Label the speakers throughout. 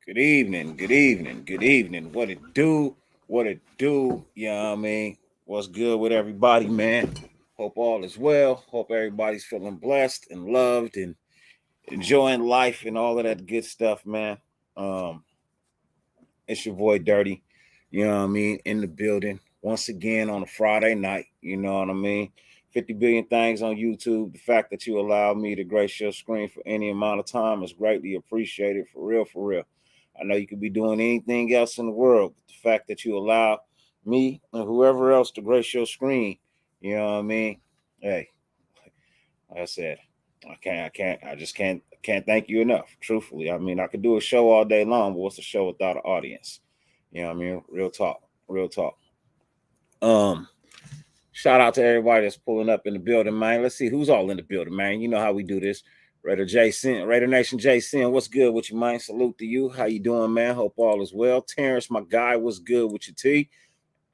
Speaker 1: Good evening, good evening, good evening. What it do? What it do? You know what I mean? What's good with everybody, man? Hope all is well. Hope everybody's feeling blessed and loved and enjoying life and all of that good stuff, man. Um, it's your boy Dirty, you know what I mean, in the building. Once again on a Friday night, you know what I mean? 50 billion things on YouTube. The fact that you allow me to grace your screen for any amount of time is greatly appreciated. For real, for real. I know you could be doing anything else in the world, but the fact that you allow me and whoever else to grace your screen, you know what I mean? Hey, like I said, I just can't thank you enough. Truthfully, I mean, I could do a show all day long, but what's a show without an audience? You know what I mean? Real talk, real talk. Shout out to everybody that's pulling up in the building, man. Let's see who's all in the building, man. You know how we do this. Raider Nation Jason, what's good with you, man? Salute to you. How you doing, man? Hope all is well. Terrence, my guy, what's good with your T?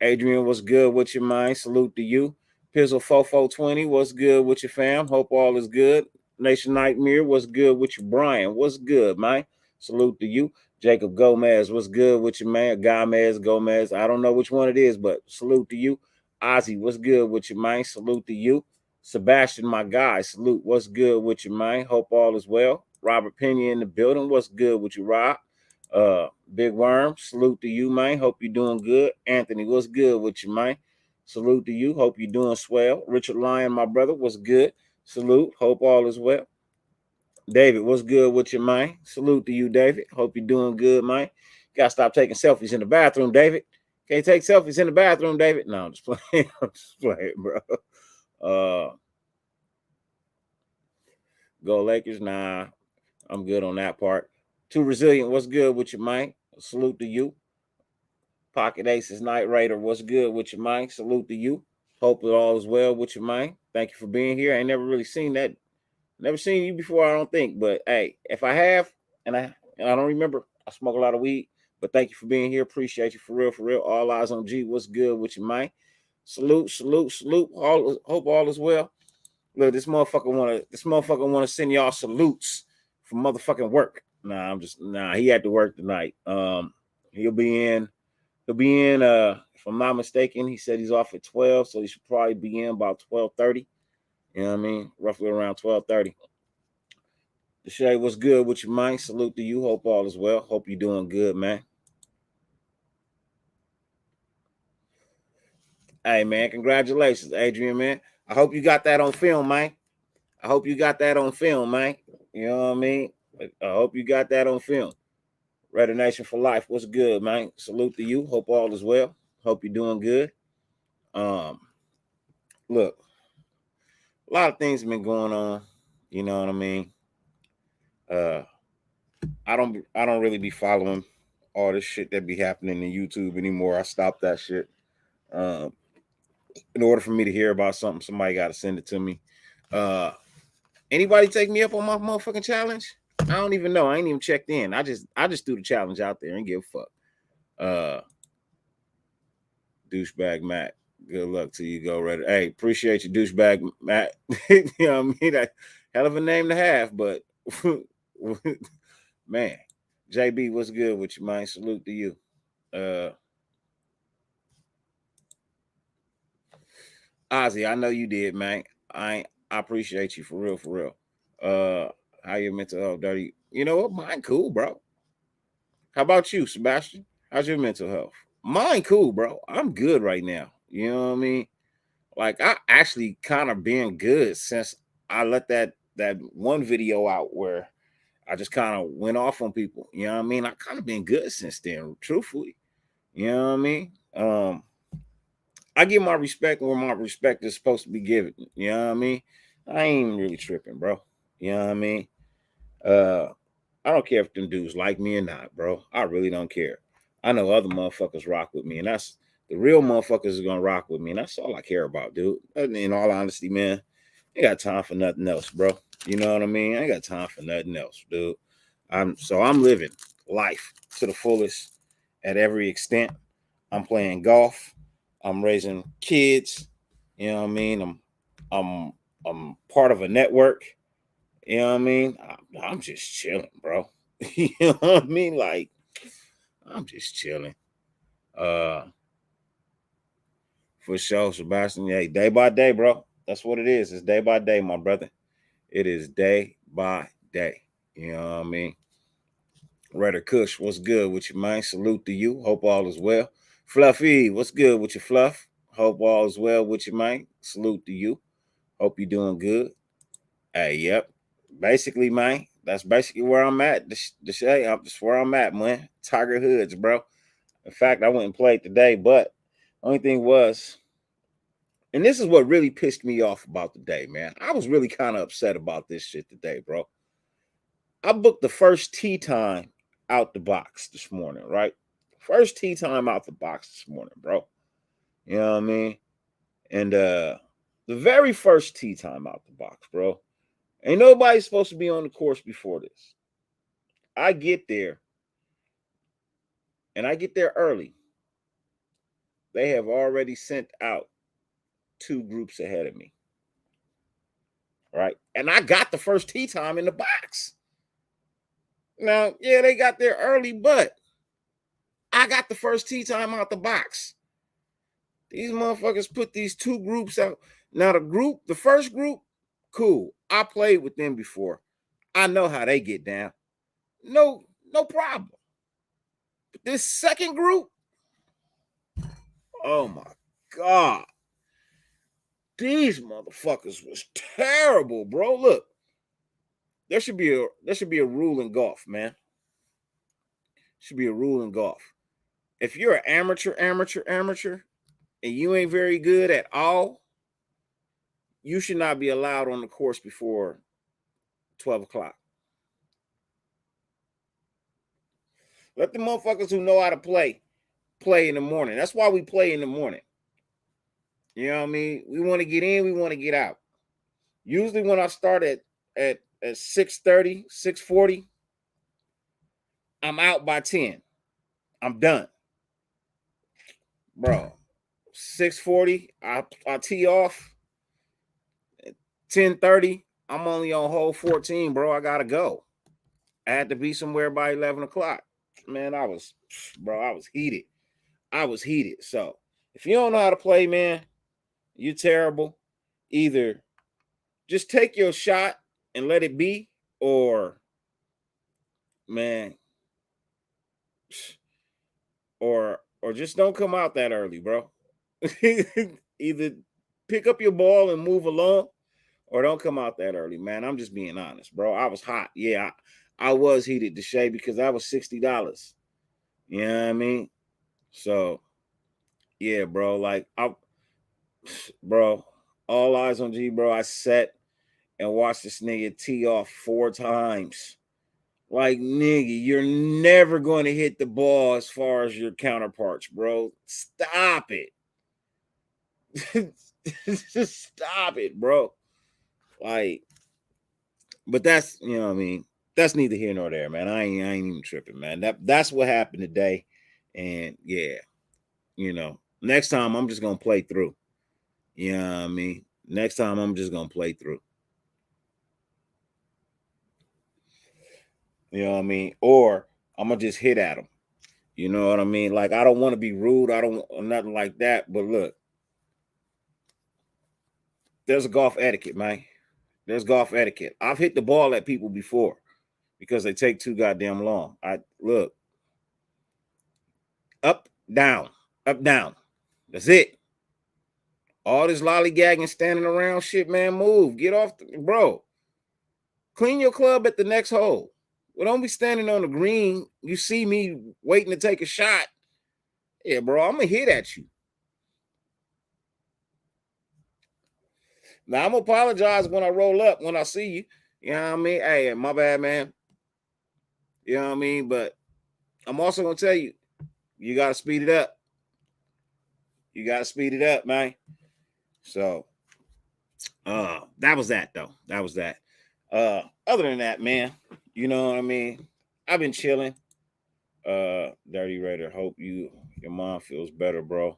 Speaker 1: Adrian, what's good with your mind? Salute to you. Pizzle 4420, what's good with your fam? Hope all is good. Nation Nightmare, what's good with you? Brian, what's good, man? Salute to you. Jacob Gomez, what's good with you, man? Gomez, I don't know which one it is, but salute to you. Ozzy, what's good with you, man? Salute to you. Sebastian, my guy, salute. What's good with you, man? Hope all is well. Robert Pena in the building. What's good with you, Rob? Big Worm, salute to you, man. Hope you're doing good. Anthony, what's good with you, man? Salute to you. Hope you're doing swell. Richard Lyon, my brother, what's good? Salute. Hope all is well. David, what's good with you, man? Salute to you, David. Hope you're doing good, man. Gotta stop taking selfies in the bathroom, David. Can't take selfies in the bathroom, David. No, I'm just playing. I'm just playing, bro. Go Lakers. Nah, I'm good on that part. Too Resilient, what's good with you, man? Salute to you. Pocket Aces Night Raider, what's good with your mind? Salute to you. Hope it all is well with your mind. Thank you for being here. I ain't never really seen that. Never seen you before, I don't think. But hey, if I have, and I don't remember, I smoke a lot of weed. But thank you for being here. Appreciate you for real, for real. All eyes on G. What's good with your mind? Salute, salute, salute. Hope all is well. Look, this motherfucker wanna send y'all salutes from motherfucking work. Nah, he had to work tonight. He'll be in. If I'm not mistaken, he said he's off at 12, so he should probably be in about 12:30. You know what I mean? Roughly around 12:30. Deshay, what's good with your mind? Salute to you. Hope all is well. Hope you're doing good, man. Hey, man, congratulations, Adrian, man. I hope you got that on film, man. I hope you got that on film, man. You know what I mean? I hope you got that on film. Raider Nation for life. What's good, man? Salute to you. Hope all is well. Hope you're doing good. Look, a lot of things have been going on. You know what I mean? I don't really be following all this shit that be happening in YouTube anymore. I stopped that shit. Um, in order for me to hear about something, somebody got to send it to me. Anybody take me up on my motherfucking challenge? I don't even know. I ain't even checked in. I just threw the challenge out there and give a fuck. Douchebag Matt. Good luck to you, go Redder. Hey, appreciate you, douchebag Matt. You know what I mean? That hell of a name to have, but man, JB, what's good with you, man? Salute to you. Ozzy, I know you did, man. I appreciate you for real, for real. How your mental health, Dirty? You know what? Mine cool, bro. How about you, Sebastian? How's your mental health? Mine cool, bro. I'm good right now. You know what I mean? Like I actually kind of been good since I let that one video out where I just kind of went off on people. You know what I mean? I kind of been good since then, truthfully. You know what I mean? I give my respect where my respect is supposed to be given. You know what I mean? I ain't really tripping, bro. You know what I mean? Uh, I don't care if them dudes like me or not, bro. I really don't care. I know other motherfuckers rock with me, and that's the real motherfuckers are gonna rock with me, and that's all I care about, dude. And in all honesty, man, I ain't got time for nothing else, bro. You know what I mean? I ain't got time for nothing else, dude. I'm living life to the fullest at every extent. I'm playing golf. I'm raising kids. You know what I mean? I'm I'm part of a network. You know what I mean? I'm just chilling, bro. You know what I mean? Like, I'm just chilling. Uh, for sure, Sebastian. Hey, day by day, bro. That's what it is. It's day by day, my brother. It is day by day. You know what I mean? Redder Kush, what's good with you, man? Salute to you. Hope all is well. Fluffy, what's good with you, Fluff? Hope all is well with you, man. Salute to you. Hope you're doing good. Hey, yep. Basically, man, that's basically where I'm at. That's where I'm at, man. Tiger Hoods, bro. In fact, I went and played today, but only thing was, and this is what really pissed me off about the day, man. I was really kind of upset about this shit today, bro. I booked the first tea time out the box this morning, right? First tea time out the box this morning, bro. You know what I mean? And the very first tea time out the box, bro. Ain't nobody supposed to be on the course before this. I get there, and I get there early. They have already sent out two groups ahead of me, right? And I got the first tee time in the box. Now, yeah, they got there early, but I got the first tee time out the box. These motherfuckers put these two groups out. Now, the first group, cool. I played with them before. I know how they get down. No problem. But this second group, oh my God. These motherfuckers was terrible, bro. Look, there should be a rule in golf, man. Should be a rule in golf. If you're an amateur, and you ain't very good at all, you should not be allowed on the course before 12 o'clock. Let the motherfuckers who know how to play in the morning. That's why we play in the morning. You know what I mean? We want to get in, we want to get out. Usually when I start at 6:30, 6:40, I'm out by 10. I'm done. Bro, 6:40, I tee off. At 10:30, I'm only on hole 14, bro. I gotta go. I had to be somewhere by 11 o'clock. Man, I was heated. I was heated. So if you don't know how to play, man, you're terrible. Either just take your shot and let it be, or man, or just don't come out that early, bro. Either pick up your ball and move along, or don't come out that early, man. I'm just being honest, bro. I was hot. Yeah, I was heated to shade because that was $60. You know what I mean? So yeah, bro. Like bro, all eyes on G, bro. I sat and watched this nigga tee off 4 times. Like, nigga, you're never going to hit the ball as far as your counterparts, bro. Stop it. Just stop it, bro. Like, but that's, you know what I mean? That's neither here nor there, man. I ain't even tripping, man. That's what happened today. And yeah, next time I'm just gonna play through. You know what I mean? Next time I'm just gonna play through. You know what I mean? Or I'm gonna just hit at them. You know what I mean? Like, I don't want to be rude. I don't nothing like that. But look, there's a golf etiquette, man. There's golf etiquette. I've hit the ball at people before because they take too goddamn long. I look up, down, up, down. That's it. All this lollygagging, standing around shit, man. Move. Get off, bro. Clean your club at the next hole. Well, don't be standing on the green. You see me waiting to take a shot. Yeah, bro, I'm gonna hit at you. Now I'm gonna apologize when I roll up when I see you. You know what I mean? Hey, my bad, man. You know what I mean? But I'm also gonna tell you, you gotta speed it up. You gotta speed it up, man. So that was that though. That was that. Other than that, man, you know what I mean? I've been chilling. Dirty Raider, hope your mom feels better, bro.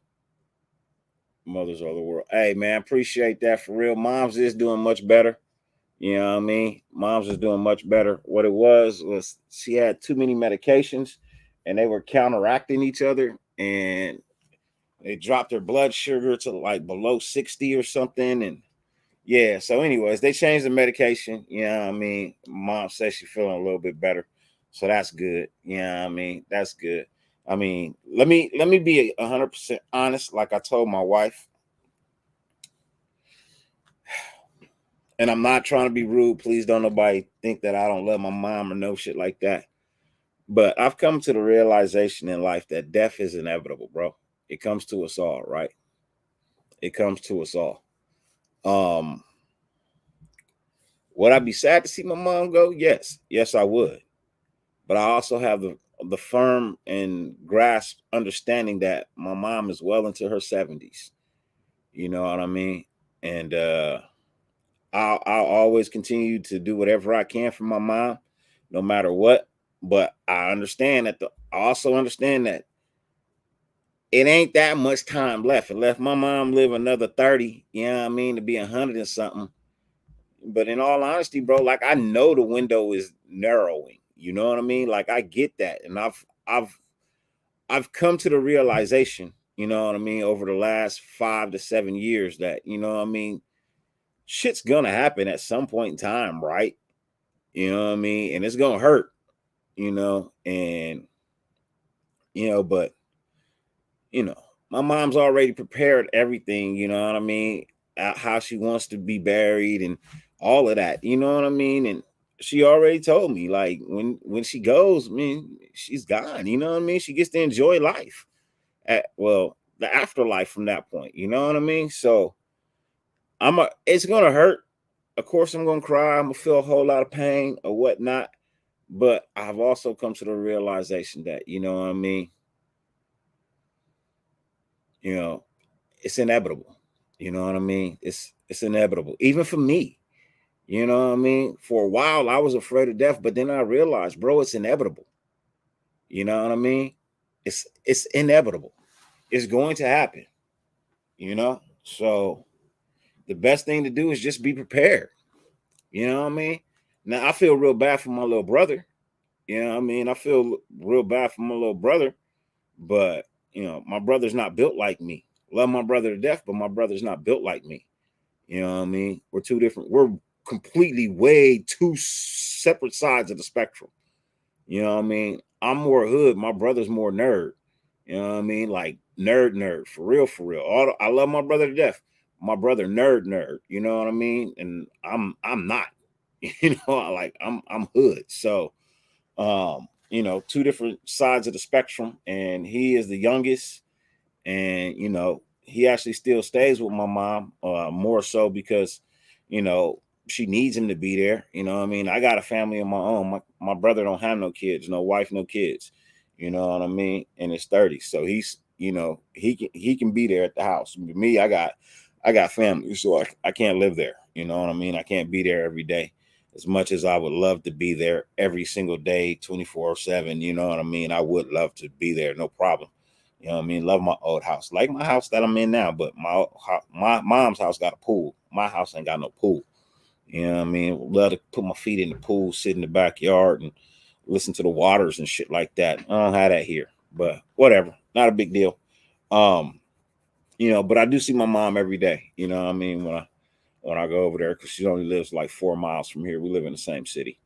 Speaker 1: Mothers of the world. Hey, man, appreciate that for real. Mom's is doing much better. You know what I mean? Mom's is doing much better. What it was she had too many medications and they were counteracting each other, and they dropped her blood sugar to like below 60 or something. And yeah, so anyways, they changed the medication. You know what I mean? Mom says she's feeling a little bit better. So that's good. You know what I mean? That's good. I mean, let me be 100% honest, like I told my wife. And I'm not trying to be rude. Please don't nobody think that I don't love my mom or no shit like that. But I've come to the realization in life that death is inevitable, bro. It comes to us all, right? It comes to us all. Would I be sad to see my mom go? Yes. Yes, I would. But I also have the firm and grasp understanding that my mom is well into her 70s. You know what I mean? And I'll always continue to do whatever I can for my mom, no matter what. But I understand that I also understand that it ain't that much time left. It left my mom live another 30, you know what I mean, to be 100 and something. But in all honesty, bro, like I know the window is narrowing. You know what I mean? Like I get that. And I've come to the realization, you know what I mean, over the last 5 to 7 years that, you know what I mean, shit's gonna happen at some point in time, right? You know what I mean? And it's gonna hurt, you know, and but my mom's already prepared everything, you know what I mean, how she wants to be buried and all of that, you know what I mean? And she already told me, like, when she goes, I mean, she's gone, you know what I mean? She gets to enjoy life the afterlife from that point, you know what I mean? So it's gonna hurt. Of course, I'm gonna cry, I'm gonna feel a whole lot of pain or whatnot. But I've also come to the realization that, you know what I mean, you know, it's inevitable. You know what I mean? It's inevitable. Even for me. You know what I mean? For a while I was afraid of death, but then I realized, bro, it's inevitable. You know what I mean? It's inevitable. It's going to happen. You know? So the best thing to do is just be prepared. You know what I mean? Now I feel real bad for my little brother. You know what I mean? I feel real bad for my little brother, but my brother's not built like me. Love my brother to death, but my brother's not built like me. You know what I mean? We're completely way two separate sides of the spectrum. You know what I mean? I'm more hood, my brother's more nerd. You know what I mean? Like nerd, for real, for real. I love my brother to death. My brother nerd. You know what I mean? And I'm not. You know, like I'm hood. So two different sides of the spectrum, and he is the youngest, and he actually still stays with my mom, more so because she needs him to be there. You know what I mean? I got a family of my own. My brother don't have no kids, no wife, no kids. You know what I mean? In his 30s, so he's he can be there at the house. Me, I got family, so I can't live there. You know what I mean? I can't be there every day. As much as I would love to be there every single day, 24/7, you know what I mean? I would love to be there, no problem. You know what I mean? Love my old house, like my house that I'm in now, but my mom's house got a pool. My house ain't got no pool. You know what I mean? Love to put my feet in the pool, sit in the backyard, and listen to the waters and shit like that. I don't have that here, but whatever, not a big deal. But I do see my mom every day. You know what I mean? when I go over there, because she only lives like 4 miles from here. We live in the same city.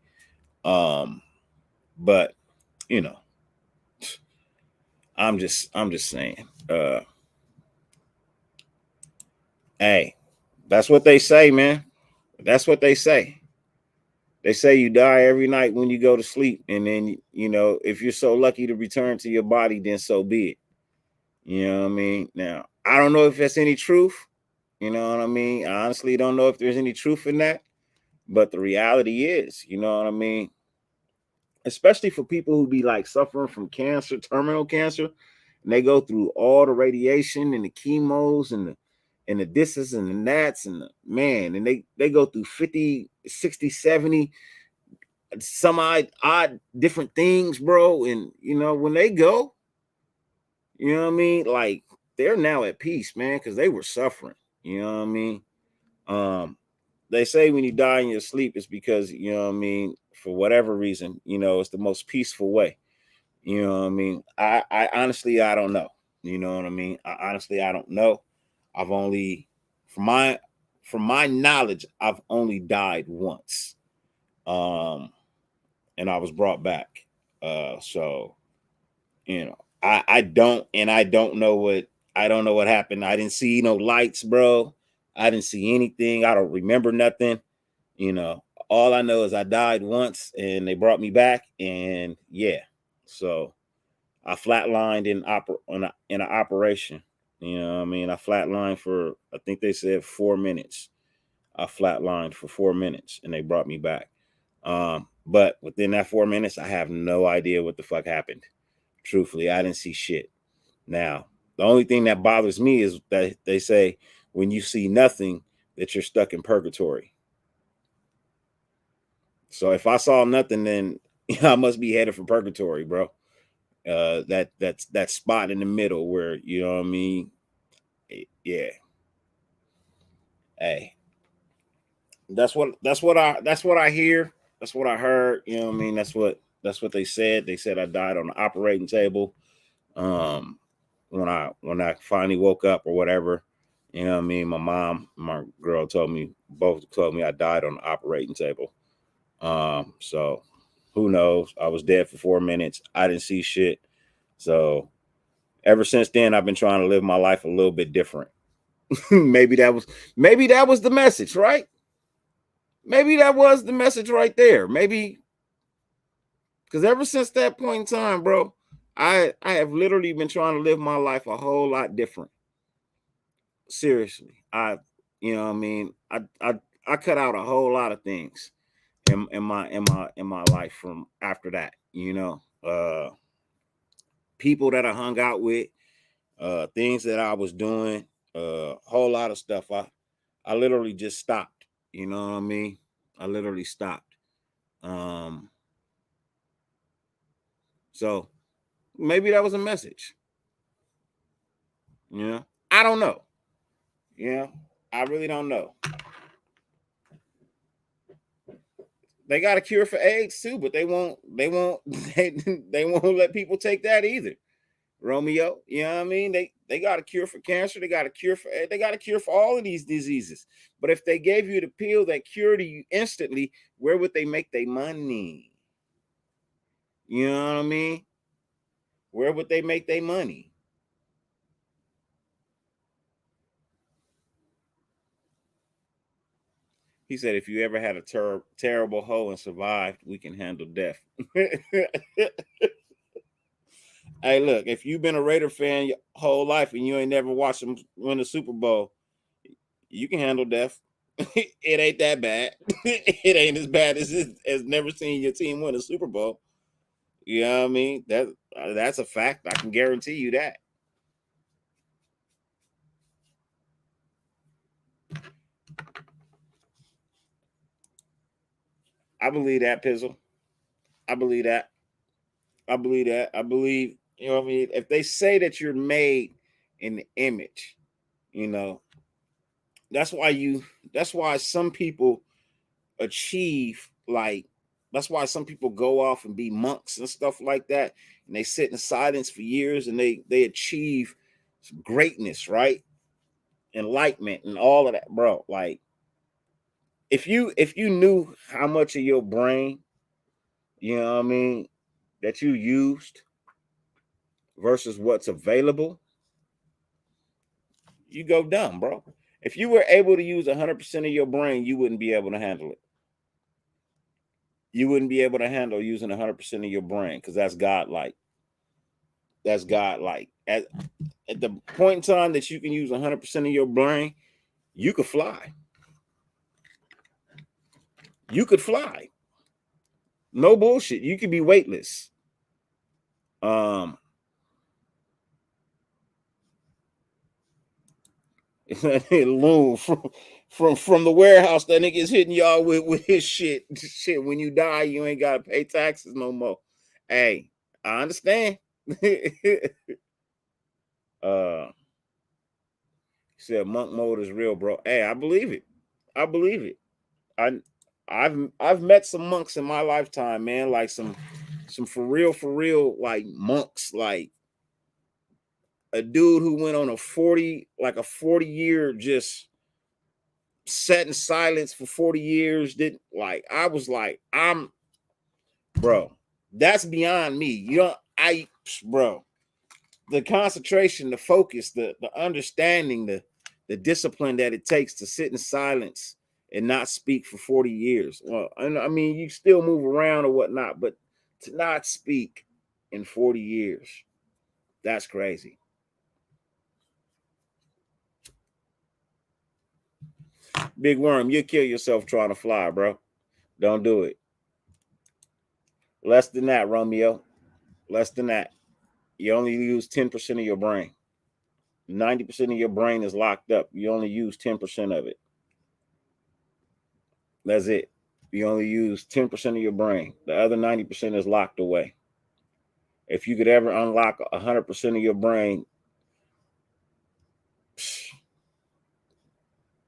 Speaker 1: But you know, I'm just saying, hey, that's what they say, man. That's what they say. They say you die every night when you go to sleep, and then if you're so lucky to return to your body, then so be it. You know what I mean? Now, I don't know if there's any truth. You know what I mean? I honestly don't know if there's any truth in that, but the reality is, you know what I mean? Especially for people who be like suffering from cancer, terminal cancer, and they go through all the radiation and the chemos and the thises and the nats and and they go through 50, 60, 70 some odd different things, bro. And when they go, you know what I mean? Like, they're now at peace, man, because they were suffering. You know what I mean? They say when you die in your sleep, it's because, you know what I mean, for whatever reason, it's the most peaceful way. You know what I mean? I honestly, I don't know. You know what I mean? I don't know. I've only, from my knowledge, I've only died once. And I was brought back. So, I don't know what happened. I didn't see no lights, bro. I didn't see anything. I don't remember nothing. All I know is I died once and they brought me back, and yeah. So I flatlined in an operation. You know what I mean? I flatlined for, I think they said 4 minutes. I flatlined for 4 minutes and they brought me back. But within that 4 minutes, I have no idea what the fuck happened. Truthfully, I didn't see shit. Now, the only thing that bothers me is that they say when you see nothing, that you're stuck in purgatory. So if I saw nothing, then I must be headed for purgatory, bro. That's that spot in the middle where, you know what I mean? Yeah. Hey, that's what I hear. That's what I heard. You know what I mean? That's what they said. They said I died on the operating table. When I finally woke up or whatever, you know what I mean? My mom, my girl both told me I died on the operating table. So who knows? I was dead for 4 minutes. I didn't see shit. So ever since then, I've been trying to live my life a little bit different. maybe that was the message, right? Maybe that was the message right there. Maybe, because ever since that point in time, bro, I have literally been trying to live my life a whole lot different. Seriously, you know what I mean, I cut out a whole lot of things in my life from after that. People that I hung out with, things that I was doing, a whole lot of stuff. I literally just stopped. You know what I mean? I literally stopped. Um, so maybe that was a message. I don't know. I really don't know. They got a cure for AIDS too, but they won't they won't let people take that either. Romeo, you know what I mean? They got a cure for cancer, they got a cure for all of these diseases. But if they gave you the pill that cured you instantly, where would they make their money? You know what I mean? Where would they make their money? He said, if you ever had a terrible hoe and survived, we can handle death. Hey, look, if you've been a Raider fan your whole life and you ain't never watched them win the Super Bowl, you can handle death. It ain't that bad. It ain't as bad as never seeing your team win a Super Bowl. You know what I mean? That's a fact. I can guarantee you that. I believe that, Pizzle. I believe that. I believe that. I believe, you know what I mean? If they say that you're made in the image, you know, that's why some people achieve, like, that's why some people go off and be monks and stuff like that, and they sit in silence for years and they achieve greatness, right? Enlightenment and all of that, bro. Like, if you knew how much of your brain, you know what I mean, that you used versus what's available, you go dumb, bro. If you were able to use 100% of your brain, you wouldn't be able to handle it. You wouldn't be able to handle using 100% of your brain because that's godlike. That's godlike. At the point in time that you can use 100% of your brain, you could fly. You could fly. No bullshit. You could be weightless. Loon from the warehouse, that nigga's hitting y'all with his shit. When you die, you ain't gotta pay taxes no more. Hey, I understand. uh Said monk mode is real, bro. Hey, I believe it. I believe it. I I've met some monks in my lifetime, man. Like some for real, like monks, like a dude who went on a 40-year just sat in silence for 40 years. Didn't like, I was like, bro, that's beyond me. You know, bro, the concentration, the focus, the understanding, the discipline that it takes to sit in silence and not speak for 40 years. Well, I mean, you still move around or whatnot, but to not speak in 40 years, that's crazy. Big Worm, you'll kill yourself trying to fly, bro. Don't do it. Less than that, Romeo. Less than that. You only use 10% of your brain. 90% of your brain is locked up. You only use 10% of it. That's it. You only use 10% of your brain. The other 90% is locked away. If you could ever unlock 100% of your brain,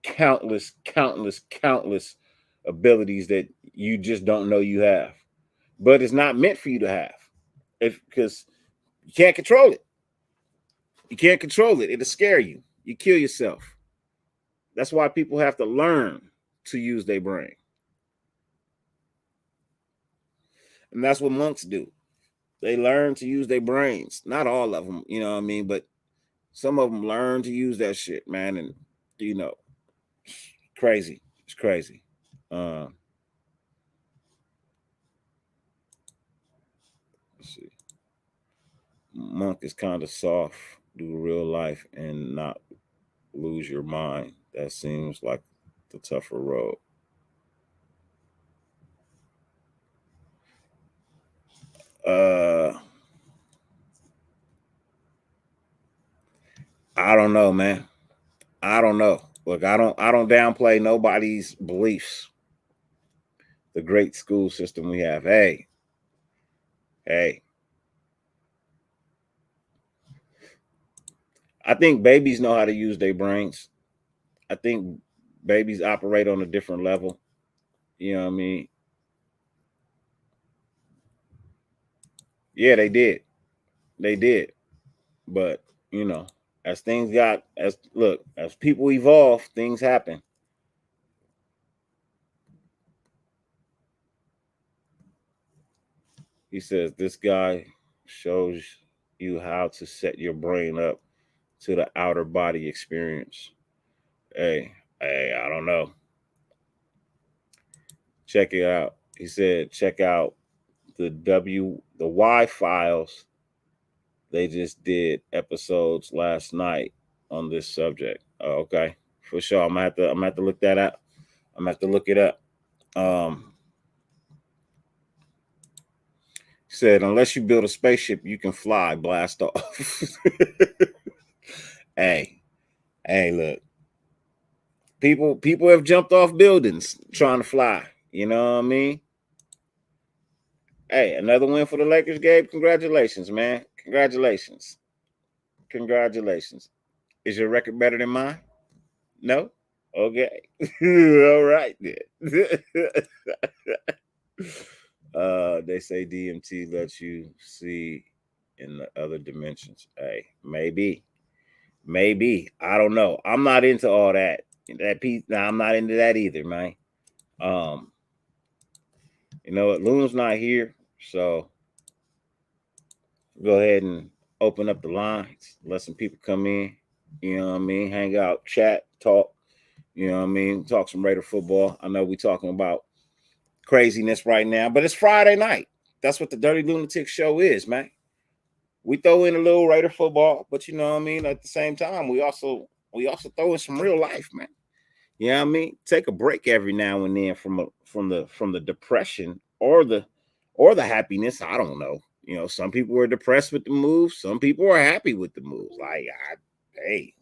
Speaker 1: countless abilities that you just don't know you have. But it's not meant for you to have. Because you can't control it. You can't control it. It'll scare you. You kill yourself. That's why people have to learn to use their brain. And that's what monks do. They learn to use their brains. Not all of them, you know what I mean? But some of them learn to use that shit, man. And, you know, crazy. It's crazy. Let's see. Monk is kind of soft. Do real life and not lose your mind. That seems like the tougher road. I don't know, man. I don't know. Look, I don't downplay nobody's beliefs. The great school system we have. Hey. I think babies know how to use their brains. I think babies operate on a different level. You know what I mean? Yeah, they did. They did. But, you know, as people evolve, things happen. He says this guy shows you how to set your brain up to the outer body experience. Hey, I don't know. Check it out. He said, check out the Y files. They just did episodes last night on this subject. Okay, for sure. I'm gonna have to look that up. I'm gonna have to look it up. He said, unless you build a spaceship, you can fly, blast off. hey, look. People have jumped off buildings trying to fly. You know what I mean? Hey, another win for the Lakers, Gabe. Congratulations, man. Congratulations. Is your record better than mine? No? Okay. All right then. They say DMT lets you see in the other dimensions. Hey, maybe. I don't know. I'm not into all that. That piece. Nah, I'm not into that either, man. Um, you know what? Loon's not here, so go ahead and open up the lines, let some people come in. You know what I mean? Hang out, chat, talk. You know what I mean? Talk some Raider football. I know we're talking about craziness right now, but it's Friday night. That's what the Dyrti-Lunatik Show is, man. We throw in a little Raider football, but you know what I mean. At the same time, we also throw in some real life, man. You know what I mean? Take a break every now and then from the depression or the happiness. I don't know. You know, some people are depressed with the move. Some people are happy with the moves. Hey,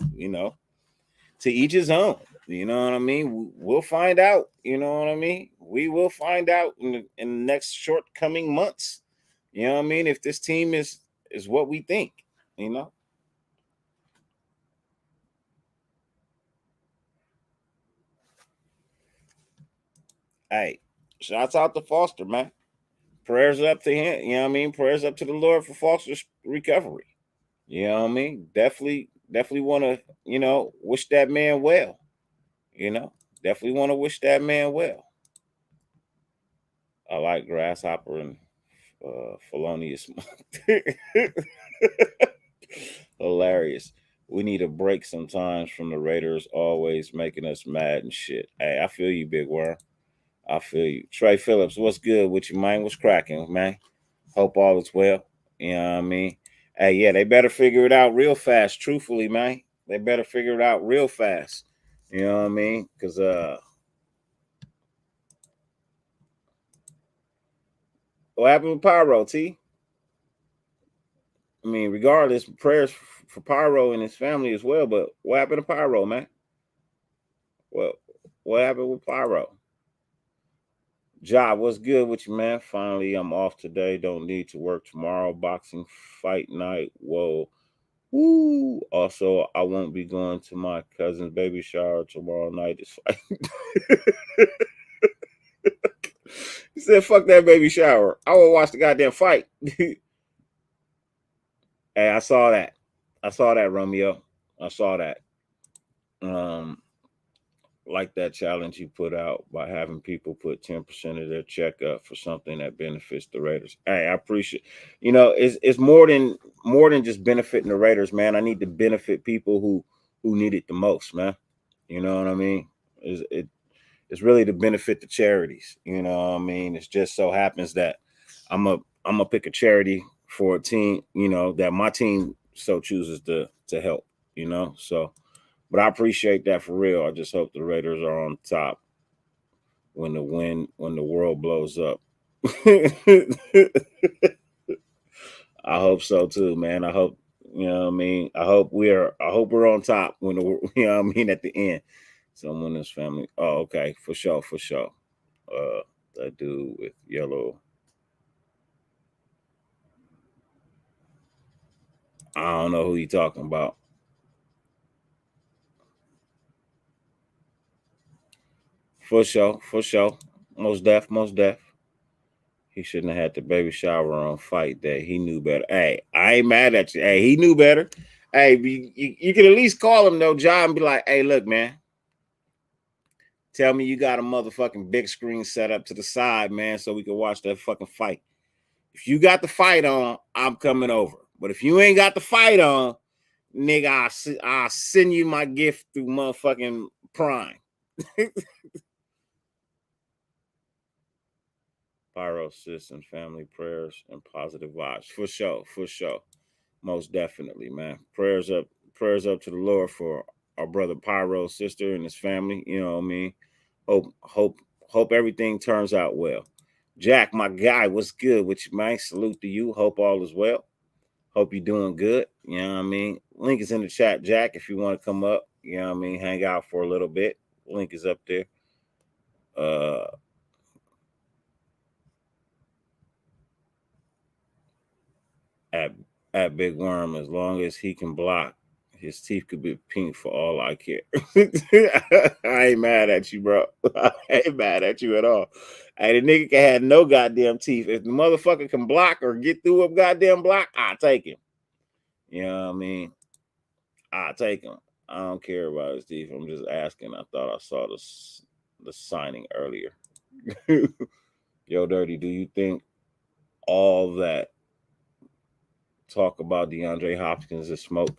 Speaker 1: to each his own. You know what I mean? We'll find out. You know what I mean? We will find out in the next shortcoming months. You know what I mean? If this team is what we think. You know. Hey, shouts out to Foster, man. Prayers up to him. You know what I mean? Prayers up to the Lord for Foster's recovery. You know what I mean? Definitely want to, wish that man well. You know, definitely want to wish that man well. I like Grasshopper and Felonious. Hilarious. We need a break sometimes from the Raiders always making us mad and shit. Hey, I feel you, Big Worm. I feel you. Trey Phillips, what's good with you, man? What's cracking, man? Hope all is well. You know what I mean? Hey, yeah, they better figure it out real fast, truthfully, man. They better figure it out real fast. You know what I mean? Because what happened with Pyro, T? I mean, regardless, prayers for Pyro and his family as well. But what happened to Pyro, man? Well, what happened with Pyro? Job, what's good with you, man? Finally, I'm off today. Don't need to work tomorrow. Boxing fight night. Whoa. Woo. Also, I won't be going to my cousin's baby shower tomorrow night. It's fight. He said, fuck that baby shower. I will watch the goddamn fight. Hey, I saw that. I saw that, Romeo. I saw that. Um, like that challenge you put out by having people put 10% of their check up for something that benefits the Raiders. Hey, I appreciate. It's more than just benefiting the Raiders, man. I need to benefit people who need it the most, man. You know what I mean? It's really to benefit the charities. You know what I mean? It just so happens that I'm a pick a charity for a team, that my team so chooses to help, So but I appreciate that for real. I just hope the Raiders are on top when the world blows up. I hope so too, man. I hope what I mean. I hope we're on top when the what I mean at the end. Someone in this family. Oh, okay, for sure, for sure. That dude with yellow. I don't know who you talking about. For sure, for sure. Most deaf, most deaf. He shouldn't have had the baby shower on fight day. He knew better. Hey, I ain't mad at you. Hey, he knew better. Hey, you can at least call him though, John, and be like, hey, look, man, tell me you got a motherfucking big screen set up to the side, man, so we can watch that fucking fight. If you got the fight on, I'm coming over. But if you ain't got the fight on, nigga, I'll send you my gift through motherfucking Prime. Pyro system, family prayers, and positive vibes. For sure, for sure. Most definitely, man. Prayers up to the Lord for our brother Pyro's sister and his family. You know what I mean? Hope everything turns out well. Jack, my guy, what's good with you, man? Salute to you. Hope all is well. Hope you're doing good. You know what I mean? Link is in the chat, Jack, if you want to come up. You know what I mean? Hang out for a little bit. Link is up there. Uh at at Big Worm, as long as he can block, his teeth could be pink for all I care. I ain't mad at you, bro. I ain't mad at you at all. Hey, the nigga can have no goddamn teeth. If the motherfucker can block or get through a goddamn block, I'll take him. You know what I mean? I'll take him. I don't care about his teeth. I'm just asking. I thought I saw the signing earlier. Yo, Dirty, do you think all that talk about DeAndre Hopkins is smoke?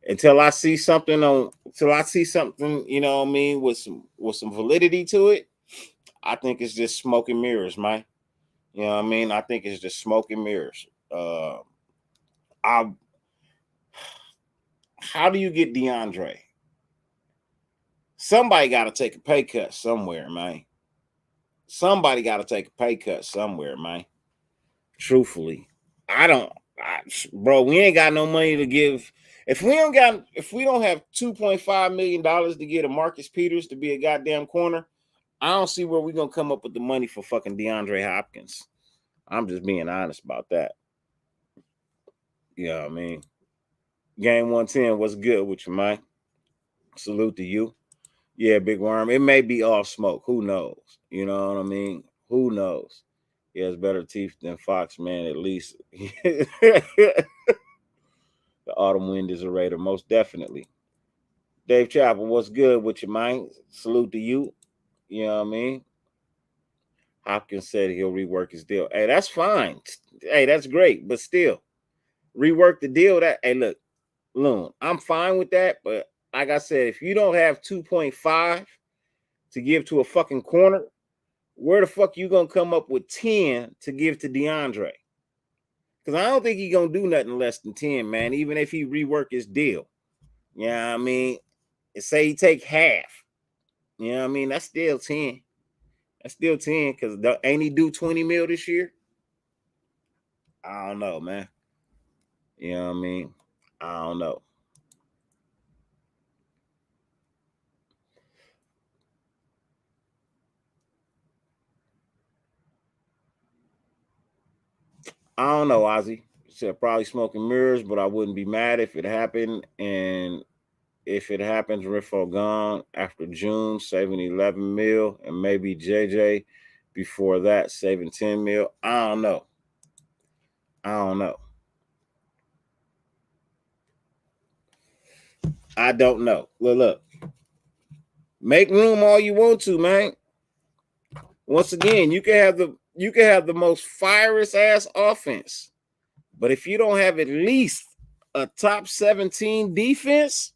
Speaker 1: Until I see something, you know what I mean, with some validity to it, I think it's just smoke and mirrors, man. You know what I mean? I think it's just smoke and mirrors. I How do you get DeAndre? Somebody got to take a pay cut somewhere, man. Somebody got to take a pay cut somewhere, man. Truthfully, bro, we ain't got no money to give. If we don't have $2.5 million to get a Marcus Peters to be a goddamn corner, I don't see where we're gonna come up with the money for fucking DeAndre Hopkins. I'm just being honest about that. You know what I mean? Game 110, what's good with you, man? Salute to you. Yeah, Big Worm. It may be all smoke. Who knows? You know what I mean? Who knows? He has better teeth than Fox, man, at least. The autumn wind is a Raider, most definitely. Dave Chapel, what's good with you, man? Salute to you. You know what I mean? Hopkins said he'll rework his deal. Hey, that's fine. Hey, that's great. But still, rework the deal. Hey, look, Loon, I'm fine with that. But like I said, if you don't have 2.5 to give to a fucking corner, where the fuck you gonna come up with 10 to give to DeAndre? Because I don't think he's gonna do nothing less than 10, man, even if he rework his deal. You know what I mean? And say he take half. You know what I mean? That's still 10. That's still 10 because ain't he do 20 mil this year? I don't know, man. You know what I mean? I don't know. I don't know, Ozzy. Said probably smoking mirrors, but I wouldn't be mad if it happened. And if it happens, Riffo gone after June, saving 11 mil, and maybe JJ before that, saving 10 mil. I don't know. I don't know. I don't know. Look. Make room all you want to, man. Once again, you can have the most fierce ass offense. But if you don't have at least a top 17 defense,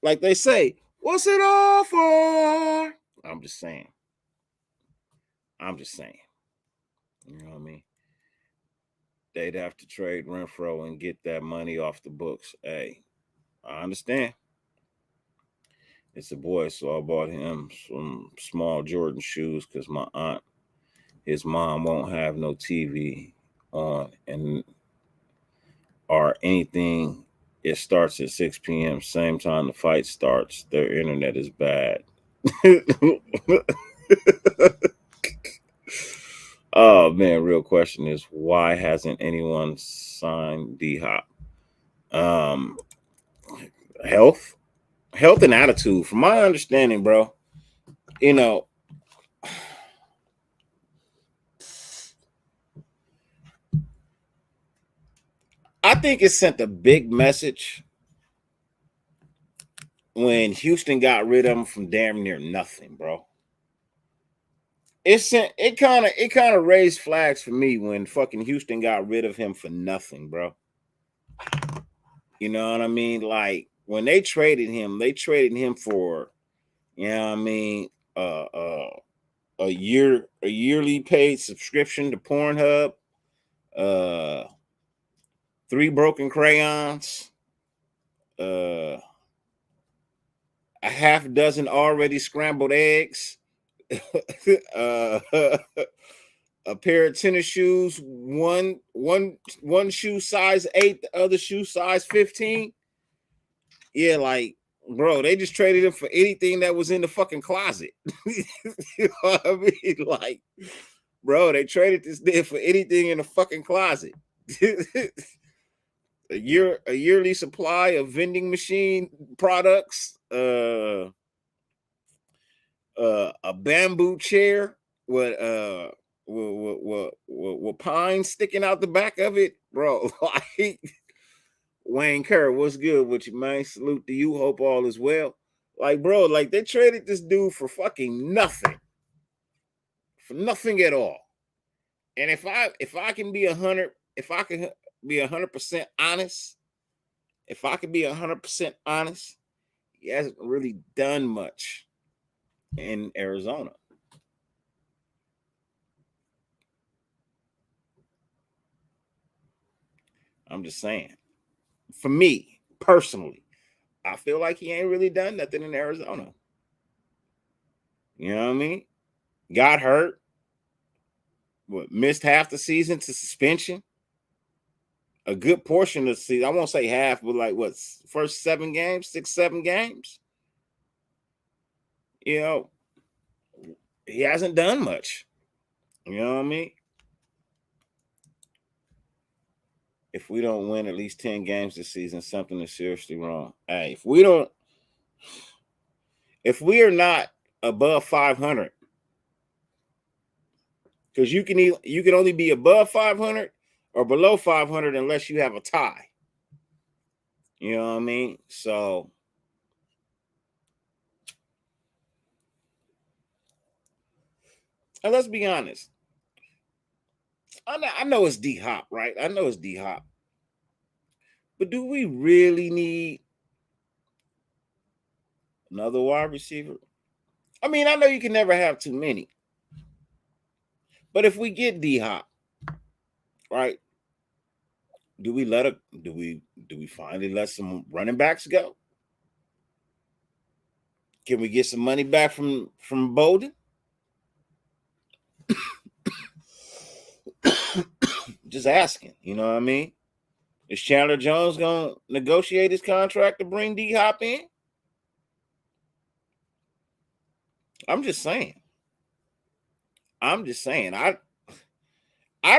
Speaker 1: like they say, what's it all for? I'm just saying. You know what I mean? They'd have to trade Renfro and get that money off the books. Hey, I understand. It's a boy, so I bought him some small Jordan shoes because my aunt, his mom, won't have no TV on and or anything. It starts at 6 p.m. Same time the fight starts. Their internet is bad. Oh man, real question is why hasn't anyone signed D-Hop? Health and attitude. From my understanding, bro, you know, I think it sent a big message when Houston got rid of him from damn near nothing, bro. It kind of raised flags for me when fucking Houston got rid of him for nothing, bro. You know what I mean? Like when they traded him for, you know what I mean, a yearly paid subscription to Pornhub, 3 broken crayons, a half dozen already scrambled eggs, uh, a pair of tennis shoes, one shoe size 8, the other shoe size 15. Yeah, like, bro, they just traded him for anything that was in the fucking closet. You know what I mean? Like, bro, they traded this nigga for anything in the fucking closet. a yearly supply of vending machine products, a bamboo chair with pine sticking out the back of it, bro. Like Wayne Kerr, what's good with you, man? Salute to you. Hope all is well. Like, bro, like they traded this dude for fucking nothing. for nothing at all. And if I can be 100, if I can be 100% honest, if I can be 100% honest, he hasn't really done much in Arizona. I'm just saying. For me personally, I feel like he ain't really done nothing in Arizona. You know what I mean? Got hurt. Missed half the season to suspension. A good portion of the season. I won't say half, but like what, first 7 games, 6, 7 games. You know, he hasn't done much. You know what I mean? If we don't win at least 10 games this season, something is seriously wrong. Hey, if we are not above 500, because you can only be above 500 or below 500 unless you have a tie. You know what I mean? So and let's be honest. I know it's D-Hop, right? I know it's D-Hop. But do we really need another wide receiver? I mean, I know you can never have too many. But if we get D-Hop, right? Do we finally let some running backs go? Can we get some money back from Bolden? Just asking, you know what I mean? Is Chandler Jones gonna negotiate his contract to bring D-Hop in? I'm just saying. I'd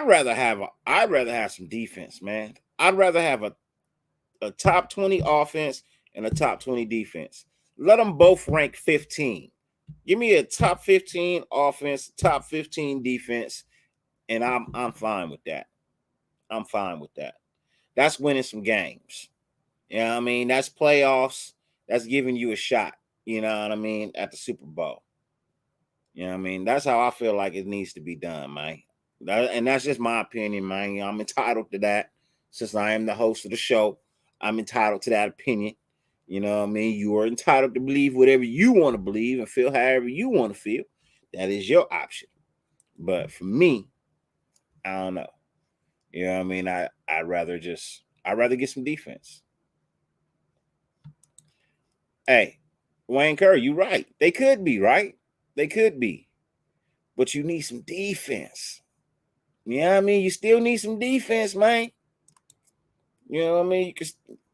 Speaker 1: rather have some defense, man. I'd rather have a top 20 offense and a top 20 defense. Let them both rank 15. Give me a top 15 offense, top 15 defense, and I'm fine with that. I'm fine with that. That's winning some games. You know what I mean? That's playoffs. That's giving you a shot, you know what I mean, at the Super Bowl. You know what I mean? That's how I feel like it needs to be done, man. And that's just my opinion, man. I'm entitled to that. Since I am the host of the show, I'm entitled to that opinion. You know what I mean? You are entitled to believe whatever you want to believe and feel however you want to feel. That is your option. But for me, I don't know. You know what I mean? I'd rather get some defense. Hey, Wayne Curry, you right. They could be, right? They could be. But you need some defense. You know what I mean? You still need some defense, man. You know what I mean?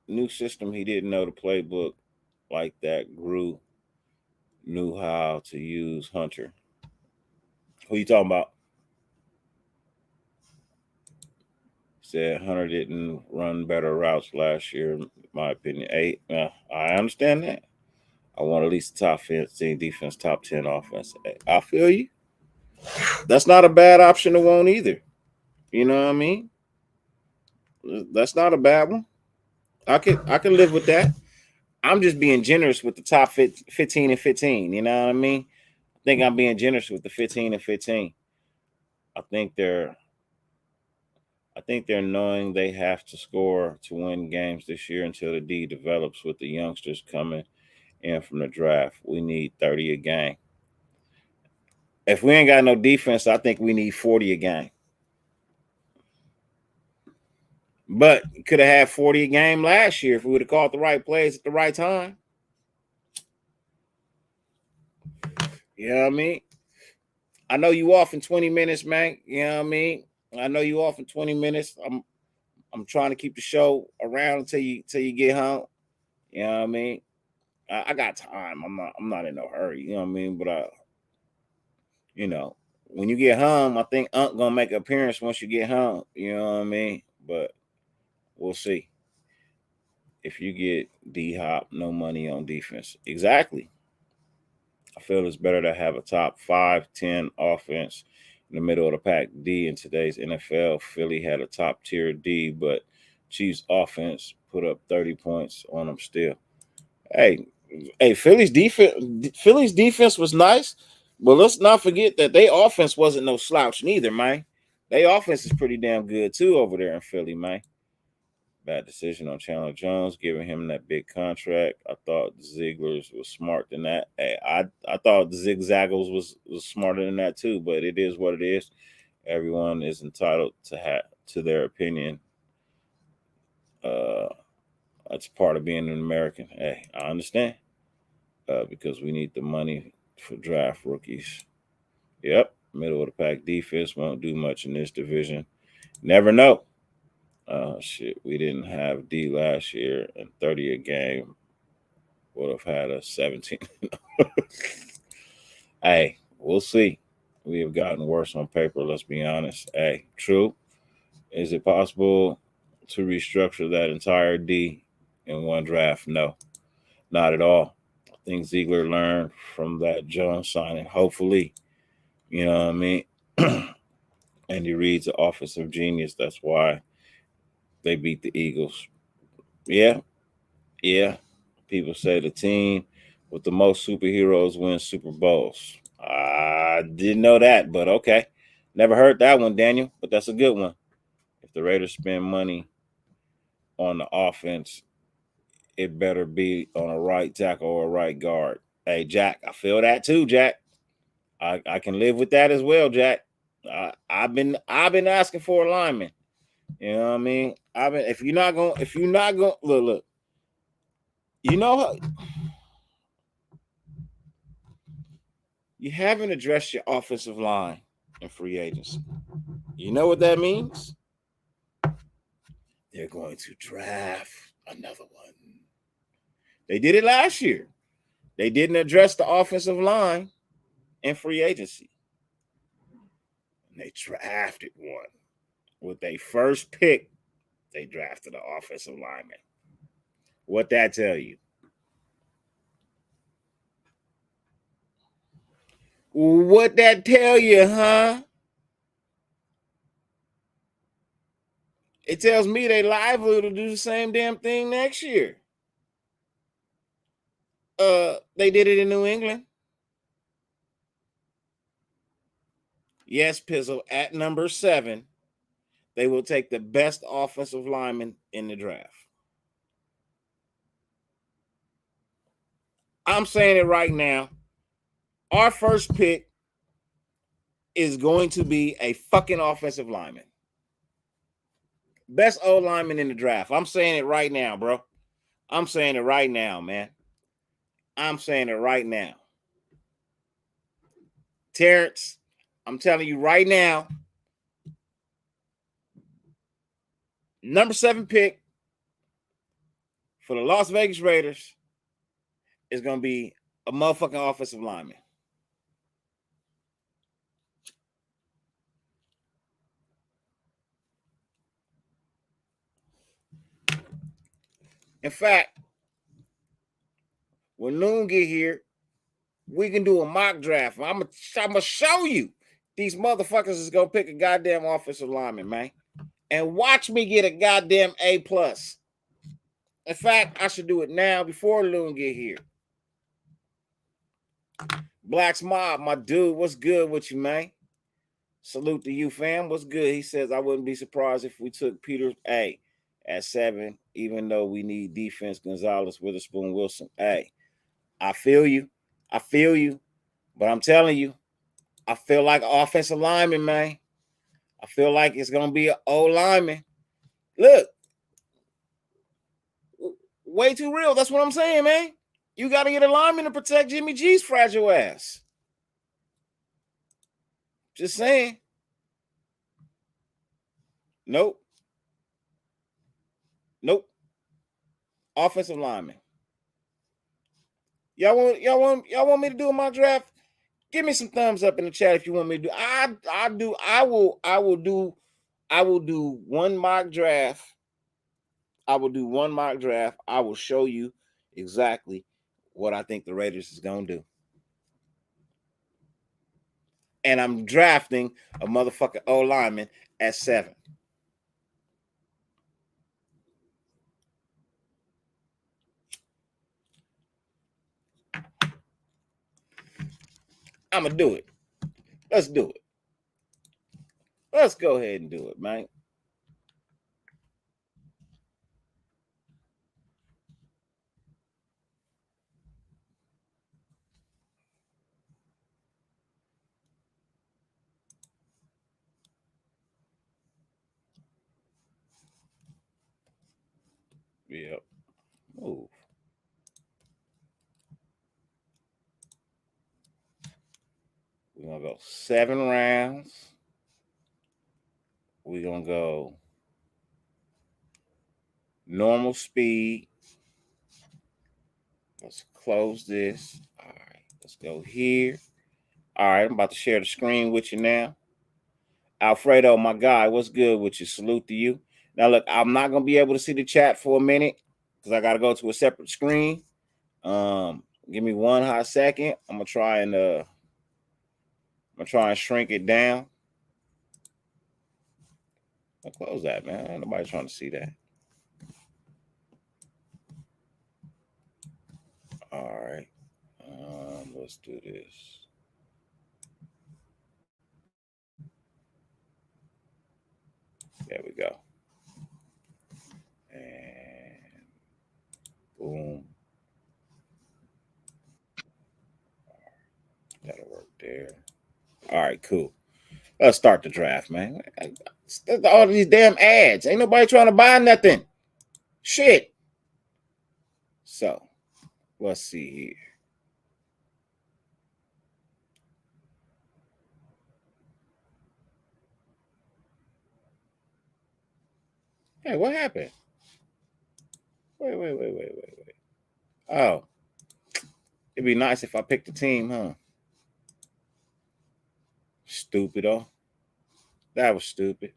Speaker 1: New system, he didn't know the playbook like that. Grew, knew how to use Hunter. Who you talking about? Said Hunter didn't run better routes last year, in my opinion. 8. I understand that. I want at least top 15 defense, top 10 offense. I feel you. That's not a bad option to want either. You know what I mean? That's not a bad one. I can live with that. I'm just being generous with the top 15 and 15. You know what I mean? I think I'm being generous with the 15 and 15. I think they're knowing they have to score to win games this year until the D develops with the youngsters coming in from the draft. We need 30 a game. If we ain't got no defense, I think we need 40 a game. But could have had 40 a game last year if we would have caught the right plays at the right time. You know what I mean? I know you off in 20 minutes, man. You know what I mean? I know you off in 20 minutes. I'm trying to keep the show around until you get home. You know what I mean? I got time. I'm not in no hurry. You know what I mean? But you know, when you get home, I think Unc gonna make an appearance once you get home. You know what I mean? But we'll see. If you get D-Hop, no money on defense. Exactly. I feel it's better to have a top 5-10 offense in the middle of the pack D in today's NFL. Philly had a top tier D, but Chiefs offense put up 30 points on them still. Hey, Philly's defense was nice, But let's not forget that their offense wasn't no slouch neither, man. Their offense is pretty damn good too over there in Philly, man. Bad decision on Chandler Jones, giving him that big contract. I thought Ziegler's was smart than that. Hey, I thought Zigzaggles was smarter than that too, but it is what it is. Everyone is entitled to their opinion. That's part of being an American. Hey, I understand. Because we need the money for draft rookies. Yep, middle of the pack defense won't do much in this division. Never know. Shit, we didn't have D last year, and 30 a game would have had a 17. Hey, we'll see. We have gotten worse on paper, let's be honest. Hey, true. Is it possible to restructure that entire D in one draft? No, not at all. I think Ziegler learned from that Jones signing, hopefully. You know what I mean? Andy Reid's an offensive genius. That's why they beat the Eagles. Yeah, yeah. People say the team with the most superheroes wins Super Bowls. I didn't know that, but okay. Never heard that one, Daniel, but that's a good one. If the Raiders spend money on the offense, it better be on a right tackle or a right guard. Hey, Jack, I feel that too, Jack. I can live with that as well, Jack. I've been asking for a lineman. You know what I mean? If you're not going look, you know how you haven't addressed your offensive line in free agency. You know what that means? They're going to draft another one. They did it last year. They didn't address the offensive line in free agency. And they drafted one. With their first pick, they drafted an offensive lineman. What that tell you? What that tell you, huh? It tells me they liable to do the same damn thing next year. They did it in New England. Yes, Pizzle, at number 7, they will take the best offensive lineman in the draft. I'm saying it right now. Our first pick is going to be a fucking offensive lineman. Best O lineman in the draft. I'm saying it right now, bro. I'm saying it right now, man. I'm saying it right now. Terrence, I'm telling you right now, number 7 pick for the Las Vegas Raiders is going to be a motherfucking offensive lineman. In fact, when Loon get here, we can do a mock draft. I'm gonna show you these motherfuckers is gonna pick a goddamn offensive lineman, man, and watch me get a goddamn A+. In fact, I should do it now before Loon get here. Black's Mob, my dude, what's good with you, man? Salute to you, fam. What's good? He says I wouldn't be surprised if we took Peter A at 7, even though we need defense. Gonzalez, Witherspoon, Wilson. Hey, I feel you. I feel you. But I'm telling you, I feel like offensive lineman, man. I feel like it's gonna be an O lineman. Look, way too real. That's what I'm saying, man. You got to get a lineman to protect Jimmy G's fragile ass. Just saying. Nope. Nope. Offensive lineman. Y'all want me to do my draft? Give me some thumbs up in the chat if you want me to do. I will do one mock draft. I will do one mock draft. I will show you exactly what I think the Raiders is gonna do. And I'm drafting a motherfucking O lineman at 7. I'm gonna do it. Let's do it. Let's go ahead and do it, man. Yep. Move. We're gonna go 7 rounds. We're gonna go normal speed. Let's close this. All right, let's go here. All right, I'm about to share the screen with you now. Alfredo, my guy, what's good with you? Salute to you. Now, look, I'm not gonna be able to see the chat for a minute because I gotta go to a separate screen. Give me one hot second. I'm gonna try and shrink it down. I'll close that, man. Ain't nobody trying to see that. All right. Let's do this. There we go. And boom. That'll work there. All right, cool. Let's start the draft, man. All these damn ads. Ain't nobody trying to buy nothing. Shit. So, let's see here. Hey, what happened? Wait. Oh, it'd be nice if I picked the team, huh? Stupido. That was stupid.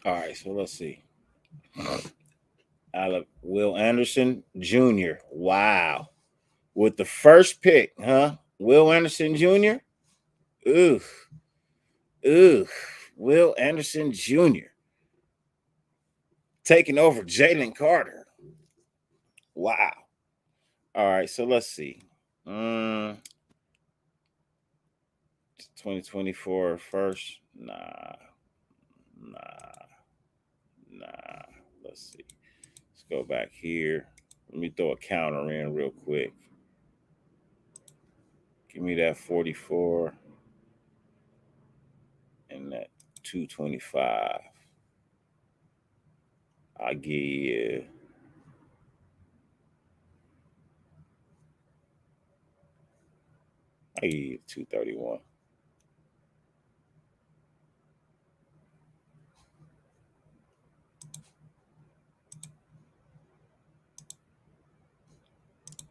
Speaker 1: All right, so let's see. Will Anderson Jr. Wow. With the first pick, huh? Will Anderson Jr. Ooh. Will Anderson Jr. taking over Jalen Carter. Wow. All right, so let's see. 2024 first. Nah. Let's see. Let's go back here. Let me throw a counter in real quick. Give me that 44 and that 225. I give you 231.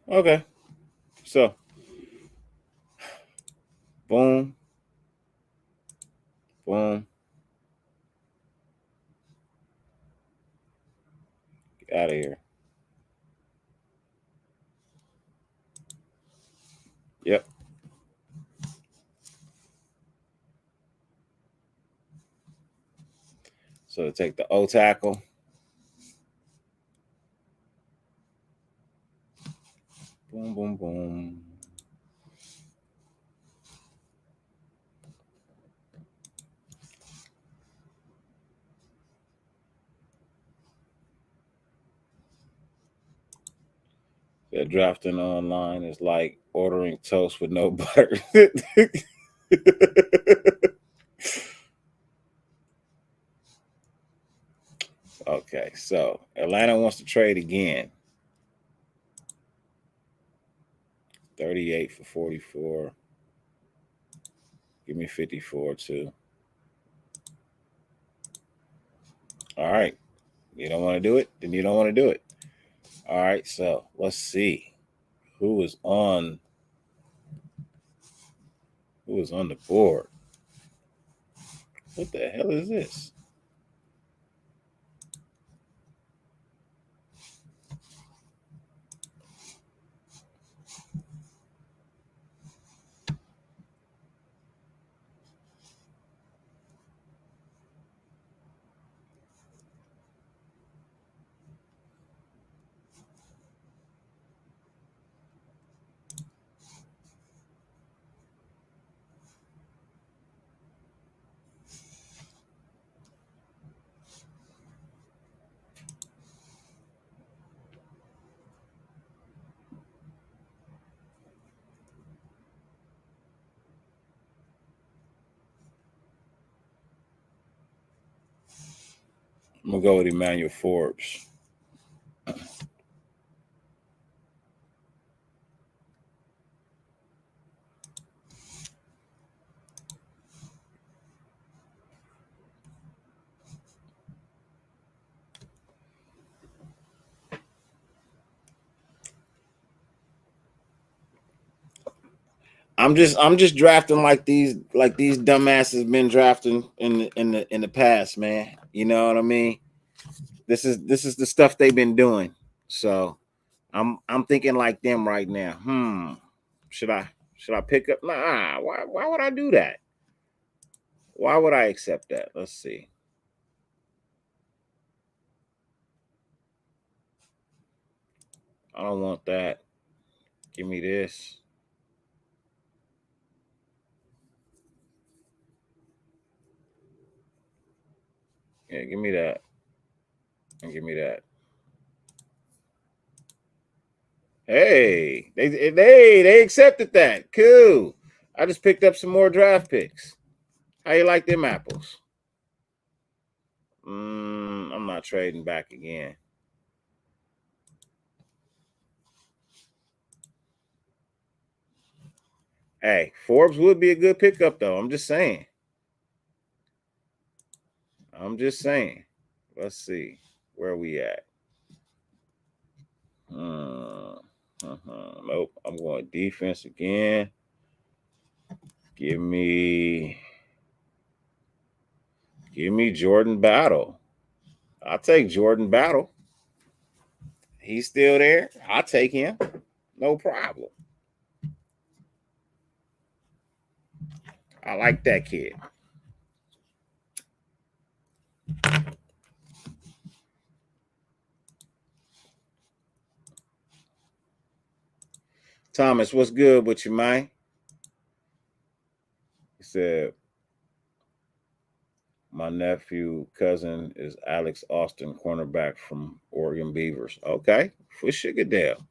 Speaker 1: Okay. So, boom. Boom. Get out of here. Yep. So take the O tackle. Boom, boom, boom. That drafting online is like ordering toast with no butter. Okay, so Atlanta wants to trade again. 38 for 44. Give me 54 too. All right. You don't want to do it? Then you don't want to do it. All right, so let's see who is on the board. What the hell is this? I'm gonna go with Emmanuel Forbes. I'm just drafting like these dumbasses been drafting in the past, man. You know what I mean? This is the stuff they've been doing. So I'm thinking like them right now. Should I pick up? Nah, why would I do that? Why would I accept that? Let's see. I don't want that. Give me this. Yeah, give me that. And give me that. Hey, they accepted that. Cool. I just picked up some more draft picks. How you like them apples? I'm not trading back again. Hey, Forbes would be a good pickup though. I'm just saying. I'm just saying. Let's see where we at. Nope. I'm going defense again. Give me Jordan Battle. I'll take Jordan Battle. He's still there. I'll take him. No problem. I like that kid. Thomas, what's good with you, man? He said, my nephew cousin is Alex Austin, cornerback from Oregon Beavers. Okay, for Sugadale.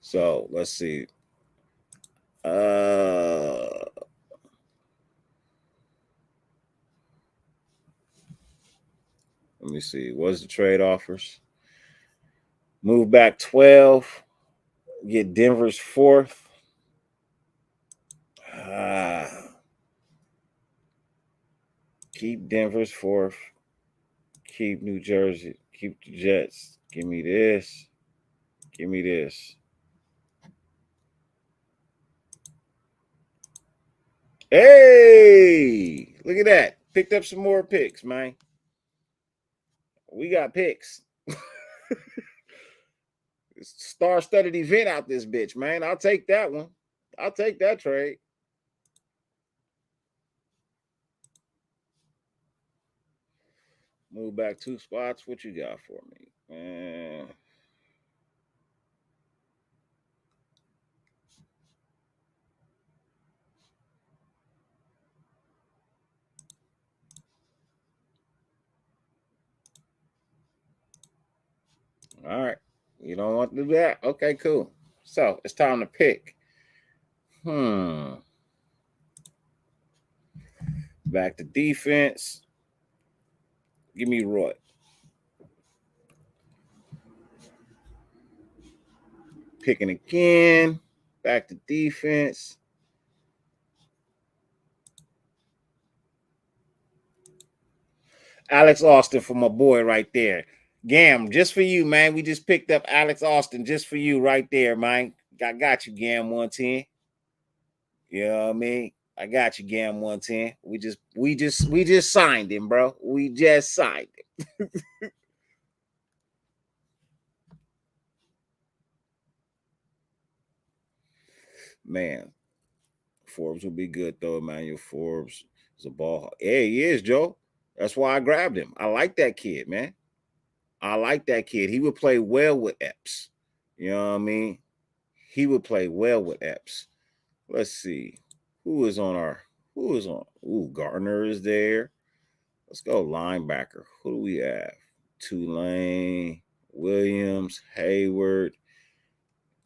Speaker 1: So let's see. Let me see. What's the trade offers? Move back 12. Get Denver's 4th. Keep Denver's 4th. Keep New Jersey. Keep the Jets. Give me this. Give me this. Hey, look at that. Picked up some more picks, man. We got picks. Star-studded event out this bitch, man. I'll take that one. I'll take that trade. Move back 2 spots. What you got for me? All right. You don't want to do that? Okay, cool. So it's time to pick. Back to defense. Give me Roy. Picking again. Back to defense. Alex Austin for my boy right there. Gam, just for you, man. We just picked up Alex Austin just for you right there, man. I got you, Gam 110. You know what I mean? I got you, Gam 110. We just signed him, bro. We just signed him. Man, Forbes will be good though, Emmanuel Forbes is a ball. Yeah, he is, Joe. That's why I grabbed him. I like that kid, man. I like that kid. He would play well with Epps. You know what I mean? He would play well with Epps. Let's see. Who is on? Ooh, Gardner is there. Let's go linebacker. Who do we have? Tulane, Williams, Hayward,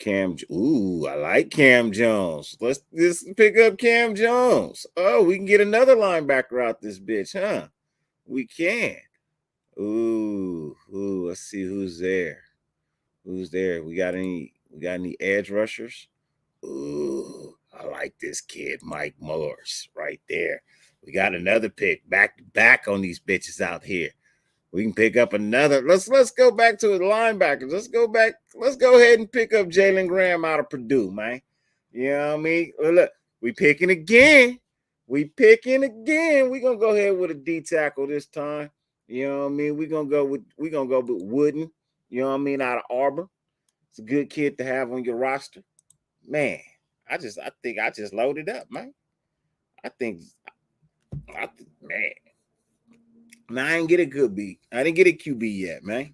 Speaker 1: Ooh, I like Cam Jones. Let's just pick up Cam Jones. Oh, we can get another linebacker out this bitch, huh? We can. Ooh, let's see who's there. Who's there? We got any edge rushers? Ooh, I like this kid, Mike Morris, right there. We got another pick back to back on these bitches out here. We can pick up another. Let's go back to the linebackers. Let's go back. Let's go ahead and pick up Jalen Graham out of Purdue, man. You know what I mean? Well, look, we picking again. We picking again. We gonna go ahead with a D tackle this time. You know what I mean? We gonna go with Wooden. You know what I mean? Out of Auburn. It's a good kid to have on your roster. Man, I think I just loaded up, man. Man. Now I didn't get a good beat. I didn't get a QB yet, man.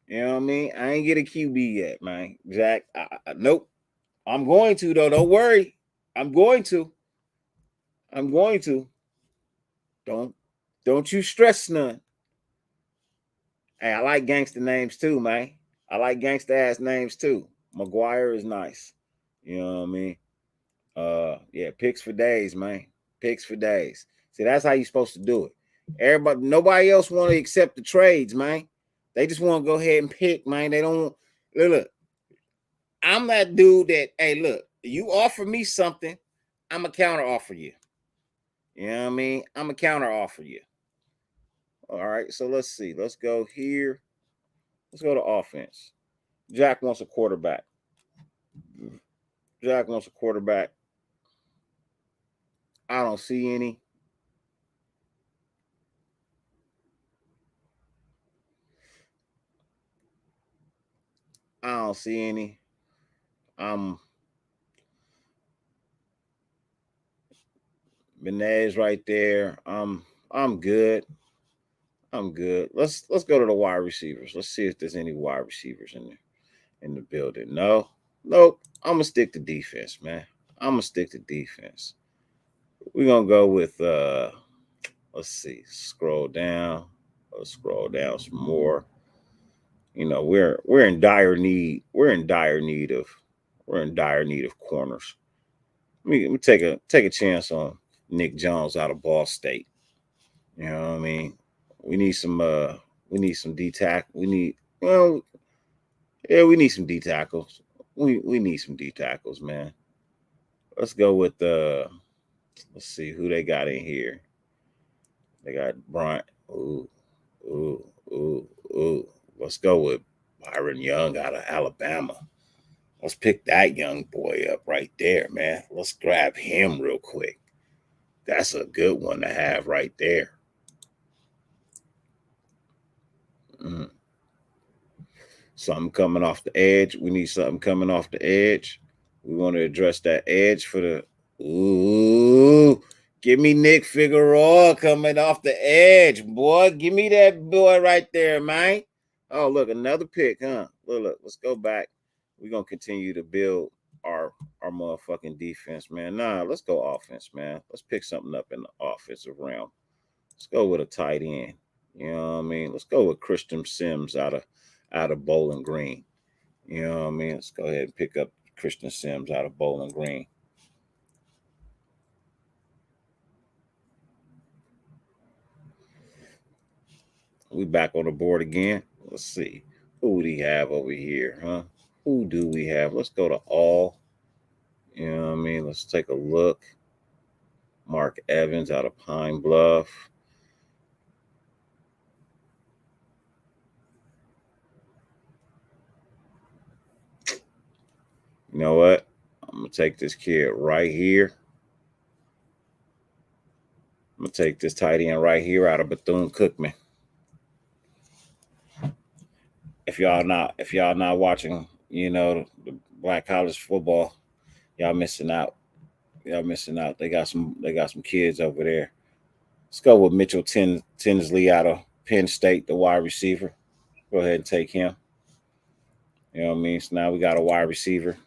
Speaker 1: You know what I mean? I ain't get a QB yet, man. Jack, nope. I'm going to though. Don't worry. I'm going to. Don't you stress none. Hey, I like gangster names too, man. I like gangster ass names too. McGuire is nice. You know what I mean? Yeah, picks for days, man. Picks for days. See, that's how you're supposed to do it. Nobody else want to accept the trades, man. They just want to go ahead and pick, man. They don't look. I'm that dude that, hey, look, you offer me something, I'm a counter offer you. You know what I mean? I'm a counter offer you. All right, so let's see. Let's go here. Let's go to offense. Jack wants a quarterback. I don't see any. Benez right there. I'm good. Let's go to the wide receivers. Let's see if there's any wide receivers in the building. Nope. I'm gonna stick to defense, man. We're gonna go with let's see. Scroll down. Let's scroll down some more. You know, we're in dire need. We're in dire need of corners. Let me take a chance on Nick Jones out of Ball State. You know what I mean? We need some D tackle. We need some D tackles. We need some D tackles, man. Let's go with let's see who they got in here. They got Bryant. Ooh. Let's go with Byron Young out of Alabama. Let's pick that young boy up right there, man. Let's grab him real quick. That's a good one to have right there. Something coming off the edge. We need something coming off the edge. We want to address that edge for the. Ooh, give me Nick Figueroa coming off the edge, boy. Give me that boy right there, man. Oh, look, another pick, huh? Look, let's go back. We're going to continue to build our motherfucking defense, man. Nah, let's go offense, man. Let's pick something up in the offensive realm. Let's go with a tight end. You know what I mean? Let's go with Christian Sims out of Bowling Green. You know what I mean? Let's go ahead and pick up Christian Sims out of Bowling Green. We back on the board again. Let's see. Who do we have over here, huh? Who do we have? Let's go to all. You know what I mean? Let's take a look. Mark Evans out of Pine Bluff. You know what? I'm going to take this kid right here. I'm going to take this tight end right here out of Bethune-Cookman. If y'all not watching, you know, the black college football, y'all missing out. They got some kids over there. Let's go with Mitchell Tinsley out of Penn State, the wide receiver. Go ahead and take him. You know what I mean? So now we got a wide receiver.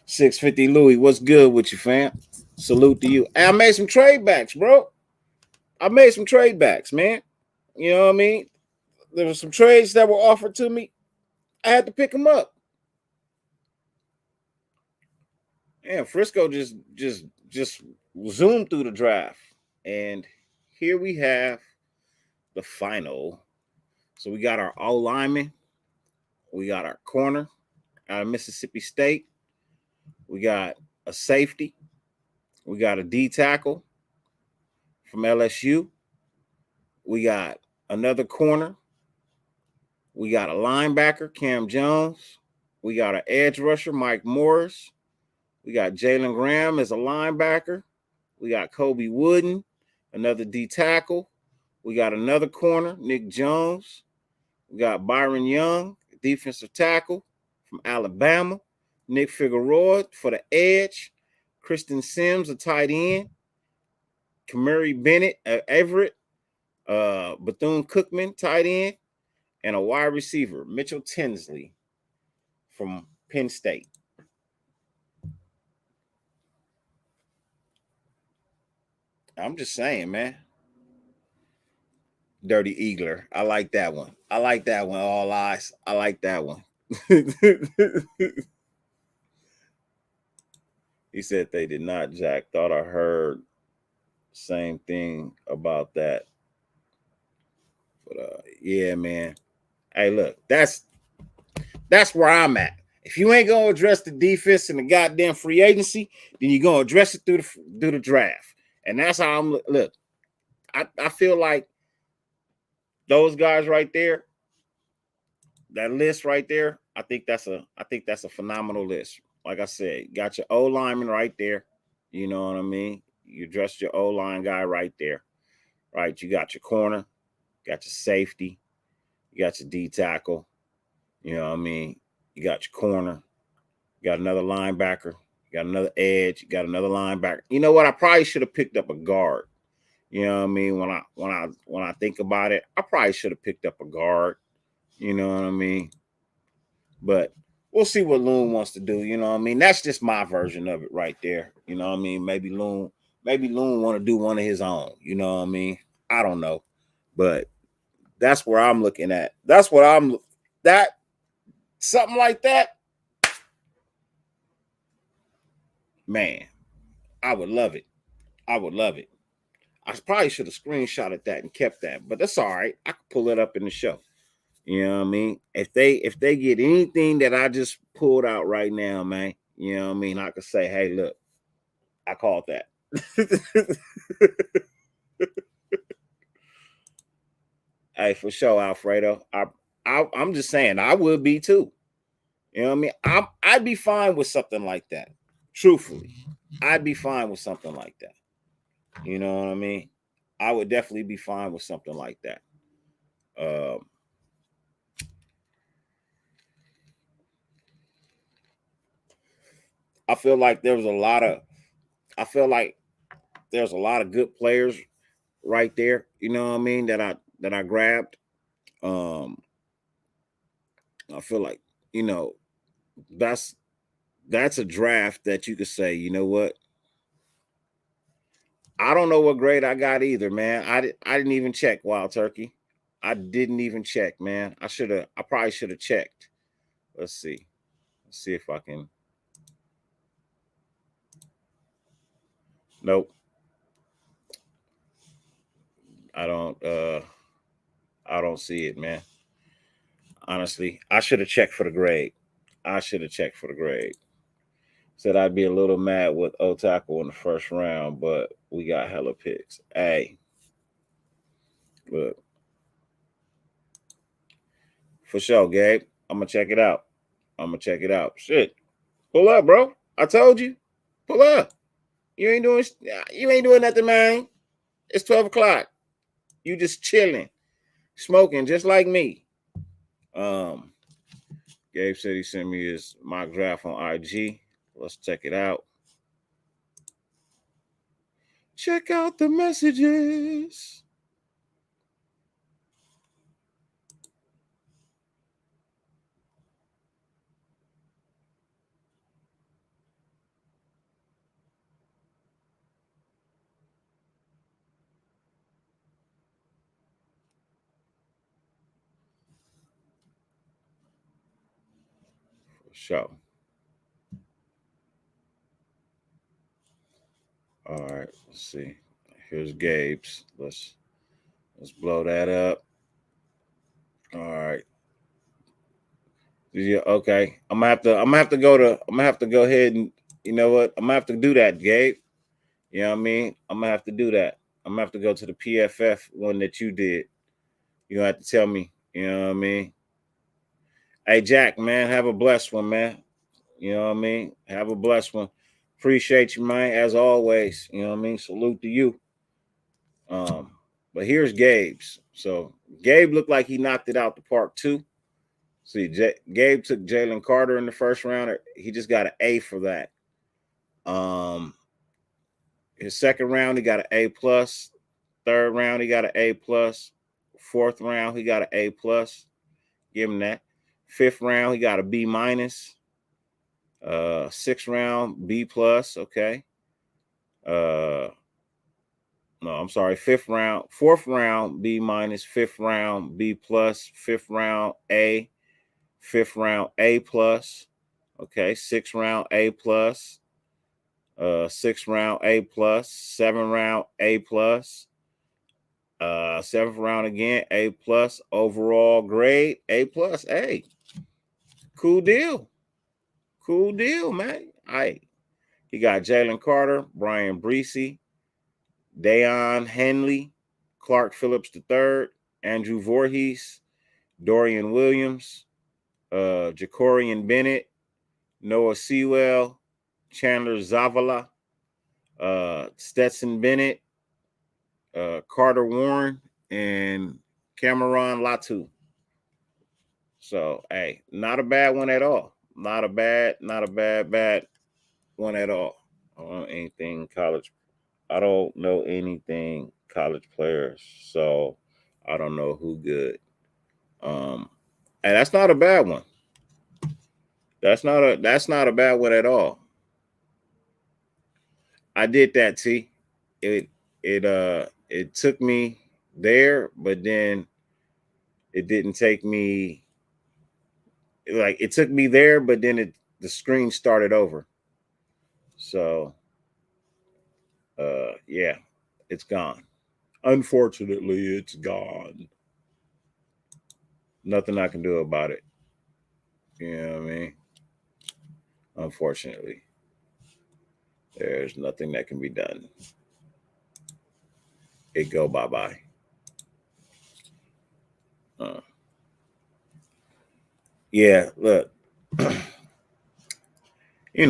Speaker 1: $650 Louis, what's good with you, fam? Salute to you. Hey, I made some trade backs, bro. Man. You know what I mean? There were some trades that were offered to me. I had to pick them up. And Frisco just zoomed through the draft. And here we have the final. So we got our O lineman, we got our corner out of Mississippi State, we got a safety, we got a D tackle from LSU, we got another corner, we got a linebacker, Cam Jones, we got an edge rusher, Mike Morris, we got Jalen Graham as a linebacker, we got Kobe Wooden, another D tackle, we got another corner, Nick Jones, we got Byron Young, defensive tackle from Alabama, Nick Figueroa for the edge, Kristen Sims, a tight end, Kamari Bennett, Everett, Bethune-Cookman, tight end, and a wide receiver, Mitchell Tinsley from Penn State. I'm just saying, man. Dirty Eagler. I like that one. I like that one. All eyes. I like that one. He said they did not, Jack. Thought I heard same thing about that. But yeah, man. Hey, look, that's where I'm at. If you ain't gonna address the defense in the goddamn free agency, then you're gonna address it through the draft. And that's how I'm look. I feel like those guys right there, that list right there, I think that's a phenomenal list. Like I said, you got your O lineman right there. You know what I mean? You addressed your O line guy right there. Right? You got your corner, got your safety, you got your D tackle. You know what I mean? You got your corner, you got another linebacker, you got another edge, you got another linebacker. You know what? I probably should have picked up a guard. You know what I mean? When I think about it, I probably should have picked up a guard. You know what I mean? But we'll see what Loon wants to do. You know what I mean? That's just my version of it right there. You know what I mean? Maybe Loon want to do one of his own. You know what I mean? I don't know. But that's where I'm looking at. That's what I'm that something like that. Man, I would love it. I would love it. I probably should have screenshotted that and kept that, but that's all right. I could pull it up in the show. You know what I mean? If they get anything that I just pulled out right now, man, you know what I mean? I could say, hey, look, I called that. Hey, for sure, Alfredo. I'm just saying I would be too. You know what I mean? I'd be fine with something like that. Truthfully, I'd be fine with something like that. You know what I mean? I would definitely be fine with something like that. I feel like there was a lot of I feel like there's a lot of good players right there, you know what I mean, that I grabbed. Um I feel like, you know, that's that's a draft that you could say, you know what? I don't know what grade I got either, man. I didn't even check Wild Turkey. I didn't even check, man. I probably should have checked. Let's see. Let's see if I can. Nope. I don't I don't see it, man. Honestly, I should have checked for the grade. I should have checked for the grade. Said I'd be a little mad with Otaku in the first round, but we got hella picks. Hey, look, for sure, Gabe. I'm gonna check it out. I'm gonna check it out. Shit, pull up, bro. I told you, pull up. You ain't doing nothing, man. It's 12 o'clock. You just chilling, smoking, just like me. Um, Gabe said he sent me his mock draft on IG. Let's check it out. Check out the messages. Show. All right, let's see. Here's Gabe's. Let's blow that up. All right. Yeah, okay. I'm gonna have to go ahead and, you know what? I'm gonna have to do that, Gabe. You know what I mean? I'm gonna have to do that. I'm gonna have to go to the PFF one that you did. You gonna have to tell me, you know what I mean? Hey Jack, man, have a blessed one, man. You know what I mean? Have a blessed one. Appreciate you, man, as always. You know what I mean? Salute to you. Um, but here's Gabe's. So Gabe looked like he knocked it out the park too. See, Gabe took Jalen Carter in the first round. He just got an A for that. His second round, he got an A plus. Third round, he got an A plus. Fourth round, he got an A plus. Give him that. Fifth round, he got a B minus. Sixth round, B plus. Okay. No, I'm sorry. Fifth round, fourth round, B minus. Fifth round, B plus. Fifth round, A. Fifth round, A plus. Okay. Sixth round, A plus. Sixth round, A plus. Seventh round, A plus. Seventh round again, A plus. Overall grade, A plus. Hey, cool deal. Cool deal, man. All right. He got Jalen Carter, Brian Breesy, Deion Henley, Clark Phillips III, Andrew Voorhees, Dorian Williams, Jacorian Bennett, Noah Sewell, Chandler Zavala, Stetson Bennett, Carter Warren, and Cameron Latu. So, hey, not a bad one at all. Not a bad one at all. I don't know anything college. I don't know anything college players, so I don't know who good. And that's not a bad one. That's not a bad one at all. I did that, T. It took me there, but then it didn't take me, like, it took me there, but then the screen started over. So yeah, it's gone. Unfortunately, it's gone. Nothing I can do about it. You know what I mean? Unfortunately, there's nothing that can be done. It go bye-bye. Yeah, look. You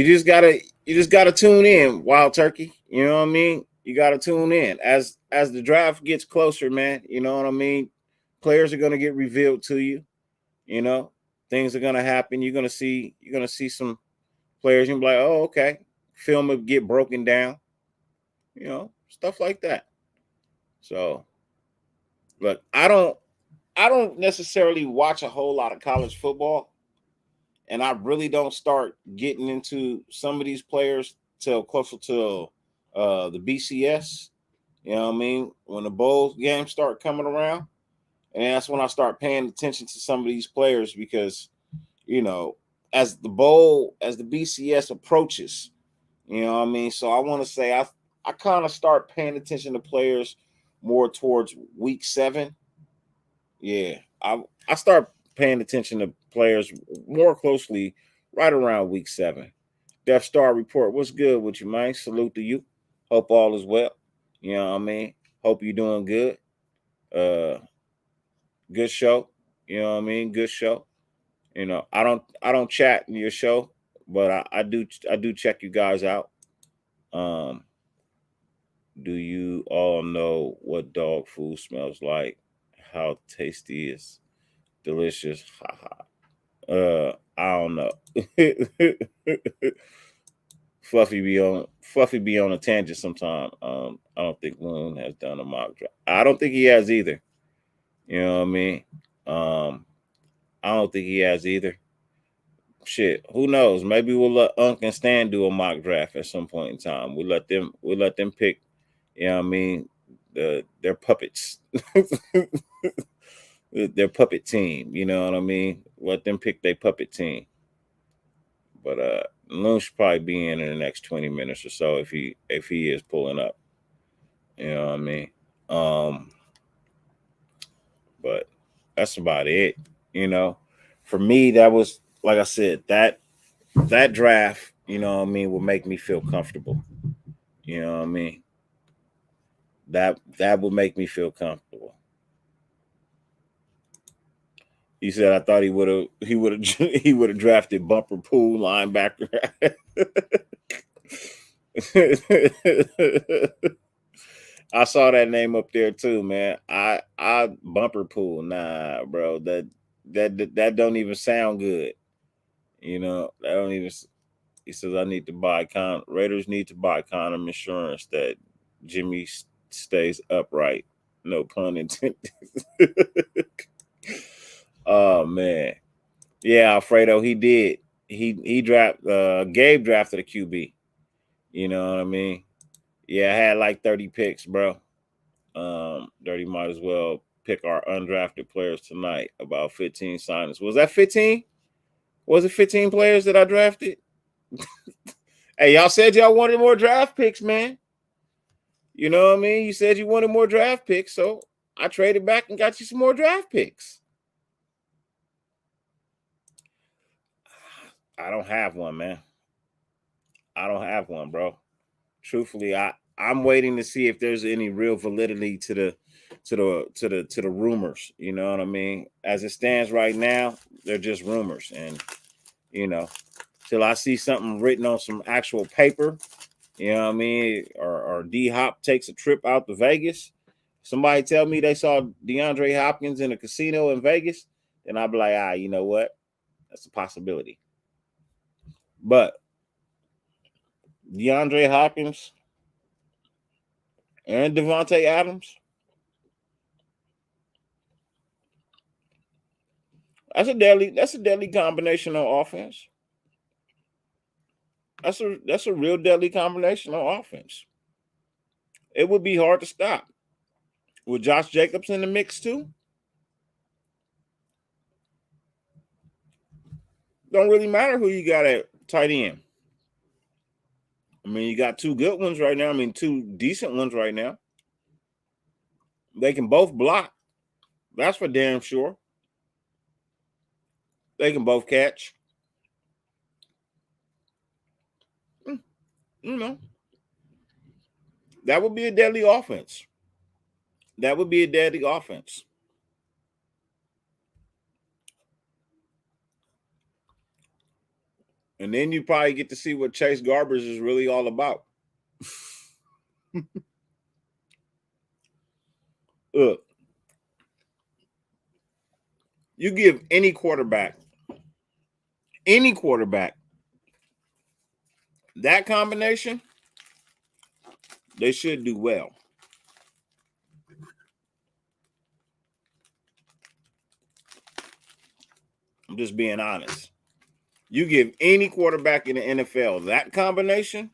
Speaker 1: just gotta tune in, Wild Turkey. You know what I mean? You gotta tune in. As the draft gets closer, man, you know what I mean? Players are gonna get revealed to you, you know, things are gonna happen. You're gonna see some players, you'll be like, oh, okay. Film will get broken down, you know, stuff like that. So look, I don't necessarily watch a whole lot of college football, and I really don't start getting into some of these players till closer to the BCS. You know what I mean? When the bowl games start coming around, and that's when I start paying attention to some of these players because, you know, as the BCS approaches, you know what I mean? So I want to say I kind of start paying attention to players more towards week 7. Yeah, I start paying attention to players more closely right around week 7. Death Star Report, what's good with you, man? Salute to you. Hope all is well. You know what I mean? Hope you're doing good. Good show. You know what I mean? Good show. You know, I don't chat in your show, but I do check you guys out. Um, do you all know what dog food smells like? How tasty is delicious? Haha. I don't know. Fluffy be on a tangent sometime. I don't think Loon has done a mock draft. I don't think he has either. You know what I mean? Um, I don't think he has either. Shit, who knows? Maybe we'll let Unc and Stan do a mock draft at some point in time. We let them pick. You know what I mean? Their puppets, their puppet team. You know what I mean? Let them pick their puppet team. But Loon should probably be in the next 20 minutes or so if he is pulling up. You know what I mean? But that's about it. You know, for me, that was like I said, that draft, you know what I mean, will make me feel comfortable. You know what I mean? That would make me feel comfortable. He said I thought he would have he would have drafted Bumper Pool linebacker. I saw that name up there too, man. I Bumper Pool, nah, bro. That don't even sound good. You know, that don't even. He says I need to buy Raiders need to buy condom insurance that Jimmy stays upright. No pun intended. Oh man, yeah, Alfredo, he did. He Gabe drafted a QB. You know what I mean? Yeah, I had like 30 picks, bro. Dirty might as well pick our undrafted players tonight. About 15 signings. Was that 15? Was it 15 players that I drafted? Hey, y'all said y'all wanted more draft picks, man. You know what I mean? You said you wanted more draft picks, so I traded back and got you some more draft picks. I don't have one, man. I don't have one, bro. Truthfully, I'm waiting to see if there's any real validity to the rumors. You know what I mean? As it stands right now, they're just rumors, and you know, till I see something written on some actual paper, you know what I mean, or D Hop takes a trip out to Vegas. Somebody tell me they saw DeAndre Hopkins in a casino in Vegas, then I'll be like, you know what? That's a possibility. But DeAndre Hopkins and Devontae Adams, that's a deadly combination on offense. That's a real deadly combination on offense. It would be hard to stop. With Josh Jacobs in the mix too, don't really matter who you got at tight end. I mean, you got two good ones right now. I mean, two decent ones right now. They can both block. That's for damn sure. They can both catch. You know, that would be a deadly offense. That would be a deadly offense. And then you probably get to see what Chase Garbers is really all about. Look, you give any quarterback, that combination, they should do well. I'm just being honest. You give any quarterback in the NFL that combination,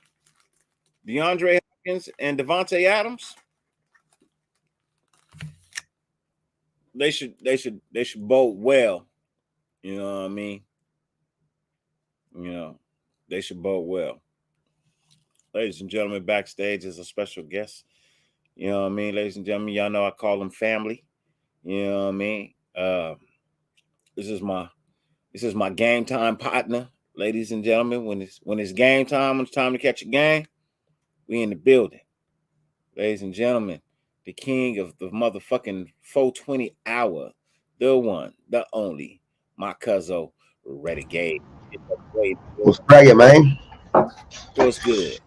Speaker 1: DeAndre Hopkins and Devontae Adams, they should bode well. You know what I mean? You know, they should bode well. Ladies and gentlemen, backstage is a special guest. You know what I mean? Ladies and gentlemen, y'all know I call them family. You know what I mean? This is my game time partner, ladies and gentlemen. When it's game time, when it's time to catch a game, we in the building. Ladies and gentlemen, the king of the motherfucking 420 hour, the one, the only, my cousin, Renegade.
Speaker 2: What's cracking, man?
Speaker 1: What's good?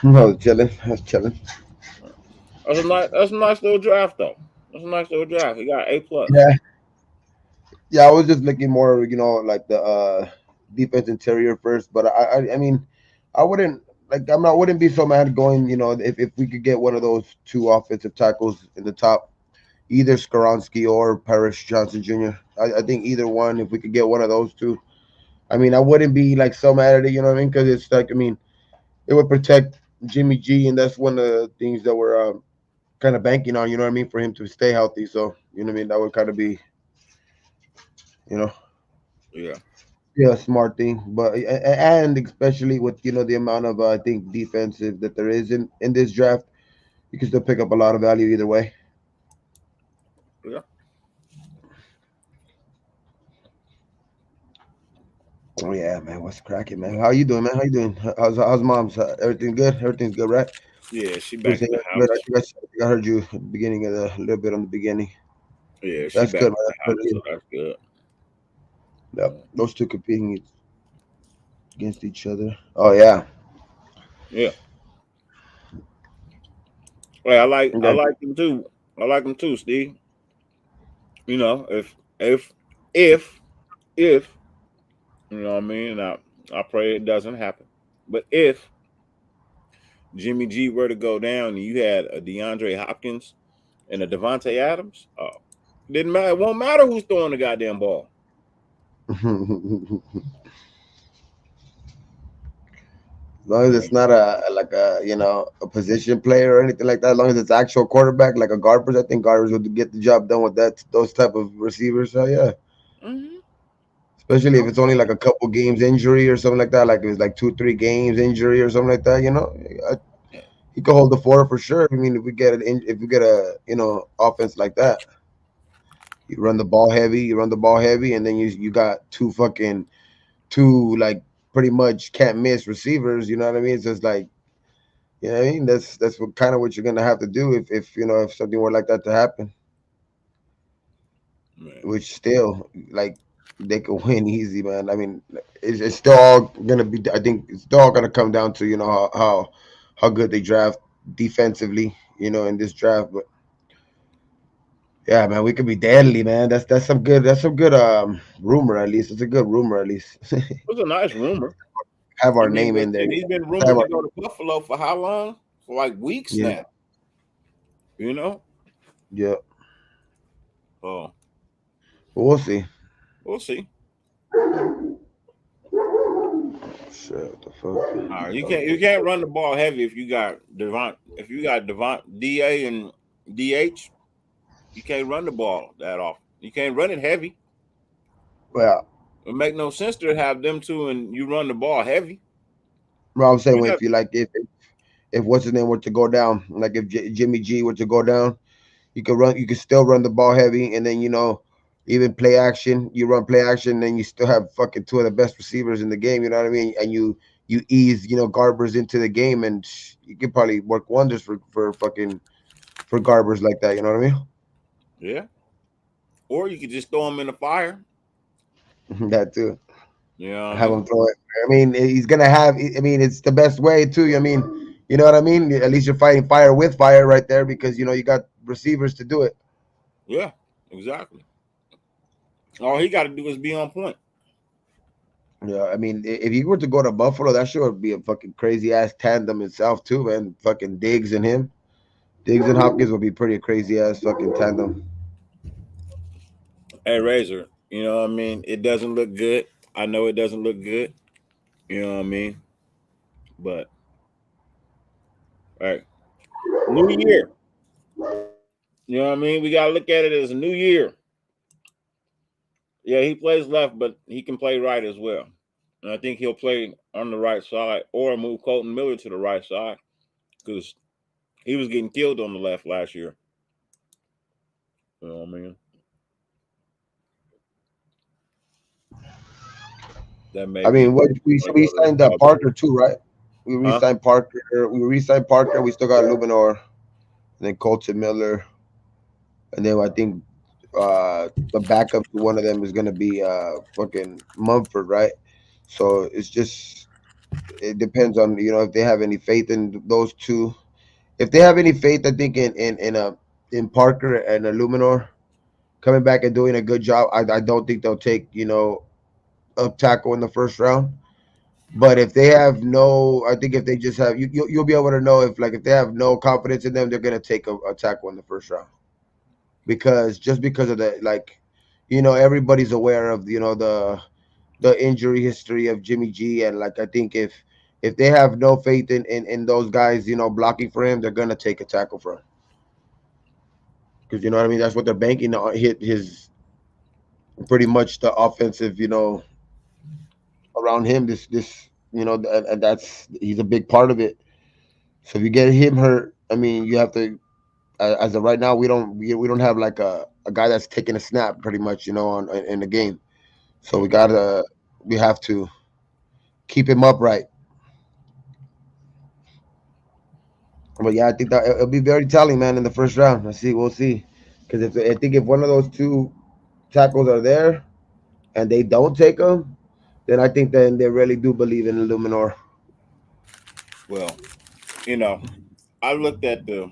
Speaker 2: No, chilling. I was chilling.
Speaker 1: That's a nice little draft though. That's a nice little draft. He got A+.
Speaker 2: Yeah, yeah. I was just looking more, like the defense interior first. But I mean, I wouldn't wouldn't be so mad going, if we could get one of those two offensive tackles in the top, either Skoronsky or Parrish Johnson Jr. I think either one, if we could get one of those two. I mean, I wouldn't be like so mad at it, you know what I mean? Because it's like, I mean, it would protect Jimmy G, and that's one of the things that we're kind of banking on, you know what I mean, for him to stay healthy. So, you know what I mean, that would kind of be, you know.
Speaker 1: Yeah.
Speaker 2: Yeah, smart thing, but and especially with the amount of I think defensive that there is in this draft, you can still pick up a lot of value either way.
Speaker 1: Yeah.
Speaker 2: Oh yeah, man, what's cracking, man? How you doing, man? How you doing? How's mom's? Everything good? Everything's good, right?
Speaker 1: Yeah, she
Speaker 2: You were
Speaker 1: back at
Speaker 2: saying
Speaker 1: the
Speaker 2: good.
Speaker 1: house.
Speaker 2: I think I heard you at the beginning of the a little bit on the beginning.
Speaker 1: Yeah, she
Speaker 2: That's
Speaker 1: back
Speaker 2: good, man.
Speaker 1: at the
Speaker 2: That's good.
Speaker 1: house, so that's good.
Speaker 2: Yep. Those two competing against each other. Oh yeah.
Speaker 1: Yeah. Well, I
Speaker 2: Okay.
Speaker 1: like them too. I like them too, Steve. You know, if if you know what I mean, and I pray it doesn't happen. But if Jimmy G were to go down and you had a DeAndre Hopkins and a Devontae Adams, didn't matter. It won't matter who's throwing the goddamn ball.
Speaker 2: As long as
Speaker 1: Yeah.
Speaker 2: it's not a position player or anything like that, as long as it's actual quarterback like a Garbers, I think Garbers would get the job done with those type of receivers. So yeah,
Speaker 1: Mm-hmm.
Speaker 2: especially if it's only like a couple games injury or something like that, like it was like 2 3 games injury or something like that. He could hold the fort for sure. I mean, if we get a offense like that, you run the ball heavy, and then you got two like pretty much can't miss receivers. You know what I mean? So it's like. You know what I mean? That's what kind of what you're gonna have to do if something were like that to happen.
Speaker 1: Man.
Speaker 2: Which still like they could win easy, man. I mean, it's still all gonna be. I think it's still all gonna come down to how good they draft defensively. In this draft, but yeah, man, we could be deadly, man. That's some good rumor at least. It's a good rumor at least.
Speaker 1: It was a nice rumor.
Speaker 2: Have
Speaker 1: I
Speaker 2: our
Speaker 1: mean,
Speaker 2: name
Speaker 1: but
Speaker 2: in there.
Speaker 1: shit, he's been
Speaker 2: Have
Speaker 1: rumored
Speaker 2: our,
Speaker 1: to go to Buffalo for how long? For like weeks
Speaker 2: yeah,
Speaker 1: now. You know?
Speaker 2: yeah.
Speaker 1: Oh,
Speaker 2: But we'll see.
Speaker 1: we'll see.
Speaker 2: Shit, what the fuck?
Speaker 1: All right, you can't run the ball heavy if you got Devon DA and DH, you can't run the ball that often. You can't run it heavy.
Speaker 2: Well,
Speaker 1: It make no sense to have them two and you run the ball heavy.
Speaker 2: well, I'm saying
Speaker 1: You got
Speaker 2: if you like if what's his name were to go down, like if Jimmy G were to go down, you could still run the ball heavy, and then even play action. You run play action, then you still have fucking two of the best receivers in the game. You know what I mean? And you ease Garbers into the game, and you could probably work wonders for Garbers like that. You know what I
Speaker 1: yeah. Or you could just throw them in the fire.
Speaker 2: mean? That too.
Speaker 1: You know what I
Speaker 2: Have
Speaker 1: mean?
Speaker 2: him throw it. I mean, he's gonna have. I mean, it's the best way too. I mean, you know what I mean? At least you're fighting fire with fire right there because you got receivers to do it.
Speaker 1: Yeah, exactly. All he got to do is be on point.
Speaker 2: Yeah, I mean, if you were to go to Buffalo, that sure would be a fucking crazy ass tandem itself too, man. Fucking Diggs and him, Diggs and Hopkins would be pretty crazy ass fucking tandem.
Speaker 1: Hey Razor, you know what I mean? It doesn't look good. I know it doesn't look good. You know what I mean? But hey, new year. You know what I mean? We gotta look at it as a new year. Yeah, he plays left, but he can play right as well. And I think he'll play on the right side or move Colton Miller to the right side because he was getting killed on the left last year. You know what I mean? That may
Speaker 2: I
Speaker 1: be
Speaker 2: mean, what we
Speaker 1: want to
Speaker 2: we
Speaker 1: go to the
Speaker 2: signed
Speaker 1: Cowboys.
Speaker 2: Parker too, right? We
Speaker 1: Huh?
Speaker 2: re-signed Parker. We re-signed Parker. We still got Luminor, and then Colton Miller, and then I think the backup to one of them is gonna be fucking Mumford, right? So it depends on if they have any faith in those two. If they have any faith, I think in Parker and Illuminor coming back and doing a good job, I don't think they'll take a tackle in the first round. But if they have no, I think if they just have you'll be able to know if they have no confidence in them, they're gonna take a tackle in the first round because just because of the everybody's aware of the injury history of Jimmy G, and like I think if they have no faith in those guys blocking for him, they're gonna take a tackle for him because you know what I mean. That's what they're banking on. Hit his pretty much the offensive, around him. This and that's he's a big part of it. So if you get him hurt, I mean, you have to. As of right now, we don't have like a guy that's taking a snap pretty much, on in the game. So we have to keep him upright. But yeah, I think that it'll be very telling, man, in the first round. We'll see, because if I think if one of those two tackles are there and they don't take them, then I think then they really do believe in Illuminor.
Speaker 1: Well, you know, I looked at the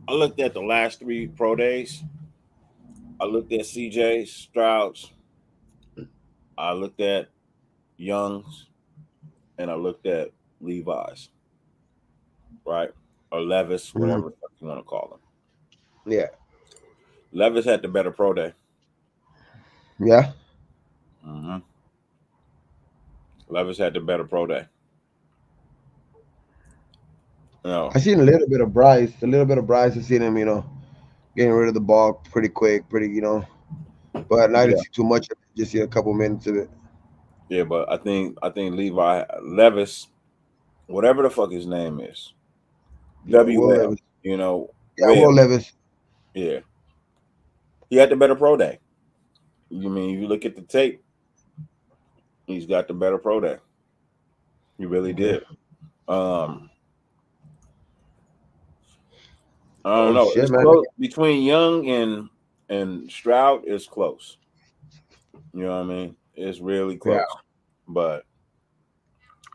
Speaker 1: I looked at the last three pro days. I looked at CJ Stroud's. I looked at Young's, and I looked at Levi's, right? Or Levis,
Speaker 2: Hmm.
Speaker 1: whatever you want to call them.
Speaker 2: Yeah,
Speaker 1: Levis had the better pro day.
Speaker 2: yeah.
Speaker 1: hmm Levis had the better pro day. No,
Speaker 2: I seen a little bit of Bryce, I seen him, getting rid of the ball pretty quick, but I didn't
Speaker 1: yeah,
Speaker 2: see too much of it, just see a couple minutes of it.
Speaker 1: yeah, but I think Levi Levis, whatever the fuck his name is,
Speaker 2: Yeah, Will
Speaker 1: WL,
Speaker 2: Levis. Yeah, Will
Speaker 1: Will,
Speaker 2: Levis.
Speaker 1: yeah, he had the better pro day. You mean you look at the tape, he's got the better pro day. He really
Speaker 2: Yeah.
Speaker 1: did. Um, I don't
Speaker 2: Oh
Speaker 1: know.
Speaker 2: shit,
Speaker 1: It's
Speaker 2: man.
Speaker 1: close between Young and Stroud. Is close. You know what I mean? It's really
Speaker 2: Yeah.
Speaker 1: close. But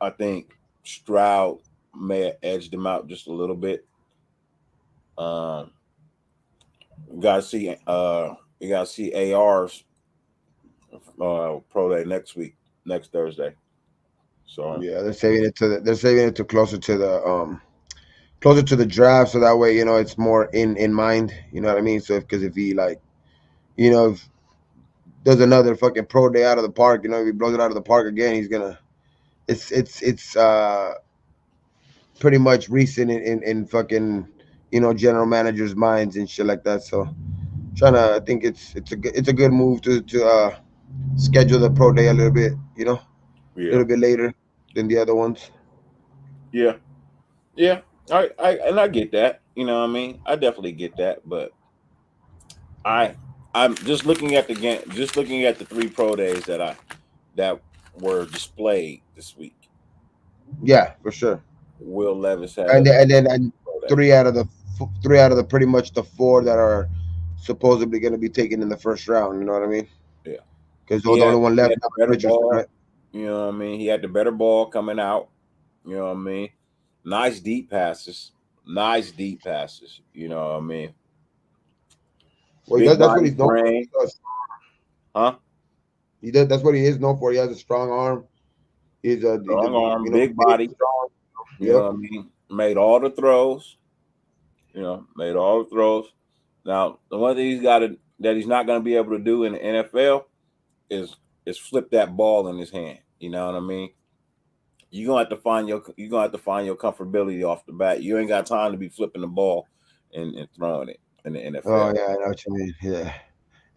Speaker 1: I think Stroud may have edged him out just a little bit. Um, you gotta see. You gotta see AR's pro day next week, next Thursday. So
Speaker 2: Yeah, they're saving it to closer to the draft, so that way it's more in mind. You know what I mean? So because if he like if does another fucking pro day out of the park, if he blows it out of the park again, he's gonna it's pretty much recent in fucking general managers' minds and shit like that. So I think it's a good move to schedule the pro day a little bit, a
Speaker 1: yeah,
Speaker 2: little bit later than the other ones.
Speaker 1: yeah, yeah. I get that. You know what I mean? I definitely get that. But I I'm just looking at the game, just looking at the three pro days that were displayed this week.
Speaker 2: Yeah, for sure.
Speaker 1: Will Levis had
Speaker 2: And
Speaker 1: a
Speaker 2: then, and then and
Speaker 1: pro day.
Speaker 2: three out of the pretty much the four that are supposedly going to be taken in the first round. You know what I mean?
Speaker 1: Yeah,
Speaker 2: Because the only one
Speaker 1: he
Speaker 2: left
Speaker 1: had
Speaker 2: now
Speaker 1: the
Speaker 2: is
Speaker 1: better
Speaker 2: Richardson, right?
Speaker 1: ball. You know what I mean? He had the better ball coming out. You know what I mean? Nice deep passes. Nice deep passes. You know what I mean?
Speaker 2: Well,
Speaker 1: Big
Speaker 2: that's what
Speaker 1: body
Speaker 2: he's known for.
Speaker 1: frame. Huh?
Speaker 2: He does. That's what he is known for. He has a strong arm. He's a
Speaker 1: Strong arm, big
Speaker 2: big,
Speaker 1: body.
Speaker 2: strong.
Speaker 1: You know
Speaker 2: Yep.
Speaker 1: what I mean? Made all the throws. Made all the throws. Now, the one thing that he's not gonna be able to do in the NFL is flip that ball in his hand. You know what I mean? You're gonna have to find your comfortability off the bat. You ain't got time to be flipping the ball and throwing it in the
Speaker 2: Oh
Speaker 1: NFL.
Speaker 2: yeah, I know what you mean. Yeah,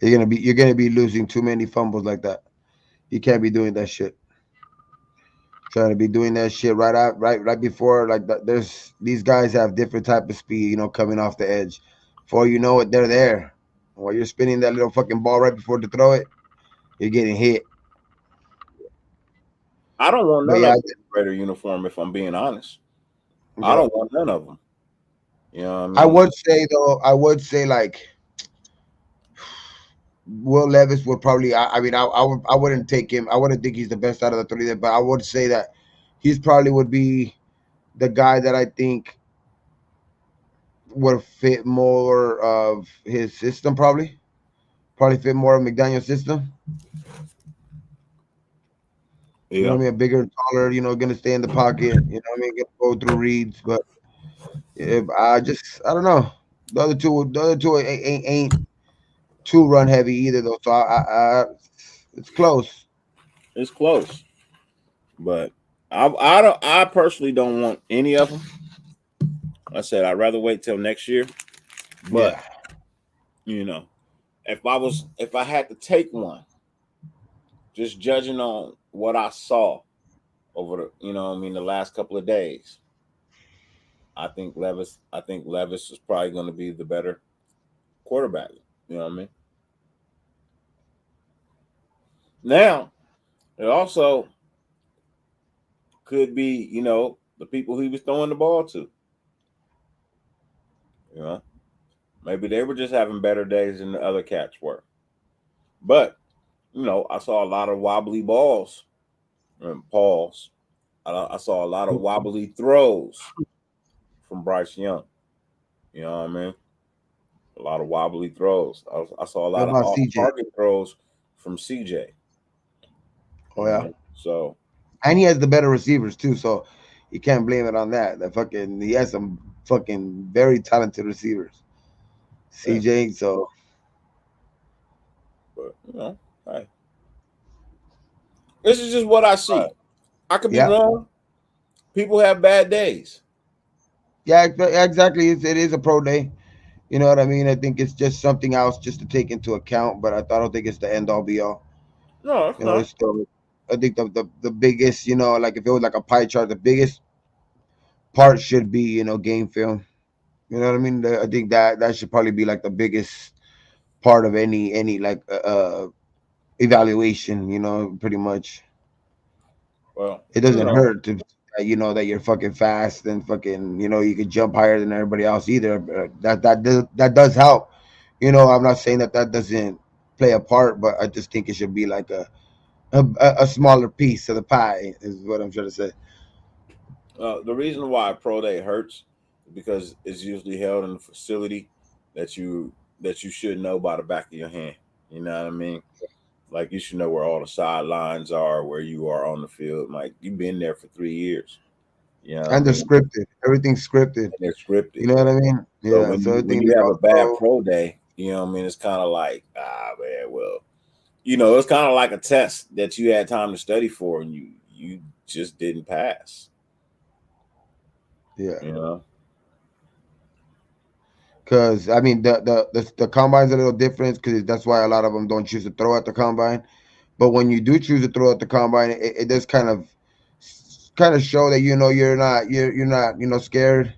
Speaker 2: you're gonna be losing too many fumbles like that. You can't be doing that shit. Trying to be doing that shit right before like that. There's these guys have different type of speed, coming off the edge. Before you know it, they're there. While you're spinning that little fucking ball right before to throw it, you're getting hit.
Speaker 1: I don't want
Speaker 2: But
Speaker 1: none
Speaker 2: yeah,
Speaker 1: of them in the Raider uniform if I'm being honest. I
Speaker 2: yeah.
Speaker 1: don't want none of them. You know what I
Speaker 2: I
Speaker 1: mean?
Speaker 2: would say though, like Will Levis would probably. I mean, I wouldn't take him. I wouldn't think he's the best out of the three there, but I would say that he's probably would be the guy that I think would fit more of his system. Probably fit more of McDaniel's system. You know what
Speaker 1: Yeah,
Speaker 2: I mean? Bigger, taller. Gonna stay in the pocket. You know what I mean? Gonna go through reads, but if I don't know. The other two ain't too run heavy either though. So it's close.
Speaker 1: it's close, but I personally don't want any of them. I said I'd rather wait till next year. But
Speaker 2: Yeah.
Speaker 1: you know, if I had to take one, just judging on what I saw over the last couple of days, I think Levis is probably going to be the better quarterback. You know what I mean? Now, it also could be, the people he was throwing the ball to. You know, maybe they were just having better days than the other cats were. But, I saw a lot of wobbly balls and Pauls. I saw a lot of wobbly throws from Bryce Young. You know what I mean? A lot of wobbly throws. I saw a
Speaker 2: What
Speaker 1: lot of
Speaker 2: about
Speaker 1: off
Speaker 2: CJ?
Speaker 1: target throws from CJ.
Speaker 2: Oh yeah,
Speaker 1: So
Speaker 2: and he has the better receivers too, so you can't blame it on that. He has some fucking very talented receivers.
Speaker 1: yeah,
Speaker 2: CJ, so
Speaker 1: but hey, this is just what I see. I could be
Speaker 2: yeah,
Speaker 1: wrong. People have bad days.
Speaker 2: yeah, exactly. It is a pro day. You know what I mean? I think it's just something else just to take into account, but I don't think it's the end all be all.
Speaker 1: No, it's
Speaker 2: You know,
Speaker 1: not.
Speaker 2: it's still. I think the biggest, like if it was like a pie chart, the biggest part should be game film. You know what I mean? I think that should probably be like the biggest part of any like evaluation. Pretty much.
Speaker 1: Well,
Speaker 2: It doesn't hurt to that you're fucking fast and fucking you could jump higher than everybody else either. That does help. I'm not saying that doesn't play a part, but I just think it should be like a smaller piece of the pie is what I'm trying to say.
Speaker 1: the reason why pro day hurts is because it's usually held in a facility that you should know by the back of your hand. You know what I mean? Like you should know where all the sidelines are, where you are on the field. Like you've been there for 3 years. You know what I
Speaker 2: And they're
Speaker 1: mean?
Speaker 2: scripted. Everything's scripted.
Speaker 1: And they're scripted.
Speaker 2: You know what I mean?
Speaker 1: So
Speaker 2: Yeah.
Speaker 1: when
Speaker 2: So
Speaker 1: you
Speaker 2: I
Speaker 1: when
Speaker 2: think
Speaker 1: you
Speaker 2: like
Speaker 1: have a bad
Speaker 2: also,
Speaker 1: pro day, it's kind of like man, well, it's kind of like a test that you had time to study for, and you just didn't pass.
Speaker 2: yeah.
Speaker 1: You know,
Speaker 2: Because I mean the combine's a little different because that's why a lot of them don't choose to throw at the combine. But when you do choose to throw at the combine, it does kind of show that you're not scared.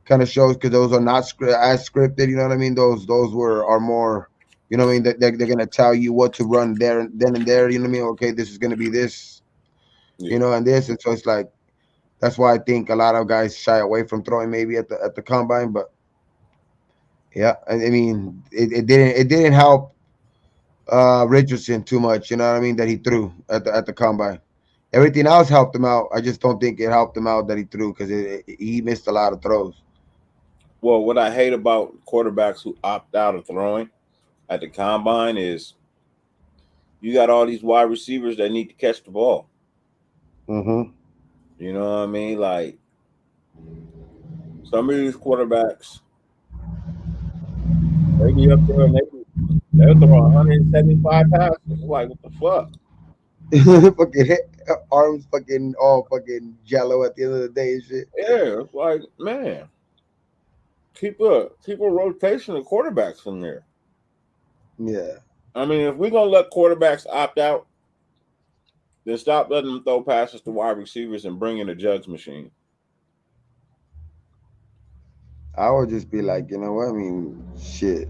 Speaker 2: Kind of shows because those are not as scripted. You know what I mean? Those are more. You know what I mean? They're gonna tell you what to run there and then and there. You know what I mean? Okay, this is gonna be this.
Speaker 1: yeah.
Speaker 2: And this, and so it's like that's why I think a lot of guys shy away from throwing maybe at the combine. But yeah, I mean it didn't help Richardson too much. You know what I mean? That he threw at the combine. Everything else helped him out. I just don't think it helped him out that he threw because he missed a lot of throws.
Speaker 1: Well, what I hate about quarterbacks who opt out of throwing at the combine is you got all these wide receivers that need to catch the ball.
Speaker 2: Mm-hmm.
Speaker 1: You know what I mean? Like some of these quarterbacks, they be up there and they'll throw 175 passes. It's like what the fuck?
Speaker 2: Fucking arms fucking all fucking jello at the end of the day and shit.
Speaker 1: Yeah, it's like man, keep a rotation of quarterbacks from there.
Speaker 2: Yeah.
Speaker 1: I mean, if we're gonna let quarterbacks opt out, then stop letting them throw passes to wide receivers and bring in a jugs machine.
Speaker 2: I would just be like, you know what? I mean, shit.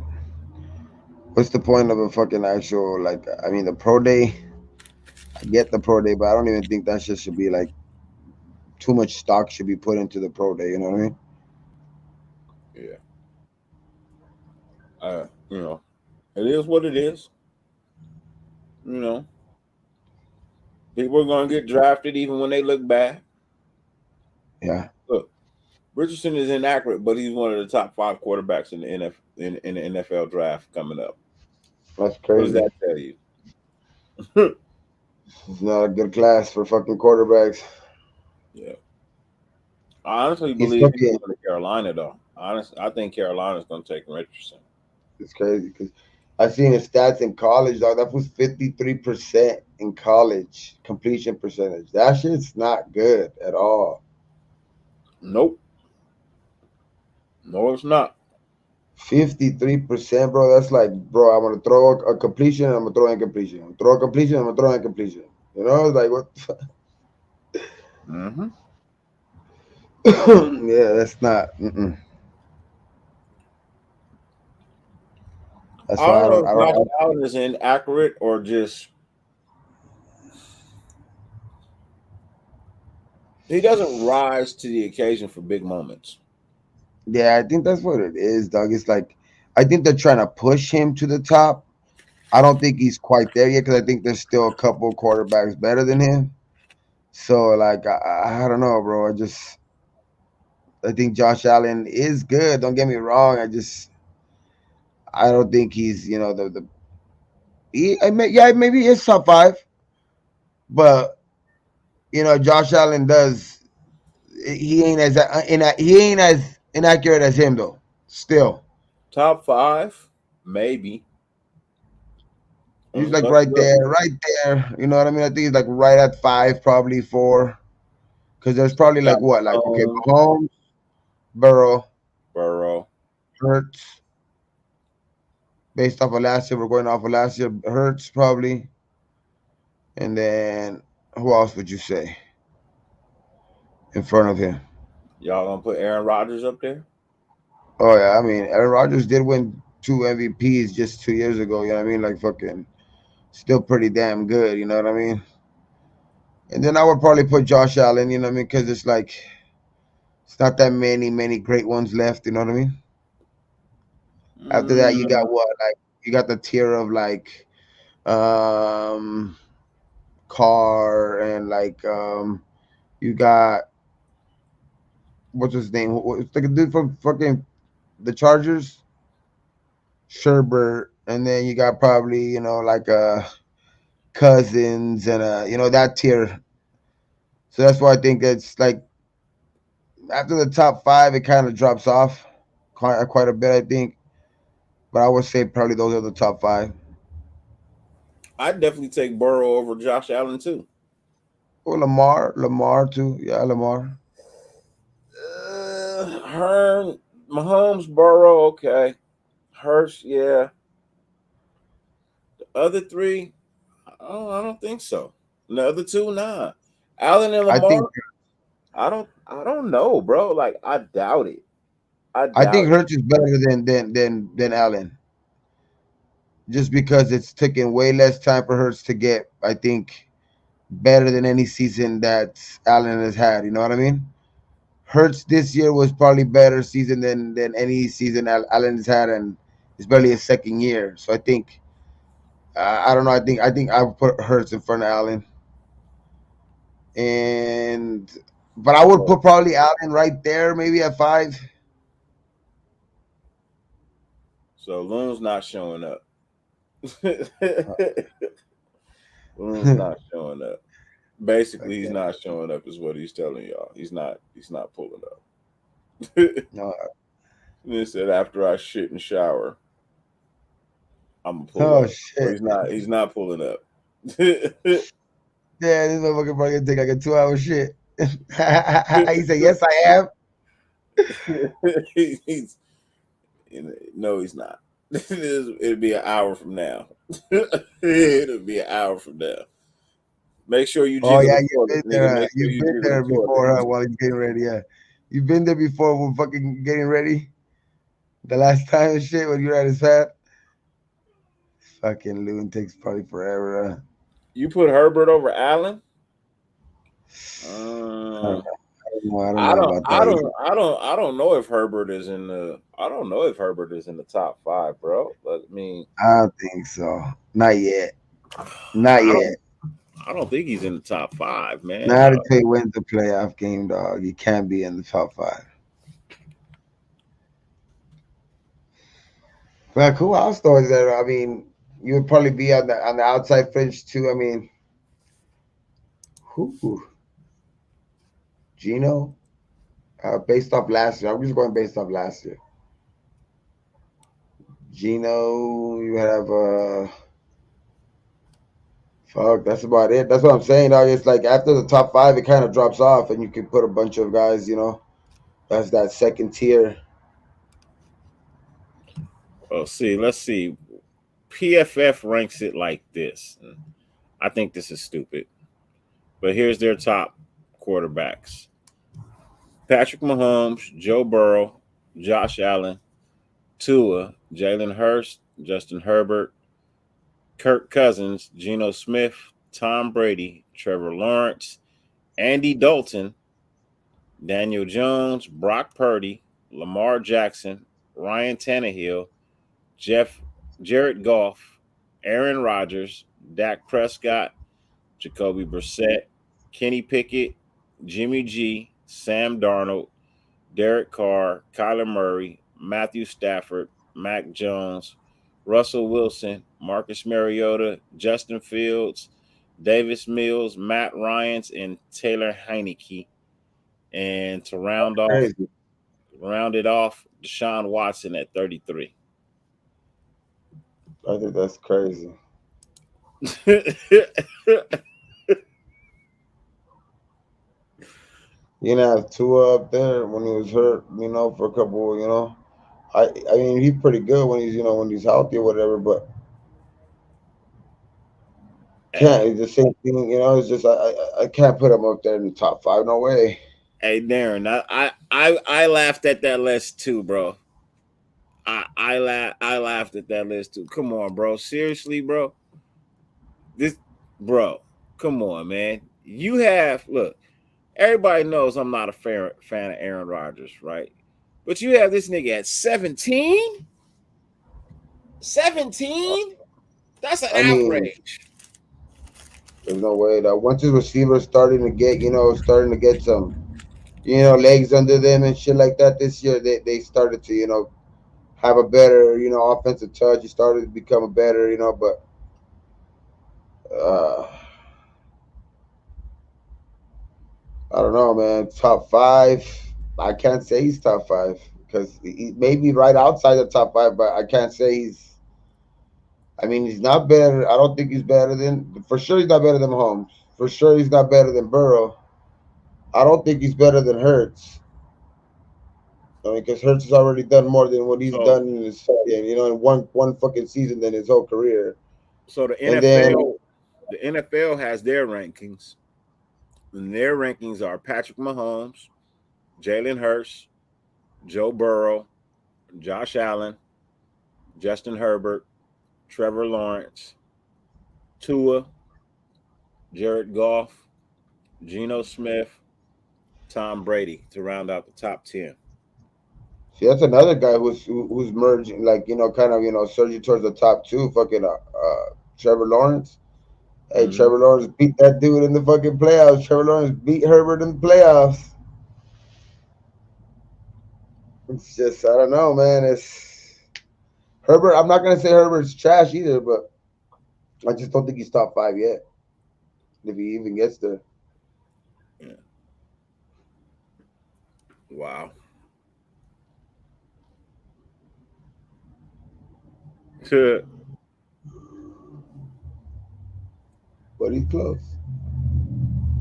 Speaker 2: What's the point of a fucking actual like? I mean, the pro day. I get the pro day, but I don't even think that shit should be like too much stock should be put into the pro day. You know what I mean?
Speaker 1: Yeah, it is what it is. You know, people are gonna get drafted even when they look bad.
Speaker 2: Yeah,
Speaker 1: Look, Richardson is inaccurate, but he's one of the top 5 quarterbacks in the in the NFL draft coming up.
Speaker 2: that's
Speaker 1: What does
Speaker 2: crazy.
Speaker 1: that tell you?
Speaker 2: It's not a good class for fucking quarterbacks.
Speaker 1: Yeah, I honestly
Speaker 2: He's
Speaker 1: believe he's
Speaker 2: fucking.
Speaker 1: going to Carolina, though. I think Carolina's going to take Richardson.
Speaker 2: It's crazy because I seen his stats in college. Dog, that was 53% in college completion percentage. That shit's not good at all.
Speaker 1: Nope, no, it's not.
Speaker 2: 53%, bro. That's like, bro, I'm gonna throw a completion, I'm gonna throw incompletion. I'm gonna throw a completion, I'm gonna throw incompletion. You know, it's like what?
Speaker 1: Mm-hmm.
Speaker 2: Yeah, that's not. That's
Speaker 1: I
Speaker 2: why
Speaker 1: don't
Speaker 2: I
Speaker 1: know
Speaker 2: don't.
Speaker 1: if
Speaker 2: I
Speaker 1: Josh
Speaker 2: don't.
Speaker 1: Allen is inaccurate or just he doesn't rise to the occasion for big moments.
Speaker 2: Yeah, I think that's what it is, dog. It's like I think they're trying to push him to the top. I don't think he's quite there yet because I think there's still a couple quarterbacks better than him. So like I don't know, bro. I think Josh Allen is good. Don't get me wrong. I don't think he's the yeah, maybe he is top five, but Josh Allen does he ain't as inaccurate as him though. Still,
Speaker 1: Top five, maybe.
Speaker 2: he's
Speaker 1: Um,
Speaker 2: like
Speaker 1: Let's
Speaker 2: right
Speaker 1: look.
Speaker 2: there, right there. You know what I mean? I think he's like right at five, probably four, because there's probably like
Speaker 1: Got
Speaker 2: what, like okay,
Speaker 1: Mahomes,
Speaker 2: Mahomes, Burrow,
Speaker 1: Burrow.
Speaker 2: Hurts. Based off of last year, we're going off of last year. Hurts probably, and then who else would you say in front of him?
Speaker 1: Y'all gonna put Aaron Rodgers up there?
Speaker 2: Oh yeah, I mean Aaron Rodgers did win two MVPs just 2 years ago. You know what I mean? Like fucking, still pretty damn good. You know what I mean? And then I would probably put Josh Allen. You know what I mean? Because it's like it's not that many great ones left. You know what I mean? After that, you got
Speaker 1: Mm,
Speaker 2: what? Like you got the tier of like um Carr and like you got what's his name? It's like a dude from fucking the Chargers, Sherbert, and then you got probably like Cousins and that tier. So that's why I think it's like after the top five, it kind of drops off quite a bit, I think. But I would say probably those are the top five.
Speaker 1: I'd definitely take Burrow over Josh Allen too.
Speaker 2: Oh, Lamar too. Yeah, Lamar.
Speaker 1: Hearn, Mahomes, Burrow, okay. Hurst, yeah. The other three, oh, I don't think so. The other two, nah. Allen and
Speaker 2: I think
Speaker 1: Lamar, I don't know, bro. Like I doubt it. I
Speaker 2: I think
Speaker 1: doubt it.
Speaker 2: Hurts is better than Allen, just because it's taken way less time for Hurts to get. I think better than any season that Allen has had. You know what I mean? Hurts this year was probably better season than any season Allen has had, and it's barely his second year. So I think I don't know. I think I would put Hurts in front of Allen, and but I would
Speaker 1: So,
Speaker 2: put probably Allen right there, maybe at five.
Speaker 1: so Loon's not showing up. Loon's not showing up. Basically, he's
Speaker 2: Okay.
Speaker 1: not showing up, is what he's telling y'all. He's not. He's not pulling up.
Speaker 2: No.
Speaker 1: He said after I shit and shower, I'm gonna pull
Speaker 2: Oh
Speaker 1: up. So
Speaker 2: shit.
Speaker 1: he's not pulling up.
Speaker 2: Yeah, this motherfucker probably gonna take like a 2 hour shit. He said, "Yes, I am."
Speaker 1: he's no, he's not. It'll be an hour from now. It'll be an hour from now. Make sure you
Speaker 2: Oh
Speaker 1: jiggle
Speaker 2: yeah,
Speaker 1: the
Speaker 2: you've
Speaker 1: toilet,
Speaker 2: been
Speaker 1: nigga.
Speaker 2: there.
Speaker 1: Make sure
Speaker 2: You've
Speaker 1: you
Speaker 2: been
Speaker 1: jiggle
Speaker 2: there
Speaker 1: the toilet.
Speaker 2: before, huh? While he's getting ready. Yeah, you've been there before. When fucking getting ready. The last time and shit when you're at his hat. Fucking loon takes probably forever.
Speaker 1: You put Herbert over Allen?
Speaker 2: I don't
Speaker 1: Uh,
Speaker 2: know. I don't know about that.
Speaker 1: I don't know if Herbert is in the. I don't know if Herbert is in the top five, bro. But I mean,
Speaker 2: I don't think so. Not yet. Not
Speaker 1: I
Speaker 2: yet.
Speaker 1: don't. I don't think he's in the top five, man.
Speaker 2: Not until he wins the playoff game, dog. He can't be in the top five. But who else though is there? I mean, you would probably be on the outside fringe too. I mean, who? Gino? Based off last year. I'm just going based off last year. Gino, you have fuck, that's about it. That's what I'm saying, dog. It's like after the top five, it kind of drops off, and you can put a bunch of guys, that's that second tier.
Speaker 1: Oh, see, let's see. PFF ranks it like this. I think this is stupid. But here's their top quarterbacks: Patrick Mahomes, Joe Burrow, Josh Allen, Tua, Jalen Hurts, Justin Herbert, Kirk Cousins, Geno Smith, Tom Brady, Trevor Lawrence, Andy Dalton, Daniel Jones, Brock Purdy, Lamar Jackson, Ryan Tannehill, Jared Goff, Aaron Rodgers, Dak Prescott, Jacoby Brissett, Kenny Pickett, Jimmy G, Sam Darnold, Derek Carr, Kyler Murray, Matthew Stafford, Mac Jones, Russell Wilson, Marcus Mariota, Justin Fields, Davis Mills, Matt Ryans, and Taylor Heineke. And to
Speaker 2: Crazy.
Speaker 1: round it off, Deshaun Watson at 33.
Speaker 3: I think that's crazy. You know, have Tua up there when he was hurt, for a couple, I mean, he's pretty good when he's healthy or whatever, but can't.
Speaker 1: Hey,
Speaker 3: It's the same thing, It's just I can't put him up there in the top five. No way.
Speaker 1: hey, Darren, I laughed at that list too, bro. I laughed at that list too. Come on, bro. Seriously, bro. This, bro. Come on, man. You have look. Everybody knows I'm not a fan of Aaron Rodgers, right? But you have this nigga at 17. 17. That's an
Speaker 3: I mean,
Speaker 1: outrage.
Speaker 3: there's no way that once his receivers starting to get some, legs under them and shit like that this year, they started to, have a better, offensive touch. He started to become a better, but uh, I don't know, man. Top five. I can't say he's top five because he may be right outside the top five, but I can't say he's. I mean, he's not better. I don't think he's better than. For sure, he's not better than Mahomes. For sure, he's not better than Burrow. I don't think he's better than Hurts. I mean, because Hurts has already done more than what he's
Speaker 1: So
Speaker 3: done in his, in one fucking season than his whole career.
Speaker 1: so
Speaker 3: And then,
Speaker 1: The NFL has their rankings. And their rankings are Patrick Mahomes, Jalen Hurts, Joe Burrow, Josh Allen, Justin Herbert, Trevor Lawrence, Tua, Jared Goff, Geno Smith, Tom Brady to round out the top 10.
Speaker 3: see, that's another guy who's merging, like kind of surging towards the top two. Fucking Trevor Lawrence. Hey,
Speaker 1: Mm-hmm.
Speaker 3: Trevor Lawrence beat that dude in the fucking playoffs. Trevor Lawrence beat Herbert in the playoffs. It's just I don't know, man. It's Herbert. I'm not gonna say Herbert's trash either, but I just don't think he's top five yet. If he even gets there.
Speaker 1: Yeah. Wow.
Speaker 3: But he's close.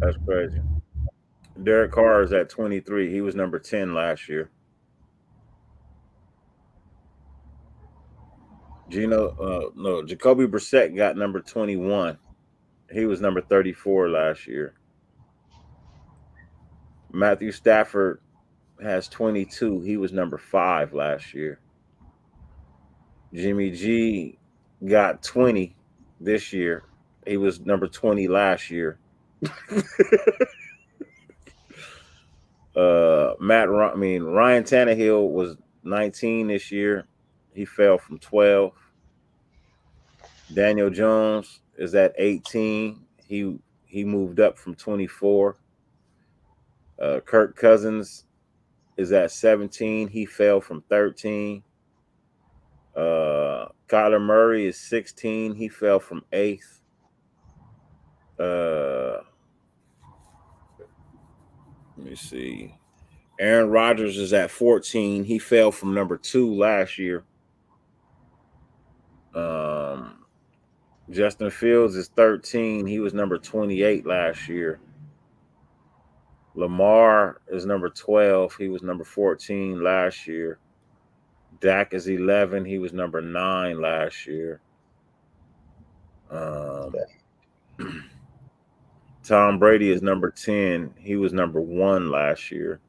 Speaker 1: That's crazy. Derek Carr is at 23. He was number 10 last year. No, Jacoby Brissett got number 21. He was number 34 last year. Matthew Stafford has 22. He was number 5 last year. Jimmy G got 20 this year. He was number 20 last year. Ryan Tannehill was 19 this year. He fell from 12. Daniel Jones is at 18. He moved up from 24. Kirk Cousins is at 17. He fell from 13. Kyler Murray is 16. He fell from 8th. Let me see. Aaron Rodgers is at 14. He fell from number 2 last year. Justin Fields is 13. He was number 28 last year. Lamar is number 12. He was number 14 last year. Dak is 11. He was number 9 last year. Tom Brady is number 10. He was number 1 last year.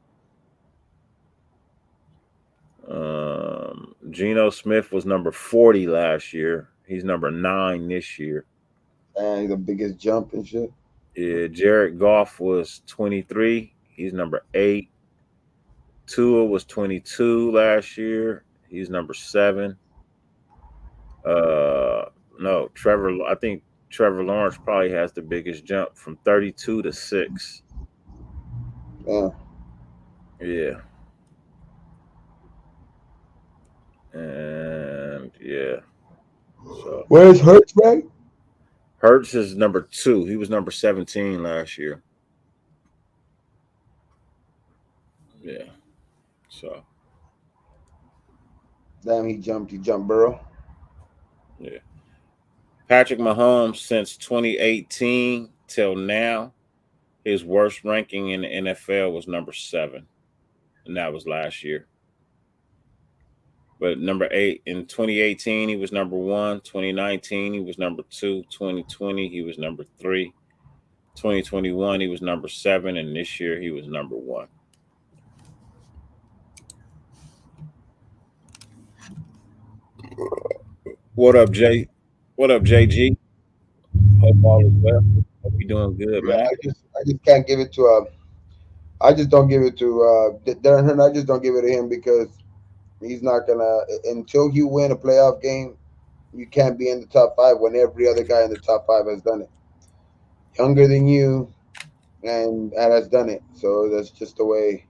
Speaker 1: Geno Smith was number 40 last year. He's number 9 this year.
Speaker 3: And the biggest jump and shit.
Speaker 1: Yeah, Jared Goff was 23. He's number 8. Tua was 22 last year. He's number 7. No, Trevor. I think Trevor Lawrence probably has the biggest jump from 32 to 6.
Speaker 3: Yeah.
Speaker 1: Yeah. And yeah. So
Speaker 3: Where's Hurts, man?
Speaker 1: Hurts is number 2. He was number 17 last year. Yeah. So.
Speaker 3: Damn, he jumped Burrow.
Speaker 1: Yeah. Patrick Mahomes since 2018 till now, his worst ranking in the NFL was number 7. And that was last year. But number 8 in 2018, he was number 1. 2019, he was number 2. 2020, he was number 3. 2021, he was number 7. And this year, he was number 1. What up, Jay? What up, JG? Hope all is well. Hope you doing good, man.
Speaker 3: I just can't give it to I just don't give it to Darren Hunt. I just don't give it to him because he's not gonna until you win a playoff game. You can't be in the top 5 when every other guy in the top 5 has done it. Younger than you, and has done it. So that's just the way.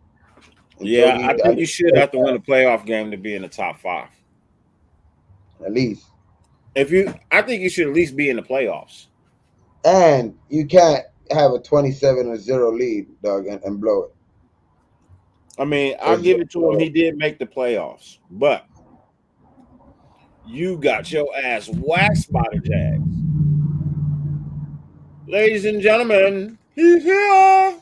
Speaker 1: Yeah, I think you should have to win a playoff game to be in the top 5.
Speaker 3: At least.
Speaker 1: I think you should at least be in the playoffs.
Speaker 3: And you can't have a 27-0 lead, dog, and blow it.
Speaker 1: I mean, I'll give it to him. He did make the playoffs, but you got your ass waxed by the Jags. Ladies and gentlemen, he's here.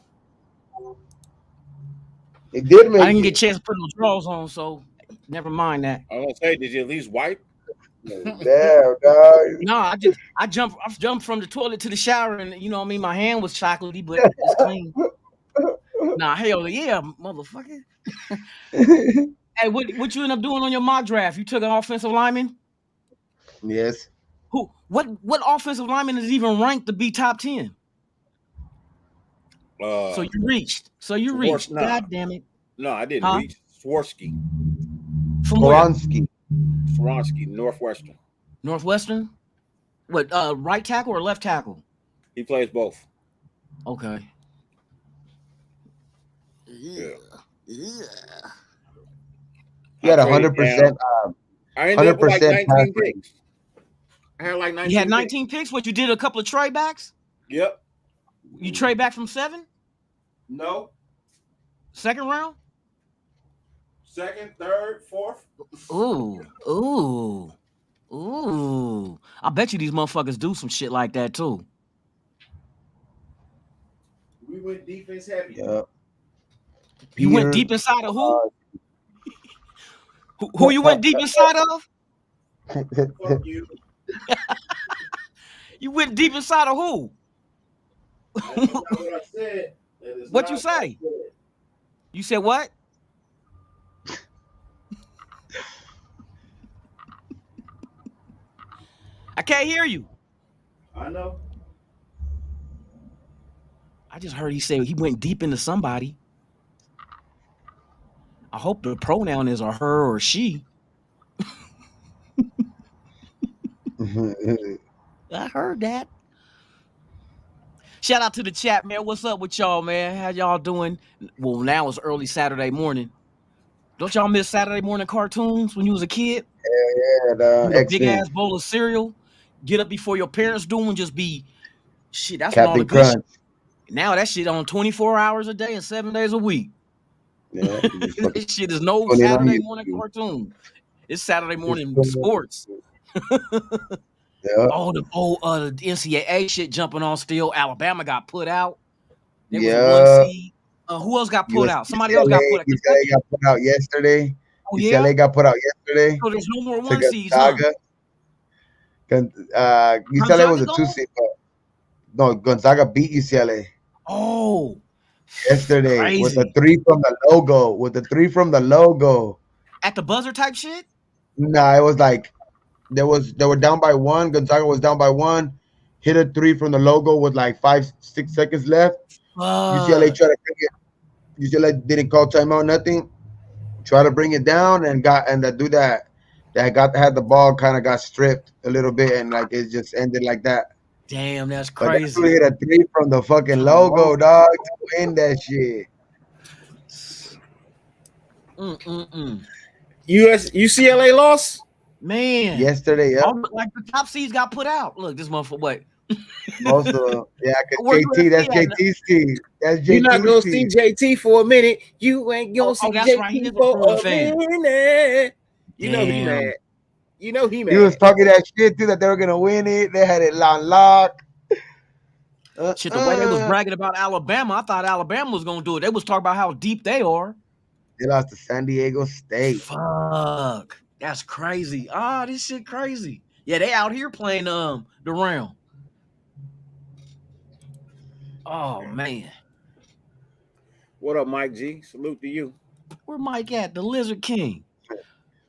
Speaker 3: It did make
Speaker 4: I didn't get a chance to put those drawers on, so never mind that.
Speaker 1: I was gonna say, did you at least wipe?
Speaker 3: Damn, dog.
Speaker 4: No, I jumped from the toilet to the shower, and you know what I mean. My hand was chocolatey, but it's clean. Nah, hell yeah, motherfucker. Hey, what you end up doing on your mock draft? You took an offensive lineman?
Speaker 3: Yes.
Speaker 4: What offensive lineman is even ranked to be top 10? So you reached.
Speaker 1: Nah.
Speaker 4: God damn it.
Speaker 1: No, I didn't reach. Swarovski.
Speaker 4: From where?
Speaker 1: Swarovski, Northwestern.
Speaker 4: Northwestern? What, right tackle or left tackle?
Speaker 1: He plays both.
Speaker 4: Okay.
Speaker 1: Yeah.
Speaker 3: He had 100%.
Speaker 1: I ended up with like 19 picks. I had like 19.
Speaker 4: You had 19 picks? What, you did a couple of trade backs?
Speaker 1: Yep.
Speaker 4: You trade back from 7?
Speaker 1: No.
Speaker 4: Second round?
Speaker 1: Second, third, fourth.
Speaker 4: Ooh. I bet you these motherfuckers do some shit like that too.
Speaker 1: We went defense heavy.
Speaker 3: Yep.
Speaker 4: You went deep inside of who? Who you went deep inside of?
Speaker 1: Fuck you.
Speaker 4: You went deep inside of who?
Speaker 1: That's not what I said.
Speaker 4: What you say? You said what? I can't hear you.
Speaker 1: I know.
Speaker 4: I just heard he say he went deep into somebody. I hope the pronoun is a her or she. I heard that. Shout out to the chat, man. What's up with y'all, man? How y'all doing? Well, now it's early Saturday morning. Don't y'all miss Saturday morning cartoons when you was a kid?
Speaker 3: Yeah,
Speaker 4: a big ass bowl of cereal. Get up before your parents do and just be shit. That's
Speaker 3: Captain
Speaker 4: all the good
Speaker 3: Crunch.
Speaker 4: shit. Now that shit on 24 hours a day and 7 days a week.
Speaker 3: Yeah,
Speaker 4: This shit is no Saturday morning cartoon. It's Saturday morning sports.
Speaker 3: Yeah.
Speaker 4: Oh, the NCAA shit jumping on still. Alabama got put out. There was
Speaker 3: Yeah.
Speaker 4: one seed. Who else got put out? Somebody else got put out.
Speaker 3: UCLA got put out yesterday.
Speaker 4: Oh,
Speaker 2: UCLA
Speaker 4: yeah?
Speaker 2: got put out yesterday
Speaker 4: So there's no more
Speaker 2: to
Speaker 4: one seeds, huh?
Speaker 2: Gonzaga. UCLA was
Speaker 4: Gonzaga
Speaker 2: a 2
Speaker 4: gone?
Speaker 2: seed, but no, Gonzaga beat UCLA
Speaker 4: Oh,
Speaker 2: yesterday with the
Speaker 4: crazy.
Speaker 2: 3 from the logo. With the 3 from the logo.
Speaker 4: At the buzzer type shit?
Speaker 2: Nah, it was like they were down by 1. Gonzaga was down by 1. Hit a 3 from the logo with like 5-6 seconds left. UCLA
Speaker 4: Fuck.
Speaker 2: tried to bring it. UCLA didn't call timeout, nothing. Try to bring it down and the dude that had the ball kind of got stripped a little bit and like it just ended like that.
Speaker 4: Damn, that's
Speaker 2: But that dude
Speaker 4: crazy.
Speaker 2: hit a 3 from the fucking
Speaker 4: From the
Speaker 2: logo,
Speaker 4: logo.
Speaker 2: dog, to win that shit.
Speaker 1: UCLA lost.
Speaker 4: Man.
Speaker 2: Yesterday, yeah.
Speaker 4: Like the top seeds got put out. Look, this motherfucker, what?
Speaker 2: Most of them. Yeah,
Speaker 4: Where
Speaker 2: because JT, that's
Speaker 4: USC at?
Speaker 2: JT's team. That's
Speaker 1: You're not gonna
Speaker 2: JT's
Speaker 1: see
Speaker 2: team.
Speaker 1: JT for a minute. You ain't gonna see
Speaker 4: that's right. He is
Speaker 1: JT
Speaker 4: a
Speaker 1: for
Speaker 4: Florida
Speaker 1: a
Speaker 4: fan.
Speaker 1: minute. You know he
Speaker 4: Damn.
Speaker 1: mad. You know he
Speaker 2: He
Speaker 1: mad.
Speaker 2: was talking that shit too, that they were gonna win it. They had it on lock.
Speaker 4: Shit, the way they was bragging about Alabama, I thought Alabama was gonna do it. They was talking about how deep they are.
Speaker 2: They lost to San Diego State.
Speaker 4: Fuck. That's crazy. This shit crazy. Yeah, they out here playing the round. Oh man.
Speaker 1: What up, Mike G? Salute to you.
Speaker 4: Where Mike at? The Lizard King.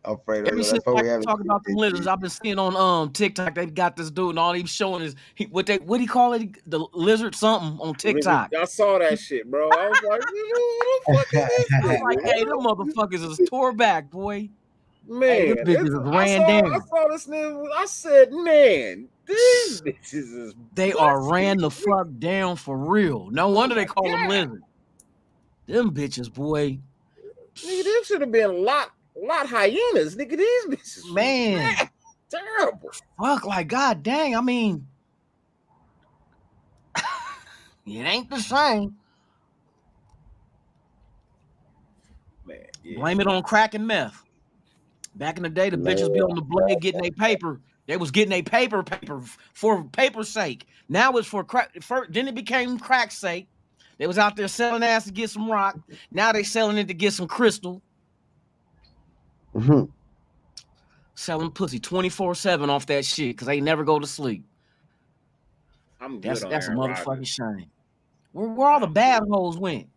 Speaker 2: Afraid
Speaker 4: Ever
Speaker 2: of
Speaker 4: since
Speaker 2: that's why
Speaker 4: I
Speaker 2: we haven't
Speaker 4: talk about the lizards, I've been seeing on TikTok. They got this dude and all he's showing is what do you call it? The lizard something on TikTok.
Speaker 1: I saw that shit, bro. I was like, who the fuck is this?
Speaker 4: I was like, hey, them motherfuckers is tore back, boy.
Speaker 1: Man,
Speaker 4: hey, them bitches is ran down.
Speaker 1: I saw this nigga. I said, man, these bitches is
Speaker 4: they are ran the fuck down for real. No wonder they call them lizards. Them bitches, boy.
Speaker 1: Nigga, them should have been a lot hyenas. Nigga, these bitches,
Speaker 4: man,
Speaker 1: terrible.
Speaker 4: Fuck, like god dang. I mean, it ain't the same.
Speaker 1: Man, yeah.
Speaker 4: Blame it on crack and meth. Back in the day, the bitches be on the blade getting their paper. They was getting a paper for paper's sake. Now it's for crack. Then it became crack's sake. They was out there selling ass to get some rock. Now they selling it to get some crystal.
Speaker 2: Mm-hmm.
Speaker 4: Selling pussy 24/7 off that shit because they never go to sleep. That's a motherfucking shame. Where all the bad hoes went?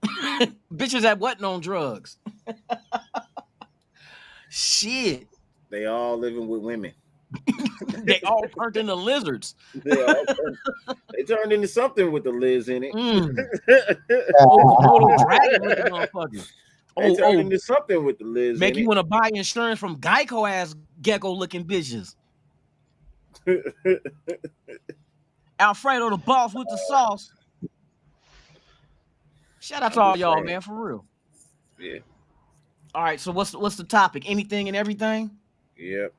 Speaker 4: Bitches that wasn't on drugs. Shit.
Speaker 1: They all living with women.
Speaker 4: They all turned into lizards.
Speaker 1: They turned into something with the Liz in it. They turned into something with the Liz.
Speaker 4: Make you want to buy insurance from Geico ass gecko looking bitches. Alfredo the boss with the sauce. Shout out to all y'all, man, for real.
Speaker 1: Yeah.
Speaker 4: All right, so what's the topic? Anything and everything?
Speaker 1: Yep.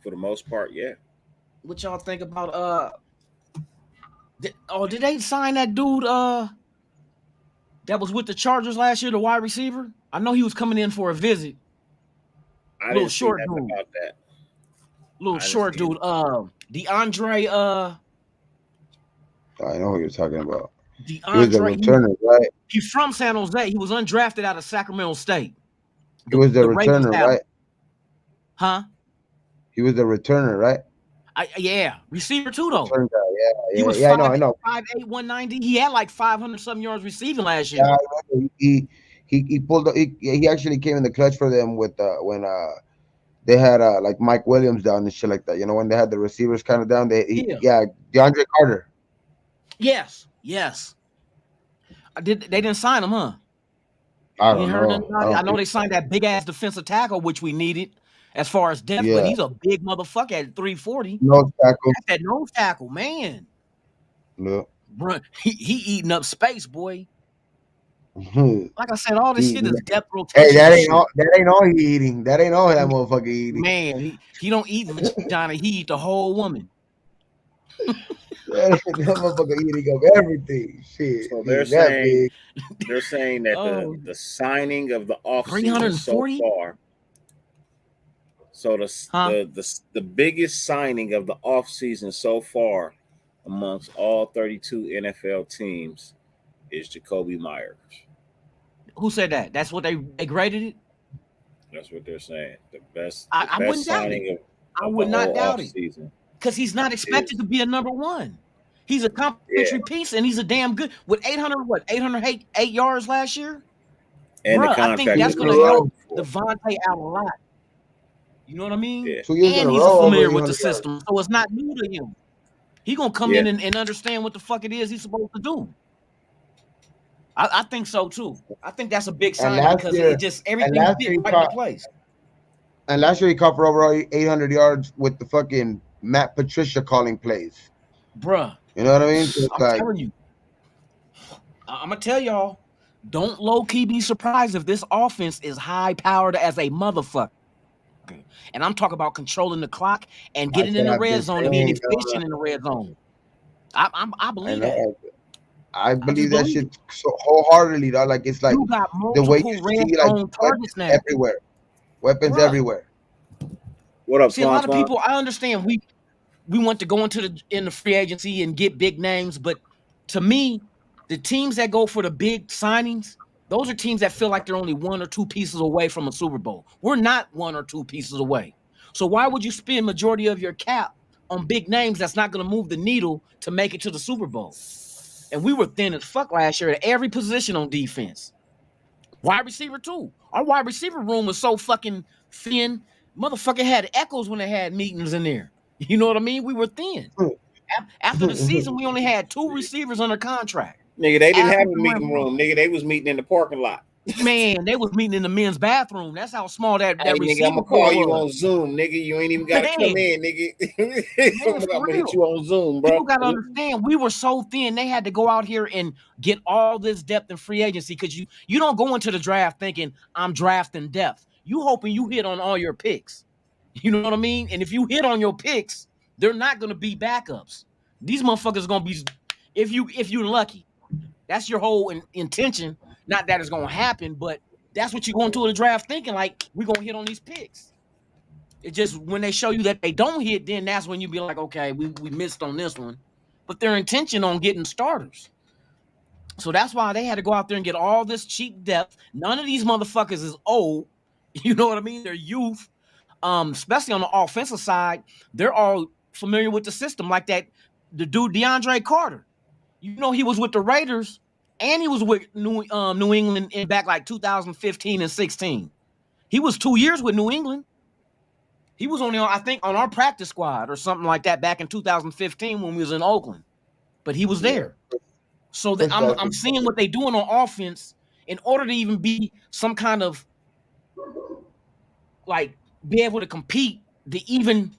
Speaker 1: For the most part, yeah.
Speaker 4: What y'all think about did they sign that dude that was with the Chargers last year, the wide receiver? I know he was coming in for a visit.
Speaker 1: I little short dude. About that.
Speaker 4: Little short dude. DeAndre
Speaker 2: I know who you're talking about.
Speaker 4: DeAndre,
Speaker 2: he was the returner, right?
Speaker 4: He's from San Jose. He was undrafted out of Sacramento State.
Speaker 2: He was the returner, right?
Speaker 4: Huh?
Speaker 2: He was the returner, right?
Speaker 4: Yeah, receiver too though.
Speaker 2: Guy, yeah,
Speaker 4: he was
Speaker 2: I know.
Speaker 4: 5'8", 190. He had like 500 something yards receiving last year.
Speaker 2: Yeah, he pulled. He actually came in the clutch for them with when they had like Mike Williams down and shit like that. You know, when they had the receivers kind of down. DeAndre Carter.
Speaker 4: Yes. They didn't sign him, huh?
Speaker 2: I don't know.
Speaker 4: I know they signed that big ass defensive tackle, which we needed as far as depth, but he's a big motherfucker at 340.
Speaker 2: Nose tackle.
Speaker 4: That's that nose tackle, man.
Speaker 2: Look.
Speaker 4: Bro, he eating up space, boy. Like I said, all this shit is depth rotation.
Speaker 2: Hey, that ain't all he eating. That ain't all that motherfucker eating.
Speaker 4: Man, he don't eat vagina. He eat the whole woman.
Speaker 2: That motherfucker eating up everything. Shit.
Speaker 1: So they're saying that the signing of the offseason so far. So the biggest signing of the offseason so far amongst all 32 NFL teams is Jacoby Myers.
Speaker 4: Who said that? That's what they graded it?
Speaker 1: That's what they're saying. The best
Speaker 4: I wouldn't doubt it.
Speaker 1: signing
Speaker 4: I
Speaker 1: of the
Speaker 4: would not
Speaker 1: whole
Speaker 4: doubt
Speaker 1: off
Speaker 4: it
Speaker 1: season.
Speaker 4: because he's not expected to be a number one. He's a complimentary piece, and he's a damn good with 808 yards last year.
Speaker 1: And the
Speaker 4: Bruh, I think
Speaker 1: contract
Speaker 4: that's
Speaker 1: that
Speaker 4: going
Speaker 1: they
Speaker 4: to
Speaker 1: signed
Speaker 4: help
Speaker 1: him for.
Speaker 4: Devontae out a lot. You know what I mean?
Speaker 1: Yeah.
Speaker 3: 2 years in
Speaker 4: And
Speaker 3: a
Speaker 4: he's
Speaker 3: row,
Speaker 4: familiar
Speaker 3: over
Speaker 4: with the
Speaker 3: 800 yards.
Speaker 4: system, so it's not new to him. He gonna come in and understand what the fuck it is he's supposed to do. I think so too. I think that's a big sign because it just everything fit right into place.
Speaker 3: And last year he caught for over 800 yards with the fucking Matt Patricia calling plays.
Speaker 4: Bruh.
Speaker 3: You know what I mean? So
Speaker 4: I'm telling you. I'm gonna tell y'all, don't low-key be surprised if this offense is high-powered as a motherfucker. And I'm talking about controlling the clock and getting in the red zone and being efficient in the red zone. I believe that.
Speaker 3: I believe that shit so wholeheartedly, dog. Like it's like
Speaker 4: you got
Speaker 3: the way
Speaker 4: multiple
Speaker 3: you
Speaker 4: red
Speaker 3: see like
Speaker 4: zone targets now.
Speaker 3: everywhere, weapons everywhere.
Speaker 1: What up,
Speaker 4: See, a lot of people. I understand we want to go into the free agency and get big names, but to me, the teams that go for the big signings, those are teams that feel like they're only 1 or 2 pieces away from a Super Bowl. We're not 1 or 2 pieces away. So why would you spend majority of your cap on big names that's not going to move the needle to make it to the Super Bowl? And we were thin as fuck last year at every position on defense. Wide receiver too. Our wide receiver room was so fucking thin. Motherfucker had echoes when they had meetings in there. You know what I mean? We were thin. After the season, we only had 2 receivers under contract.
Speaker 1: Nigga, they didn't have a meeting room. Nigga, they was meeting in the parking lot.
Speaker 4: Man, they was meeting in the men's bathroom. That's how small that receiver
Speaker 1: nigga, I'm gonna call you
Speaker 4: was.
Speaker 1: on Zoom, nigga. You ain't even gotta come in, nigga. I'm gonna hit you on Zoom, bro.
Speaker 4: People gotta understand we were so thin. They had to go out here and get all this depth in free agency because you don't go into the draft thinking I'm drafting depth. You hoping you hit on all your picks. You know what I mean? And if you hit on your picks, they're not gonna be backups. These motherfuckers are gonna be if you're lucky. That's your whole intention. Not that it's gonna happen, but that's what you go into the draft thinking, like, we're gonna hit on these picks. It just when they show you that they don't hit, then that's when you be like, okay, we missed on this one. But their intention on getting starters. So that's why they had to go out there and get all this cheap depth. None of these motherfuckers is old. You know what I mean? They're youth. Especially on the offensive side, they're all familiar with the system, like the dude DeAndre Carter. You know, he was with the Raiders and he was with New England in back like 2015 and 16. He was 2 years with New England. He was only I think on our practice squad or something like that back in 2015 when we was in Oakland. But he was there. So that I'm seeing what they doing on offense in order to even be some kind of like be able to compete because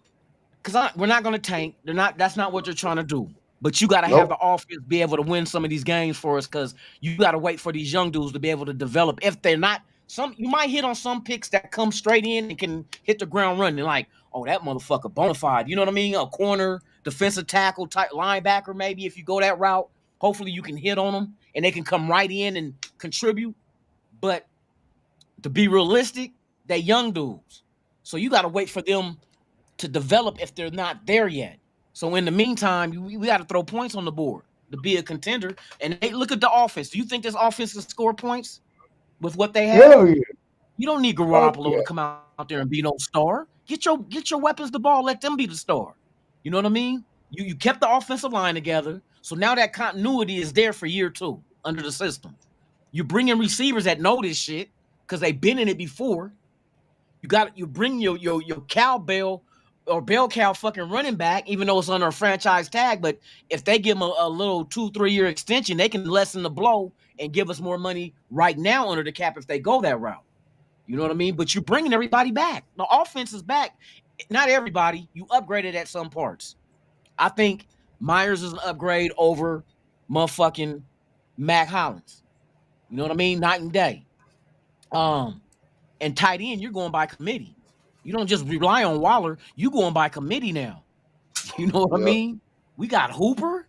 Speaker 4: we're not going to tank. That's not what they're trying to do. But you got to have the offense be able to win some of these games for us because you got to wait for these young dudes to be able to develop. If they're not, you might hit on some picks that come straight in and can hit the ground running. Like, oh, that motherfucker bona fide. You know what I mean? A corner, defensive tackle, type linebacker, maybe if you go that route. Hopefully you can hit on them and they can come right in and contribute. But to be realistic, they're young dudes. So you got to wait for them to develop if they're not there yet. So in the meantime, we got to throw points on the board to be a contender. And hey, look at the offense. Do you think this offense can score points with what they have?
Speaker 3: Hell yeah.
Speaker 4: You don't need Garoppolo to come out there and be no star. Get your weapons the ball. Let them be the star. You know what I mean? You kept the offensive line together. So now that continuity is there for year 2 under the system. You bring in receivers that know this shit because they've been in it before. You bring your cowbell or bell cow fucking running back, even though it's under a franchise tag. But if they give them a little 2-3 year extension, they can lessen the blow and give us more money right now under the cap if they go that route. You know what I mean? But you're bringing everybody back. The offense is back. Not everybody. You upgraded at some parts. I think Myers is an upgrade over motherfucking Mac Hollins. You know what I mean? Night and day. And tight end, you're going by committee. You don't just rely on Waller. You going by committee now. You know what I mean? We got Hooper,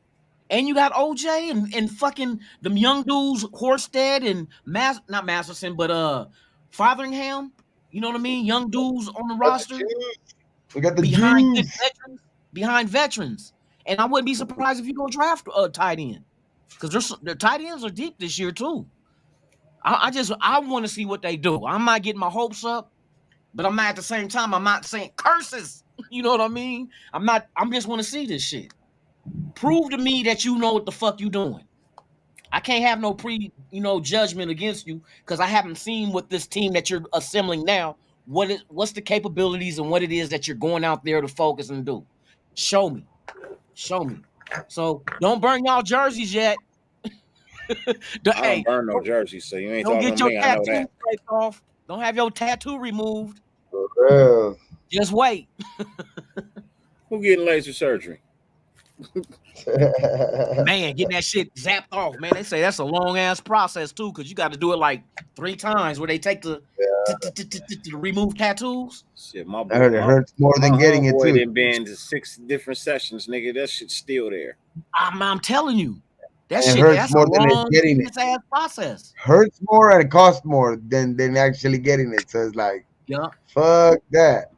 Speaker 4: and you got OJ and fucking them young dudes, Horsted and not Masterson, but Fotheringham. You know what I mean? Young dudes on the roster.
Speaker 3: We got the
Speaker 4: behind veterans. And I wouldn't be surprised if you go draft a tight end. Because their tight ends are deep this year too. I want to see what they do. I'm not getting my hopes up. But I'm not at the same time. I'm not saying curses. You know what I mean? I'm not. I'm just want to see this shit. Prove to me that you know what the fuck you doing. I can't have no judgment against you because I haven't seen what this team that you're assembling now. What's the capabilities and what it is that you're going out there to focus and do? Show me. So don't burn y'all jerseys yet.
Speaker 1: I don't burn no jerseys, so you ain't
Speaker 4: don't
Speaker 1: talking
Speaker 4: get
Speaker 1: to
Speaker 4: your
Speaker 1: me. I know
Speaker 4: tattoo
Speaker 1: that.
Speaker 4: scraped off. Don't have your tattoo removed.
Speaker 3: For real.
Speaker 4: Just wait.
Speaker 1: Who getting laser surgery?
Speaker 4: Man, getting that shit zapped off, man. They say that's a long ass process too, because you got to do it like 3 times where they take the to remove tattoos.
Speaker 1: Shit, my boy,
Speaker 2: I heard it hurts more than getting it too.
Speaker 1: Done been to 6 different sessions, nigga. That shit's still there.
Speaker 4: I'm telling you, that
Speaker 2: It
Speaker 4: shit
Speaker 2: hurts
Speaker 4: that's
Speaker 2: more
Speaker 4: a
Speaker 2: than
Speaker 4: long
Speaker 2: getting it.
Speaker 4: ass process.
Speaker 2: Hurts more and it costs more than actually getting it. So it's like,
Speaker 4: Yeah.
Speaker 2: fuck that.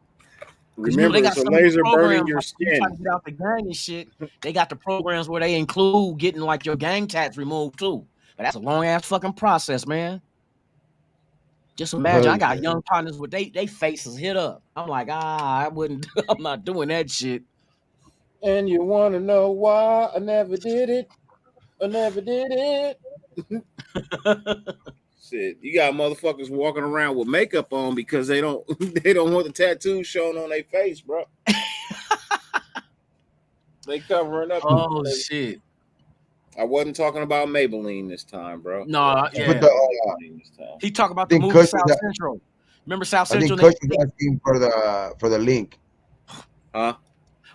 Speaker 1: Remember, it's a laser burning your skin.
Speaker 4: Trying to get out the gang and shit. They got the programs where they include getting like your gang tats removed too. But that's a long ass fucking process, man. Just imagine, I got young partners with they faces hit up. I'm like, I wouldn't. I'm not doing that shit.
Speaker 1: And you want to know why I never did it? I never did it. Shit, you got motherfuckers walking around with makeup on because they don't want the tattoos shown on their face, bro. They covering up.
Speaker 4: Oh shit!
Speaker 1: I wasn't talking about Maybelline this time, bro.
Speaker 4: No, yeah. He talked about the movie South Central. Remember South Central?
Speaker 2: I think Kush is asking for the link.
Speaker 1: Huh?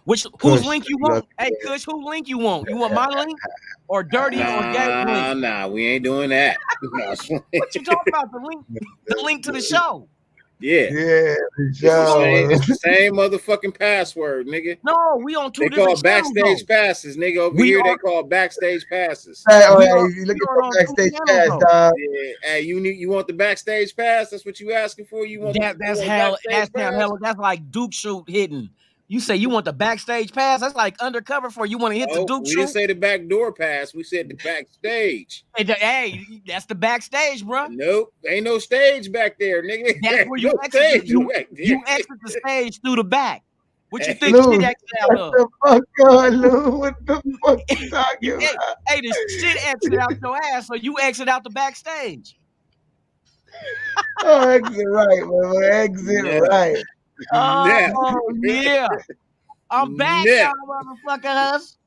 Speaker 4: Whose link you want? Hey, Kush, whose link you want? You want my link or Dirty or Gay link?
Speaker 1: Nah, we ain't doing that.
Speaker 4: What you talking about? The link to the show.
Speaker 1: Yeah, it's the same motherfucking password, nigga.
Speaker 4: No, we on 2
Speaker 1: they
Speaker 4: different
Speaker 1: call backstage passes, nigga. Over here, they call backstage passes.
Speaker 2: You looking for backstage pass, dog?
Speaker 1: Yeah, hey, you want the backstage pass? That's what you asking for? You want
Speaker 4: that's hell? That's like Duke shoot hidden. You say you want the backstage pass? That's like undercover for you want to hit the Duke shoot.
Speaker 1: We didn't say the back door pass. We said the backstage.
Speaker 4: Hey, that's the backstage, bro.
Speaker 1: Nope, ain't no stage back there, nigga.
Speaker 4: That's where you exit. You exit the stage through the back. What you think
Speaker 2: Lou,
Speaker 4: shit exit out of?
Speaker 2: What the fuck on, Lou? What the fuck you talking about?
Speaker 4: Hey, the shit exit out your ass, so you exit out the backstage.
Speaker 2: Oh, exit right, man. Exit right.
Speaker 4: Oh, yeah. I'm back, y'all motherfuckers.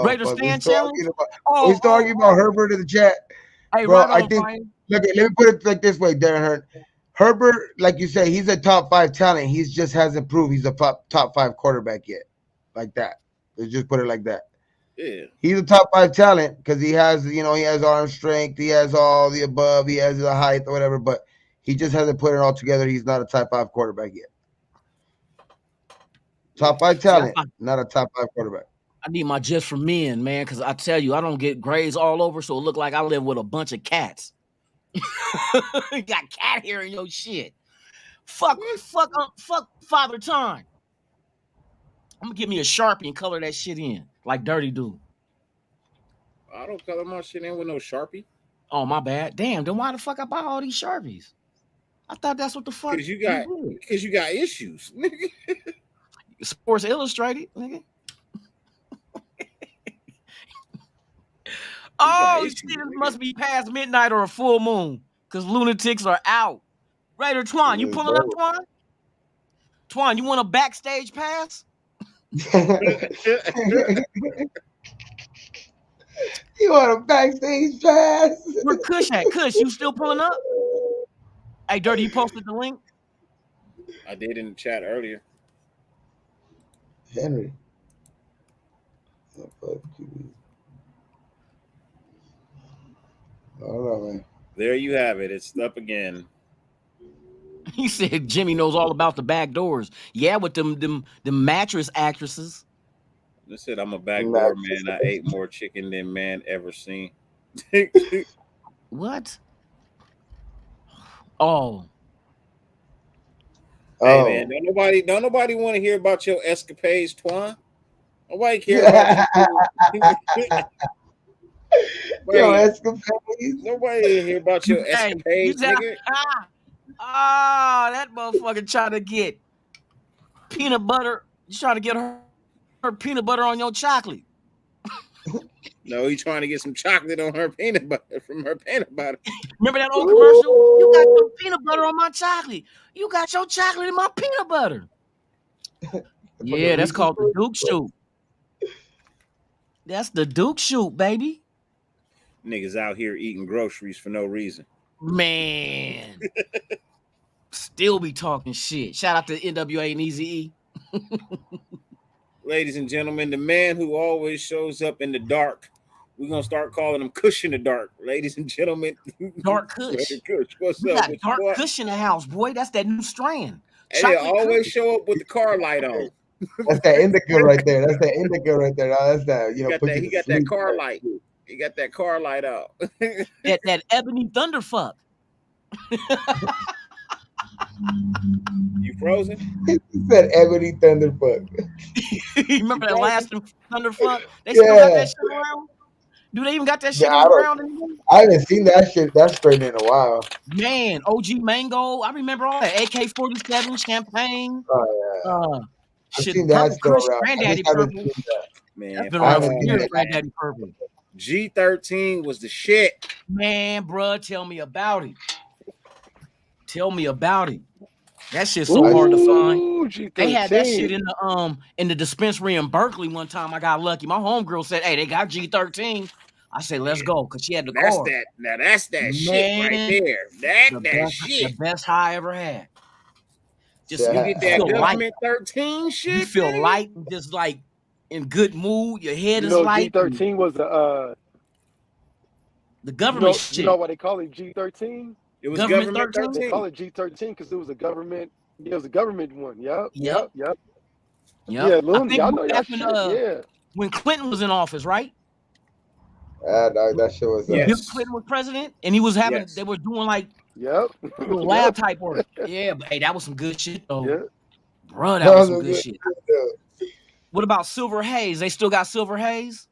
Speaker 4: Raider stand challenge?
Speaker 2: We're talking about Herbert in the chat.
Speaker 4: Hey,
Speaker 2: bro,
Speaker 4: right on,
Speaker 2: I think, let me put it like this way, Darren Hurt. Herbert, like you say, he's a top 5 talent. He just hasn't proved he's a top 5 quarterback yet. Like that. Let's just put it like that.
Speaker 1: Yeah.
Speaker 2: He's a top 5 talent because he has, he has arm strength, he has all the above, he has the height or whatever, but he just hasn't put it all together. He's not a top 5 quarterback yet. Top 5 talent, not a top 5 quarterback.
Speaker 4: I need my just for men, man, because I tell you, I don't get grades all over, so it look like I live with a bunch of cats. You got cat hair in your shit. Fuck Father Time. I'm gonna give me a Sharpie and color that shit in like Dirty do.
Speaker 1: I don't color my shit in with no Sharpie.
Speaker 4: Oh, my bad. Damn, then why the fuck I buy all these Sharpies? I thought that's what the fuck.
Speaker 1: Because you got issues, nigga.
Speaker 4: Sports Illustrated, nigga. Oh shit! It must be past midnight or a full moon because lunatics are out. Raider Twan, you pulling up, Twan? Twan, you want a backstage pass?
Speaker 2: You want a backstage pass?
Speaker 4: Where Kush at? Kush, you still pulling up? Hey, Dirty, you posted the link?
Speaker 1: I did in the chat earlier.
Speaker 2: Henry. I don't know, man.
Speaker 1: There you have it. It's up again.
Speaker 4: He said Jimmy knows all about the back doors. Yeah, with them mattress actresses.
Speaker 1: I said I'm a backdoor man. I ate more chicken than man ever seen.
Speaker 4: What? Oh.
Speaker 1: Hey man, don't nobody want to hear about your escapades, Twan. Nobody care about you.
Speaker 3: Yo,
Speaker 1: Wait,
Speaker 3: escapades.
Speaker 1: nobody hear about your
Speaker 4: Hey, you
Speaker 1: escapades,
Speaker 4: said,
Speaker 1: nigga.
Speaker 4: that motherfucker trying to get peanut butter. You trying to get her peanut butter on your chocolate.
Speaker 1: No, he trying to get some chocolate on her peanut butter from her peanut butter.
Speaker 4: Remember that old commercial? You got your peanut butter on my chocolate. You got your chocolate in my peanut butter. Yeah, that's called the Duke Shoot. That's the Duke Shoot, baby.
Speaker 1: Niggas out here eating groceries for no reason.
Speaker 4: Man. Still be talking shit. Shout out to NWA and Eazy-E.
Speaker 1: Ladies and gentlemen, the man who always shows up in the dark. We're gonna start calling him Kush in the dark, ladies and gentlemen.
Speaker 4: Dark Kush.
Speaker 1: What's
Speaker 4: We
Speaker 1: up?
Speaker 4: got
Speaker 1: What
Speaker 4: Dark
Speaker 1: you
Speaker 4: Kush in the house, boy. That's that new strand.
Speaker 1: And they
Speaker 4: Chocolate
Speaker 1: always
Speaker 4: Kush.
Speaker 1: show up with the car light on.
Speaker 2: That's that indica right there. That's that indica right there. Now, that's that. You know, put you
Speaker 1: He
Speaker 2: to
Speaker 1: got that
Speaker 2: sleep.
Speaker 1: car light. He got that car light out.
Speaker 4: That ebony thunderfuck.
Speaker 1: You frozen?
Speaker 2: He said ebony thunderfuck.
Speaker 4: You remember that
Speaker 1: frozen?
Speaker 4: last thunderfuck? They still got that shit around? Do they even got that shit
Speaker 2: Yeah,
Speaker 4: on the ground anymore?
Speaker 2: I haven't seen that shit, that strain in a while.
Speaker 4: Man, OG Mango. I remember all that. AK-47, champagne.
Speaker 2: Oh I've
Speaker 4: Shit,
Speaker 2: seen that
Speaker 4: Purple
Speaker 2: still
Speaker 4: Kush,
Speaker 2: around. I
Speaker 4: Granddaddy
Speaker 2: just haven't
Speaker 4: Purple.
Speaker 2: seen that.
Speaker 1: Man,
Speaker 4: That's been
Speaker 2: I
Speaker 4: around for
Speaker 2: haven't seen
Speaker 4: years,
Speaker 2: that.
Speaker 4: Granddaddy Purple.
Speaker 1: G13 was the shit.
Speaker 4: Man, bruh, tell me about it. Tell me about it. That shit's so hard to find.
Speaker 5: G13.
Speaker 4: They had that shit in the dispensary in Berkeley one time. I got lucky. My homegirl said, "Hey, they got G13." I said, "Let's go," because she had the
Speaker 1: That's
Speaker 4: card.
Speaker 1: that. Now that's that shit right
Speaker 4: Man,
Speaker 1: there.
Speaker 4: The
Speaker 1: Shit.
Speaker 4: best high I ever had. Just
Speaker 2: Yeah.
Speaker 1: You get that
Speaker 4: feel light.
Speaker 1: government 13 shit.
Speaker 4: You feel
Speaker 1: baby?
Speaker 4: light, and just like in good mood. Your head
Speaker 5: You
Speaker 4: is
Speaker 5: know,
Speaker 4: light.
Speaker 5: G13 was
Speaker 4: The
Speaker 5: you
Speaker 4: government
Speaker 5: know,
Speaker 4: shit.
Speaker 5: you know why they call it G13?
Speaker 1: It was
Speaker 4: Government
Speaker 1: government
Speaker 4: 13?
Speaker 1: 13.
Speaker 5: They call it G13 because it was a government. It was a government one. Yep.
Speaker 4: Yep.
Speaker 5: Yeah,
Speaker 4: I
Speaker 5: Loon,
Speaker 4: think
Speaker 5: y'all know y'all
Speaker 4: back
Speaker 5: shit.
Speaker 4: when, when Clinton was in office, right?
Speaker 2: That shit was
Speaker 1: Yes.
Speaker 4: Bill Clinton was president, and he was having.
Speaker 1: Yes.
Speaker 4: They were doing like
Speaker 5: Yep.
Speaker 4: little lab type work. Yeah, but hey, that was some good shit though.
Speaker 5: Yeah.
Speaker 4: Bro, that was some good shit. What about Silver Haze? They still got Silver Haze?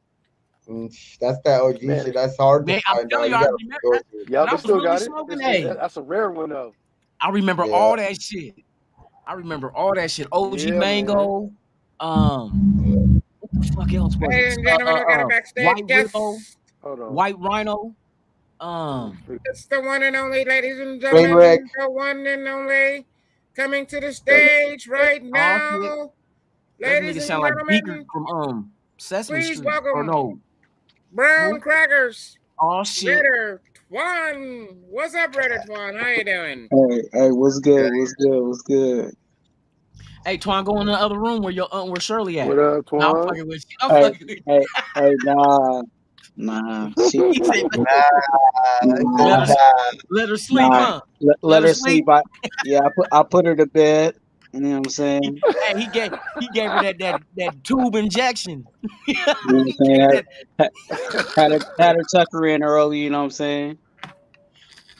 Speaker 2: That's that OG
Speaker 5: Man.
Speaker 2: shit. That's hard
Speaker 4: Man,
Speaker 2: to
Speaker 4: I'm
Speaker 2: find.
Speaker 4: telling you,
Speaker 2: You
Speaker 4: I
Speaker 2: gotta
Speaker 4: remember
Speaker 2: go
Speaker 4: that.
Speaker 2: through it.
Speaker 5: Yeah,
Speaker 4: I
Speaker 5: they
Speaker 4: was
Speaker 5: still
Speaker 4: really
Speaker 5: got it.
Speaker 4: smoking that.
Speaker 5: That's a rare one though.
Speaker 4: I remember
Speaker 2: Yeah.
Speaker 4: all that shit. OG
Speaker 5: Yeah,
Speaker 4: Mango. What the fuck else was
Speaker 1: Ladies
Speaker 4: it?
Speaker 1: and gentlemen, we got a backstage
Speaker 4: White
Speaker 1: guest.
Speaker 4: Widow,
Speaker 5: Hold on.
Speaker 4: White Rhino.
Speaker 1: It's the one and only, ladies and
Speaker 2: Train
Speaker 1: gentlemen.
Speaker 2: wreck.
Speaker 1: The one and only coming to the stage right now.
Speaker 4: That
Speaker 1: Ladies
Speaker 4: nigga
Speaker 1: and
Speaker 4: sound like Beaker
Speaker 1: gentlemen,
Speaker 4: from Sesame
Speaker 1: please
Speaker 4: Street. Or
Speaker 1: welcome
Speaker 4: no.
Speaker 1: Brown
Speaker 4: Who?
Speaker 1: Crackers.
Speaker 4: Oh shit.
Speaker 1: Redder Twan. What's up, Redder Twan? How you doing?
Speaker 6: Hey, what's good? What's good?
Speaker 4: Hey, Twan, go in the other room where your where Shirley at.
Speaker 5: What up,
Speaker 4: Nah, I'm
Speaker 5: Twan?
Speaker 4: fucking with you. I'm fucking with you.
Speaker 6: Hey, nah. She,
Speaker 4: He said,
Speaker 6: nah,
Speaker 4: let her sleep,
Speaker 6: nah.
Speaker 4: huh?
Speaker 6: Let her sleep. I put her to bed. You know what I'm saying?
Speaker 4: Hey, he gave her that tube injection.
Speaker 6: You know what I'm saying? Had her tuck her in early. You know what I'm saying?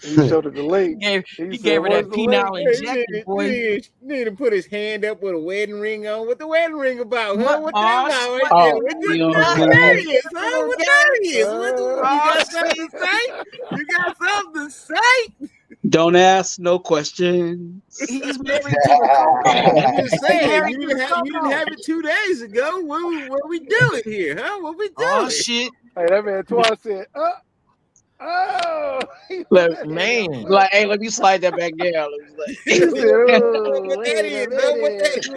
Speaker 5: He showed her the link.
Speaker 4: He gave her that penile injection, boy.
Speaker 1: He need to put his hand up with a wedding ring on. What the wedding ring about? Huh? What
Speaker 4: Aw,
Speaker 1: that
Speaker 4: shit.
Speaker 1: about?
Speaker 6: You know what I'm
Speaker 1: What that
Speaker 6: saying?
Speaker 1: is, huh? What that is? You got something to say? You got something to say?
Speaker 6: Don't ask no questions.
Speaker 4: He's married to the
Speaker 1: I'm just saying,
Speaker 4: married
Speaker 1: you
Speaker 4: to
Speaker 1: didn't
Speaker 4: the
Speaker 1: have it 2 days ago. What we doing here, huh? What we doing?
Speaker 4: Oh shit,
Speaker 5: Hey, that man Twan said, oh.
Speaker 4: man.
Speaker 6: Like, hey, let me slide that back down.
Speaker 5: He said,
Speaker 1: What that is, man? What that is?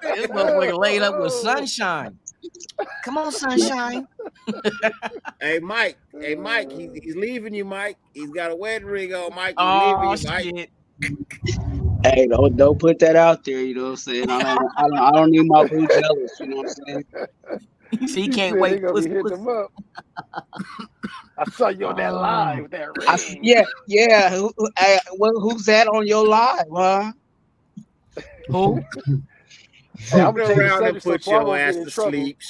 Speaker 4: This motherfucker laid up with Sunshine. Come on, Sunshine.
Speaker 1: Hey, Mike. He's leaving you, Mike. He's got a wedding ring on, Mike. He's
Speaker 4: Oh
Speaker 1: leaving you, Mike.
Speaker 4: shit.
Speaker 6: Hey, don't put that out there. You know what I'm saying? I don't need my boo jealous. You know what I'm saying?
Speaker 4: He can't
Speaker 5: said
Speaker 4: wait.
Speaker 5: They gonna be hitting him up. I saw you on that live with that ring.
Speaker 6: Yeah. Who's that on your live, huh?
Speaker 4: Who?
Speaker 5: Hey, I'm
Speaker 1: Go
Speaker 5: gonna
Speaker 1: around and put your ass to
Speaker 5: trouble.
Speaker 1: sleep.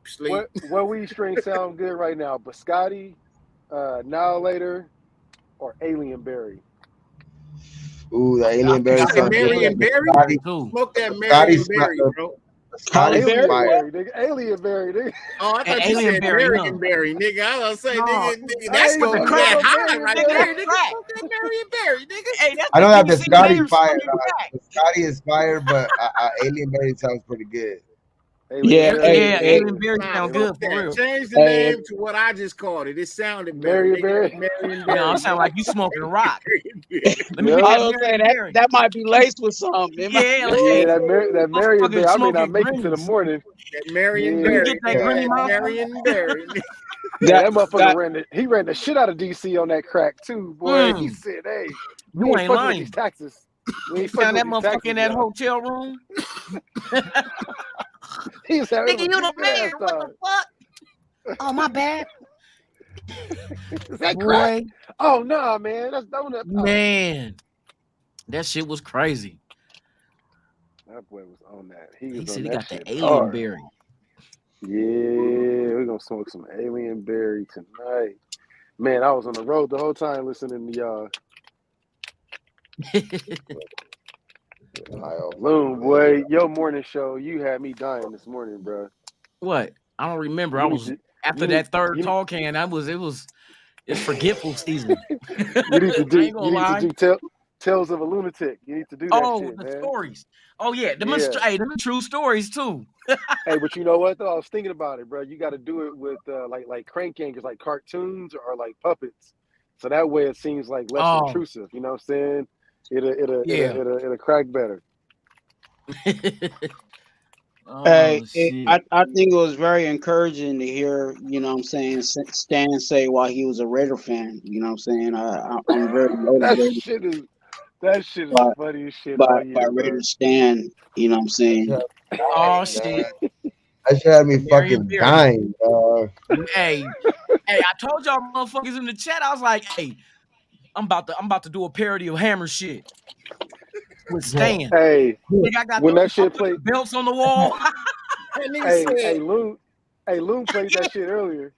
Speaker 1: Sleep.
Speaker 5: What weed strain sound good right now? Biscotti, Annihilator, or Alien Berry?
Speaker 2: Ooh, the alien berry
Speaker 4: I think
Speaker 2: sounds
Speaker 1: Marion
Speaker 2: good.
Speaker 1: Berry?
Speaker 2: Scotty-
Speaker 4: Who?
Speaker 1: Smoke that
Speaker 2: Scotty
Speaker 1: Marion Berry, bro.
Speaker 3: Scotty's
Speaker 6: Berry?
Speaker 3: fire.
Speaker 5: Nigga. Alien Berry, nigga.
Speaker 1: Oh, I
Speaker 4: And
Speaker 1: thought you
Speaker 4: Alien
Speaker 1: said
Speaker 4: Berry,
Speaker 1: Marion
Speaker 4: huh?
Speaker 1: Berry, nigga. I was gonna say,
Speaker 4: No,
Speaker 1: nigga, that's
Speaker 5: ain't
Speaker 1: gonna
Speaker 5: gonna
Speaker 1: be
Speaker 5: crack.
Speaker 1: that high
Speaker 5: Marion
Speaker 1: right
Speaker 5: Berry.
Speaker 1: there,
Speaker 4: Nigga,
Speaker 1: nigga.
Speaker 4: crack.
Speaker 1: Fuck that Marion Berry, nigga.
Speaker 4: Hey, that's
Speaker 3: I know that the
Speaker 4: BBC Berry
Speaker 3: Scotty's fire.
Speaker 4: smoking crack.
Speaker 3: The Scotty is fire, but Alien Berry sounds pretty good.
Speaker 6: Yeah,
Speaker 5: Alien
Speaker 6: hey,
Speaker 5: Berry.
Speaker 4: Alien Berry
Speaker 1: Nah,
Speaker 4: sound
Speaker 1: fuck
Speaker 4: good for
Speaker 1: that.
Speaker 4: real.
Speaker 1: Change the
Speaker 6: Hey,
Speaker 1: name to what I just called it. It sounded better.
Speaker 5: Marion
Speaker 1: Nigga,
Speaker 5: Berry.
Speaker 1: Marion
Speaker 4: No,
Speaker 1: Berry.
Speaker 4: it sound like you smoking rock.
Speaker 5: Yeah.
Speaker 4: Let me
Speaker 6: I
Speaker 4: get
Speaker 6: was
Speaker 4: that
Speaker 6: gonna say
Speaker 4: Marion
Speaker 6: that
Speaker 4: Berry.
Speaker 6: that might be laced with something. It might-
Speaker 4: Yeah, like,
Speaker 5: Yeah,
Speaker 4: hey,
Speaker 5: that Marion Berry.
Speaker 4: motherfucker
Speaker 5: I may not
Speaker 4: smoking
Speaker 5: make it to the
Speaker 4: greens.
Speaker 5: morning.
Speaker 1: That Marion
Speaker 5: Yeah.
Speaker 4: Let me
Speaker 1: Berry.
Speaker 4: get that
Speaker 1: Nigga,
Speaker 4: Granny
Speaker 1: that
Speaker 4: Mouth.
Speaker 1: Marion Berry.
Speaker 5: Yeah,
Speaker 6: that
Speaker 5: that motherfucker
Speaker 6: that
Speaker 5: ran the shit out of DC on that crack too, boy. He
Speaker 4: Mm,
Speaker 5: said, "Hey, we
Speaker 4: you
Speaker 5: ain't
Speaker 4: ain't
Speaker 5: fucking with these
Speaker 4: lying.
Speaker 5: taxes. We ain't
Speaker 4: Found
Speaker 5: fucking
Speaker 4: that
Speaker 5: with these
Speaker 4: motherfucker in
Speaker 5: taxes,
Speaker 4: that
Speaker 5: y'all."
Speaker 4: hotel room.
Speaker 5: He said, "It
Speaker 4: Nigga,
Speaker 5: was
Speaker 4: you
Speaker 5: a
Speaker 4: the
Speaker 5: good ass
Speaker 4: mayor. What
Speaker 5: time."
Speaker 4: the fuck? Oh, my bad.
Speaker 5: Is that crack?
Speaker 4: Boy,
Speaker 5: Oh no, nah, man, that's donut. Oh,
Speaker 4: man, that shit was crazy.
Speaker 5: that boy was on that. He
Speaker 4: He
Speaker 5: was
Speaker 4: said
Speaker 5: on
Speaker 4: he
Speaker 5: that
Speaker 4: got the
Speaker 5: shit
Speaker 4: Alien
Speaker 5: hard.
Speaker 4: Berry.
Speaker 5: Yeah, we're gonna smoke some Alien Berry tonight. Man, I was on the road the whole time listening to y'all. Loon, boy, your morning show, you had me dying this morning, bro.
Speaker 4: What? I don't remember. I
Speaker 5: You need
Speaker 4: was
Speaker 5: to,
Speaker 4: after
Speaker 5: you need,
Speaker 4: that third
Speaker 5: you,
Speaker 4: tall can. It's forgetful season.
Speaker 5: you need to
Speaker 4: I
Speaker 5: do,
Speaker 4: ain't gonna lie.
Speaker 5: Tales of a Lunatic. You need to do that
Speaker 4: Oh,
Speaker 5: shit,
Speaker 4: the
Speaker 5: man.
Speaker 4: stories. Oh yeah, them
Speaker 5: Yeah.
Speaker 4: them true stories too.
Speaker 5: Hey, but you know what though? I was thinking about it, bro. You got to do it with like crank anchors, like cartoons or like puppets. So that way it seems like less
Speaker 4: Oh
Speaker 5: intrusive. You know what I'm saying?
Speaker 4: yeah.
Speaker 5: It'll crack better.
Speaker 4: Oh shit.
Speaker 6: I think it was very encouraging to hear, you know what I'm saying, Stan say while he was a Raider fan. You know what I'm saying? I'm very motivated
Speaker 5: That shit is
Speaker 6: by
Speaker 5: the funniest shit all year, bro.
Speaker 6: Raider Stan. You know what I'm saying?
Speaker 4: Oh shit.
Speaker 2: That shit had me
Speaker 4: Marion
Speaker 2: fucking
Speaker 4: Berry.
Speaker 2: dying, dog.
Speaker 4: Hey, I told y'all motherfuckers in the chat. I was like, hey, I'm about to do a parody of Hammer shit with Stan.
Speaker 5: Hey,
Speaker 4: Nigga, I
Speaker 5: when that
Speaker 4: put
Speaker 5: shit
Speaker 4: the
Speaker 5: played,
Speaker 4: belts on the wall.
Speaker 1: That nigga said,
Speaker 5: Loon played that shit earlier.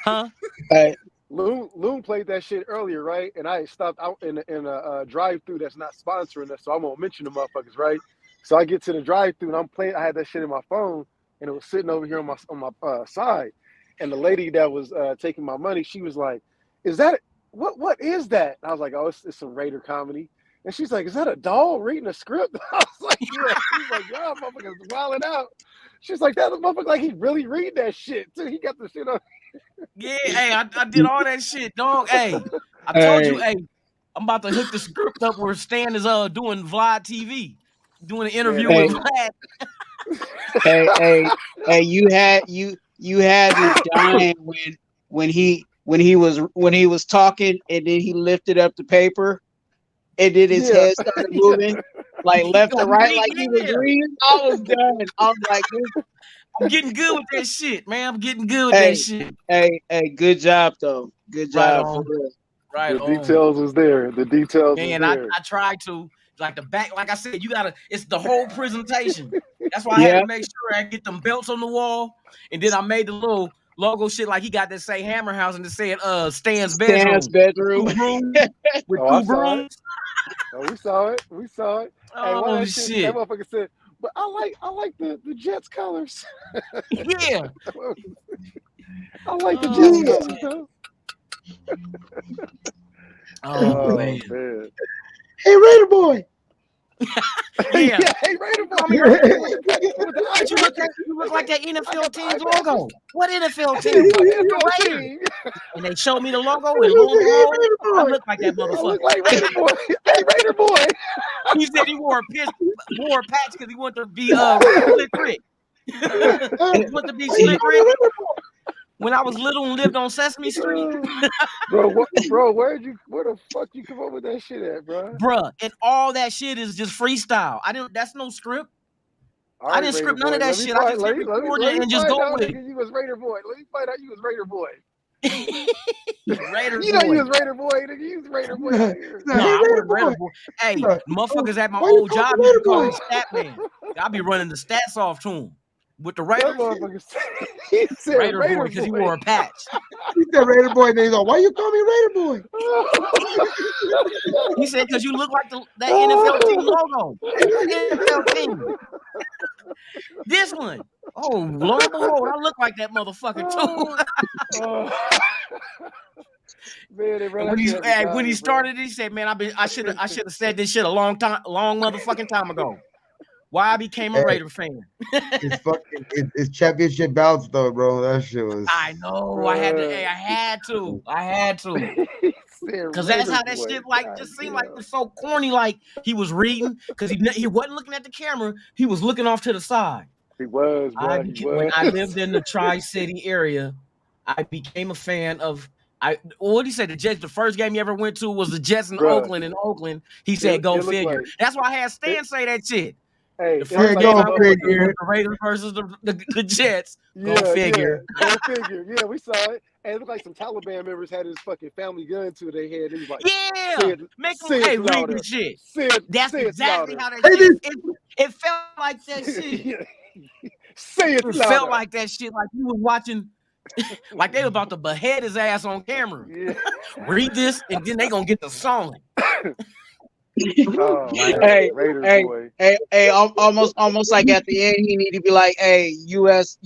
Speaker 4: Huh?
Speaker 6: Hey,
Speaker 5: Loon played that shit earlier, right? And I stopped out in a drive-through that's not sponsoring us, so I won't mention the motherfuckers, right? So I get to the drive-through and I'm playing. I had that shit in my phone, and it was sitting over here on my side. And the lady that was taking my money, she was like, "Is that what is that?" And I was like, "Oh, it's some Raider comedy." And she's like, "Is that a doll reading a script?" I was like, "Yeah." She's like, "Y'all motherfuckers wilding out." She's like, "That motherfucker like he really read that shit too. He got the shit on."
Speaker 4: Yeah, hey, I did all that shit, dog. Hey, I told you, hey, I'm about to hook the script up where Stan is doing Vlad TV, doing an interview
Speaker 5: Man,
Speaker 4: with
Speaker 6: hey,
Speaker 4: Vlad.
Speaker 6: hey, you had me dying when he was talking and then he lifted up the paper and then his
Speaker 5: yeah.
Speaker 6: head started moving like left to right, like he was
Speaker 4: Yeah.
Speaker 6: reading. I was done. I was like,
Speaker 4: I'm getting good with that shit, man. I'm getting good with
Speaker 6: hey,
Speaker 4: that shit.
Speaker 6: hey, good job though. Good
Speaker 4: Right
Speaker 6: job for
Speaker 4: on.
Speaker 6: real.
Speaker 4: Right
Speaker 5: The
Speaker 4: on.
Speaker 5: details was there. The details was
Speaker 4: Man,
Speaker 5: there.
Speaker 4: I tried to, like the back, like I said, it's the whole presentation. That's why I had
Speaker 6: Yeah.
Speaker 4: to make sure I get them belts on the wall. And then I made the little logo shit like he got that say Hammer House and it said Stan's bedroom.
Speaker 6: Stan's bedroom.
Speaker 4: Two rooms with
Speaker 5: Oh, I
Speaker 4: two
Speaker 5: saw it.
Speaker 4: rooms.
Speaker 5: Oh, we saw it. We saw it. Hey, why
Speaker 4: Oh
Speaker 5: that shit?
Speaker 4: shit.
Speaker 5: That motherfucker said, "But I like the Jets colors."
Speaker 4: Yeah.
Speaker 5: I like the
Speaker 4: Oh,
Speaker 5: Jets
Speaker 4: shit.
Speaker 5: colors, though.
Speaker 4: Oh man.
Speaker 5: man.
Speaker 2: Hey, Raider boy.
Speaker 4: Yeah.
Speaker 5: Yeah, hey, Raider boy.
Speaker 4: Call me Raider Boy.
Speaker 5: With the eye
Speaker 4: But you look like that
Speaker 5: I
Speaker 4: NFL
Speaker 5: got the
Speaker 4: team's
Speaker 5: eye patches.
Speaker 4: logo. What NFL
Speaker 5: He
Speaker 4: team?
Speaker 5: was like,
Speaker 4: The
Speaker 5: NFL
Speaker 4: Raiders.
Speaker 5: team.
Speaker 4: And they showed me the logo, and lo and behold, I look like that
Speaker 5: I
Speaker 4: motherfucker.
Speaker 5: look like Raider boy. Hey, Raider boy.
Speaker 4: He said he wore a patch because he wanted to be Slick Rick. He wanted to be Slick Rick. When I was little and lived on Sesame Street,
Speaker 5: Bro, where the fuck you come up with that shit at, bro?
Speaker 4: bruh, and all that shit is just freestyle. That's no script.
Speaker 5: All
Speaker 4: I
Speaker 5: right,
Speaker 4: didn't
Speaker 5: Raider
Speaker 4: script none
Speaker 5: boy.
Speaker 4: of that
Speaker 5: Let me
Speaker 4: shit. I
Speaker 5: find,
Speaker 4: just
Speaker 5: let
Speaker 4: hit
Speaker 5: me, let me,
Speaker 4: record
Speaker 5: let me
Speaker 4: and just
Speaker 5: find
Speaker 4: go
Speaker 5: out,
Speaker 4: with it.
Speaker 5: nigga, you was Raider boy. Let me find out you was Raider boy.
Speaker 4: Raider
Speaker 5: You know you
Speaker 4: boy.
Speaker 5: was Raider boy, nigga. You was Raider boy out here.
Speaker 4: No, I wasn't Raider boy. Hey, motherfuckers at my old job used to call me Stat Man. I be running the stats off to him. With the
Speaker 5: That
Speaker 4: Raiders,
Speaker 5: motherfucker said, he said
Speaker 4: Raider boy,
Speaker 5: Raider
Speaker 4: because he
Speaker 5: boy.
Speaker 4: wore a patch.
Speaker 2: He said Raider boy, and then he's like, "Why you call me Raider boy?"
Speaker 4: He said, because you look like that NFL team logo. What NFL team? This one. Oh, lo and behold, I look like that motherfucker too.
Speaker 5: Oh. Man, they ran
Speaker 4: when
Speaker 5: that
Speaker 4: he
Speaker 5: shit every
Speaker 4: when he
Speaker 5: time,
Speaker 4: started, he said, "Man, I should have said this shit a long motherfucking time ago. Why I became a
Speaker 2: Hey,
Speaker 4: Raider fan."
Speaker 2: it's championship bouts though, bro. That shit was.
Speaker 4: I know.
Speaker 5: bro.
Speaker 4: I had to. Hey, I had to. Cause that's how that shit like just seemed like it's so corny. Like he was reading because he wasn't looking at the camera. He was looking off to the side.
Speaker 5: He was, bro.
Speaker 4: When I lived in the Tri-City area, I became a fan of. What he said, the Jets. The first game he ever went to was the Jets in
Speaker 5: Bruh.
Speaker 4: Oakland. In Oakland, he said, "Go
Speaker 5: it looked
Speaker 4: figure."
Speaker 5: like-
Speaker 4: That's why I had Stan say that shit.
Speaker 5: Hey,
Speaker 4: The first
Speaker 5: it
Speaker 4: game
Speaker 5: looked
Speaker 4: I
Speaker 5: like
Speaker 4: went to
Speaker 2: figure.
Speaker 4: was the Raiders versus the Jets.
Speaker 5: Yeah,
Speaker 4: Go figure.
Speaker 5: Yeah, go figure. Yeah, we saw it. And it looked like some Taliban members had his fucking family gun to their head. He was like,
Speaker 4: Yeah, make
Speaker 5: say
Speaker 4: them
Speaker 5: it
Speaker 4: read
Speaker 5: louder.
Speaker 4: the shit.
Speaker 5: Say it,
Speaker 4: That's
Speaker 5: say
Speaker 4: exactly
Speaker 5: it
Speaker 4: how
Speaker 5: louder.
Speaker 4: that shit. It felt like that shit.
Speaker 5: Yeah. Say it
Speaker 4: It
Speaker 5: louder.
Speaker 4: felt like that shit. Like you was watching, like they was about to behead his ass on camera.
Speaker 5: Yeah.
Speaker 4: Read this, and then they gonna get the song.
Speaker 5: Oh, man.
Speaker 6: Hey,
Speaker 5: Raiders,
Speaker 6: hey,
Speaker 5: boy.
Speaker 6: hey, almost like at the end, he need to be like, hey, U.S.,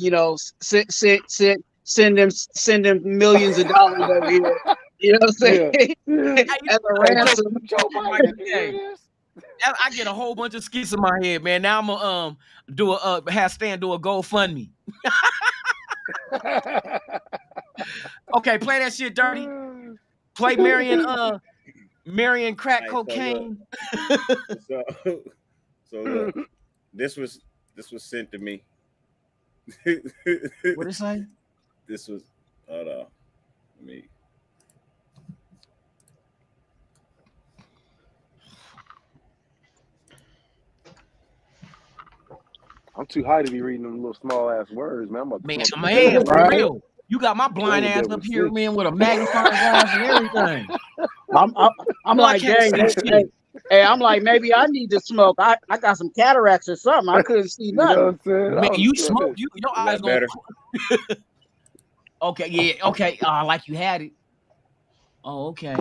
Speaker 6: send them millions of dollars over here. You know what I'm saying?
Speaker 5: Yeah.
Speaker 6: As a ransom.
Speaker 5: Joe Biden, you hear this?
Speaker 4: I get a whole bunch of skits in my head, man. Now I'm gonna have Stan do a GoFundMe. Okay, play that shit, Dirty. Play Marion crack cocaine.
Speaker 1: So look, this was sent to me.
Speaker 4: What it say?
Speaker 1: This was hold on. Me.
Speaker 5: I'm too high to be reading them little small ass words, man.
Speaker 4: Man, for real. You got my blind ass up here, man, with a magnifying glass and everything.
Speaker 6: I'm like, dang, hey, I'm like, maybe I need to smoke. I got some cataracts or something. I couldn't see nothing.
Speaker 5: You know what I'm saying?
Speaker 4: Man, you smoke, your eyes
Speaker 1: better.
Speaker 4: Okay, yeah, okay. Like you had it. Oh, okay.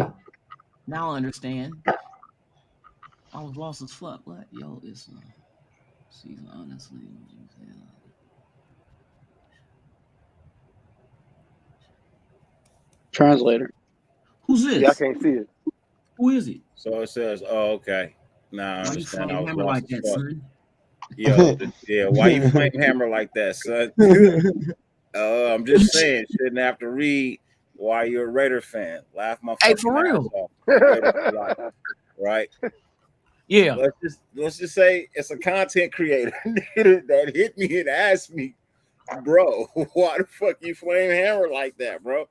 Speaker 4: Now I understand. I was lost as fuck. What? Yo, it's see, honestly.
Speaker 6: Translator.
Speaker 4: Who's this?
Speaker 5: Yeah, I can't see it.
Speaker 4: Who is it?
Speaker 1: So it says, "Oh, okay. Now I
Speaker 4: Why you
Speaker 1: understand. I
Speaker 4: flame
Speaker 1: was
Speaker 4: hammer
Speaker 1: lost
Speaker 4: like
Speaker 1: as
Speaker 4: that,
Speaker 1: fuck."
Speaker 4: son?
Speaker 1: Yo, yeah. Why you flame hammer like that, son? I'm just saying, shouldn't have to read why you're a Raider fan. Laugh my
Speaker 4: Hey,
Speaker 1: fucking
Speaker 4: for real.
Speaker 1: ass off. Raider for life, right?
Speaker 4: Yeah.
Speaker 1: Let's just say it's a content creator that hit me and asked me, bro, why the fuck you flame hammer like that, bro?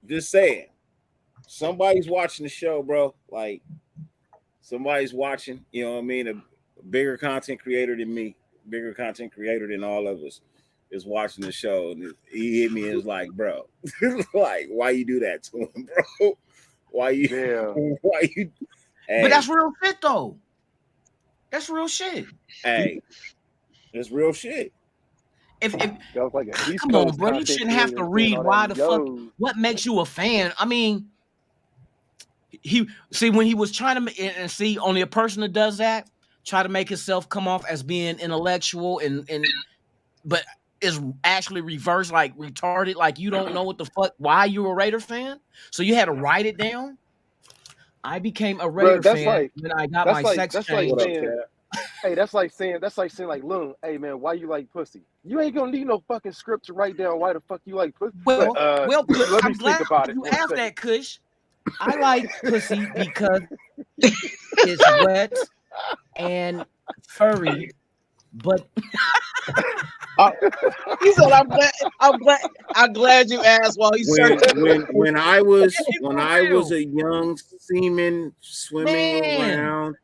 Speaker 1: Just saying. Somebody's watching the show, bro. Like somebody's watching, you know what I mean? A bigger content creator than me, bigger content creator than all of us is watching the show. And he hit me and was like, bro, like, why you do that to him, bro? Why you
Speaker 4: Hey. But that's real shit though. That's real shit.
Speaker 1: Hey, that's real shit.
Speaker 4: If
Speaker 5: like
Speaker 4: come on, bro, you shouldn't have to read why the fuck. What makes you a fan? I mean, when he was trying to and see only a person that does that try to make himself come off as being intellectual and but is actually reversed, like retarded, like you don't know what the fuck why you're a Raider fan, so you had to write it down. I became a Raider fan when I got my sex change.
Speaker 5: Hey, that's like saying like, look, hey man, why you like pussy? You ain't gonna need no fucking script to write down why the fuck you like pussy.
Speaker 4: Well,
Speaker 5: let
Speaker 4: I'm
Speaker 5: me
Speaker 4: glad
Speaker 5: think about it.
Speaker 4: You asked that, Kush. I like pussy because it's wet and furry, but
Speaker 6: he said, I'm glad you asked while he's
Speaker 1: when I was a young seaman swimming around,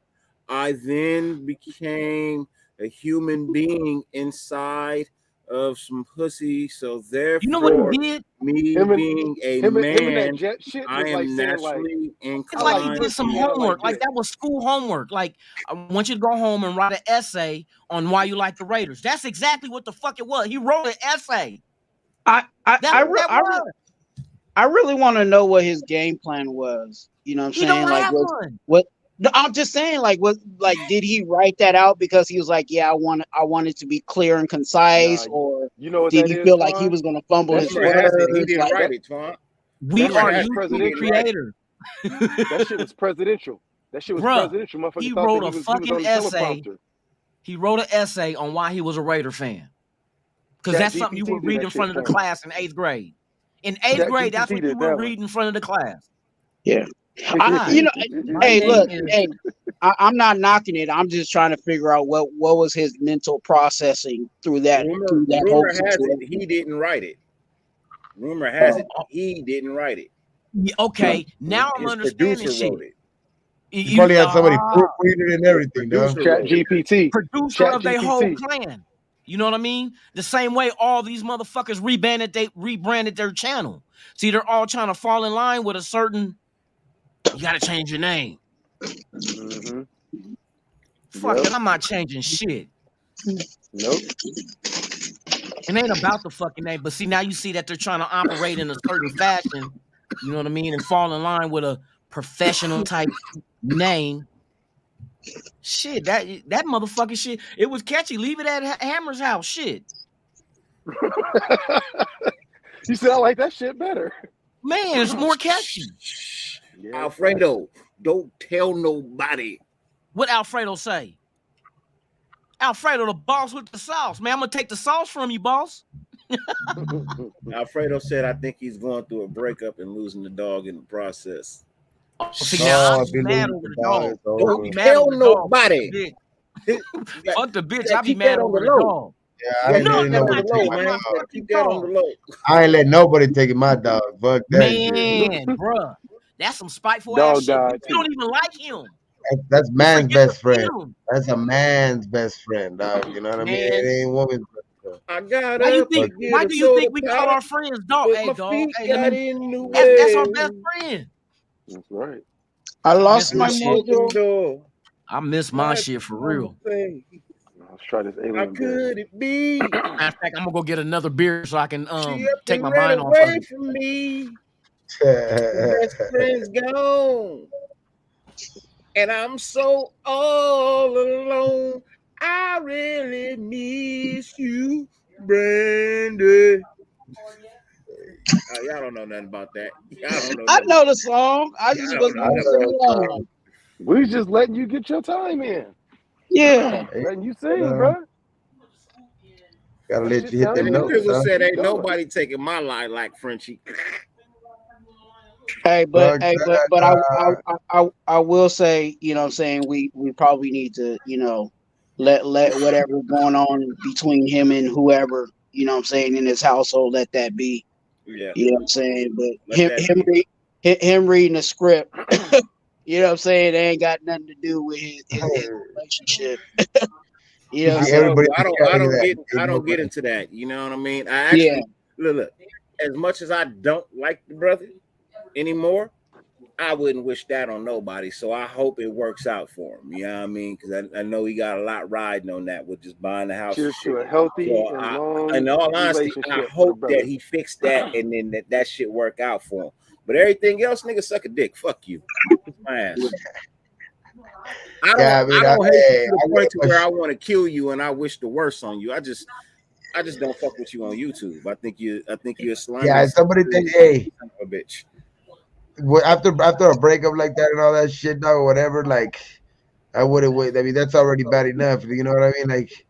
Speaker 1: I then became a human being inside of some pussy. So therefore,
Speaker 4: you know what he did?
Speaker 1: Me being a man, I am naturally inclined.
Speaker 4: It's like he did some homework. Like that was school homework. Like I want you to go home and write an essay on why you like the Raiders. That's exactly what the fuck it was. He wrote an essay.
Speaker 6: I really want to know what his game plan was. You know what I'm saying? Like what No, I'm just saying, like, did he write that out because he was like, yeah, I want it to be clear and concise,
Speaker 5: Nah,
Speaker 6: or
Speaker 5: you know what
Speaker 6: did
Speaker 5: that
Speaker 6: he
Speaker 5: is,
Speaker 6: feel like he
Speaker 5: Twan?
Speaker 6: was gonna fumble
Speaker 5: That
Speaker 6: his
Speaker 1: Rumor
Speaker 5: shit,
Speaker 1: has it he
Speaker 6: words?
Speaker 1: didn't
Speaker 6: Like,
Speaker 1: write it, Twan.
Speaker 4: We
Speaker 5: that
Speaker 1: Rumor
Speaker 5: shit
Speaker 4: are
Speaker 5: was
Speaker 1: has it he
Speaker 4: YouTube
Speaker 1: didn't
Speaker 5: presidential.
Speaker 1: write it.
Speaker 4: creators.
Speaker 5: That shit was presidential. That shit was
Speaker 4: Bruh,
Speaker 5: presidential. Motherfucker
Speaker 4: he
Speaker 5: thought
Speaker 4: wrote
Speaker 5: that
Speaker 4: a
Speaker 5: he was
Speaker 4: fucking
Speaker 5: on the
Speaker 4: essay.
Speaker 5: teleprompter.
Speaker 4: He wrote an essay on why he was a Raider fan. Because
Speaker 5: Chat
Speaker 4: that's something you
Speaker 5: GPT
Speaker 4: would
Speaker 5: did
Speaker 4: read
Speaker 5: that
Speaker 4: in front
Speaker 5: shit,
Speaker 4: of the
Speaker 5: Twan.
Speaker 4: class in 8th grade. In 8th
Speaker 5: Chat
Speaker 4: grade, that's
Speaker 5: GPT
Speaker 4: what you
Speaker 5: did
Speaker 4: would
Speaker 5: that
Speaker 4: read in front of the class.
Speaker 6: yeah,
Speaker 4: Hi, my
Speaker 6: hey,
Speaker 4: name
Speaker 6: look,
Speaker 4: is.
Speaker 6: hey, I'm not knocking it. I'm just trying to figure out what was his mental processing through that whole
Speaker 1: Rumor has it
Speaker 6: situation.
Speaker 1: he didn't write it. Rumor has it he didn't write it.
Speaker 4: Yeah, okay, now I'm
Speaker 1: His
Speaker 4: understanding
Speaker 1: producer
Speaker 4: shit.
Speaker 1: wrote it.
Speaker 2: You probably had somebody proofread it and everything, dog.
Speaker 1: Producer
Speaker 5: Chat
Speaker 1: wrote it.
Speaker 5: GPT.
Speaker 4: Producer
Speaker 5: Chat
Speaker 4: of their whole
Speaker 5: GPT.
Speaker 4: clan. You know what I mean? The same way all these motherfuckers rebranded their channel. See, they're all trying to fall in line with a certain. You got to change your name.
Speaker 5: Mm-hmm.
Speaker 4: Fuck
Speaker 5: Yep.
Speaker 4: it, I'm not changing shit.
Speaker 5: Nope.
Speaker 4: It ain't about the fucking name, but see, now you see that they're trying to operate in a certain fashion. You know what I mean, and fall in line with a professional type name. Shit, that motherfucking shit. It was catchy. Leave it at Hammer's house. Shit,
Speaker 5: You said I like that shit better.
Speaker 4: man, it's more catchy.
Speaker 5: Yeah,
Speaker 1: Alfredo, don't tell nobody.
Speaker 4: What Alfredo say? Alfredo, the boss with the sauce. Man, I'm gonna take the sauce from you, boss.
Speaker 1: Alfredo said, I think he's going through a breakup and losing the dog in the process.
Speaker 4: Oh, see, now I'll be mad over the dog. I'll be
Speaker 1: Don't
Speaker 4: mad
Speaker 1: tell
Speaker 4: over the dog.
Speaker 1: nobody.
Speaker 4: Fuck the bitch.
Speaker 1: Yeah,
Speaker 4: I'll be
Speaker 1: keep
Speaker 4: mad
Speaker 1: that on
Speaker 4: over
Speaker 1: the
Speaker 4: the
Speaker 1: low.
Speaker 4: dog.
Speaker 2: Yeah, I ain't
Speaker 4: No,
Speaker 2: letting
Speaker 4: you're
Speaker 2: nobody
Speaker 4: not
Speaker 2: take
Speaker 4: taking
Speaker 2: my
Speaker 4: my
Speaker 2: dog.
Speaker 4: fucking
Speaker 1: Keep that on the
Speaker 4: dog.
Speaker 1: low.
Speaker 2: I ain't letting nobody take my dog. Fuck that shit.
Speaker 4: Man, bruh. That's some spiteful
Speaker 5: Dog
Speaker 4: ass shit.
Speaker 5: died,
Speaker 4: You don't even like him.
Speaker 2: That's
Speaker 4: You
Speaker 2: man's
Speaker 4: forget to
Speaker 2: best
Speaker 4: feed
Speaker 2: friend.
Speaker 4: him.
Speaker 2: That's a man's best friend, dog. You know what I mean?
Speaker 4: Man.
Speaker 2: It ain't woman's best friend.
Speaker 1: I got
Speaker 4: Why you
Speaker 1: up
Speaker 4: think?
Speaker 1: to get
Speaker 4: Why
Speaker 1: a
Speaker 4: do you
Speaker 1: soda
Speaker 4: think we call
Speaker 1: pop,
Speaker 4: our friends dog?
Speaker 1: but
Speaker 4: Hey,
Speaker 1: my
Speaker 4: dog.
Speaker 1: feet
Speaker 4: Hey,
Speaker 1: got in the
Speaker 4: that's our
Speaker 1: way.
Speaker 4: best friend.
Speaker 5: That's right.
Speaker 6: I
Speaker 4: Miss
Speaker 6: lost
Speaker 4: my
Speaker 6: my
Speaker 4: shit.
Speaker 6: mojo.
Speaker 1: Door.
Speaker 4: I miss my shit for real.
Speaker 5: Let's try this
Speaker 1: How
Speaker 5: alien beer.
Speaker 1: could it be?
Speaker 4: Matter of fact, I'm gonna go get another beer so I can
Speaker 1: She up
Speaker 4: take
Speaker 1: and
Speaker 4: my
Speaker 1: ran
Speaker 4: mind off of
Speaker 1: away
Speaker 4: it.
Speaker 1: from me. Best friend's gone. And I'm so all alone. I really miss you, Brandy. Y'all don't know nothing about that. Y'all don't know
Speaker 6: I
Speaker 1: nothing.
Speaker 6: know the song. I
Speaker 1: Y'all
Speaker 6: just
Speaker 1: don't
Speaker 6: was
Speaker 1: know
Speaker 6: moving
Speaker 1: nothing.
Speaker 6: along.
Speaker 5: We just letting you get your time in.
Speaker 6: Yeah.
Speaker 5: Letting you sing, bro.
Speaker 2: Gotta
Speaker 5: That
Speaker 2: let
Speaker 5: shit
Speaker 2: you hit the
Speaker 5: sound
Speaker 1: And
Speaker 5: good.
Speaker 2: notes,
Speaker 1: people
Speaker 2: huh?
Speaker 1: said ain't
Speaker 5: Keep going.
Speaker 1: nobody taking my line like Frenchie.
Speaker 6: Hey, but I will say, you know what I'm saying, we probably need to, you know, let whatever going on between him and whoever, you know what I'm saying, in his household, let that be.
Speaker 1: Yeah.
Speaker 6: You know what I'm saying? But
Speaker 1: Let that be.
Speaker 6: him reading the script, you know what I'm saying, they ain't got nothing to do with his relationship. You know what I'm
Speaker 2: See,
Speaker 6: saying?
Speaker 2: everybody.
Speaker 1: I don't get into that. You know what I mean? I
Speaker 6: Yeah.
Speaker 1: actually look, as much as I don't like the brother anymore, I wouldn't wish that on nobody. So I hope it works out for him. You know what I mean? Because I know he got a lot riding on that with just buying the house.
Speaker 5: Cheers
Speaker 1: And
Speaker 5: to
Speaker 1: shit.
Speaker 5: a healthy
Speaker 1: So
Speaker 5: and long
Speaker 1: in all honesty, I
Speaker 5: relationship for the
Speaker 1: hope that
Speaker 5: brother.
Speaker 1: he fixed that and then that shit work out for him. But everything else, nigga, suck a dick. Fuck you. Kiss my ass. I don't hate you to the point to where I want to kill you and I wish the worst on you. I just don't fuck with you on YouTube. I think you're a slimy.
Speaker 2: Yeah, somebody think, hey,
Speaker 1: son of a bitch.
Speaker 2: After a breakup like that and all that shit, dog, or whatever, like I wouldn't wait. I mean, that's already bad enough. You know what I mean? Like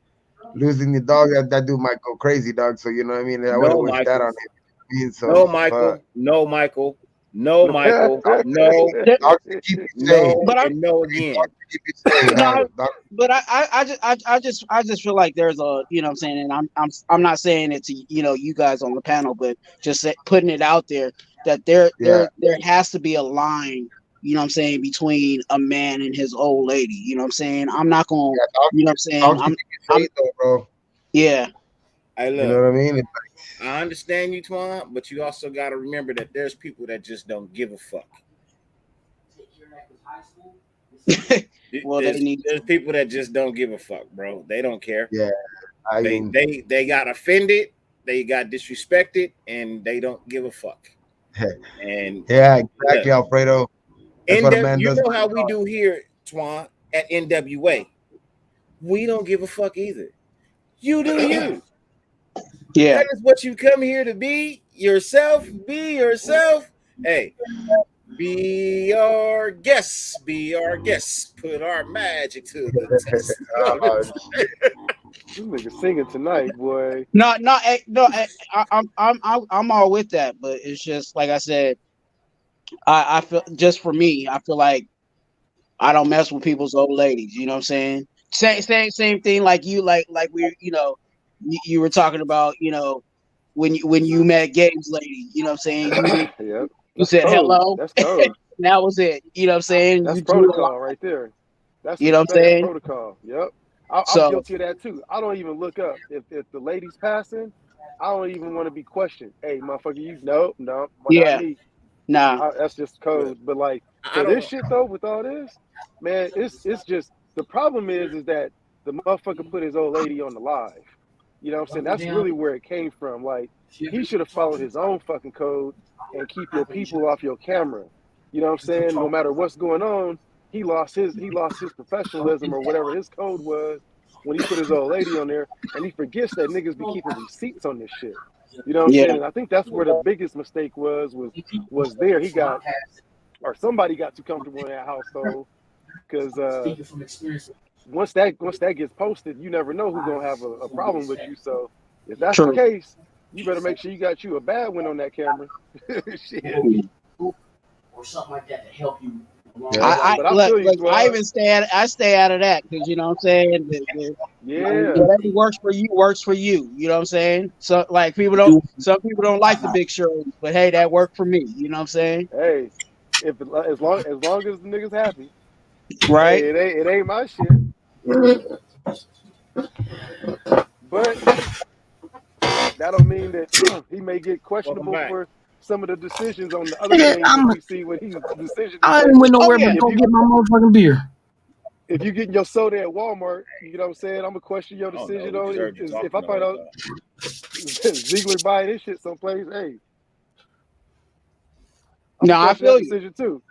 Speaker 2: losing the dog, that dude might go crazy, dog. So you know what I mean? I wouldn't wish that on him. I mean, so
Speaker 1: No, Michael. No, Michael. No, Michael. No.
Speaker 2: Dogs to keep you safe.
Speaker 1: No.
Speaker 6: But
Speaker 1: And no again.
Speaker 2: Dogs to keep you safe.
Speaker 6: No,
Speaker 2: Dog.
Speaker 6: but I just feel like there's a, you know what I'm saying, and I'm not saying it to, you know, you guys on the panel, but just putting it out there that there has to be a line, you know what I'm saying, between a man and his old lady. You know what I'm saying? I'm not gonna, you know what I'm saying?
Speaker 2: Dogs to keep you safe, though, bro.
Speaker 6: Yeah.
Speaker 1: Hey, look,
Speaker 2: you know what I mean?
Speaker 1: I understand you, Twan, but you also got to remember that there's people that just don't give a fuck.
Speaker 6: Well,
Speaker 1: there's people that just don't give a fuck, bro. They don't care.
Speaker 2: Yeah,
Speaker 1: they got offended, they got disrespected, and they don't give a fuck. And
Speaker 2: yeah, exactly, Alfredo. That's what a man
Speaker 1: you
Speaker 2: does.
Speaker 1: know how we do here Twan, at NWA. We don't give a fuck either. You do you.
Speaker 6: Yeah.
Speaker 1: That is what you come here to be. Yourself. Be yourself. Hey, be our guests. Be our guests. Put our magic to the test.
Speaker 5: This nigga singing tonight, boy.
Speaker 6: I'm all with that, but it's just like I said. I feel just for me, I feel like I don't mess with people's old ladies. You know what I'm saying? Same thing like you like we you were talking about when you met Gabe's lady. You know what I'm saying?
Speaker 5: Yep.
Speaker 6: You said
Speaker 5: code.
Speaker 6: hello.
Speaker 5: That's code.
Speaker 6: And that was it. You know what I'm saying?
Speaker 5: That's
Speaker 6: You drew a
Speaker 5: protocol
Speaker 6: line.
Speaker 5: right there. That's
Speaker 6: You know what I'm
Speaker 5: respect,
Speaker 6: saying?
Speaker 5: protocol. Yep. I'm
Speaker 6: So
Speaker 5: guilty of that too. I don't even look up if the lady's passing. I don't even want to be questioned. Hey, motherfucker, you no, well,
Speaker 6: yeah,
Speaker 5: not me.
Speaker 6: nah,
Speaker 5: That's just code. But like
Speaker 1: I
Speaker 5: for
Speaker 1: don't.
Speaker 5: this shit though, with all this, man, it's just the problem is that the motherfucker put his old lady on the live. You know what I'm saying? That's really where it came from. Like he should have followed his own fucking code and keep your people off your camera. You know what I'm saying? No matter what's going on, he lost his professionalism or whatever his code was when he put his old lady on there, and he forgets that niggas be keeping receipts on this shit. You know what I'm
Speaker 6: yeah,
Speaker 5: saying? And I think that's where the biggest mistake was there. He got, or somebody got too comfortable in that household because once that gets posted, you never know who's gonna have a problem with you. So if that's
Speaker 6: True.
Speaker 5: the case, you better make sure you got you a bad one on that camera. Shit.
Speaker 4: Or something like that to help you.
Speaker 6: I
Speaker 5: But I feel you,
Speaker 6: look,
Speaker 5: Swag.
Speaker 6: I even stay out of that because you know what I'm saying.
Speaker 5: Yeah.
Speaker 6: Whatever works for you works for you. You know what I'm saying. So like some people don't like the big shows, but hey, that worked for me. You know what I'm saying.
Speaker 5: Hey, if as long as the niggas happy,
Speaker 6: Right.
Speaker 5: hey, it ain't my shit. But that don't mean that he may get questionable for some of the decisions on the other things that we see when he's decision.
Speaker 4: I ain't went nowhere
Speaker 6: Oh, yeah.
Speaker 4: but go get my motherfucking beer.
Speaker 5: If you getting your soda at Walmart, you know what I'm saying? I'm gonna question your decision on it. If I find out Ziegler buying his shit someplace, hey,
Speaker 6: No, I feel you.
Speaker 5: decision too.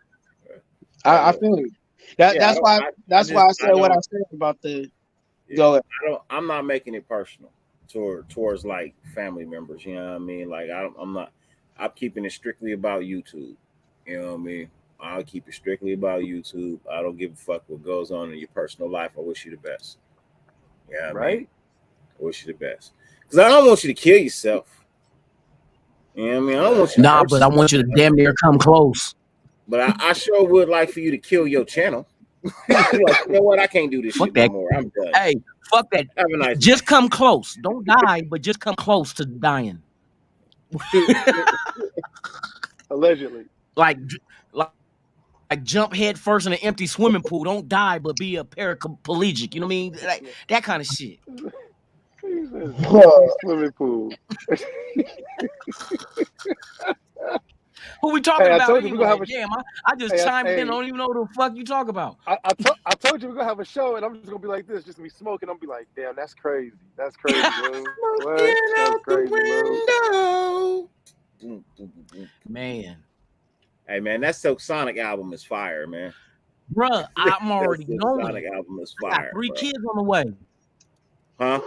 Speaker 6: I feel you. That's why I said what I said about the. Go ahead.
Speaker 1: I'm not making it personal towards like family members. You know what I mean? Like I'm not. I'm keeping it strictly about YouTube. You know what I mean? I'll keep it strictly about YouTube. I don't give a fuck what goes on in your personal life. I wish you the best. Yeah,
Speaker 5: right.
Speaker 1: I wish you the best because I don't want you to kill yourself. You know what I mean? I don't want you.
Speaker 4: Nah, but I want you to damn near come close.
Speaker 1: But I sure would like for you to kill your channel. Like, you know what? I can't do this shit no more. I'm done.
Speaker 4: Hey, fuck that.
Speaker 1: Have a nice
Speaker 4: just come close. Don't die, but just come close to dying.
Speaker 5: Allegedly.
Speaker 4: Like jump head first in an empty swimming pool. Don't die, but be a paraplegic. You know what I mean? Like that kind of shit.
Speaker 5: Swimming pool.
Speaker 4: Who we talking about?
Speaker 5: I told you we're gonna have
Speaker 4: I just chimed in. I don't even know what the fuck you talk about.
Speaker 5: I told you we're gonna have a show, and I'm just gonna be like this, just gonna be smoking. I'm gonna be like, damn, that's crazy. That's crazy, bro. What? That's crazy, bro.
Speaker 4: Man.
Speaker 1: Hey man, that Silk Sonic album is fire, man.
Speaker 4: Bruh, I'm already knowing.
Speaker 1: Sonic album is fire.
Speaker 4: I got 3 kids on the way.
Speaker 1: Huh?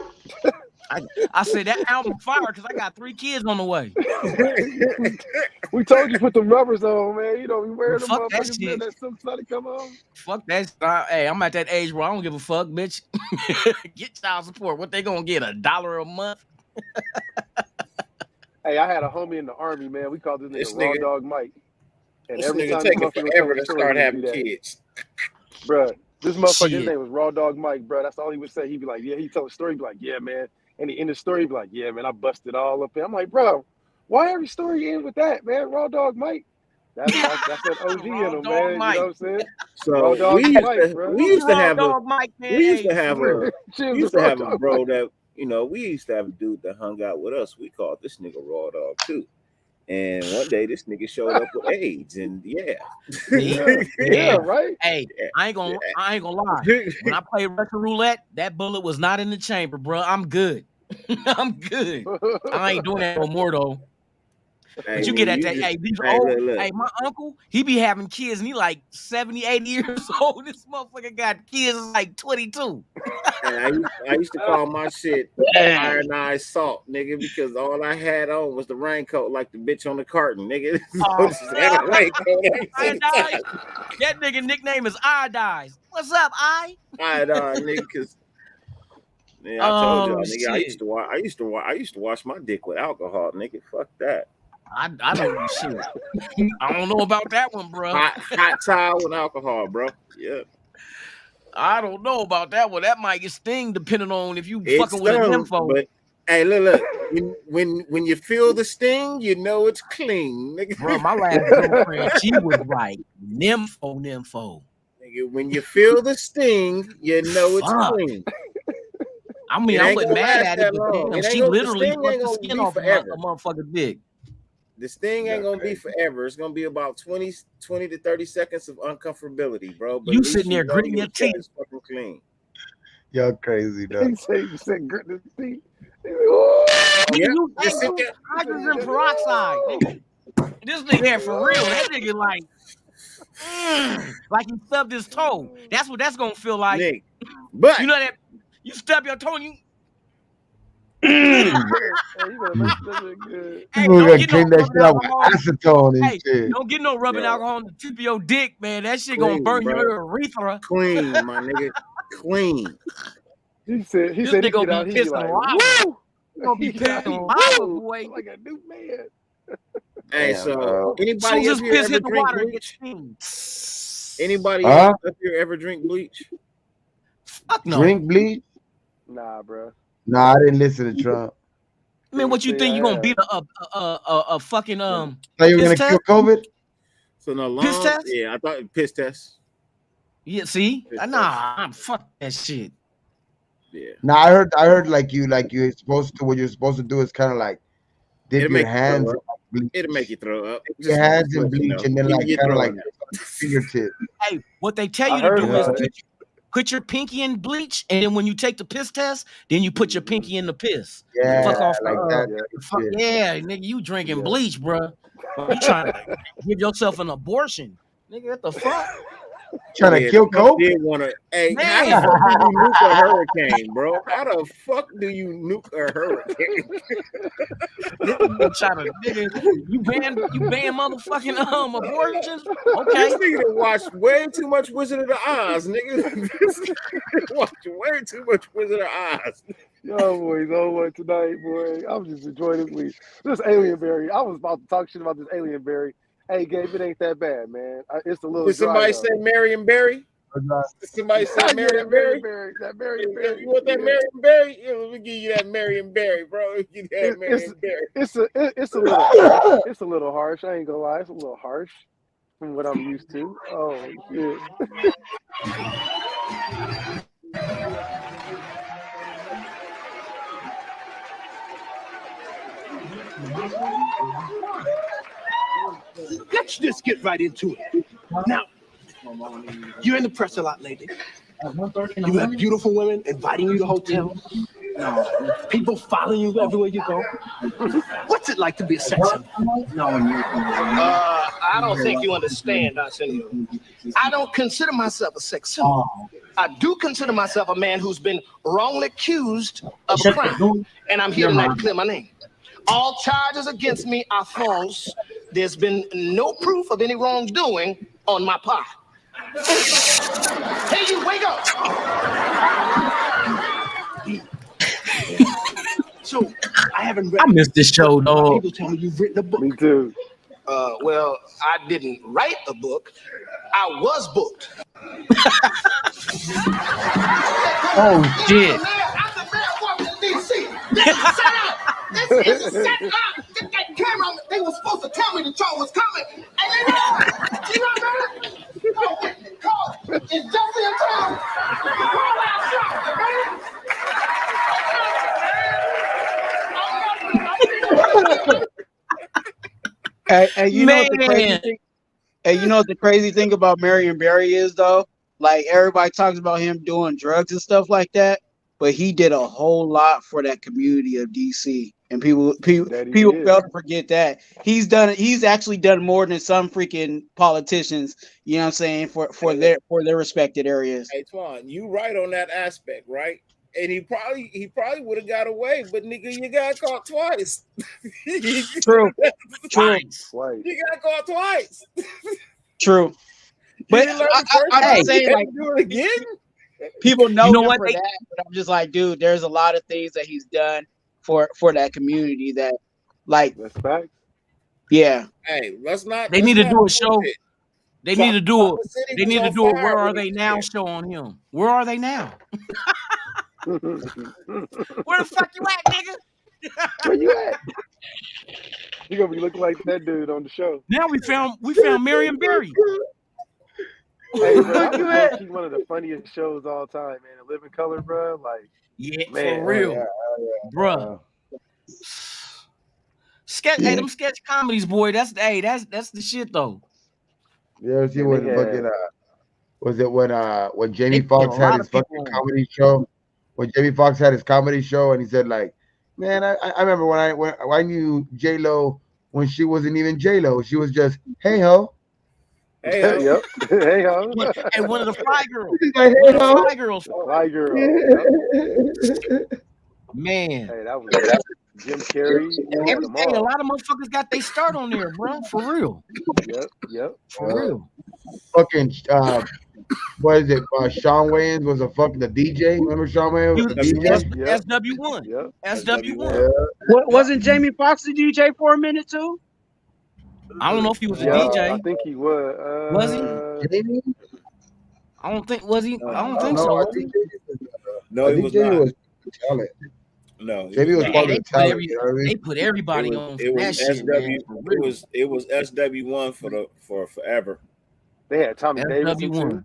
Speaker 4: I said that album fire because I got 3 kids on the way.
Speaker 5: We told you put the rubbers on, man. You know, we wearing them
Speaker 4: Fuck that
Speaker 5: motherfuckers
Speaker 4: shit.
Speaker 5: that Silk Sonic come on.
Speaker 4: Fuck that. Hey, I'm at that age where I don't give a fuck, bitch. Get child support. What they gonna get? $1 a month?
Speaker 5: Hey, I had a homie in the army, man. We called this nigga Raw Dog Mike. And
Speaker 1: this
Speaker 5: every
Speaker 1: nigga
Speaker 5: time
Speaker 1: taking forever to start having kids.
Speaker 5: Bruh, this motherfucker, his name was Raw Dog Mike, bruh. That's all he would say. He'd be like, yeah, he'd tell a story, he'd be like, yeah, man. And he end the story, he'd be like, yeah, man, I busted all up there. I'm like, bro, why every story end with that, man? Raw Dog Mike. That's that OG in him, man.
Speaker 4: Mike.
Speaker 5: You know what I'm saying?
Speaker 1: So we used to have a bro that, you know, we used to have a dude that hung out with us. We called this nigga Raw Dog too. And one day this nigga showed up with AIDS, and yeah,
Speaker 5: right.
Speaker 4: Hey, I ain't gonna lie. When I played Russian roulette, that bullet was not in the chamber, bro. I'm good. I'm good. I ain't doing that no more though. But you
Speaker 1: nigga,
Speaker 4: get at
Speaker 1: you
Speaker 4: that.
Speaker 1: just,
Speaker 4: Hey, these
Speaker 1: hey,
Speaker 4: old.
Speaker 1: look.
Speaker 4: Hey, my uncle, he be having kids, and he like 70, 80 years old. This motherfucker got kids like 22.
Speaker 1: And I used to call my shit ironized salt, nigga, because all I had on was the raincoat, like the bitch on the carton, nigga.
Speaker 4: Oh,
Speaker 1: Just had a raincoat every single
Speaker 4: Iodized?
Speaker 1: time.
Speaker 4: That nigga nickname is Iodized. What's up, I?
Speaker 1: Nigga, because yeah, I told you, nigga, I
Speaker 4: Shit.
Speaker 1: used to wash my dick with alcohol, nigga. Fuck that.
Speaker 4: I don't shit. I don't know about that one, bro.
Speaker 1: Hot towel with alcohol, bro. Yeah.
Speaker 4: I don't know about that one. That might get sting depending on if you
Speaker 1: It's
Speaker 4: fucking with a nympho.
Speaker 1: but hey, look. When you feel the sting, you know it's clean, nigga.
Speaker 4: Bro, my last girlfriend, she was like nympho.
Speaker 1: Nigga, when you feel the sting, you know it's
Speaker 4: Fuck.
Speaker 1: clean.
Speaker 4: I mean,
Speaker 1: It
Speaker 4: I
Speaker 1: ain't
Speaker 4: wasn't
Speaker 1: gonna
Speaker 4: mad
Speaker 1: last
Speaker 4: at
Speaker 1: that
Speaker 4: it,
Speaker 1: long.
Speaker 4: but
Speaker 1: It
Speaker 4: damn,
Speaker 1: ain't
Speaker 4: she
Speaker 1: gonna- the
Speaker 4: literally
Speaker 1: sting
Speaker 4: fucked
Speaker 1: ain't
Speaker 4: the
Speaker 1: gonna
Speaker 4: skin
Speaker 1: be
Speaker 4: off
Speaker 1: forever.
Speaker 4: a motherfucker's dick.
Speaker 1: The sting ain't gonna be forever. It's gonna be about 20 to 30 seconds of uncomfortability, bro. But
Speaker 4: You
Speaker 1: at least
Speaker 4: sitting there
Speaker 1: know
Speaker 4: gritting your
Speaker 1: gut
Speaker 4: teeth.
Speaker 1: is fucking clean.
Speaker 2: Y'all crazy, dog.
Speaker 5: You said grit his teeth.
Speaker 4: Nigga,
Speaker 1: Yeah,
Speaker 4: you
Speaker 1: just sit
Speaker 4: use
Speaker 1: there.
Speaker 4: hydrogen peroxide, nigga. This nigga had for real. That nigga like he stubbed his toe. That's what that's gonna feel like.
Speaker 1: Nick. But
Speaker 4: You know that you stub your toe and you
Speaker 5: Hey, you better make that shit good.
Speaker 4: hey,
Speaker 2: People
Speaker 4: don't
Speaker 2: gonna
Speaker 4: get no
Speaker 2: clean that
Speaker 4: rubbing
Speaker 2: shit out with
Speaker 4: alcohol.
Speaker 2: acetone and
Speaker 4: Hey,
Speaker 2: shit.
Speaker 4: don't get no rubbing
Speaker 1: Yo.
Speaker 4: alcohol on the tip of your dick, man. That shit gonna
Speaker 1: Clean,
Speaker 4: burn
Speaker 1: bro.
Speaker 4: your urethra.
Speaker 1: Clean, my nigga. Clean.
Speaker 5: He said
Speaker 4: This
Speaker 5: he
Speaker 4: nigga
Speaker 5: get
Speaker 4: gonna
Speaker 5: out.
Speaker 4: be
Speaker 5: He be
Speaker 4: pissing
Speaker 5: like,
Speaker 4: lava.
Speaker 5: woo.
Speaker 4: He gonna be
Speaker 5: He got
Speaker 4: pissing lava,
Speaker 5: woo,
Speaker 4: boy.
Speaker 5: like a new man.
Speaker 1: Hey,
Speaker 2: Damn,
Speaker 1: so
Speaker 2: bro.
Speaker 4: Soon
Speaker 1: anybody
Speaker 4: as
Speaker 1: up
Speaker 4: his
Speaker 1: here
Speaker 4: piss
Speaker 1: ever
Speaker 4: hit the
Speaker 1: drink
Speaker 4: water, it gets
Speaker 1: bleach?
Speaker 4: steamed.
Speaker 1: Anybody
Speaker 2: Huh?
Speaker 1: up here ever drink bleach?
Speaker 4: Fuck no.
Speaker 2: Drink bleach?
Speaker 5: Nah, bro.
Speaker 2: Nah, I didn't listen to Trump.
Speaker 4: I mean, what you
Speaker 5: Say
Speaker 4: think
Speaker 5: I
Speaker 4: you gonna
Speaker 5: have.
Speaker 4: beat a fucking
Speaker 2: So you
Speaker 4: piss
Speaker 2: gonna
Speaker 4: test?
Speaker 2: kill COVID?
Speaker 1: So no
Speaker 4: Piss
Speaker 1: long,
Speaker 4: test?
Speaker 1: yeah, I thought piss test.
Speaker 4: Yeah, see?
Speaker 1: Piss test.
Speaker 4: Nah, fuck that shit.
Speaker 1: Yeah,
Speaker 2: Nah, I heard like you're supposed to, what you're supposed to do is kind of like dip
Speaker 1: it'll
Speaker 2: your
Speaker 1: make you
Speaker 2: hands
Speaker 1: throw
Speaker 2: in
Speaker 1: up.
Speaker 2: like bleach.
Speaker 1: It'll make you throw up.
Speaker 2: Dip your hands in bleach and then like
Speaker 1: You're
Speaker 2: kind of like
Speaker 1: throwing up.
Speaker 2: fingertip.
Speaker 4: Hey, what they tell
Speaker 5: I
Speaker 4: you to
Speaker 5: heard
Speaker 4: do is
Speaker 5: about it.
Speaker 4: put your pinky in bleach, and then when you take the piss test, then you put your pinky in the piss.
Speaker 2: Yeah,
Speaker 4: Fuck off
Speaker 2: like
Speaker 4: the,
Speaker 2: that.
Speaker 4: fuck,
Speaker 2: Shit.
Speaker 4: yeah, nigga, you drinking
Speaker 5: Yeah.
Speaker 4: bleach, bro. You trying to give yourself an abortion, nigga? What the fuck,
Speaker 2: Trying to kill
Speaker 1: Trump
Speaker 2: COVID?
Speaker 1: did wanna. Hey, how the
Speaker 4: man?
Speaker 1: fuck do you nuke a hurricane, bro? How the fuck do you nuke a hurricane?
Speaker 4: Nigga trying to nigga, you ban motherfucking abortions? Okay,
Speaker 1: This nigga done watched way too much Wizard of the Oz, nigga. This nigga watched way too much Wizard of Oz.
Speaker 5: Yo, boys, on one tonight, boy. I'm just enjoying this week. This alien berry. I was about to talk shit about this alien berry. Hey, Gabe, it ain't that bad, man. It's a little
Speaker 1: Did
Speaker 5: dry,
Speaker 1: somebody
Speaker 5: though.
Speaker 1: say Marion Berry? Did somebody say
Speaker 5: Yeah,
Speaker 1: Marion Berry?
Speaker 5: that Marion berry.
Speaker 1: You want that
Speaker 5: Yeah.
Speaker 1: Marion Berry? Yeah, let me give you that Marion Berry, bro. Let me give you that
Speaker 5: It's
Speaker 1: Marion Berry.
Speaker 5: it's a little harsh. It's a little harsh. I ain't gonna lie. It's a little harsh from what I'm used to. Oh shit.
Speaker 7: Let's just get right into it. Now, you're in the press a lot lately. You have beautiful women inviting you to hotels. People following you everywhere you go. What's it like to be a sex symbol? I don't think you understand, Arsenio. I don't consider myself a sex symbol. I do consider myself a man who's been wrongly accused of a crime, and I'm here tonight to clear my name. All charges against me are false. There's been no proof of any wrongdoing on my part. Hey, you, wake up! So, I haven't read
Speaker 4: I missed this show, dog.
Speaker 7: People tell me you've written a book.
Speaker 5: Me too.
Speaker 7: Well, I didn't write a book. I was booked.
Speaker 4: Oh shit!
Speaker 7: I'm the man walking in D.C. This is a setup. This is a setup. Get that camera on. They were supposed to tell me the show was coming, and they don't. You know what I mean? Call it. It's Jeffrey and Tom. Call out shot, man.
Speaker 6: And you know what the crazy
Speaker 4: Man,
Speaker 6: thing? And you know what the crazy thing about Marion Barry is though? Like everybody talks about him doing drugs and stuff like that, but he did a whole lot for that community of DC And people
Speaker 5: That he
Speaker 6: people
Speaker 5: is.
Speaker 6: fail to forget that he's actually done more than some freaking politicians. You know what I'm saying for their respected areas.
Speaker 1: Hey Twan, you right on that aspect, right? And he probably would have got away, but nigga, you got caught twice.
Speaker 6: True.
Speaker 5: Twice.
Speaker 1: You got caught twice.
Speaker 6: True. But I'm just saying, like,
Speaker 1: do it again.
Speaker 6: People know,
Speaker 4: You know
Speaker 6: him
Speaker 4: what?
Speaker 6: for that, but I'm just like, dude, there's a lot of things that he's done for that community that, like,
Speaker 5: That's facts.
Speaker 6: Yeah.
Speaker 1: Hey, let's not.
Speaker 4: They need to do a show. They need to do it. They need to do a Where Are They Now show on him. Where are they now? Where the fuck you at, nigga?
Speaker 5: Where you at? You gonna be looking like that dude on the show.
Speaker 4: Now we found Marion Barry.
Speaker 5: Hey, bro, that was actually one of the funniest shows all time, man. A Living Color, bro. Like,
Speaker 4: yeah,
Speaker 5: man,
Speaker 4: for real, bro. Sketch, hey, them sketch comedies, boy. That's the shit though.
Speaker 2: You ever see when fucking was it when Jamie Foxx had his fucking comedy show? When Jamie Foxx had his comedy show, and he said like, "Man, I remember when I knew J-Lo when she wasn't even J-Lo. She was just hey ho."
Speaker 1: Hey ho.
Speaker 5: Yep. Hey ho.
Speaker 4: And one of the Fly Girls.
Speaker 2: Like, hey ho.
Speaker 4: Fly Girls.
Speaker 5: Fly Girl. Yep.
Speaker 4: Man.
Speaker 5: Hey, that was Jim Carrey.
Speaker 4: A lot of motherfuckers got their start on there, bro. For real.
Speaker 5: Yep.
Speaker 4: For real.
Speaker 2: Fucking what is it? Shawn Wayans was the DJ. Remember Shawn Wayans was the DJ?
Speaker 4: SW1.
Speaker 5: Yep.
Speaker 4: SW1.
Speaker 6: Wasn't Jamie Foxx the DJ for a minute too?
Speaker 4: I don't know if he was a DJ.
Speaker 5: I think he was.
Speaker 4: Was he? I don't think was he. I don't think so.
Speaker 1: No, he was not.
Speaker 2: Was talent.
Speaker 1: No,
Speaker 2: Jamie was part of the talent.
Speaker 4: They put everybody on for that shit.
Speaker 1: It was SW1 for forever.
Speaker 5: They had Tommy Davidson too.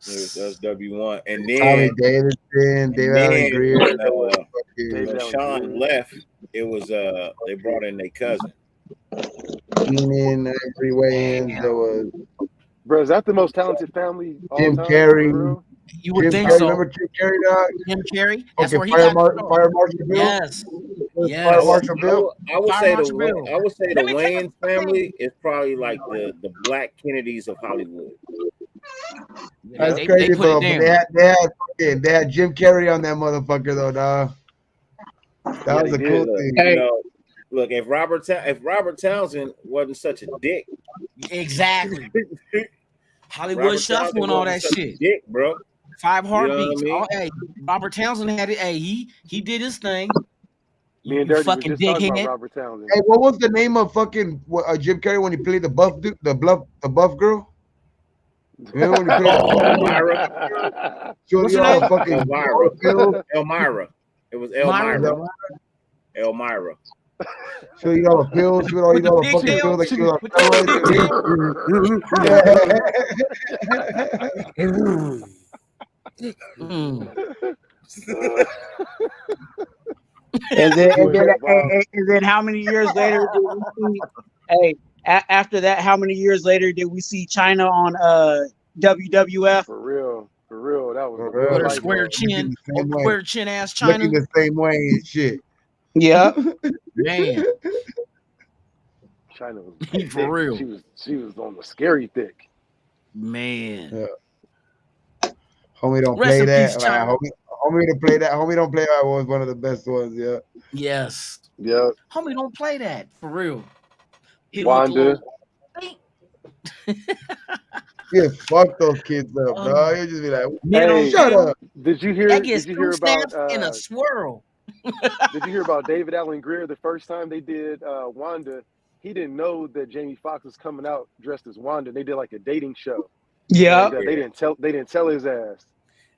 Speaker 1: It was SW1, and then
Speaker 2: Tommy Davidson, David Allen Greer.
Speaker 1: When Sean left, it was they brought in their cousin.
Speaker 2: Keenan, Avery Wayans. There was.
Speaker 5: Bro, is that the most talented family?
Speaker 2: Jim Carrey.
Speaker 4: You would think so.
Speaker 2: Remember Jim Carrey, dog?
Speaker 4: Jim Carrey. That's
Speaker 2: okay,
Speaker 4: where he
Speaker 2: Fire
Speaker 4: got
Speaker 2: Marshal Bill.
Speaker 4: Yes.
Speaker 2: Fire Marshal Bill.
Speaker 1: I would say the Wayans family is probably like the Black Kennedys of Hollywood.
Speaker 2: That's crazy, bro. They had Jim Carrey on that motherfucker though, dog. That was a cool thing.
Speaker 1: You know, look, if Robert Townsend wasn't such a dick,
Speaker 4: exactly. Hollywood Shuffle and all that shit,
Speaker 1: dick, bro.
Speaker 4: 5 Heartbeats.
Speaker 1: You know what
Speaker 4: I mean? Robert Townsend had it. Hey, he did his thing.
Speaker 5: Me and Dyrti
Speaker 4: fucking
Speaker 5: were just talking
Speaker 4: dickhead.
Speaker 5: about Robert Townsend.
Speaker 2: Hey, what was the name of fucking Jim Carrey when he played the buff dude, the buff girl? Remember when he played
Speaker 1: Elmira?
Speaker 2: What's her name? Fucking
Speaker 1: Elmira. It was Elmira. Elmira.
Speaker 2: So you know the pills, you know the fucking pills that you
Speaker 6: And then how many years later did we see? Hey, after that, how many years later did we see China on WWF?
Speaker 5: For real, that was
Speaker 4: with her square chin ass China.
Speaker 2: Looking the same way and shit.
Speaker 6: Yeah,
Speaker 4: man.
Speaker 5: China was
Speaker 4: for real.
Speaker 5: She was on the scary thick.
Speaker 4: Man.
Speaker 2: Yeah. Homie don't play that. Homie don't play that. Homie don't play that was one of the best ones. Yeah.
Speaker 4: Yes.
Speaker 5: Yeah.
Speaker 4: Homie don't play that for real.
Speaker 5: Wanda.
Speaker 2: Yeah, fuck those kids up, dog. You just be like,
Speaker 5: hey,
Speaker 2: shut up.
Speaker 5: Did you hear
Speaker 4: about in a swirl?
Speaker 5: Did you hear about David Allen Greer? The first time they did Wanda, he didn't know that Jamie Foxx was coming out dressed as Wanda. They did like a dating show.
Speaker 6: Yeah.
Speaker 5: And, they didn't tell his ass.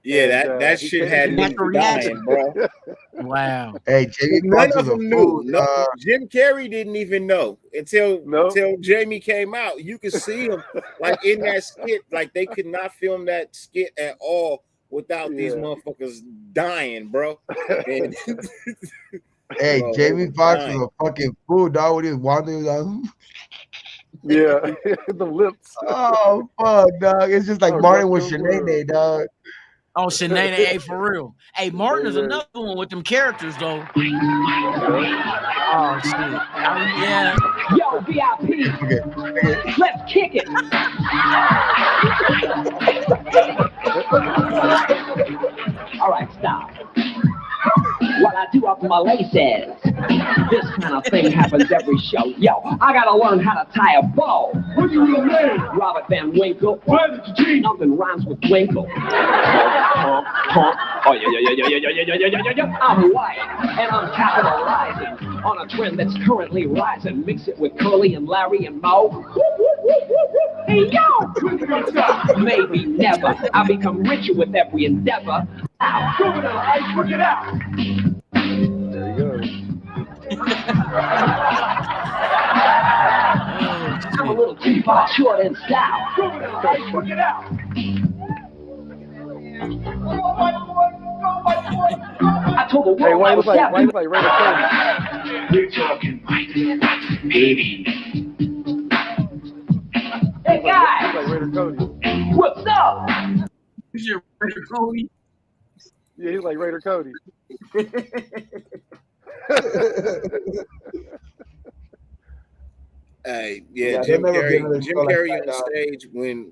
Speaker 1: Yeah, that shit had me dying, bro.
Speaker 4: Wow.
Speaker 2: Hey, Jamie Foxx was a fool.
Speaker 1: Jim Carrey didn't even know until Jamie came out. You could see him like in that skit. Like they could not film that skit at all without these motherfuckers dying, bro. And,
Speaker 2: hey, Jamie Foxx was a fucking fool, dog. With his wandering,
Speaker 5: yeah, the lips.
Speaker 2: Oh fuck, dog! It's just like Martin with Sinead, dog.
Speaker 4: Oh, Shanae, hey, for real. Hey, Martin is another one with them characters, though. Oh, shit. Yeah.
Speaker 8: Yo, VIP. Let's kick it. All right, stop. While I do up my laces, this kind of thing happens every show. Yo, I gotta learn how to tie a bow. What's your real name? Robert Van Winkle. Where did you cheat? Nothing rhymes with Winkle. Oh, yeah. I'm white, and I'm capitalizing on a trend that's currently rising. Mix it with Curly and Larry and Moe. Hey, yo! Maybe never. I'll become richer with every endeavor. Ow. Go now, Ice, work it out.
Speaker 5: There you go.
Speaker 8: I'm a little too far short in style. Go now, Ice, work it out. I told the world
Speaker 5: Hey, why
Speaker 8: I
Speaker 5: you
Speaker 8: was
Speaker 5: look like Raider Cody?
Speaker 8: We're talking right, baby. Hey guys,
Speaker 5: Like Raider Cody.
Speaker 8: what's up?
Speaker 4: Is your Raider Cody?
Speaker 5: Yeah, he's like Raider Cody.
Speaker 1: Hey,
Speaker 2: Yeah,
Speaker 1: Jim
Speaker 2: they'll never be
Speaker 1: Carrey.
Speaker 2: another
Speaker 1: Jim
Speaker 2: show like
Speaker 1: Carrey
Speaker 2: that
Speaker 1: on the
Speaker 2: now.
Speaker 1: stage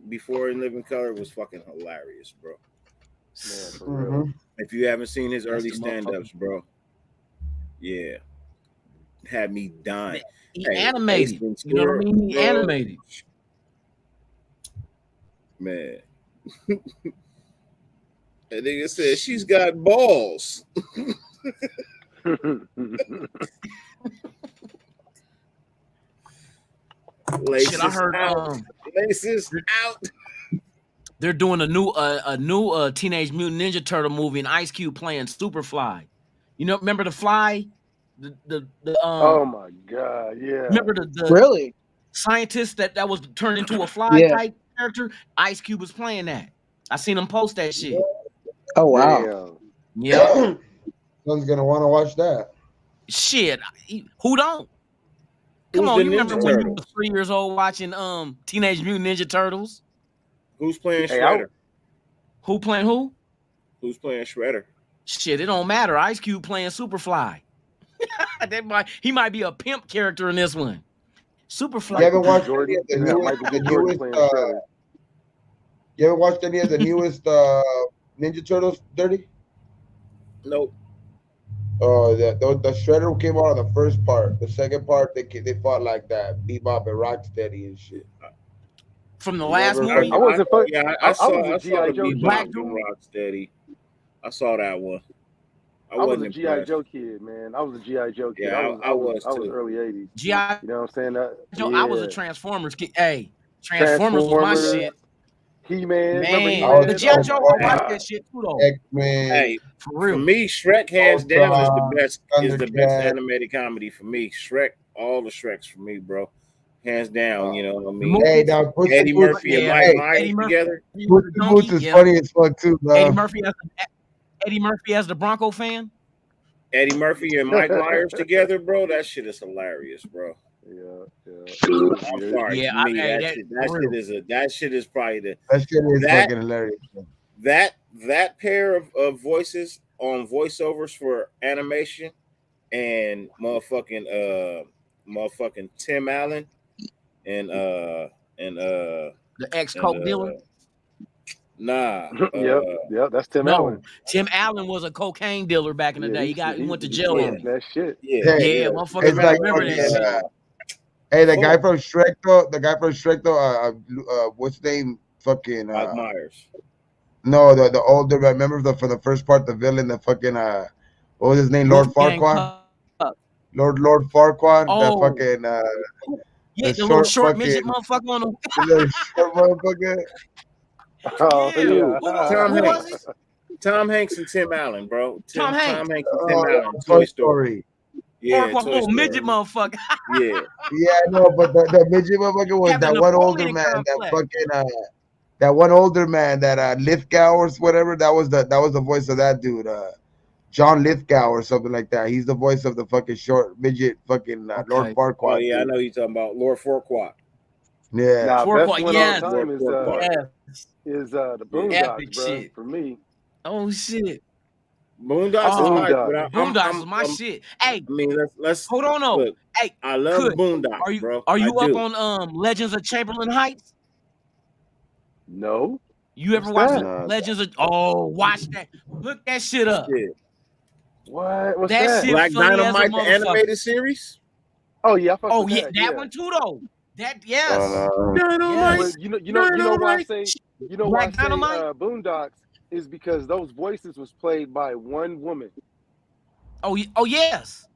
Speaker 1: before In Living Color was fucking hilarious, bro.
Speaker 5: Man, for real.
Speaker 1: If you haven't seen his early
Speaker 4: the
Speaker 1: stand-ups, bro, yeah, had me dying.
Speaker 4: He
Speaker 1: Hey,
Speaker 4: animated.
Speaker 1: Ace
Speaker 4: You know what I mean? He
Speaker 1: Ventura,
Speaker 4: animated.
Speaker 1: man. That nigga said she's got balls. Laces
Speaker 4: Shit, I heard
Speaker 1: out. Laces out.
Speaker 4: they're doing a new Teenage Mutant Ninja Turtle movie, and Ice Cube playing Superfly. You know, remember the Fly?
Speaker 5: Oh my God, yeah.
Speaker 4: Remember the
Speaker 6: Really?
Speaker 4: scientist that was turned into a fly
Speaker 6: Yeah.
Speaker 4: type character? Ice Cube was playing that. I seen him post that shit.
Speaker 6: Oh wow.
Speaker 5: Damn.
Speaker 4: Yeah.
Speaker 2: Someone's gonna want to watch that.
Speaker 4: Shit. Who don't? Come
Speaker 1: Who's
Speaker 4: on,
Speaker 1: the
Speaker 4: you remember
Speaker 1: Ninja
Speaker 4: when you
Speaker 1: Turtle?
Speaker 4: was 3 years old watching Teenage Mutant Ninja Turtles?
Speaker 1: Who's playing
Speaker 5: Hey,
Speaker 1: Shredder?
Speaker 4: Who playing who?
Speaker 1: Who's playing Shredder?
Speaker 4: Shit, it don't matter. Ice Cube playing Superfly. He might be a pimp character in this one. Superfly.
Speaker 2: You haven't watched
Speaker 5: Jordan.
Speaker 2: any of the
Speaker 5: Yeah, Michael B.
Speaker 2: newest,
Speaker 5: Jordan playing Shredder.
Speaker 2: you haven't watched any of the newest Ninja Turtles, Dirty?
Speaker 1: Nope.
Speaker 2: Oh, the Shredder came out on the first part. The second part, they fought like that, Bebop and Rocksteady and shit.
Speaker 4: From the last
Speaker 2: Never
Speaker 4: movie?
Speaker 5: I wasn't fu-
Speaker 1: I
Speaker 5: I
Speaker 1: saw
Speaker 5: was a
Speaker 1: the
Speaker 5: G.I. Joe
Speaker 1: Bebop
Speaker 4: Black
Speaker 1: and
Speaker 4: dude.
Speaker 1: Rocksteady. I saw that one. I
Speaker 5: I was
Speaker 1: wasn't
Speaker 5: a G.I.
Speaker 1: impressed.
Speaker 5: Joe kid, man. I was a G.I. Joe kid.
Speaker 1: Yeah, I was too.
Speaker 5: early 80s.
Speaker 4: G.I.
Speaker 5: You know what I'm saying?
Speaker 4: Joe, I was a
Speaker 5: Yeah.
Speaker 4: Transformers kid. Hey, Transformers was my shit.
Speaker 5: He-Man. Remember
Speaker 4: Man,
Speaker 5: He-Man?
Speaker 4: the G.I.
Speaker 2: Oh,
Speaker 4: Joe, I
Speaker 2: yeah.
Speaker 4: like that shit too, though.
Speaker 2: X-Men,
Speaker 1: Hey,
Speaker 4: For
Speaker 1: for
Speaker 4: real.
Speaker 1: me, Shrek hands down is the
Speaker 2: Ultron,
Speaker 1: best. Is the best
Speaker 2: Thundercat.
Speaker 1: animated comedy for me. Shrek, all the Shreks for me, bro. Hands down. You know what I mean?
Speaker 4: movie-
Speaker 2: Hey, now Puss in
Speaker 1: Eddie
Speaker 2: Boots,
Speaker 1: Murphy and
Speaker 4: Yeah.
Speaker 1: Mike
Speaker 2: hey,
Speaker 1: Myers
Speaker 4: Eddie Murphy.
Speaker 1: together.
Speaker 2: Puss in Boots is
Speaker 4: Yeah.
Speaker 2: funny as fuck too, bro.
Speaker 4: Eddie Murphy as the Bronco fan.
Speaker 1: Eddie Murphy and Mike Myers together, bro. That shit is hilarious, bro.
Speaker 5: Yeah.
Speaker 1: I'm sorry.
Speaker 4: Yeah,
Speaker 1: for me,
Speaker 4: hey,
Speaker 1: that shit is probably the
Speaker 2: That shit is
Speaker 1: That-
Speaker 2: fucking hilarious. Bro.
Speaker 1: that pair of voices on voiceovers for animation and motherfucking Tim Allen and
Speaker 4: The ex-coke dealer.
Speaker 1: Nah.
Speaker 5: Yep. That's Tim
Speaker 4: No,
Speaker 5: Allen.
Speaker 4: Tim Allen was a cocaine dealer back in the day. He went to jail on it.
Speaker 5: That shit.
Speaker 1: Yeah.
Speaker 4: Yeah, motherfuckers
Speaker 2: It's like
Speaker 4: remember that shit.
Speaker 2: hey, the guy from Shrek though, what's his name? Fucking
Speaker 1: Mike Myers.
Speaker 2: no, the older. Remember for the first part, the villain, the fucking what was his name? Lord
Speaker 4: Wolfgang
Speaker 2: Farquaad.
Speaker 4: Puck.
Speaker 2: Lord Farquaad.
Speaker 4: Oh.
Speaker 2: The fucking
Speaker 4: Yeah,
Speaker 2: the
Speaker 4: the little
Speaker 2: short
Speaker 4: short midget
Speaker 2: fucking-
Speaker 4: motherfucker on the.
Speaker 2: the little short motherfucker.
Speaker 5: Oh,
Speaker 4: Yeah.
Speaker 5: yeah.
Speaker 1: Tom
Speaker 4: Who was
Speaker 1: Hanks. Tom Hanks and Tim Allen, bro.
Speaker 4: Tom Hanks.
Speaker 1: Tom Hanks and
Speaker 2: Oh,
Speaker 1: Tim
Speaker 2: yeah,
Speaker 1: Allen. Toy Story. Yeah,
Speaker 4: Farquaad,
Speaker 1: Toy
Speaker 4: little
Speaker 1: Story.
Speaker 4: midget motherfucker.
Speaker 1: Yeah.
Speaker 2: Yeah, no, but the midget motherfucker was
Speaker 4: Have the
Speaker 2: that one older
Speaker 4: Napoleon
Speaker 2: man,
Speaker 4: complex.
Speaker 2: that one older man, that Lithgow or whatever. That was the voice of that dude, John Lithgow or something like that. He's the voice of the fucking short midget, fucking Lord
Speaker 4: Okay.
Speaker 2: Farquaad.
Speaker 1: Oh yeah, I
Speaker 2: dude.
Speaker 1: know you're talking about Lord Farquaad.
Speaker 2: Yeah,
Speaker 5: Nah,
Speaker 4: Farquaad,
Speaker 5: best one
Speaker 4: yes.
Speaker 5: all time is
Speaker 1: Farquaad.
Speaker 5: the Boondocks,
Speaker 4: Epic
Speaker 5: bro.
Speaker 4: shit.
Speaker 5: For me,
Speaker 4: Oh shit.
Speaker 1: Boondocks is
Speaker 4: Oh,
Speaker 1: nice, but
Speaker 4: Boondocks is my shit. Hey,
Speaker 1: I mean, let's
Speaker 4: hold on, though.
Speaker 1: look.
Speaker 4: Hey,
Speaker 1: I love
Speaker 4: Kush,
Speaker 1: Boondocks, bro.
Speaker 4: are
Speaker 1: I
Speaker 4: you up
Speaker 1: do.
Speaker 4: on Legends of Chamberlain Heights?
Speaker 5: No.
Speaker 4: You ever
Speaker 5: What's
Speaker 4: watch
Speaker 5: that?
Speaker 4: Legends of? Oh, watch that. Look that shit up.
Speaker 1: Shit.
Speaker 5: What? What's
Speaker 4: That
Speaker 5: that?
Speaker 4: shit
Speaker 1: Black
Speaker 4: funny
Speaker 1: Dynamite,
Speaker 4: as a
Speaker 1: the
Speaker 4: motherfucker.
Speaker 1: animated series.
Speaker 5: Oh yeah, I fuck
Speaker 4: Oh
Speaker 5: with
Speaker 4: yeah,
Speaker 5: that.
Speaker 4: that one too though. That yes.
Speaker 1: Dynamite.
Speaker 5: But you know why I say
Speaker 4: Black Dynamite.
Speaker 5: Boondocks is because those voices was played by one woman.
Speaker 4: Oh yes,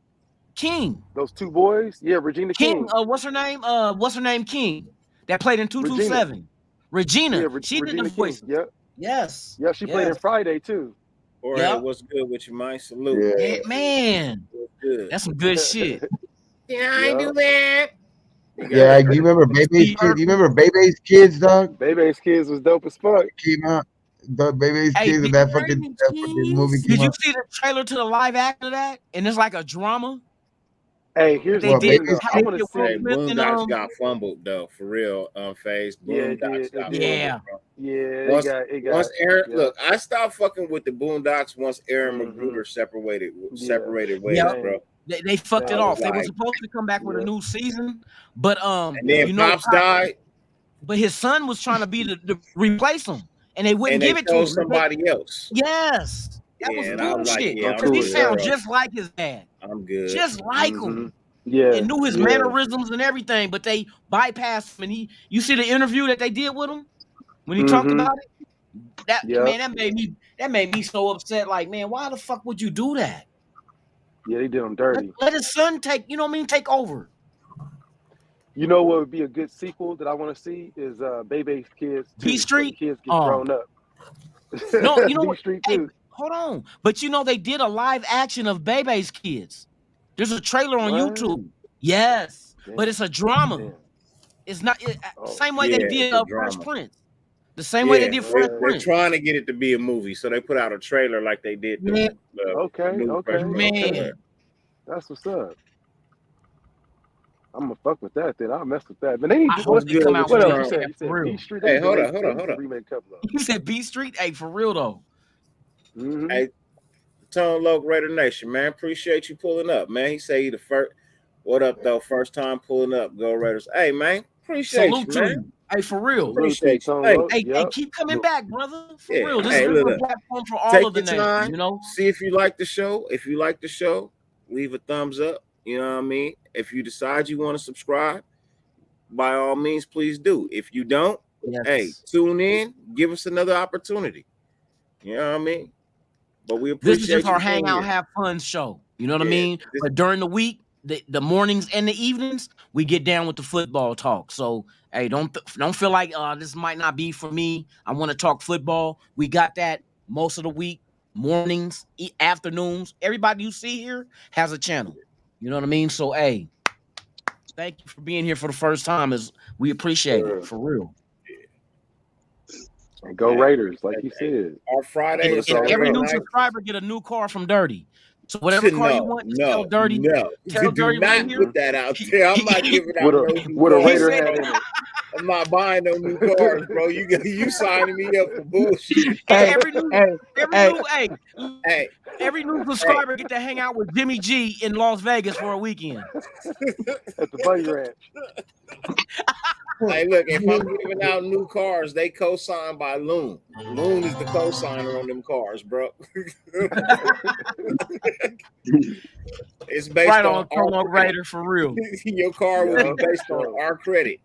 Speaker 4: King.
Speaker 5: Those two boys, yeah, Regina King.
Speaker 4: What's her name? What's her name? King. That played in 227. Regina.
Speaker 5: Yeah,
Speaker 4: She did
Speaker 5: Regina
Speaker 4: the
Speaker 5: King.
Speaker 4: voice.
Speaker 5: Yep.
Speaker 4: Yes.
Speaker 5: Yeah, she played in Friday too.
Speaker 1: Or hey, what's good with you, man? Salute.
Speaker 4: Yeah, man.
Speaker 1: What's good?
Speaker 4: That's some good shit.
Speaker 1: Can I do that?
Speaker 2: Yeah, you remember Bebe's Kids? You remember Bebe's Kids, dog?
Speaker 5: Bebe's Kids was dope as fuck.
Speaker 2: Came out. The Bebe's Kids and that fucking movie came
Speaker 4: Did you
Speaker 2: out.
Speaker 4: see the trailer to the live act of that? And it's like a drama.
Speaker 5: Hey, here's
Speaker 4: they
Speaker 5: the
Speaker 4: did.
Speaker 5: thing, though. I want to see.
Speaker 1: Hey, Boondocks got fumbled though, for real. FaZe. Boondocks got fumbled. Bro.
Speaker 5: Yeah.
Speaker 1: Once Aaron, look, I stopped fucking with the Boondocks once Aaron Magruder separated ways, bro.
Speaker 4: They fucked it off. They were supposed to come back with a new season, but
Speaker 1: and then Pops died.
Speaker 4: But his son was trying to be to replace him, and they wouldn't give it to him.
Speaker 1: Somebody else.
Speaker 4: Yes, that was bullshit. Because he sounds just like his dad.
Speaker 1: I'm good.
Speaker 4: Just like him.
Speaker 5: Yeah,
Speaker 4: and knew his mannerisms and everything, but they bypassed him. And you see the interview that they did with him when he talked about it. Man, that made me so upset. Like, man, why the fuck would you do that?
Speaker 5: Yeah, they did him dirty.
Speaker 4: Let his son take over.
Speaker 5: You know what would be a good sequel that I want to see is Bebe's Kids 2.
Speaker 4: B Street.
Speaker 5: The kids get grown up.
Speaker 4: No, you know what?
Speaker 5: Street
Speaker 4: hey, hold on, but they did a live action of Bebe's Kids. There's a trailer on YouTube. Yes, but it's a drama. Damn. It's not same way they did Fresh Prince. The same way they did Fresh Prince.
Speaker 1: They're trying to get it to be a movie, so they put out a trailer like they did.
Speaker 5: Okay,
Speaker 4: man,
Speaker 5: that's what's up. I'm gonna fuck with that. Then I'll mess with that. But they need to
Speaker 4: come out with
Speaker 5: you said B Street.
Speaker 1: Hey, hold on.
Speaker 4: You said B Street. Hey, for real though.
Speaker 5: Mm-hmm.
Speaker 1: Hey, Tone Loc Raider Nation, man. Appreciate you pulling up, man. He say he the first. What up, though? First time pulling up. Go Raiders. Hey, man. Appreciate
Speaker 4: Salute
Speaker 1: you, man.
Speaker 4: You. Hey, for real.
Speaker 1: Appreciate you.
Speaker 4: Hey, keep coming back, brother. For real. This is a platform for all of the nations, you know?
Speaker 1: See if you like the show. If you like the show, leave a thumbs up. You know what I mean? If you decide you want to subscribe, by all means, please do. If you don't, hey, tune in. Give us another opportunity. You know what I mean? But we appreciate
Speaker 4: this is just our hangout, have fun show. You know what I mean? But during the week, the mornings and the evenings, we get down with the football talk. So, hey, don't feel like this might not be for me. I want to talk football. We got that most of the week, mornings, afternoons. Everybody you see here has a channel. You know what I mean? So, hey, thank you for being here for the first time. We appreciate it, for real.
Speaker 5: And go Raiders, like you said.
Speaker 1: Our Friday
Speaker 4: and every new subscriber get a new car from Dirty. So whatever car you want, tell Dirty. Tell Dirty
Speaker 1: not put that out there. I'm not giving out
Speaker 5: what a Raider hat in it.
Speaker 1: I'm not buying no new cars, bro. You signing me up for bullshit.
Speaker 4: Every new subscriber get to hang out with Jimmy G in Las Vegas for a weekend.
Speaker 5: At the Bunny Ranch.
Speaker 1: Hey, look, if I'm giving out new cars, they co-signed by Loon. Loon is the co-signer on them cars, bro. It's based
Speaker 4: right
Speaker 1: on
Speaker 4: our Raider for real.
Speaker 1: Your car will be based on our credit.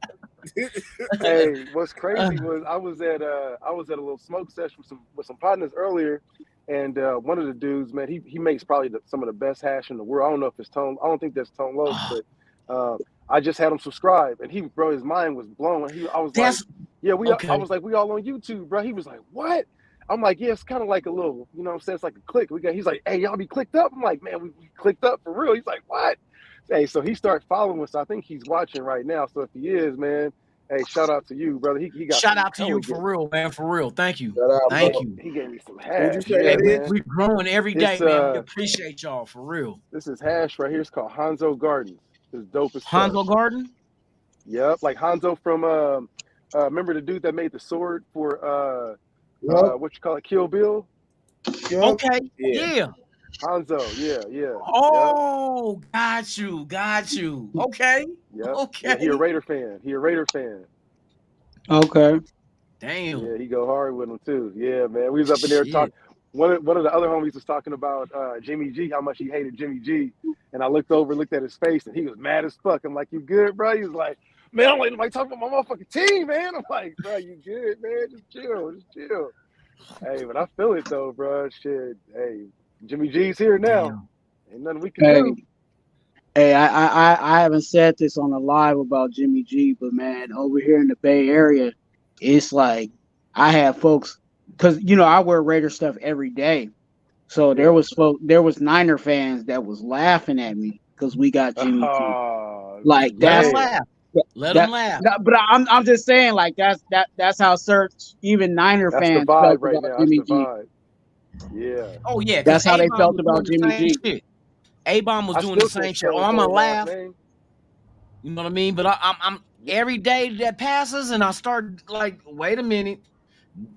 Speaker 5: Hey, what's crazy was I was at a little smoke session with some partners earlier, and one of the dudes, man, he makes probably some of the best hash in the world. I don't know if it's Tone. I don't think that's Tone Loc, but I just had him subscribe, and his mind was blown. I was like, we all on YouTube, bro. He was like, what? I'm like, yeah, it's kind of like a little, you know what I'm saying? It's like a click. He's like, hey, y'all be clicked up? I'm like, man, we clicked up for real. He's like, what? Hey, so he started following us. I think he's watching right now. So if he is, man, hey, shout out to you, brother. He got
Speaker 4: shout out to you for real, man. For real. Thank you.
Speaker 5: Thank you. He gave me some hash.
Speaker 4: We're growing every day, man. We appreciate y'all for real.
Speaker 5: This is hash right here. It's called Hanzo Gardens. It's dope as
Speaker 4: Hanzo Garden?
Speaker 5: Yep, like Hanzo from remember the dude that made the sword for what you call it, Kill Bill?
Speaker 2: Yup.
Speaker 4: Okay,
Speaker 1: Yeah.
Speaker 4: yeah.
Speaker 5: Hanzo, yeah.
Speaker 4: Oh, got you. Okay,
Speaker 5: Yeah, he a
Speaker 4: okay.
Speaker 5: Raider fan.
Speaker 6: Okay.
Speaker 4: Damn.
Speaker 5: Yeah, he go hard with him too. Yeah, man. We was up in there
Speaker 4: Shit.
Speaker 5: talking. One of the other homies was talking about Jimmy G, how much he hated Jimmy G. And I looked at his face, and he was mad as fuck. I'm like, "You good, bro?" He was like, "Man, I'm like talking about my motherfucking team, man." I'm like, "Bro, you good, man? Just chill." Hey, but I feel it though, bro. Shit. Hey, Jimmy G's here now.
Speaker 4: Damn.
Speaker 5: Ain't nothing we can
Speaker 6: Hey,
Speaker 5: do.
Speaker 6: hey, I haven't said this on the live about Jimmy G, but man, over here in the Bay Area, it's like I have folks because I wear Raider stuff every day. So there was Niner fans that was laughing at me because we got Jimmy G. Like
Speaker 4: Let
Speaker 6: that's
Speaker 4: them laugh. Let
Speaker 6: that,
Speaker 4: them laugh.
Speaker 6: but I'm just saying like that's how certain even Niner
Speaker 5: That's the
Speaker 6: fans
Speaker 5: vibe
Speaker 6: felt
Speaker 5: right
Speaker 6: about
Speaker 5: now. That's
Speaker 6: Jimmy
Speaker 5: the
Speaker 6: G.
Speaker 5: vibe. Yeah.
Speaker 4: Oh yeah, because
Speaker 6: That's how they
Speaker 4: A-Bomb
Speaker 6: felt
Speaker 4: was
Speaker 6: about
Speaker 4: doing the
Speaker 6: Jimmy
Speaker 4: same
Speaker 6: G.
Speaker 4: shit. A-Bomb was
Speaker 5: I
Speaker 4: doing the
Speaker 5: still
Speaker 4: same
Speaker 5: can't
Speaker 4: shit.
Speaker 5: spell
Speaker 4: Oh,
Speaker 5: his
Speaker 4: I'm gonna
Speaker 5: whole last
Speaker 4: laugh.
Speaker 5: name.
Speaker 4: You know what I mean? But I'm every day that passes, and I start like, wait a minute,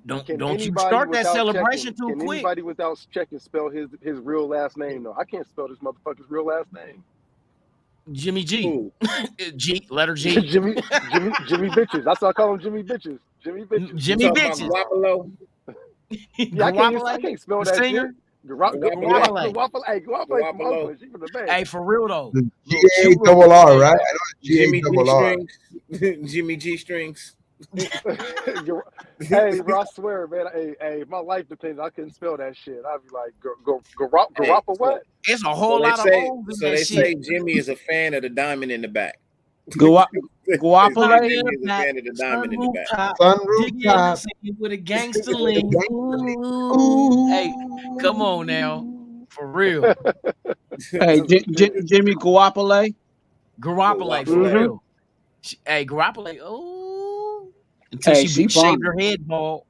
Speaker 4: don't
Speaker 5: Can
Speaker 4: you
Speaker 5: anybody
Speaker 4: start that
Speaker 5: without
Speaker 4: celebration
Speaker 5: checking?
Speaker 4: too
Speaker 5: Can
Speaker 4: quick?
Speaker 5: anybody without checking spell his real last name? No, I can't spell this motherfucker's real last name.
Speaker 4: Jimmy G,
Speaker 1: Ooh.
Speaker 4: G letter G,
Speaker 5: Jimmy Bitches. That's why I call him Jimmy Bitches. Jimmy Bitches.
Speaker 1: You
Speaker 4: Jimmy
Speaker 1: talking about
Speaker 4: bitches,
Speaker 1: Guapolo?
Speaker 5: Yeah, I
Speaker 4: Garoppolo,
Speaker 5: can't spell
Speaker 4: the
Speaker 5: that shit.
Speaker 4: singer,
Speaker 1: Guapolo?
Speaker 4: Garoppolo.
Speaker 5: Hey, Guapolo from
Speaker 1: Guapolo?
Speaker 5: Oakland. She from the Bay.
Speaker 4: Hey, for real though,
Speaker 2: The
Speaker 4: little
Speaker 2: G A
Speaker 4: cute little
Speaker 2: double R,
Speaker 1: Jimmy,
Speaker 2: right? I know it's G A
Speaker 1: Jimmy G
Speaker 2: double R.
Speaker 1: strings. Jimmy G strings.
Speaker 5: Hey, bro, I swear, man. Hey, if my life depends, I couldn't spell that shit. I'd be like,
Speaker 1: Hey,
Speaker 5: Garapa
Speaker 1: so
Speaker 5: what?
Speaker 4: it's a
Speaker 1: so
Speaker 4: whole
Speaker 1: they
Speaker 4: lot of
Speaker 1: say
Speaker 4: O's in
Speaker 1: so
Speaker 4: that
Speaker 1: they
Speaker 4: shit.
Speaker 1: say Jimmy is a fan of the diamond in the back.
Speaker 6: Guap
Speaker 1: They say
Speaker 6: Guapole.
Speaker 4: In
Speaker 1: Jimmy
Speaker 4: the
Speaker 1: is a
Speaker 4: back,
Speaker 1: fan of the diamond in the back.
Speaker 4: sunroof top,
Speaker 2: Sunroof
Speaker 4: digging in the
Speaker 2: top.
Speaker 4: scene with a gangster lean. Hey, come on now,
Speaker 2: Ooh.
Speaker 4: for real.
Speaker 6: Hey, Jimmy Guapole.
Speaker 4: Garoppolo, for
Speaker 1: Guapolo.
Speaker 4: real. Hey, Garoppolo, oh, until
Speaker 6: Hey,
Speaker 4: she
Speaker 6: she
Speaker 4: shaved
Speaker 6: fine.
Speaker 4: her head bald,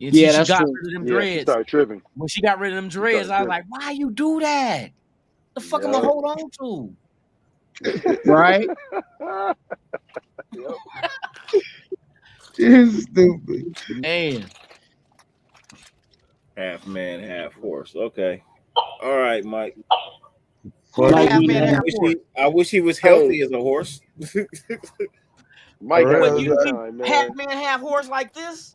Speaker 4: until
Speaker 6: Yeah,
Speaker 4: she
Speaker 6: that's
Speaker 4: got
Speaker 6: true.
Speaker 4: rid of them
Speaker 5: Yeah, she
Speaker 4: dreads.
Speaker 5: started tripping.
Speaker 4: When she got rid of them
Speaker 5: She
Speaker 4: dreads,
Speaker 5: started
Speaker 4: I was like,
Speaker 5: tripping.
Speaker 4: why you do that? The fuck am I
Speaker 5: Yep.
Speaker 4: hold on to?
Speaker 6: Right?
Speaker 5: Yep.
Speaker 2: You're stupid.
Speaker 4: Man,
Speaker 1: Half man, half horse. Okay. All right, Mike.
Speaker 4: who's
Speaker 6: Like
Speaker 4: half
Speaker 6: we
Speaker 4: man,
Speaker 6: know.
Speaker 4: half horse?
Speaker 1: I wish he was
Speaker 5: Hey,
Speaker 1: healthy as a horse.
Speaker 5: Mike
Speaker 2: For
Speaker 5: had a
Speaker 4: What
Speaker 2: real,
Speaker 4: you
Speaker 5: good
Speaker 2: like,
Speaker 5: time,
Speaker 4: half
Speaker 5: man.
Speaker 4: man, half horse like this?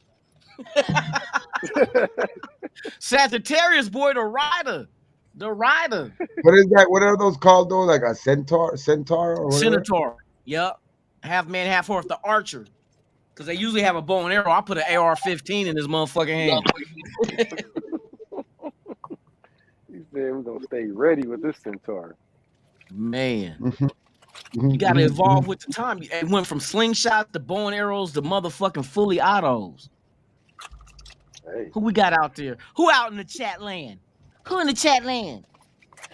Speaker 4: Sagittarius boy, the rider.
Speaker 2: what is that? What are those called though? Like a centaur or whatever?
Speaker 4: Senator. Yep. Half man, half horse, the archer. Because they usually have a bow and arrow. I put an AR-15 in his motherfucking hand.
Speaker 5: He said we're gonna stay ready with this centaur.
Speaker 4: Man,
Speaker 2: Mhm,
Speaker 4: you got to
Speaker 2: mhm,
Speaker 4: evolve with the time. It went from slingshots to bow and arrows to motherfucking fully autos.
Speaker 5: Hey,
Speaker 4: Who we got out there? Who out in the chat land? Who in the chat land?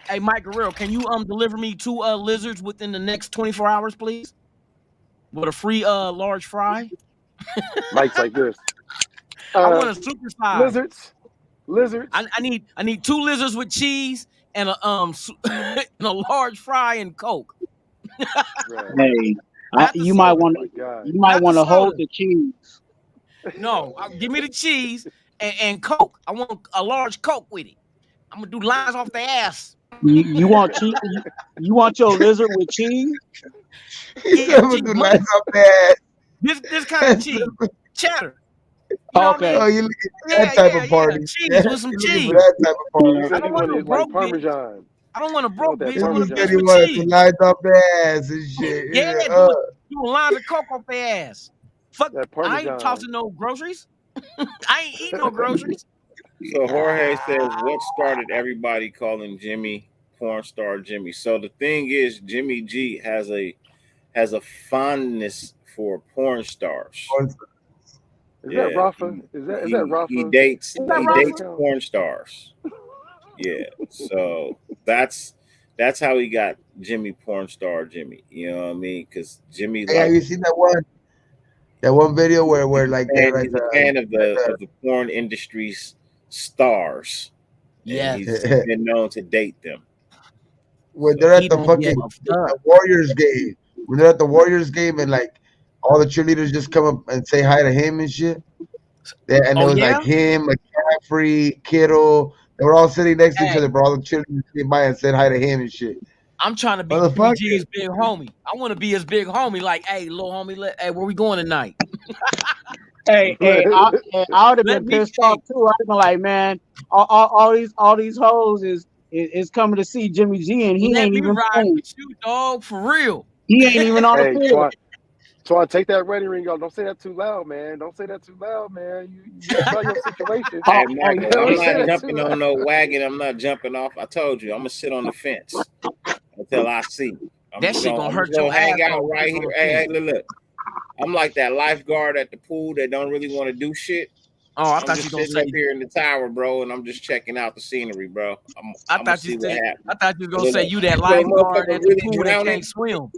Speaker 4: Hey, Mike Guerrero, can you deliver me 2 lizards within the next 24 hours, please? With a free large fry?
Speaker 5: Mike's like this.
Speaker 4: I want a super size.
Speaker 5: Lizards.
Speaker 4: I need 2 lizards with cheese and a and a large fry and Coke.
Speaker 5: Right.
Speaker 6: Hey,
Speaker 4: Not the
Speaker 6: you
Speaker 4: soda.
Speaker 6: might
Speaker 5: Oh
Speaker 6: want
Speaker 5: my God.
Speaker 6: you might
Speaker 4: Not the
Speaker 6: want to hold
Speaker 4: soda.
Speaker 6: the cheese.
Speaker 4: No, give me the cheese and Coke. I want a large Coke with it. I'm gonna do lines off the ass.
Speaker 6: You want cheese? You want your lizard with cheese?
Speaker 2: He
Speaker 4: Yeah,
Speaker 2: said, "I'ma do lines up there."
Speaker 4: this kind of cheese, cheddar. You know what I
Speaker 6: Okay.
Speaker 2: Oh,
Speaker 4: mean?
Speaker 2: you looking for that type of party?
Speaker 4: Cheese with some
Speaker 2: You looking for
Speaker 4: cheese.
Speaker 2: that type of
Speaker 5: He
Speaker 2: party?
Speaker 4: I
Speaker 5: said
Speaker 4: don't
Speaker 5: he
Speaker 4: want no
Speaker 5: wanted like
Speaker 4: broke bitch.
Speaker 5: Parmesan.
Speaker 4: I don't want a
Speaker 5: You want
Speaker 4: broke
Speaker 5: that
Speaker 4: bitch. I want a
Speaker 2: He
Speaker 5: Parmesan.
Speaker 2: said
Speaker 4: bitch
Speaker 2: he
Speaker 4: with
Speaker 2: wanted to
Speaker 4: cheese.
Speaker 2: lines up their ass and shit. He
Speaker 4: Yeah,
Speaker 2: said,
Speaker 4: doing lines of Coke off their ass. Fuck,
Speaker 5: That
Speaker 4: I ain't
Speaker 5: Parmesan.
Speaker 4: tossing no groceries. I ain't eating no groceries.
Speaker 1: So Jorge says, what started everybody calling Jimmy porn star Jimmy? So the thing is, Jimmy G has a fondness for porn stars.
Speaker 5: Is that
Speaker 1: Yeah,
Speaker 5: Rafa? Is that
Speaker 1: he
Speaker 5: Rafa?
Speaker 1: dates
Speaker 4: Is that
Speaker 1: he
Speaker 5: Bank
Speaker 4: Rafa?
Speaker 1: dates
Speaker 5: account?
Speaker 1: porn stars. Yeah, so that's how he got Jimmy porn star Jimmy. You know what I mean? Because Jimmy
Speaker 2: "Hey, have
Speaker 1: likes
Speaker 2: you seen that one video where like they're
Speaker 1: he's a fan of the porn industry's stars, and
Speaker 4: Yes.
Speaker 1: he's been known to date them.
Speaker 2: when
Speaker 1: So
Speaker 2: they're
Speaker 4: He
Speaker 2: at the
Speaker 4: don't give
Speaker 2: fucking
Speaker 4: a fuck.
Speaker 2: the Warriors game? When they're at the Warriors game and like all the cheerleaders just come up and say hi to him and shit. And
Speaker 4: Oh
Speaker 2: it was
Speaker 4: yeah?
Speaker 2: like him, McCaffrey, Kittle, They were all sitting next to each
Speaker 4: Hey.
Speaker 2: other, bro. All the children came by and said hi to him and shit.
Speaker 4: I'm trying to be
Speaker 2: Motherfucker.
Speaker 4: G's big homie. I want to be his big homie. Like, hey, little homie, hey, where we going tonight?
Speaker 6: Hey, I would have
Speaker 4: Let
Speaker 6: been
Speaker 4: me
Speaker 6: pissed off too. I'd been like, man, all these hoes is coming to see Jimmy G, and he
Speaker 4: let
Speaker 6: ain't
Speaker 4: me
Speaker 6: even
Speaker 4: ride
Speaker 6: playing.
Speaker 4: with you, dog, for real.
Speaker 6: He ain't even on
Speaker 5: Hey,
Speaker 6: the field.
Speaker 5: Twan, take that wedding ring off. Don't say that too loud, man. Don't say that too loud, man. You tell your situation.
Speaker 1: Hey,
Speaker 6: Oh,
Speaker 1: Michael,
Speaker 5: Don't
Speaker 1: I'm
Speaker 5: say
Speaker 1: not
Speaker 5: that
Speaker 1: jumping
Speaker 5: too
Speaker 1: on
Speaker 5: loud.
Speaker 1: no wagon. I'm not jumping off. I told you, I'm gonna sit on the fence until I see.
Speaker 4: That shit gonna
Speaker 1: I'm
Speaker 4: hurt
Speaker 1: just gonna
Speaker 4: your
Speaker 1: hang
Speaker 4: ass
Speaker 1: out
Speaker 4: off
Speaker 1: right
Speaker 4: sitting on
Speaker 1: here.
Speaker 4: the
Speaker 1: Hey,
Speaker 4: fence.
Speaker 1: look. I'm like that lifeguard at the pool that don't really want to do shit.
Speaker 4: Oh, I
Speaker 1: I'm
Speaker 4: thought you
Speaker 1: just
Speaker 4: gonna
Speaker 1: sitting up
Speaker 4: say.
Speaker 1: here in the tower, bro, and I'm just checking out the scenery, bro. I'm
Speaker 4: I
Speaker 1: gonna
Speaker 4: thought you
Speaker 1: see what
Speaker 4: said.
Speaker 1: happens.
Speaker 4: I thought you was gonna
Speaker 1: Look,
Speaker 4: say you that
Speaker 1: so a
Speaker 4: lifeguard
Speaker 1: motherfucker
Speaker 4: at the
Speaker 1: really
Speaker 4: pool that
Speaker 1: drowning.
Speaker 4: can't swim.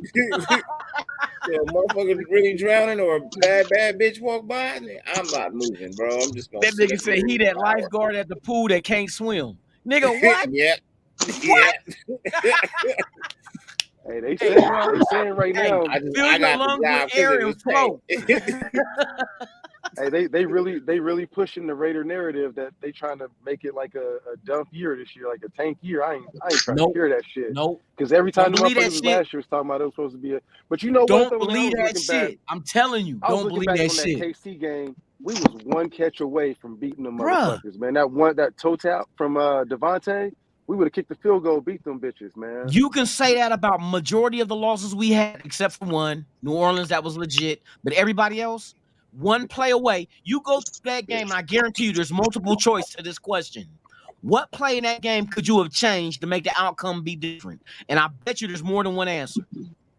Speaker 1: So a motherfucker really drowning or a bad bitch walk by, I'm not moving, bro. I'm just gonna
Speaker 4: That
Speaker 1: sit
Speaker 4: nigga
Speaker 1: up
Speaker 4: said
Speaker 1: here
Speaker 4: he
Speaker 1: in the
Speaker 4: that
Speaker 1: tower.
Speaker 4: lifeguard at the pool that can't swim. Nigga, what?
Speaker 1: Yeah.
Speaker 4: What?
Speaker 5: Hey, they
Speaker 4: Hey,
Speaker 5: saying
Speaker 4: bro.
Speaker 5: right
Speaker 4: Hey,
Speaker 5: now.
Speaker 4: fill
Speaker 1: I
Speaker 4: your
Speaker 1: got the
Speaker 4: lungs with
Speaker 1: job because
Speaker 4: air
Speaker 1: it
Speaker 4: and
Speaker 1: was
Speaker 4: float.
Speaker 5: Hey, they really pushing the Raider narrative that they trying to make it like a dump year this year, like a tank year. I ain't trying to
Speaker 4: Nope.
Speaker 5: hear that shit.
Speaker 4: Nope.
Speaker 5: Because every
Speaker 4: Don't
Speaker 5: time the
Speaker 4: believe that
Speaker 5: motherfuckers was
Speaker 4: shit.
Speaker 5: last year was talking about it was supposed to be a. But you know what
Speaker 4: Don't
Speaker 5: though, man, I
Speaker 4: believe
Speaker 5: was
Speaker 4: that
Speaker 5: looking back.
Speaker 4: shit. I'm telling you,
Speaker 5: I was
Speaker 4: don't
Speaker 5: looking
Speaker 4: believe
Speaker 5: back
Speaker 4: that
Speaker 5: on that
Speaker 4: shit.
Speaker 5: KC game. We was one catch away from beating them
Speaker 4: Bruh.
Speaker 5: motherfuckers, man. That toe tap from Devontae, we would have kicked the field goal, beat them bitches, man.
Speaker 4: You can say that about majority of the losses we had, except for one, New Orleans, that was legit. But everybody else, one play away. You go through that game, and I guarantee you there's multiple choice to this question. What play in that game could you have changed to make the outcome be different? And I bet you there's more than one answer.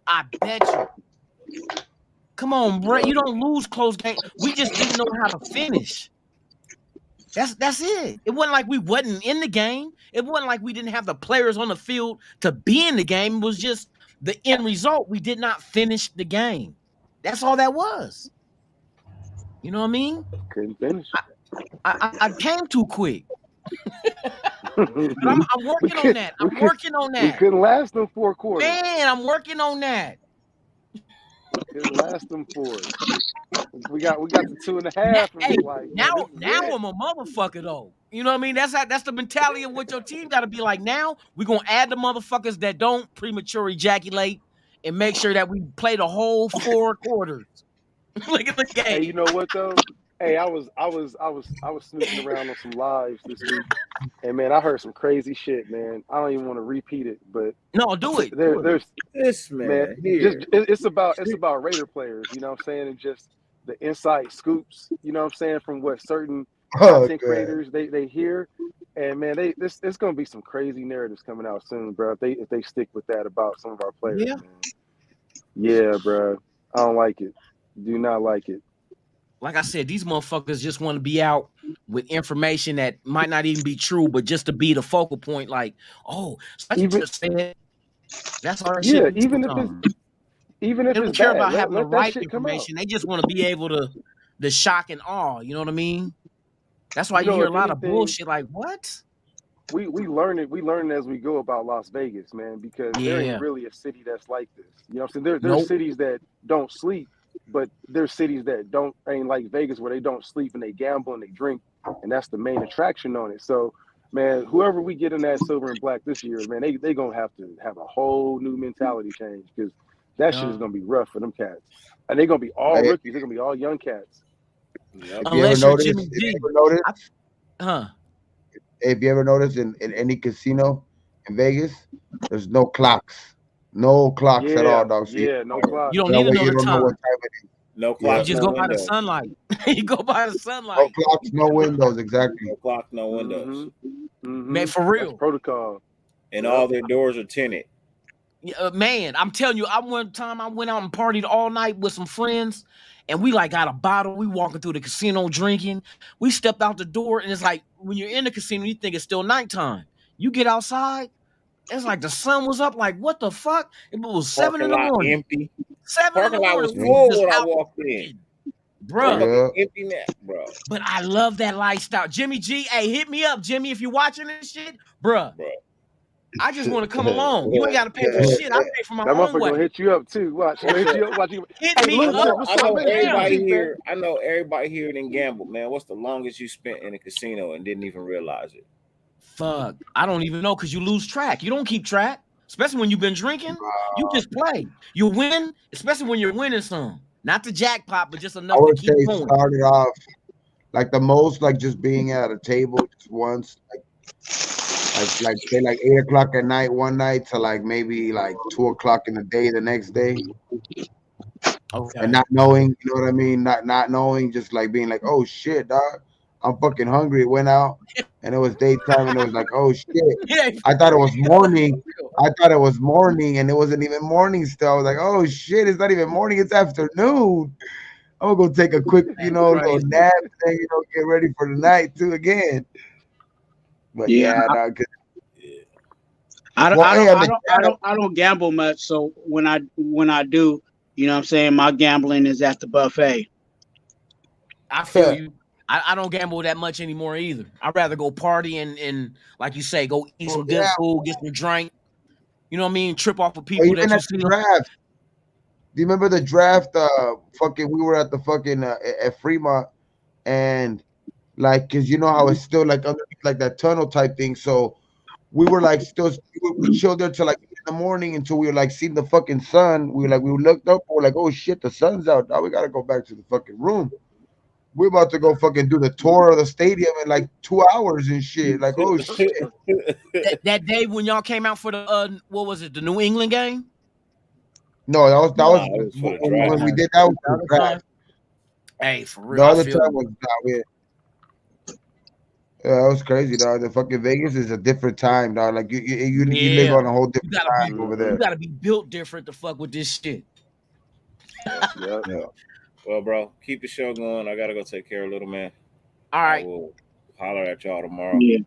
Speaker 4: I bet you. Come on, Brett. You don't lose close game. We just didn't know how to finish. That's it. It wasn't like we wasn't in the game. It wasn't like we didn't have the players on the field to be in the game. It was just the end result. We did not finish the game. That's all that was. You know what I mean?
Speaker 5: Couldn't finish.
Speaker 4: I came too quick. But I'm working on that. I'm working on
Speaker 5: We
Speaker 4: that.
Speaker 5: couldn't last them 4 quarters.
Speaker 4: Man, I'm working on that.
Speaker 5: Couldn't last them 4. We got to 2.5. And
Speaker 4: Hey,
Speaker 5: was like,
Speaker 4: now
Speaker 5: man, this is it.
Speaker 4: I'm a motherfucker though. You know what I mean? That's the mentality of what your team got to be like. Now we're gonna add the motherfuckers that don't premature ejaculate and make sure that we play the whole 4 quarters. Look at the game.
Speaker 5: Hey, you know what though? Hey, I was snooping around on some lives this week, and man, I heard some crazy shit, man. I don't even want to repeat it, but
Speaker 4: No, do it.
Speaker 5: there's
Speaker 1: This man here.
Speaker 5: just it's about Raider players, you know what I'm saying, and just the inside scoops, you know what I'm saying, from what certain content creators they hear, and man, it's gonna be some crazy narratives coming out soon, bro. If they stick with that about some of our players,
Speaker 4: Yeah.
Speaker 5: man. Yeah, bro. I don't like it. Do not like it.
Speaker 4: Like I said, these motherfuckers just want to be out with information that might not even be true, but just to be the focal point. Like, oh, such and such said. That's all that shit.
Speaker 5: Even if
Speaker 4: they don't
Speaker 5: it's
Speaker 4: care
Speaker 5: bad,
Speaker 4: about having the
Speaker 5: let that
Speaker 4: right
Speaker 5: shit come out.
Speaker 4: information. They just want to be able to the shock and awe. You know what I mean? That's why you hear a lot of bullshit. Like, what?
Speaker 5: We learn it as we go about Las Vegas, man, because there ain't really a city that's like this. You know what I'm saying? There's cities that don't sleep, but there's cities that ain't like Vegas where they don't sleep and they gamble and they drink, and that's the main attraction on it. So, man, whoever we get in that silver and black this year, man, they gonna have to have a whole new mentality change because that shit is gonna be rough for them cats, and they're gonna be all rookies. They're gonna be all young cats.
Speaker 4: Unless you're Jimmy G.
Speaker 2: If you ever notice in any casino in Vegas, there's no clocks. No clocks at all, dog. So
Speaker 5: no clocks.
Speaker 4: You don't need to know the time.
Speaker 2: What time it is.
Speaker 1: No clocks.
Speaker 4: You just
Speaker 1: no
Speaker 4: go
Speaker 1: windows.
Speaker 4: by the sunlight. You go by the sunlight.
Speaker 2: No clocks, no windows, exactly.
Speaker 1: No clocks, no windows.
Speaker 4: Man, for real.
Speaker 5: That's protocol.
Speaker 1: And all their doors are tinted.
Speaker 4: Man, I'm telling you, I went out and partied all night with some friends, and we like got a bottle. We walking through the casino drinking. We stepped out the door, and it's like when you're in the casino, you think it's still nighttime. You get outside, it's like the sun was up. Like, what the fuck? It was 7 in the morning.
Speaker 1: Empty.
Speaker 4: 7 in the morning.
Speaker 1: Parking lot was full when I walked in.
Speaker 4: Bro.
Speaker 1: Empty net, bro.
Speaker 4: But I love that lifestyle. Jimmy G, hey, hit me up, Jimmy, if you're watching this shit. Bro. I just want to come along. You ain't got to pay for shit. I pay for my own way.
Speaker 5: That motherfucker gonna hit you up too. Watch. Hit you up. Watch you.
Speaker 4: Hit me up.
Speaker 1: I know everybody here didn't gamble, man. What's the longest you spent in a casino and didn't even realize it?
Speaker 4: Fuck, I don't even know because you lose track. You don't keep track, especially when you've been drinking. You just play. You win, especially when you're winning some. Not the jackpot, but just
Speaker 3: I
Speaker 4: enough to
Speaker 3: would say
Speaker 4: keep
Speaker 3: it
Speaker 4: going.
Speaker 3: started off like the most, like just being at a table just once, like say like 8 o'clock at night one night to like maybe like 2 o'clock in the day the next day,
Speaker 4: Okay.
Speaker 3: and not knowing, you know what I mean? Not knowing, just like being like, oh shit, dog, I'm fucking hungry. It went out, and it was daytime, and it was like, oh shit,
Speaker 4: Yeah,
Speaker 3: I thought it was morning. I thought it was morning, and it wasn't even morning still. I was like, oh shit, it's not even morning, it's afternoon. I'm gonna go take a quick, little
Speaker 4: crazy.
Speaker 3: nap, and get ready for the night too again. But
Speaker 6: Yeah,
Speaker 3: no, 'cause-
Speaker 6: I don't,
Speaker 3: well,
Speaker 6: I
Speaker 3: hey,
Speaker 6: don't,
Speaker 3: on
Speaker 6: I
Speaker 3: the
Speaker 6: don't, I
Speaker 3: chat,
Speaker 6: don't, I don't gamble much. So when I do, you know what I'm saying, my gambling is at the buffet.
Speaker 4: I feel you. I don't gamble that much anymore either. I'd rather go party and like you say, go eat some good food, get some drink. You know what I mean? Trip off with people that
Speaker 3: even
Speaker 4: you
Speaker 3: at the
Speaker 4: see.
Speaker 3: draft. Do you remember the draft? Fucking, we were at the fucking at Fremont, and like, cause you know how it's still like underneath like that tunnel type thing. So we were like still we chilled there till like in the morning until we were like seeing the fucking sun. We looked up, we're like, oh shit, the sun's out. Now we gotta go back to the fucking room. We're about to go fucking do the tour of the stadium in like 2 hours and shit. Like, oh shit.
Speaker 4: That day when y'all came out for the what was it, the New England game?
Speaker 3: No, that
Speaker 1: Nah,
Speaker 3: was
Speaker 1: it was for the
Speaker 3: when
Speaker 1: draft.
Speaker 3: we did that was
Speaker 4: The
Speaker 3: the
Speaker 4: other
Speaker 3: draft.
Speaker 4: time? Hey, for
Speaker 3: The
Speaker 4: real, I
Speaker 3: other
Speaker 4: feel
Speaker 3: time was not it. Yeah, that was crazy, dog. The fucking Vegas is a different time, dog. Like you live
Speaker 4: yeah.
Speaker 3: on a whole
Speaker 4: You
Speaker 3: different
Speaker 4: gotta be
Speaker 3: time over
Speaker 4: you
Speaker 3: there.
Speaker 4: gotta be built different to fuck with this shit.
Speaker 5: Yep.
Speaker 3: Yeah.
Speaker 1: Well, bro, keep the show going. I gotta go take care of little man.
Speaker 4: All
Speaker 1: I
Speaker 4: right,
Speaker 1: will holler at y'all tomorrow.
Speaker 6: Yeah.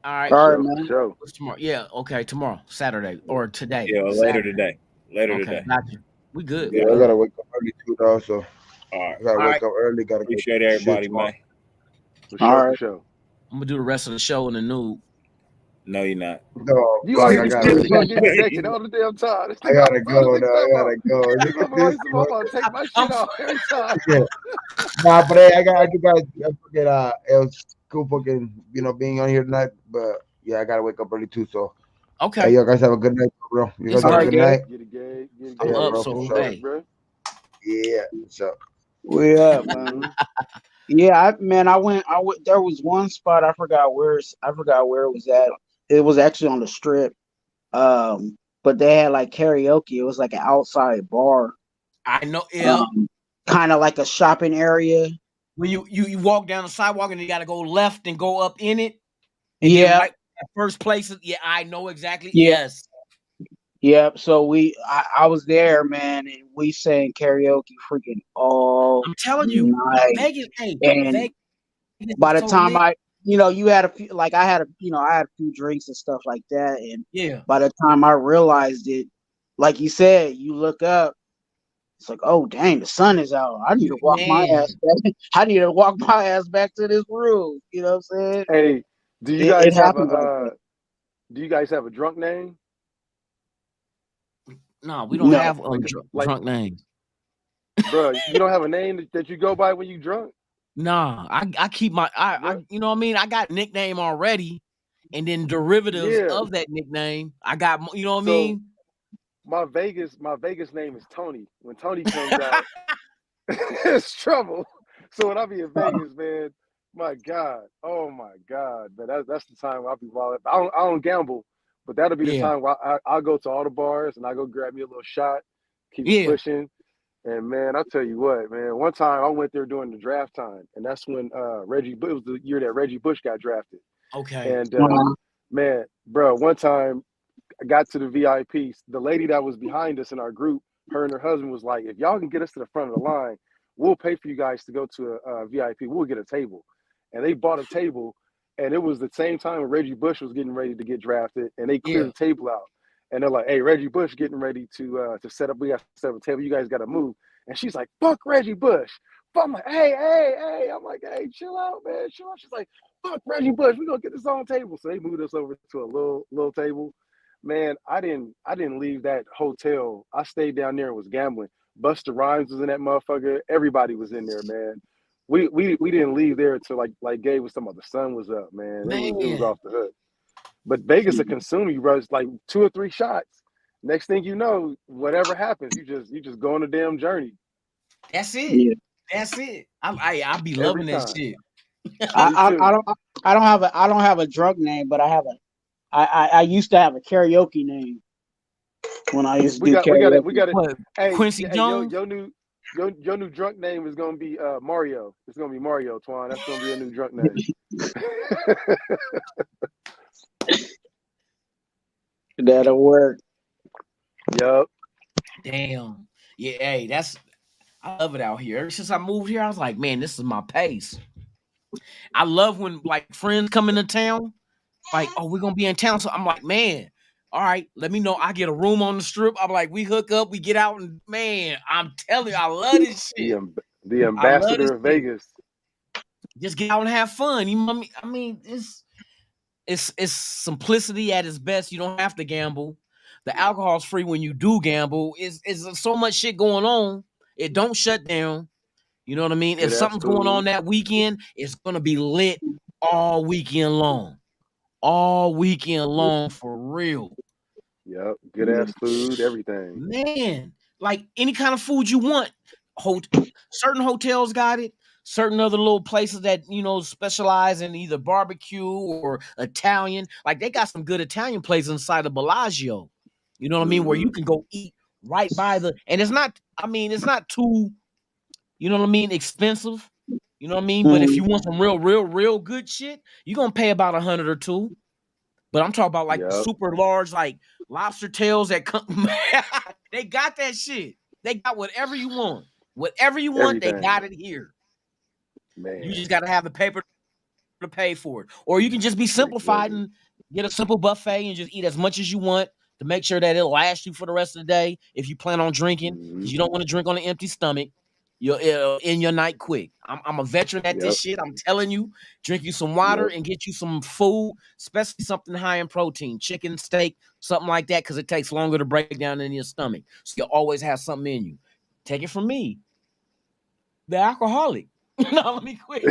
Speaker 4: all right.
Speaker 6: All right,
Speaker 5: For
Speaker 6: man.
Speaker 5: sure.
Speaker 4: What's tomorrow? Yeah, okay, tomorrow, Saturday or today.
Speaker 1: Yeah, later
Speaker 4: Saturday.
Speaker 1: today. Later
Speaker 4: Okay,
Speaker 1: today.
Speaker 4: got you. We good.
Speaker 3: Yeah,
Speaker 4: We
Speaker 3: I
Speaker 4: good.
Speaker 3: gotta wake up early too, dog. So
Speaker 1: All right.
Speaker 3: I gotta
Speaker 4: All
Speaker 3: wake
Speaker 4: right.
Speaker 3: up early. Gotta go
Speaker 1: Appreciate
Speaker 3: do shit
Speaker 1: everybody,
Speaker 3: tomorrow.
Speaker 1: man.
Speaker 5: For
Speaker 6: All
Speaker 5: sure.
Speaker 6: right.
Speaker 5: For sure.
Speaker 4: I'm gonna do the rest of the show in the nude.
Speaker 1: No, you're not.
Speaker 3: No,
Speaker 5: You
Speaker 3: fuck,
Speaker 5: always
Speaker 3: I
Speaker 5: be
Speaker 3: gotta
Speaker 5: scared to go get naked all the damn time. This
Speaker 3: I
Speaker 5: nigga,
Speaker 3: gotta
Speaker 5: bro,
Speaker 3: go,
Speaker 5: this
Speaker 3: dog.
Speaker 5: nigga
Speaker 3: I gotta go.
Speaker 5: this
Speaker 3: Look at
Speaker 5: motherfucker,
Speaker 3: this.
Speaker 5: I'm about to take my
Speaker 4: I'm
Speaker 5: shit off every time.
Speaker 3: Yeah. Nah, but hey, I forget it was cool fucking, being on here tonight. But yeah, I gotta wake up early too. So hey,
Speaker 4: okay.
Speaker 3: you guys have a good night, bro. You
Speaker 4: It's
Speaker 3: guys have a
Speaker 6: good.
Speaker 3: good night.
Speaker 5: Get it, Gabe. Get it,
Speaker 4: I'm
Speaker 3: Yeah,
Speaker 5: Gabe.
Speaker 4: up,
Speaker 3: bro,
Speaker 4: so
Speaker 3: for
Speaker 5: Be
Speaker 3: sure.
Speaker 5: good, bro.
Speaker 3: Yeah, so
Speaker 6: We up, man. Yeah, I went. There was one spot I forgot where it was at. It was actually on the strip. But they had like karaoke. It was like an outside bar,
Speaker 4: I know. Yeah.
Speaker 6: kind of like a shopping area.
Speaker 4: When you walk down the sidewalk and you gotta go left and go up in it, and then
Speaker 6: Yeah,
Speaker 4: right at first place. Yeah, I know exactly.
Speaker 6: yeah,
Speaker 4: Yes.
Speaker 6: yep. So I was there, man, and we sang karaoke freaking all
Speaker 4: I'm telling you,
Speaker 6: night.
Speaker 4: Vegas. Hey,
Speaker 6: And
Speaker 4: Vegas
Speaker 6: by
Speaker 4: is
Speaker 6: the
Speaker 4: so
Speaker 6: time
Speaker 4: lit.
Speaker 6: you had a few, like I had a few drinks and stuff like that, and
Speaker 4: Yeah.
Speaker 6: by the time I realized it, like you said, you look up, it's like, oh dang, the sun is out. I need to walk my
Speaker 4: Man.
Speaker 6: ass back. I need to walk my ass back to this room. You know what I'm saying?
Speaker 5: Hey, do you
Speaker 6: It
Speaker 5: guys have
Speaker 6: happens like that.
Speaker 5: do you guys have a drunk name?
Speaker 4: No, we don't
Speaker 6: No,
Speaker 4: have
Speaker 5: Like,
Speaker 4: drunk names.
Speaker 5: bro, you don't have a name that you go by when you drunk?
Speaker 4: Nah, I keep my I you know what I mean. I got nickname already, and then derivatives
Speaker 5: Yeah.
Speaker 4: of that nickname. I got you know what I
Speaker 5: So
Speaker 4: mean.
Speaker 5: my Vegas name is Tony. When Tony comes out, it's trouble. So when I be in Vegas, man, my God, oh my God, man, that's the time I'll be wild. I don't gamble, but that'll be the
Speaker 4: Yeah,
Speaker 5: time where I'll go to all the bars and I go grab me a little shot, keep it
Speaker 4: yeah,
Speaker 5: pushing. And man, I'll tell you what, man. One time I went there during the draft time, and that's when it was the year that Reggie Bush got drafted.
Speaker 4: okay,
Speaker 5: And man, bro, one time I got to the VIPs. The lady that was behind us in our group, her and her husband was like, if y'all can get us to the front of the line, we'll pay for you guys to go to a VIP. We'll get a table. And they bought a table, and it was the same time when Reggie Bush was getting ready to get drafted, and they cleared
Speaker 4: yeah,
Speaker 5: the table out. And they're like, hey, Reggie Bush getting ready to set up. We got to set up a table. You guys got to move. And she's like, fuck Reggie Bush. But I'm like, hey. I'm like, hey, chill out, man. Chill out. She's like, fuck Reggie Bush. We're going to get this on table. So they moved us over to a little table. Man, I didn't leave that hotel. I stayed down there and was gambling. Busta Rhymes was in that motherfucker. Everybody was in there, man. We didn't leave there until like Gabe was talking about the sun was up, man. It was
Speaker 4: man.
Speaker 5: off the hook. But Vegas will consume you, bro. It's like 2 or 3 shots. Next thing you know, whatever happens, you just go on a damn journey.
Speaker 4: That's it.
Speaker 6: Yeah.
Speaker 4: That's it. I be
Speaker 5: Every
Speaker 4: loving that
Speaker 5: time.
Speaker 4: shit.
Speaker 6: I don't have a drug name, but I used to have a karaoke name when I used to do karaoke.
Speaker 5: We got it.
Speaker 4: What,
Speaker 5: Hey,
Speaker 4: Quincy
Speaker 5: hey,
Speaker 4: Jones?
Speaker 5: your new drunk name is gonna be Mario. It's gonna be Mario, Twan. That's gonna be your new drunk name.
Speaker 6: That'll work.
Speaker 5: Yup.
Speaker 4: Damn. Yeah, hey, I love it out here. Ever since I moved here, I was like, man, this is my pace. I love when like friends come into town, like, oh, we're gonna be in town. So I'm like, man, all right, let me know. I get a room on the strip. I'm like, we hook up, we get out, and man, I'm telling you, I love this shit.
Speaker 5: The
Speaker 4: I love this
Speaker 5: ambassador of
Speaker 4: shit.
Speaker 5: Vegas.
Speaker 4: Just get out and have fun. You know what I mean? It's simplicity at its best. You don't have to gamble. The alcohol's free when you do gamble. It's so much shit going on. It don't shut down. You know what I mean? If
Speaker 5: Good ass
Speaker 4: something's going on
Speaker 5: food.
Speaker 4: that weekend, it's gonna be lit all weekend long. All weekend long for real.
Speaker 5: Yep. Good ass food, everything.
Speaker 4: Man, like any kind of food you want. Certain hotels got it. Certain other little places that, you know, specialize in either barbecue or Italian. Like they got some good Italian places inside of Bellagio. You know what I mean? Where you can go eat right by and it's not, I mean, it's not too, you know what I mean, expensive. You know what I mean? But if you want some real good shit, you're gonna pay about $100 or $200. But I'm talking about like the super large, like lobster tails that come. They got that shit. They got whatever you want. Whatever you want,
Speaker 5: Everything.
Speaker 4: they got it here.
Speaker 5: Man.
Speaker 4: You just got to have the paper to pay for it. Or you can just be simplified and get a simple buffet and just eat as much as you want to make sure that it'll last you for the rest of the day if you plan on drinking, because you don't want to drink on an empty stomach. You'll end your night quick. I'm a veteran at this shit. I'm telling you, drink you some water and get you some food, especially something high in protein, chicken, steak, something like that, because it takes longer to break down in your stomach. So you'll always have something in you. Take it from me, the alcoholic. No, let me quit.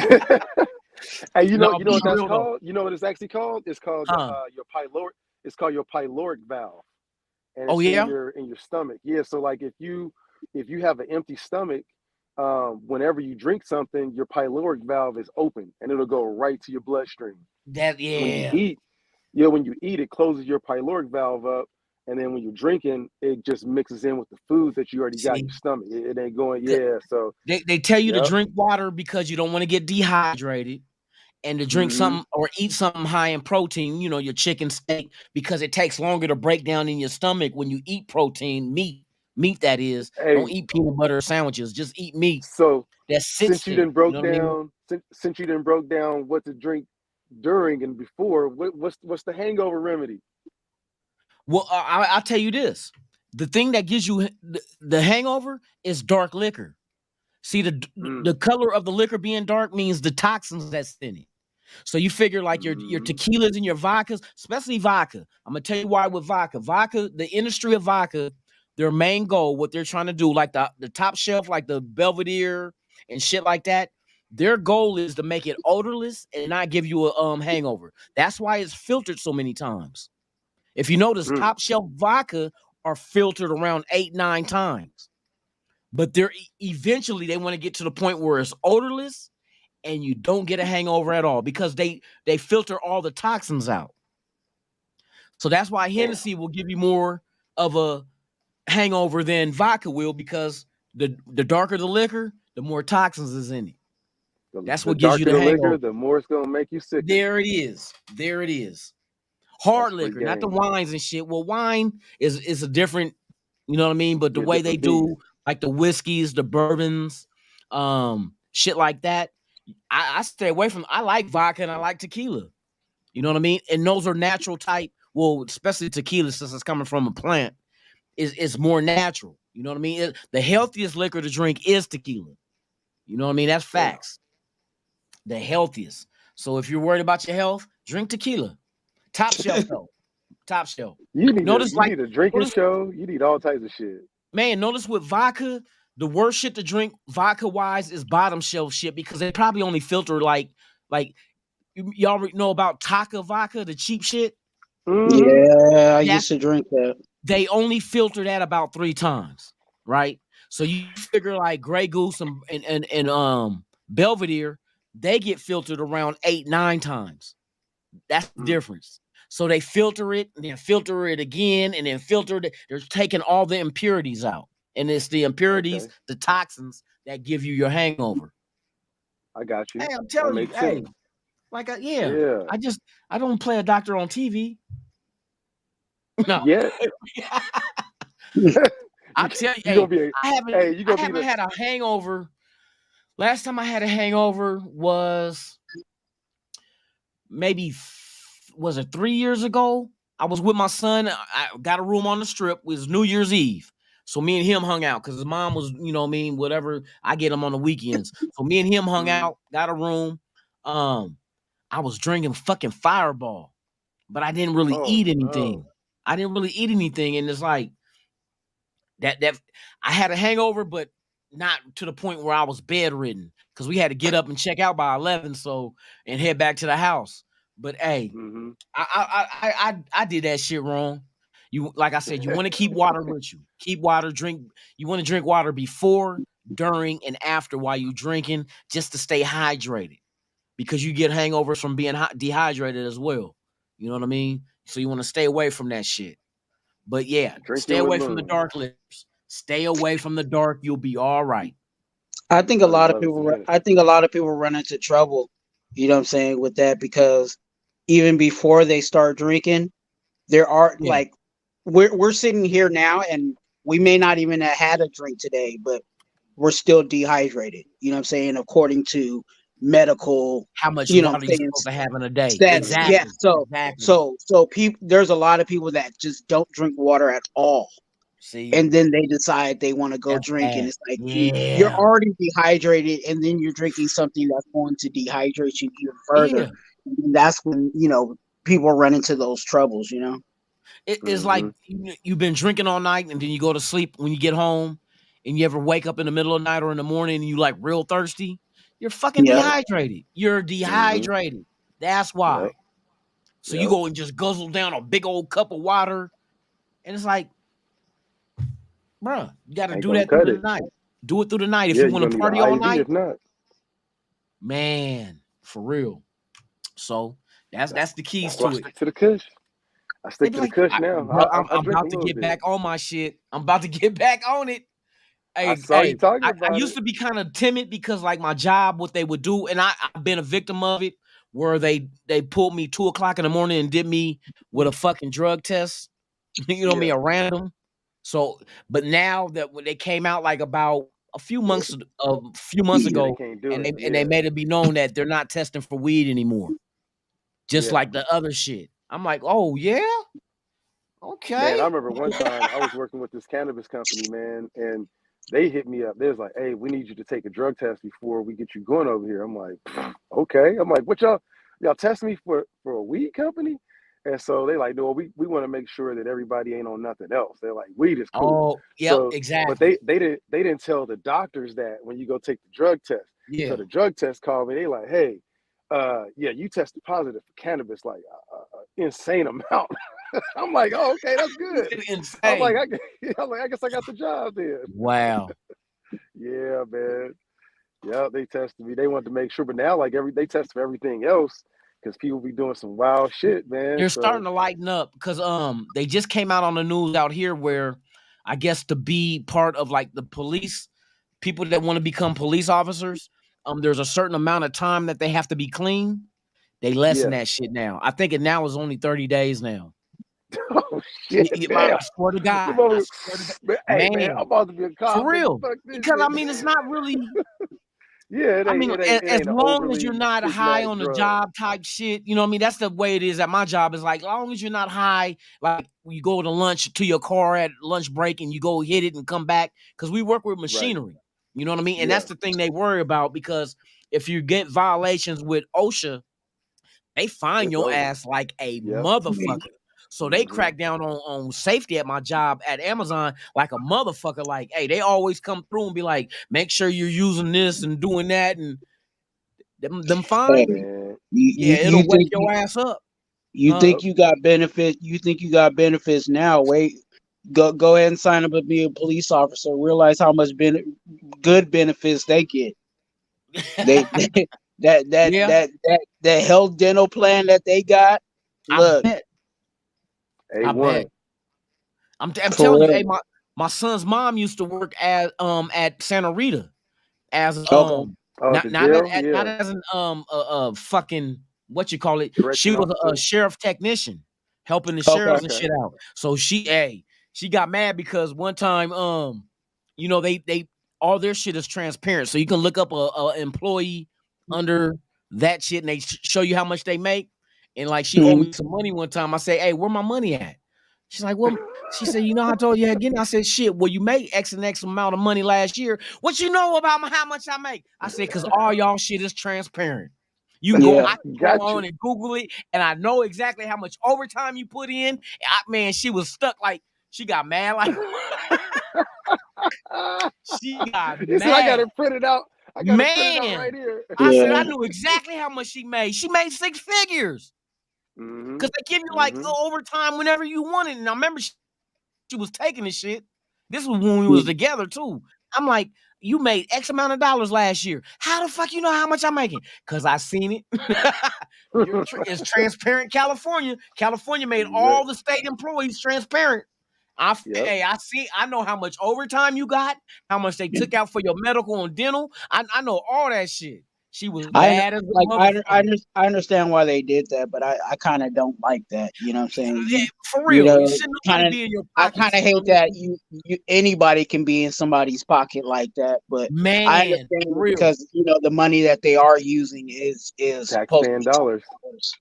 Speaker 5: Hey, you know what that's called? Though. You know what it's actually called? It's called your pyloric. It's called your pyloric valve. And it's in your stomach. Yeah. So like if you have an empty stomach, whenever you drink something, your pyloric valve is open and it'll go right to your bloodstream.
Speaker 4: When
Speaker 5: you eat, it closes your pyloric valve up. And then when you're drinking, it just mixes in with the food that you already got in your stomach. It ain't going, So
Speaker 4: they tell you to drink water because you don't want to get dehydrated, and to drink something or eat something high in protein, you know, your chicken, steak, because it takes longer to break down in your stomach when you eat protein, meat that is.
Speaker 5: Hey,
Speaker 4: don't eat peanut butter sandwiches, just eat meat.
Speaker 5: So
Speaker 4: since
Speaker 5: you done broke down what to drink during and before, what's the hangover remedy?
Speaker 4: Well, I'll tell you this. The thing that gives you the hangover is dark liquor. See, the color of the liquor being dark means the toxins that's in it. So you figure like your tequilas and your vodkas, especially vodka. I'm going to tell you why with vodka. Vodka, the industry of vodka, their main goal, what they're trying to do, like the top shelf, like the Belvedere and shit like that, their goal is to make it odorless and not give you a hangover. That's why it's filtered so many times. If you notice, top shelf vodka are filtered around 8-9 times. But they're eventually they want to get to the point where it's odorless and you don't get a hangover at all because they filter all the toxins out. So that's why Hennessy will give you more of a hangover than vodka will, because the darker the liquor, the more toxins is in it. That's what gives you the hangover.
Speaker 5: Liquor, the more it's gonna make you sick.
Speaker 4: There it is. Hard liquor, not the wines and shit. Well, wine is a different, you know what I mean? But the way they do, like the whiskeys, the bourbons, shit like that, I stay away from. I like vodka and I like tequila. You know what I mean? And those are natural type. Well, especially tequila, since it's coming from a plant, is more natural. You know what I mean? The healthiest liquor to drink is tequila. You know what I mean? That's facts. The healthiest. So if you're worried about your health, drink tequila. Top shelf though. Top shelf.
Speaker 5: You need a drinking show. You need all types of shit.
Speaker 4: Man, notice with vodka, the worst shit to drink vodka wise is bottom shelf shit, because they probably only filter like y'all know about Taka vodka, the cheap shit.
Speaker 6: Yeah, I used to drink that.
Speaker 4: They only filter that about 3 times, right? So you figure like Grey Goose and Belvedere, they get filtered around 8-9 times. That's the difference. So they filter it and then filter it again and then filter it. They're taking all the impurities out. And it's the impurities, the toxins that give you your hangover.
Speaker 5: I got you.
Speaker 4: Hey, I'm
Speaker 5: That
Speaker 4: telling you,
Speaker 5: makes
Speaker 4: hey,
Speaker 5: sense.
Speaker 4: like,
Speaker 5: Yeah.
Speaker 4: I don't play a doctor on TV. No.
Speaker 5: Yeah.
Speaker 4: I tell you,
Speaker 5: You gonna be
Speaker 4: I haven't had a hangover. Last time I had a hangover was maybe, was it 3 years ago? I was with my son. I got a room on the Strip. It was New Year's Eve. So me and him hung out because his mom was, you know what I mean, whatever. I get him on the weekends. So me and him hung out, got a room. I was drinking fucking Fireball, but I didn't really eat anything. I didn't really eat anything. And it's like that I had a hangover, but not to the point where I was bedridden because we had to get up and check out by 11 and head back to the house. But hey, I did that shit wrong. You, like I said, you want to keep water with you. Keep water, drink. You want to drink water before, during, and after while you drinking, just to stay hydrated, because you get hangovers from being dehydrated as well. You know what I mean? So you want to stay away from that shit. But yeah, stay away from the dark liquors. Stay away from the dark. You'll be all right.
Speaker 6: I think a lot of people run into trouble, you know what I'm saying, with that, because even before they start drinking, there are like we're sitting here now and we may not even have had a drink today, but we're still dehydrated. You know what I'm saying? According to medical,
Speaker 4: how much water you're supposed to have in a day. Exactly.
Speaker 6: Yeah. So people, there's a lot of people that just don't drink water at all.
Speaker 4: See,
Speaker 6: and then they decide they want to go drink, and it's like you're already dehydrated, and then you're drinking something that's going to dehydrate you even further. And that's when, you know, people run into those troubles. You know,
Speaker 4: it's like you've been drinking all night, and then you go to sleep when you get home, and you ever wake up in the middle of the night or in the morning, and you like real thirsty. You're fucking dehydrated. You're dehydrated. That's why.
Speaker 5: Yep.
Speaker 4: So you go and just guzzle down a big old cup of water, and it's like, bruh, you got to do that through the night. Do it through the night if you want to party all night.
Speaker 5: If not,
Speaker 4: man, for real. So that's the keys to it.
Speaker 5: Stick to the Kush. I stick to the Kush now.
Speaker 4: I'm about to get back on my shit. I'm about to get back on it. Hey,
Speaker 5: I saw you talking about
Speaker 4: I used to be kind of timid because like my job, what they would do, and I've been a victim of it, where they pulled me 2:00 in the morning and did me with a fucking drug test. You know what I mean? A random. So, but now that when they came out like about a few months ago, and they made it be known that they're not testing for weed anymore, just like the other shit. I'm like, oh yeah, okay.
Speaker 5: Man, I remember one time I was working with this cannabis company, man, and they hit me up. They was like, hey, we need you to take a drug test before we get you going over here. I'm like, okay. I'm like, what y'all test me for a weed company? And so they like, no, we want to make sure that everybody ain't on nothing else. They're like, weed is cool.
Speaker 4: Oh, yeah, exactly.
Speaker 5: But they didn't tell the doctors that when you go take the drug test.
Speaker 4: Yeah.
Speaker 5: So the drug test called me. They like, hey, you tested positive for cannabis, like insane amount. I'm like, oh, okay, that's good.
Speaker 4: Insane.
Speaker 5: I'm like, I guess I got the job then.
Speaker 4: Wow.
Speaker 5: Yeah, man. Yeah, they tested me. They wanted to make sure, but now like they test for everything else. Because people be doing some wild shit, man.
Speaker 4: They're starting to lighten up because they just came out on the news out here where I guess to be part of like the police, people that want to become police officers, there's a certain amount of time that they have to be clean. They lessen that shit now. I think it now is only 30 days now.
Speaker 5: Oh shit!
Speaker 4: I swear to God.
Speaker 5: Hey, man, I'm about to be a cop.
Speaker 4: For real. Because I mean, it's not really.
Speaker 5: Yeah,
Speaker 4: I mean, as long as you're not high on the job type shit, you know what I mean? That's the way it is at my job. Is like, as long as you're not high, like you go to lunch to your car at lunch break and you go hit it and come back. Because we work with machinery. You know what I mean? And that's the thing they worry about, because if you get violations with OSHA, they fine your ass like a motherfucker. So they crack down on safety at my job at Amazon like a motherfucker. Like, hey, they always come through and be like, make sure you're using this and doing that, and them fine.
Speaker 6: It'll
Speaker 4: wake your ass up.
Speaker 6: You
Speaker 4: Huh?
Speaker 6: think you got benefit? You think you got benefits now? Wait, go ahead and sign up and be a police officer. Realize how much good benefits they get. They that that
Speaker 4: Yeah,
Speaker 6: that that health dental plan that they got.
Speaker 4: I
Speaker 6: Look,
Speaker 4: bet. I bet.
Speaker 5: A1.
Speaker 4: I'm
Speaker 6: for
Speaker 4: telling you, hey,
Speaker 6: real.
Speaker 4: my son's mom used to work at Santa Rita as
Speaker 6: Okay.
Speaker 5: Oh, at the jail?
Speaker 4: not
Speaker 5: Yeah.
Speaker 4: as an fucking what you call it. She
Speaker 5: Correction
Speaker 4: was a
Speaker 5: officer.
Speaker 4: sheriff technician helping the
Speaker 6: Okay.
Speaker 4: sheriffs and
Speaker 5: Okay.
Speaker 4: shit out. So she got mad because one time you know they all their shit is transparent, so you can look up a employee under that shit and they show you how much they make. And like she owed
Speaker 6: Mhm.
Speaker 4: me some money one time. I say, hey, where my money at? She's like, well, she said, you know, I told you again. I said, shit, well, you made X and X amount of money last year. What you know about how much I make? I said, because all y'all shit is transparent. You can go,
Speaker 6: Yeah.
Speaker 4: I can go
Speaker 5: Got
Speaker 4: on
Speaker 5: you.
Speaker 4: and Google it, and I know exactly how much overtime you put in. Man, she was stuck like she got mad, like she got
Speaker 5: He said, I got
Speaker 4: mad.
Speaker 5: it printed out. I got it printed out right
Speaker 4: Man,
Speaker 5: here.
Speaker 4: I said I
Speaker 6: Yeah.
Speaker 4: knew exactly how much she made. She made 6 figures
Speaker 5: Mm-hmm.
Speaker 4: because they give you like
Speaker 5: Mm-hmm.
Speaker 4: overtime whenever you want it. And I remember she was taking the shit. This was when we was together too. I'm like, you made X amount of dollars last year. How the fuck you know how much I'm making? Cause I seen it. It's transparent. California. California made all the state employees transparent.
Speaker 5: Yep.
Speaker 4: I see. I know how much overtime you got. How much they took out for your medical and dental. I know all that shit. She was mad as a motherfucker.
Speaker 6: I understand why they did that, but I kind of don't like that. You know what I'm saying?
Speaker 4: For
Speaker 6: You
Speaker 4: real, you
Speaker 6: know,
Speaker 4: shouldn't nobody
Speaker 6: kind of
Speaker 4: be in your
Speaker 6: I kind
Speaker 4: pockets.
Speaker 6: of
Speaker 4: You know
Speaker 6: hate
Speaker 4: what I
Speaker 6: that
Speaker 4: mean?
Speaker 6: you anybody can be in somebody's pocket like that, but I
Speaker 4: Man,
Speaker 6: understand
Speaker 4: for
Speaker 6: it
Speaker 4: real.
Speaker 6: because you know the money that they are using is supposed to
Speaker 5: Taxpaying
Speaker 6: be tax
Speaker 5: dollars.
Speaker 6: dollars.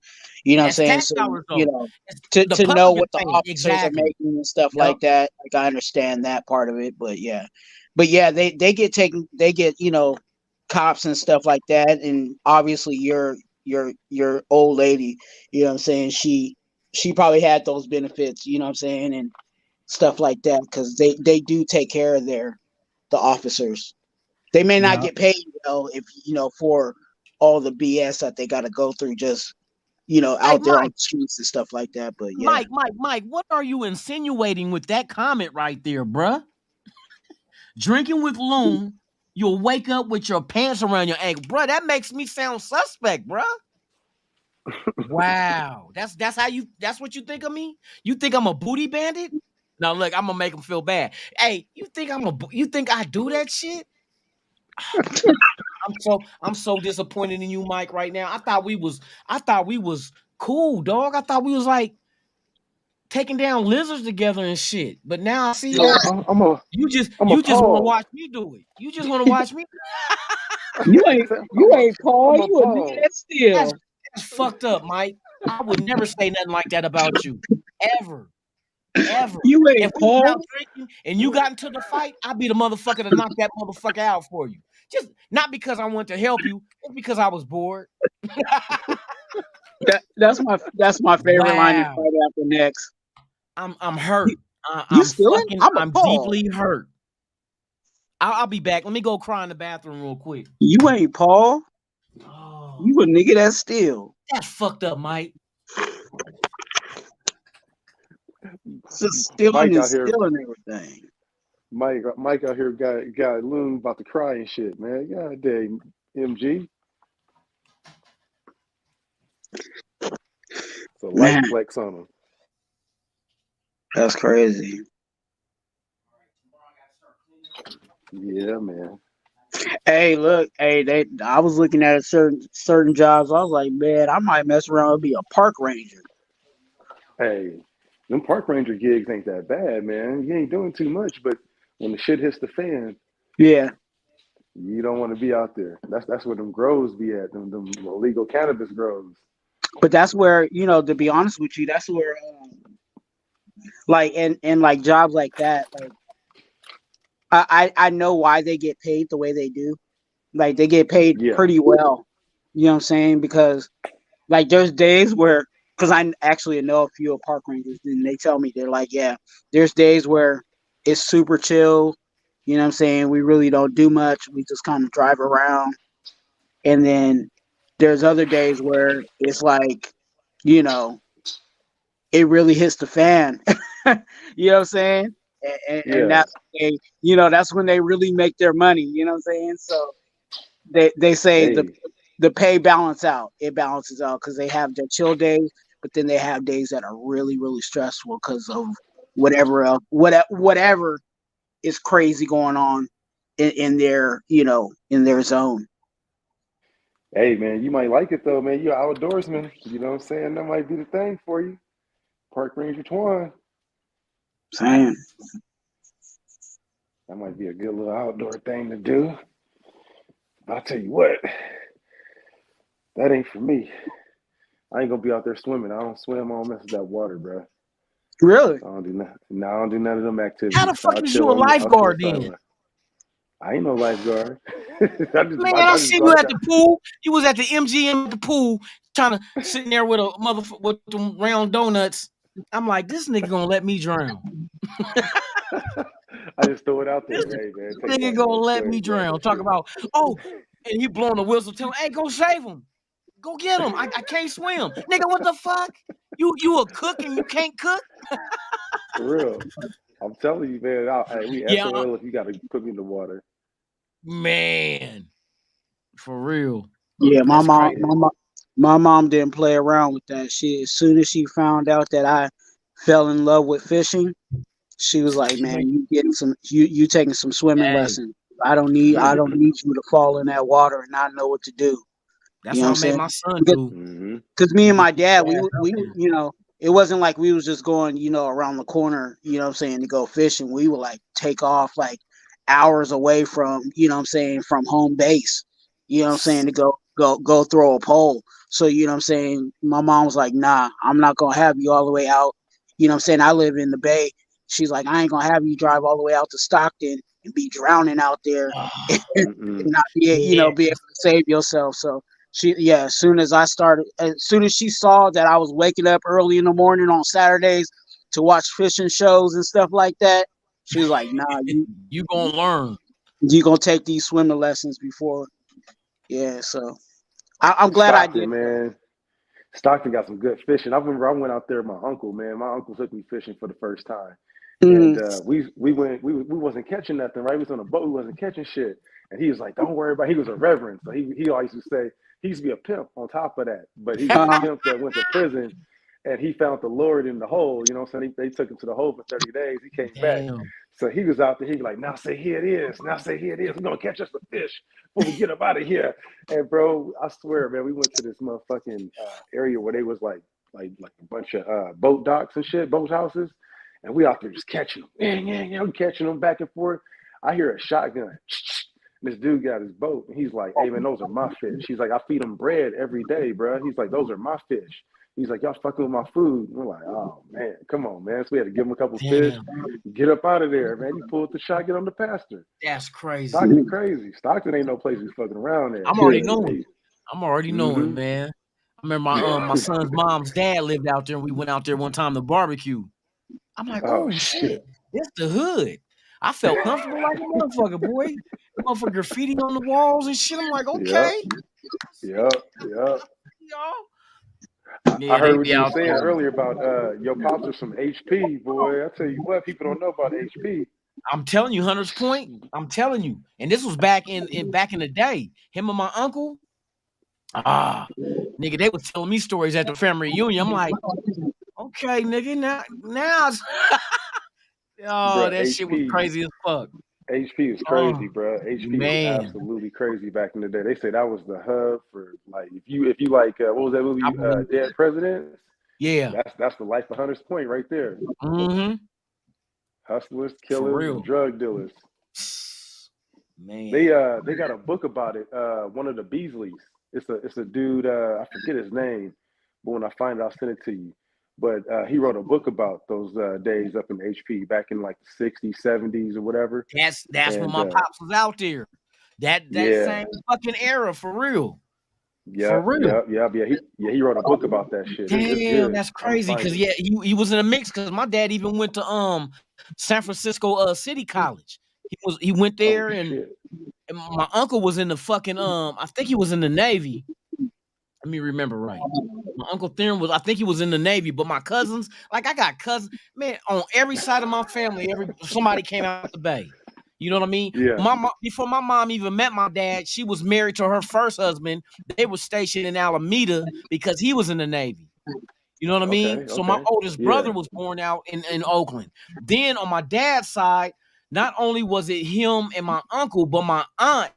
Speaker 6: You know what I'm
Speaker 4: That's
Speaker 6: saying?
Speaker 4: tax
Speaker 6: So
Speaker 4: dollars
Speaker 6: you
Speaker 4: though.
Speaker 6: know
Speaker 4: It's the
Speaker 6: to know
Speaker 4: public is
Speaker 6: what the
Speaker 4: paying.
Speaker 6: officers are
Speaker 4: Exactly.
Speaker 6: making and stuff
Speaker 4: Yep.
Speaker 6: like that, like I understand that part of it, but yeah, they get taken, they get cops and stuff like that, and obviously your old lady, you know what I'm saying, she probably had those benefits, you know what I'm saying, and stuff like that because they do take care of the officers. They may not
Speaker 4: Yeah.
Speaker 6: get paid well if for all the BS that they got to go through just
Speaker 4: Hey,
Speaker 6: out there on the streets and stuff like that, but yeah.
Speaker 4: Mike, what are you insinuating with that comment right there, bruh? Drinking with Loon, you'll wake up with your pants around your ankle. Bruh, that makes me sound suspect, bruh. Wow. That's what you think of me? You think I'm a booty bandit? Now look, I'm gonna make them feel bad. Hey, you think I do that shit? I'm so disappointed in you, Mike, right now. I thought we was cool, dog. I thought we was like taking down lizards together and shit. But now I see
Speaker 5: Yo,
Speaker 4: that
Speaker 5: I'm
Speaker 4: you just want to
Speaker 5: appalled.
Speaker 4: watch me do it. You just want to watch me.
Speaker 6: You ain't Paul,
Speaker 5: I'm
Speaker 6: you a nigga
Speaker 5: appalled.
Speaker 6: that
Speaker 4: That's,
Speaker 6: still.
Speaker 4: that's fucked up, Mike. I would never say nothing like that about you. Ever. Ever.
Speaker 6: You
Speaker 4: If
Speaker 6: ain't
Speaker 4: we was
Speaker 6: Paul.
Speaker 4: out drinking and you got into the fight, I'd be the motherfucker to knock that motherfucker out for you. Just not because I want to help you, just because I was bored.
Speaker 6: That's my favorite line in
Speaker 4: Wow.
Speaker 6: Fight After Next.
Speaker 4: I'm hurt.
Speaker 6: You stealing? I'm
Speaker 4: I'm
Speaker 6: appalled.
Speaker 4: deeply hurt. I'll be back. Let me go cry in the bathroom real quick.
Speaker 6: You ain't Paul.
Speaker 4: Oh,
Speaker 6: You a nigga that steal.
Speaker 4: that's fucked up, Mike.
Speaker 6: Just stealing
Speaker 5: Mike
Speaker 6: and
Speaker 5: out here,
Speaker 6: stealing everything.
Speaker 5: Mike out here got Loon about to cry and shit, man. God dang, MG. It's a light
Speaker 6: Man,
Speaker 5: flex on him.
Speaker 6: that's crazy.
Speaker 5: Yeah, man.
Speaker 6: Hey, look, I was looking at certain jobs. I was like, man, I might mess around and be a park ranger.
Speaker 5: Hey, them park ranger gigs ain't that bad, man. You ain't doing too much, but when the shit hits the fan,
Speaker 6: Yeah.
Speaker 5: you don't want to be out there. That's where them grows be at, them illegal cannabis grows.
Speaker 6: But that's where, to be honest with you, that's where like and like jobs like that, like I know why they get paid the way they do. Like they get paid
Speaker 5: Yeah,
Speaker 6: pretty well. You know what I'm saying? Because like there's days where, because I actually know a few of park rangers, and they tell me they're like, yeah, there's days where it's super chill. You know what I'm saying? We really don't do much. We just kind of drive around. And then there's other days where it's like, you know, it really hits the fan. You know what I'm saying? And that's when that's when they really make their money. You know what I'm saying? So they say the pay balance out. It balances out because they have their chill days, but then they have days that are really really stressful because of whatever else, whatever is crazy going on in their in their zone.
Speaker 5: Hey man, you might like it though, man. You're an outdoorsman. You know what I'm saying? That might be the thing for you. Park Ranger Twan.
Speaker 6: Saying
Speaker 5: that might be a good little outdoor thing to do. I'll tell you what, that ain't for me. I ain't gonna be out there swimming. I don't swim. I don't mess with that water, bro.
Speaker 6: Really?
Speaker 5: I don't do nothing. No, I don't do none of them activities.
Speaker 4: How the fuck is you a lifeguard then?
Speaker 5: I ain't no lifeguard.
Speaker 4: I seen you at the pool. You was at the MGM at the pool, trying to sitting there with a motherfucker with them round donuts. I'm like, this nigga gonna let me drown.
Speaker 5: I just throw it out there, hey man.
Speaker 4: This nigga gonna let me drown. Talk about, and he blowing the whistle, telling, hey, go save him. Go get him. I can't swim. Nigga, what the fuck? You a cook and you can't cook?
Speaker 5: For real. I'm telling you, man. Hey, we SOL if you gotta put me in the water.
Speaker 4: Man. For real.
Speaker 6: Yeah, my mom didn't play around with that shit. As soon as she found out that I fell in love with fishing, she was like, man, you taking some swimming lessons. I don't need you to fall in that water and not know what to do.
Speaker 4: That's what I made my son do.
Speaker 6: Because me and my dad, we it wasn't like we was just going, around the corner, to go fishing. We would like take off like hours away from, from home base, to go throw a pole. So, my mom was like, nah, I'm not going to have you all the way out. I live in the Bay. She's like, I ain't going to have you drive all the way out to Stockton and be drowning out there and not be able to save yourself. So, as soon as she saw that I was waking up early in the morning on Saturdays to watch fishing shows and stuff like that, she was like, nah,
Speaker 4: you gonna learn.
Speaker 6: You gonna take these swimming lessons before. Yeah, so I'm glad
Speaker 5: Stockton,
Speaker 6: I did.
Speaker 5: Man. Stockton got some good fishing. I remember I went out there with my uncle, man. My uncle took me fishing for the first time. And we wasn't catching nothing, right? We was on a boat, we wasn't catching shit. And he was like, don't worry about it. He was a reverend. So he always used to say, he used to be a pimp on top of that. But he was a pimp that went to prison and he found the Lord in the hole. You know what I'm saying? They took him to the hole for 30 days. He came back. So he was out there. He was like, now say, here it is. Now say, here it is. We're going to catch us a fish before we get up out of here. And bro, I swear, man, we went to this motherfucking area where they was like a bunch of boat docks and shit, boat houses. And we out there just catching them. Yeah, we catching them back and forth. I hear a shotgun. This dude got his boat, and he's like, hey, man, those are my fish. He's like, I feed them bread every day, bro. He's like, those are my fish. He's like, y'all fucking with my food. And we're like, oh, man, come on, man. So we had to give him a couple fish. Get up out of there, man. He pulled the shotgun on the pastor.
Speaker 4: That's crazy.
Speaker 5: Stockton crazy. Stockton ain't no place we fucking around there.
Speaker 4: I'm already knowing, man. I remember my son's mom's dad lived out there, and we went out there one time to barbecue. I'm like, oh shit, this the hood. I felt comfortable like a motherfucker, boy. Motherfucker graffiti on the walls and shit. I'm like, okay.
Speaker 5: Yep. I heard what you were saying earlier about your pops are some HP, boy. I tell you what, people don't know about HP.
Speaker 4: I'm telling you, Hunter's Point. I'm telling you. And this was back in the day. Him and my uncle. Nigga, they was telling me stories at the family reunion. I'm like, okay, nigga, now
Speaker 5: Bruh,
Speaker 4: that
Speaker 5: HP,
Speaker 4: shit was crazy as fuck.
Speaker 5: HP is crazy, bro. HP was absolutely crazy back in the day. They say that was the hub for like if you like what was that movie? Dead Presidents.
Speaker 4: Yeah,
Speaker 5: that's the life of Hunter's Point right there.
Speaker 4: Mm-hmm.
Speaker 5: Hustlers, killers, and drug dealers.
Speaker 4: Man,
Speaker 5: they got a book about it. One of the Beasleys. It's a dude. I forget his name, but when I find it, I'll send it to you. But he wrote a book about those days up in HP back in like the 60s, 70s, or whatever.
Speaker 4: That's when my pops was out there. That same fucking era, for real.
Speaker 5: Yeah. He wrote a book about that shit.
Speaker 4: Damn, that's crazy. Because he was in a mix. Because my dad even went to San Francisco City College. He went there, and my uncle was in the fucking I think he was in the Navy. let me remember right. My Uncle Theron I think he was in the Navy, but my cousins, like I got cousins, man, on every side of my family, somebody came out the Bay. You know what I mean?
Speaker 5: Yeah.
Speaker 4: Before my mom even met my dad, she was married to her first husband. They were stationed in Alameda because he was in the Navy. You know what I mean? So my oldest brother was born out in Oakland. Then on my dad's side, not only was it him and my uncle, but my aunt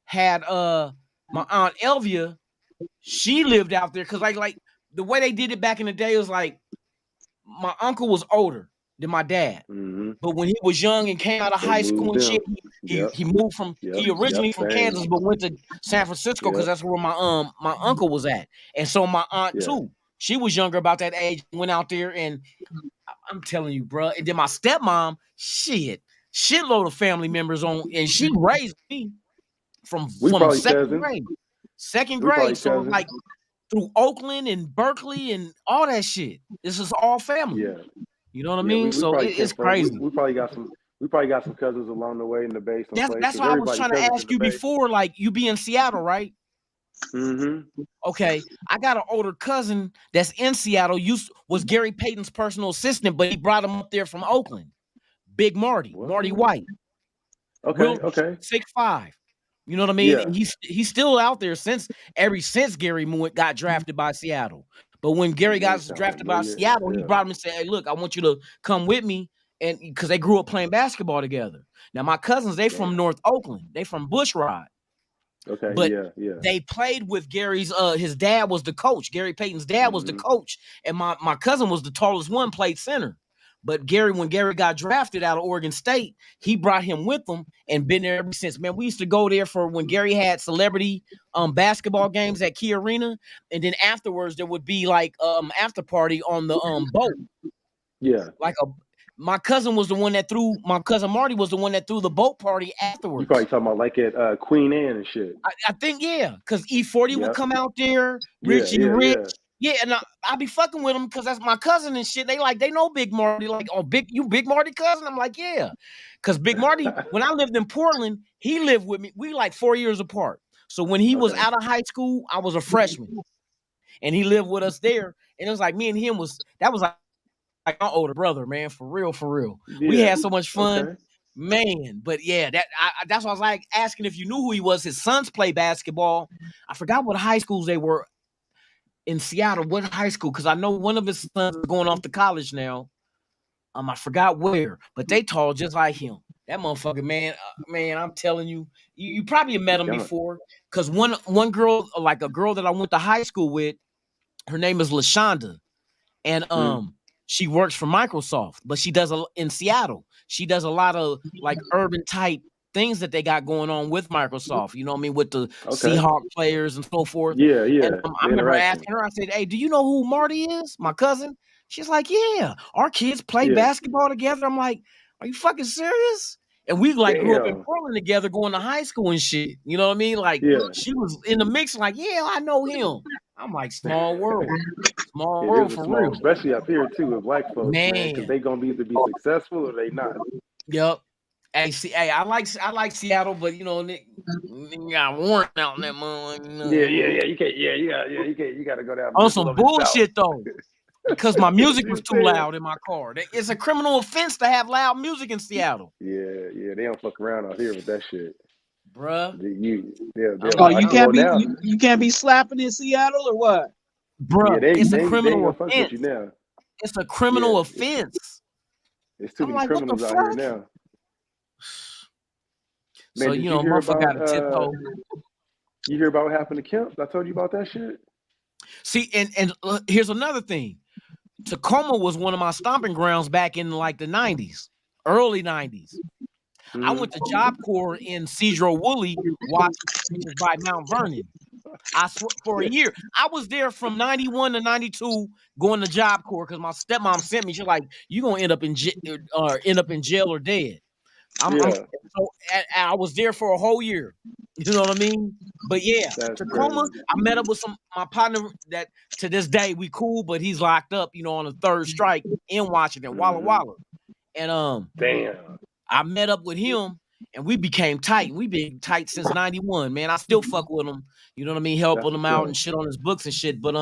Speaker 4: had my aunt Elvia. She lived out there because like the way they did it back in the day was like my uncle was older than my dad.
Speaker 5: Mm-hmm.
Speaker 4: But when he was young and came out of high school and shit, he moved from he originally from Kansas, but went to San Francisco because that's where my uncle was at. And so my aunt too, she was younger about that age, went out there, and I'm telling you, bro. And then my stepmom, shitload of family members on, and she raised me from second grade. So like through Oakland and Berkeley and all that shit. This is all family.
Speaker 5: Yeah.
Speaker 4: You know what I mean? So it's crazy.
Speaker 5: We probably got some cousins along the way in the Bay.
Speaker 4: That's why I was trying to ask you before, like you be in Seattle, right?
Speaker 5: Mm-hmm.
Speaker 4: Okay. I got an older cousin that's in Seattle, was Gary Payton's personal assistant, but he brought him up there from Oakland. Big Marty White.
Speaker 5: Okay.
Speaker 4: 6'5". You know what I mean?
Speaker 5: Yeah.
Speaker 4: And he's still out there since Gary got drafted by Seattle. But when Gary got drafted by Seattle, he brought him and said, "Hey, look, I want you to come with me," and because they grew up playing basketball together. Now my cousins, they from North Oakland, they from Bushrod.
Speaker 5: Okay,
Speaker 4: but they played with Gary's. His dad was the coach. Gary Payton's dad was the coach, and my cousin was the tallest one, played center. But when Gary got drafted out of Oregon State, he brought him with him and been there ever since. Man, we used to go there for when Gary had celebrity basketball games at Key Arena, and then afterwards there would be like after party on the boat.
Speaker 5: Yeah,
Speaker 4: like my cousin was the one that threw. My cousin Marty was the one that threw the boat party afterwards.
Speaker 5: You probably talking about like at Queen Anne and shit.
Speaker 4: I think because E40 would come out there, Richie Rich. Yeah, and I be fucking with him because that's my cousin and shit. They know Big Marty. Like, oh, Big Marty cousin? I'm like, yeah. Because Big Marty, when I lived in Portland, he lived with me. We like 4 years apart. So when he was out of high school, I was a freshman. And he lived with us there. And it was like me and him that was like my older brother, man. For real. Yeah. We had so much fun. Man, but yeah, that's why I was like asking if you knew who he was. His sons play basketball. I forgot what high schools they were. In Seattle, what high school? Because I know one of his sons is going off to college now. I forgot where, but they tall just like him. That motherfucker, man, I'm telling you, you probably have met him before. Because one girl, like a girl that I went to high school with, her name is LaShonda, and she works for Microsoft, but she does in Seattle. She does a lot of like urban type things that they got going on with Microsoft, you know what I mean, with the Seahawk players and so forth.
Speaker 5: Yeah.
Speaker 4: And, I remember asking her, I said, "Hey, do you know who Marty is? My cousin?" She's like, "Yeah, our kids play basketball together." I'm like, "Are you fucking serious?" And we like grew up in Portland together, going to high school and shit. You know what I mean? Like she was in the mix, like, "Yeah, I know him." I'm like, small world for real.
Speaker 5: Especially up here too with black folks, man, because they gonna either be successful or they not.
Speaker 4: Yep. Hey, I like Seattle, but you know, you got warrant out in that motherfucker. You know?
Speaker 5: Yeah. You can't. You gotta go down
Speaker 4: on some bullshit though, because my music was too loud in my car. It's a criminal offense to have loud music in Seattle.
Speaker 5: Yeah, they don't fuck around out here with that shit,
Speaker 4: bruh.
Speaker 6: You can't be slapping in Seattle or what,
Speaker 4: bruh? It's a criminal offense. It's a criminal offense.
Speaker 5: It's too many criminals out here now. Man,
Speaker 4: so you know, motherfucker got a tiptoe.
Speaker 5: You hear about what happened to Kemp? I told you about that shit.
Speaker 4: See, and here's another thing. Tacoma was one of my stomping grounds back in like the 90s, early 90s. I went to Job Corps in Cedro-Woolley, which is by Mount Vernon. For a year. I was there from 91 to 92 going to Job Corps because my stepmom sent me. She's like, "You're gonna end up in jail or dead." I was there for a whole year. You know what I mean? But yeah, Tacoma, I met up with my partner that to this day we cool, but he's locked up, you know, on a third strike in Washington, Walla Walla. And
Speaker 5: damn,
Speaker 4: I met up with him and we became tight. We've been tight since '91, man. I still fuck with him. You know what I mean? Helping him out and shit on his books and shit. But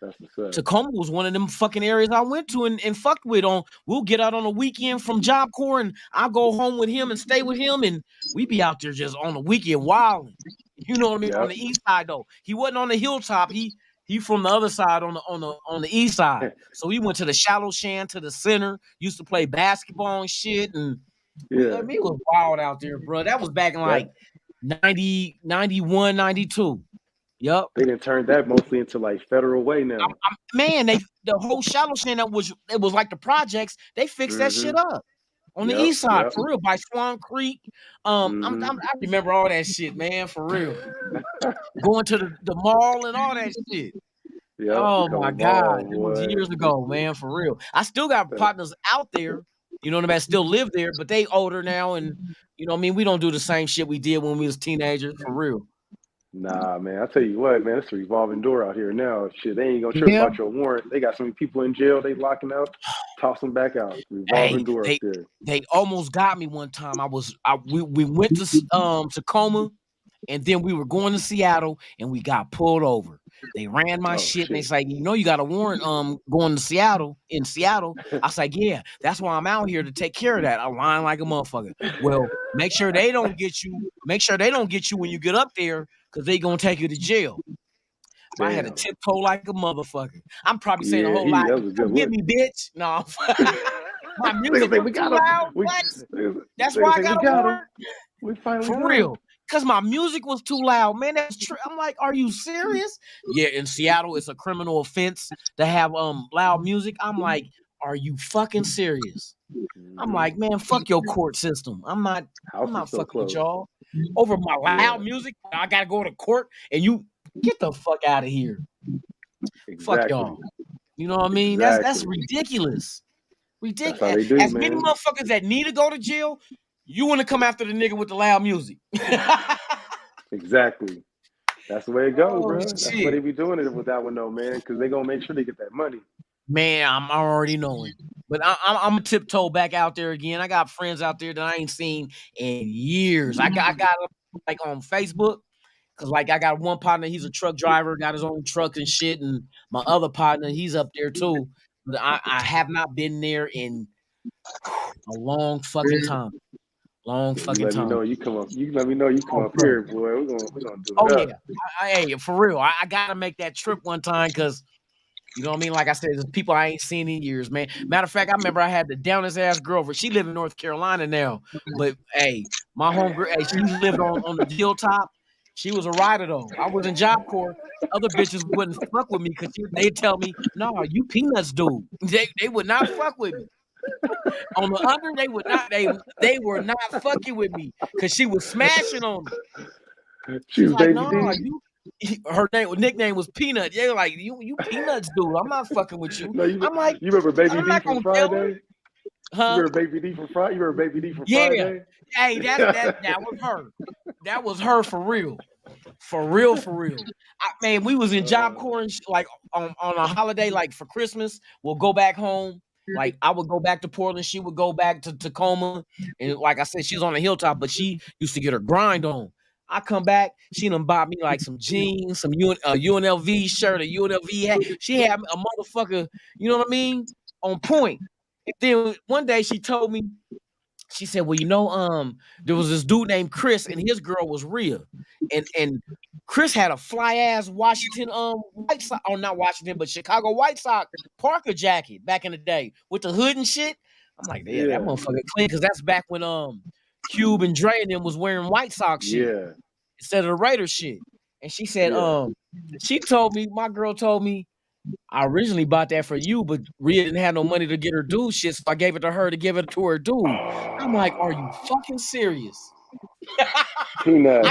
Speaker 5: That's what's up.
Speaker 4: Tacoma was one of them fucking areas I went to and fucked with. We'll get out on a weekend from Job Corps and I'll go home with him and stay with him, and we be out there just on the weekend wilding. You know what I mean? On the east side though. He wasn't on the hilltop. He from the other side on the east side. So we went to the Shallow Shan, to the center, used to play basketball and shit. And I mean, it was wild out there, bro. That was back in like 90, 91, 92. Yep.
Speaker 5: They didn't turn that mostly into like Federal Way now.
Speaker 4: Man, the whole Shallow Shan, it was like the projects. They fixed that shit up on the east side for real, by Swan Creek. I remember all that shit, man, for real. Going to the mall and all that shit.
Speaker 5: Yep,
Speaker 4: oh my God, it was years ago, man, for real. I still got partners out there, you know what I mean, that still live there, but they older now, and you know what I mean, we don't do the same shit we did when we was teenagers, for real.
Speaker 5: Nah, man, I tell you what, man, it's a revolving door out here now. Shit, they ain't gonna trip about your warrant. They got so many people in jail, they locking out, toss them back out. Revolving door up there.
Speaker 4: They almost got me one time. We went to Tacoma, and then we were going to Seattle, and we got pulled over. They ran my shit, and they say, you know, you got a warrant going to Seattle. In Seattle, I was like, yeah, that's why I'm out here to take care of that. I lying like a motherfucker. Well, make sure they don't get you. Make sure they don't get you when you get up there, because they gonna take you to jail. I had to tiptoe like a motherfucker. I'm probably saying a whole lot. Come get me, bitch. No, my music was too loud. What? That's why I got a warrant. For real. Because my music was too loud, man. That's true. I'm like, are you serious? Yeah, in Seattle, it's a criminal offense to have loud music. I'm like, are you fucking serious? I'm like, man, fuck your court system. I'm not fucking with y'all. Over my loud music, I gotta go to court, and you get the fuck out of here. Exactly. Fuck y'all. You know what I mean? Exactly. That's ridiculous. Ridiculous. Do, as many motherfuckers that need to go to jail, you want to come after the nigga with the loud music.
Speaker 5: Exactly. That's the way it goes, bro. That's why they be doing it with that one, though, man, because they gonna make sure they get that money.
Speaker 4: Man, I'm already knowing. But I'm a tiptoe back out there again. I got friends out there that I ain't seen in years. I got like on Facebook, because like I got one partner, he's a truck driver, got his own truck and shit, and my other partner, he's up there too. But I have not been there in a long fucking time. Long fucking time.
Speaker 5: You let me know you come up here, boy. We're gonna do
Speaker 4: it. Hey, for real. I gotta make that trip one time, because you know what I mean? Like I said, there's people I ain't seen in years, man. Matter of fact, I remember I had the downest ass girlfriend. She live in North Carolina now. But hey, my homegirl, she lived on the hilltop. She was a rider though. I was in Job Corps. Other bitches wouldn't fuck with me, because they tell me, no, you peanuts dude. They would not fuck with me. On the under, they would not. They were not fucking with me, because she was smashing on me.
Speaker 5: She was like,
Speaker 4: no, her nickname was Peanut. They were like, you peanuts, dude. I'm not fucking with you.
Speaker 5: No,
Speaker 4: I'm like,
Speaker 5: you remember Baby D from Friday? Huh? You remember Baby D from Friday? You remember Baby D from Friday?
Speaker 4: Hey, that was her. That was her for real. For real. Man, we was in Job Corps, like on a holiday, like for Christmas. We'll go back home. Like I would go back to Portland, she would go back to Tacoma, and like I said, she's on the hilltop, but she used to get her grind on. I come back, she done bought me like some jeans, some UNLV shirt, a UNLV hat. She had a motherfucker, you know what I mean, on point. And then one day she told me, she said, well, you know, there was this dude named Chris, and his girl was Rhea. And Chris had a fly ass Washington White Sox, not Washington, but Chicago White Sox Parker jacket back in the day with the hood and shit. I'm like, yeah, that motherfucker clean, because that's back when Cube and Dre and them was wearing White Sox shit instead of the Raiders shit. And she said, she told me, my girl told me, I originally bought that for you, but Rhea didn't have no money to get her dude shit, so I gave it to her to give it to her dude. I'm like, are you fucking serious?
Speaker 5: Peanut.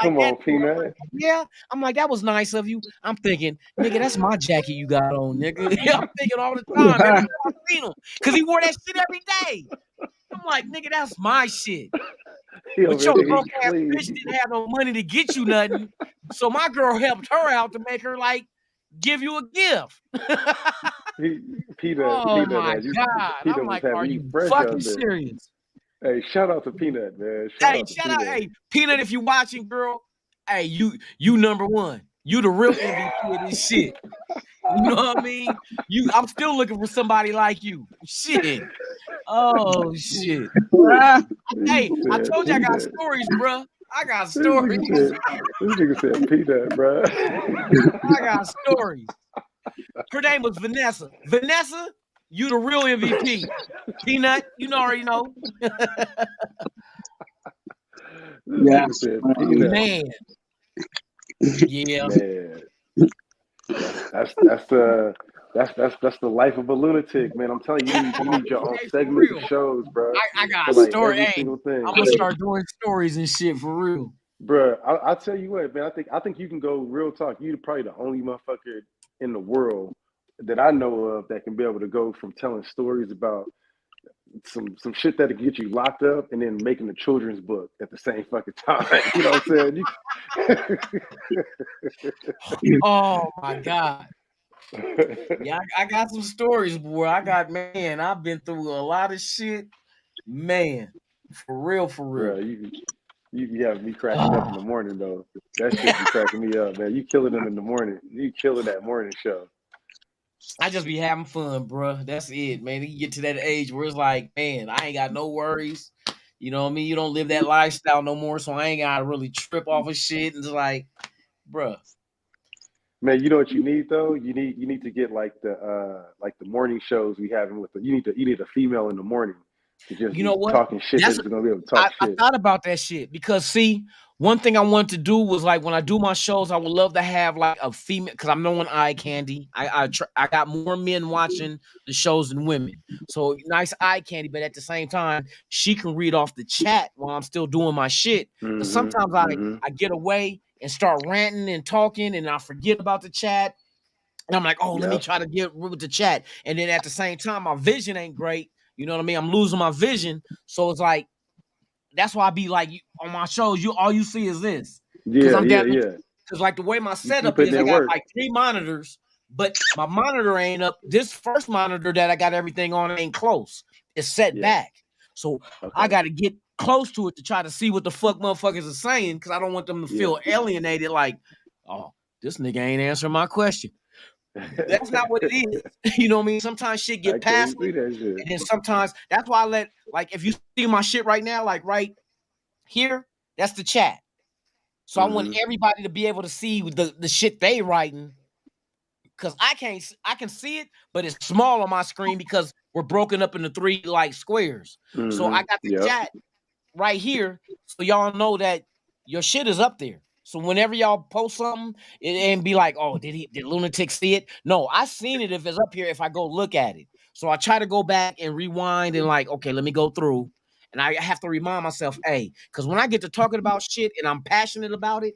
Speaker 5: Come on, Peanut.
Speaker 4: Yeah. I'm like, that was nice of you. I'm thinking, nigga, that's my jacket you got on, nigga. I'm thinking all the time. Every time I seen him, because he wore that shit every day. I'm like, nigga, that's my shit. But your broke ass bitch didn't have no money to get you nothing. So my girl helped her out to make her like give you a gift.
Speaker 5: Peanut,
Speaker 4: my God. I'm like, are you fucking serious?
Speaker 5: Hey, shout out to Peanut, man. Shout out to Peanut.
Speaker 4: Hey, Peanut, if you watching, girl, hey, you number one. You the real MVP of this shit. You know what I mean? I'm still looking for somebody like you. Shit. Oh shit. Hey, I told you I got stories, bro. I got stories.
Speaker 5: This nigga said Peanut, bro.
Speaker 4: I got stories. Her name was Vanessa. Vanessa, you the real MVP. Peanut, you already know.
Speaker 6: Yes,
Speaker 4: man. Yeah.
Speaker 5: Man. That's the life of a lunatic, man. I'm telling you, you need your own segment of shows, bro.
Speaker 4: I got a story. Hey, I'm gonna start doing stories and shit for real,
Speaker 5: bro. I'll tell you what, man. I think you can go real talk. You're probably the only motherfucker in the world that I know of that can be able to go from telling stories about some shit that'll get you locked up and then making a children's book at the same fucking time. You know what I'm
Speaker 4: saying? Oh my God. Yeah, I got some stories, boy. I've been through a lot of shit. Man, for real.
Speaker 5: Bro, you have me cracking up in the morning though. That shit be cracking me up, man. You killing them in the morning. You killing that morning show.
Speaker 4: I just be having fun, bro. That's it, man. You get to that age where it's like, man, I ain't got no worries. You know what I mean? You don't live that lifestyle no more, so I ain't gotta really trip off of shit. And it's like, bro.
Speaker 5: Man, you know what you need though? You need to get like the morning shows we having with you need a female in the morning to just talking shit. That's gonna be able to talk shit.
Speaker 4: I thought about that shit because see, one thing I wanted to do was like when I do my shows, I would love to have like a female because I'm knowing eye candy. I got more men watching the shows than women, so nice eye candy. But at the same time, she can read off the chat while I'm still doing my shit. Mm-hmm, sometimes I get away and start ranting and talking, and I forget about the chat. And I'm like, let me try to get with the chat. And then at the same time, my vision ain't great. You know what I mean? I'm losing my vision. So it's like, that's why I be like, on my shows, all you see is this.
Speaker 5: Yeah.
Speaker 4: Because like the way my setup is, I got like 3 monitors, but my monitor ain't up. This first monitor that I got everything on ain't close. It's set back. So I got to get close to it to try to see what the fuck motherfuckers are saying because I don't want them to feel alienated like, oh, this nigga ain't answering my question. That's not what it is. You know what I mean? Sometimes shit get past me. And then sometimes that's why I let, like, if you see my shit right now, like right here, that's the chat. So I want everybody to be able to see the shit they writing. Cause I can see it, but it's small on my screen because we're broken up into 3 like squares. So I got the chat right here. So y'all know that your shit is up there. So whenever y'all post something, it ain't be like, oh, did Lunatic see it? No, I seen it if it's up here, if I go look at it. So I try to go back and rewind and like, okay, let me go through. And I have to remind myself, hey, because when I get to talking about shit and I'm passionate about it,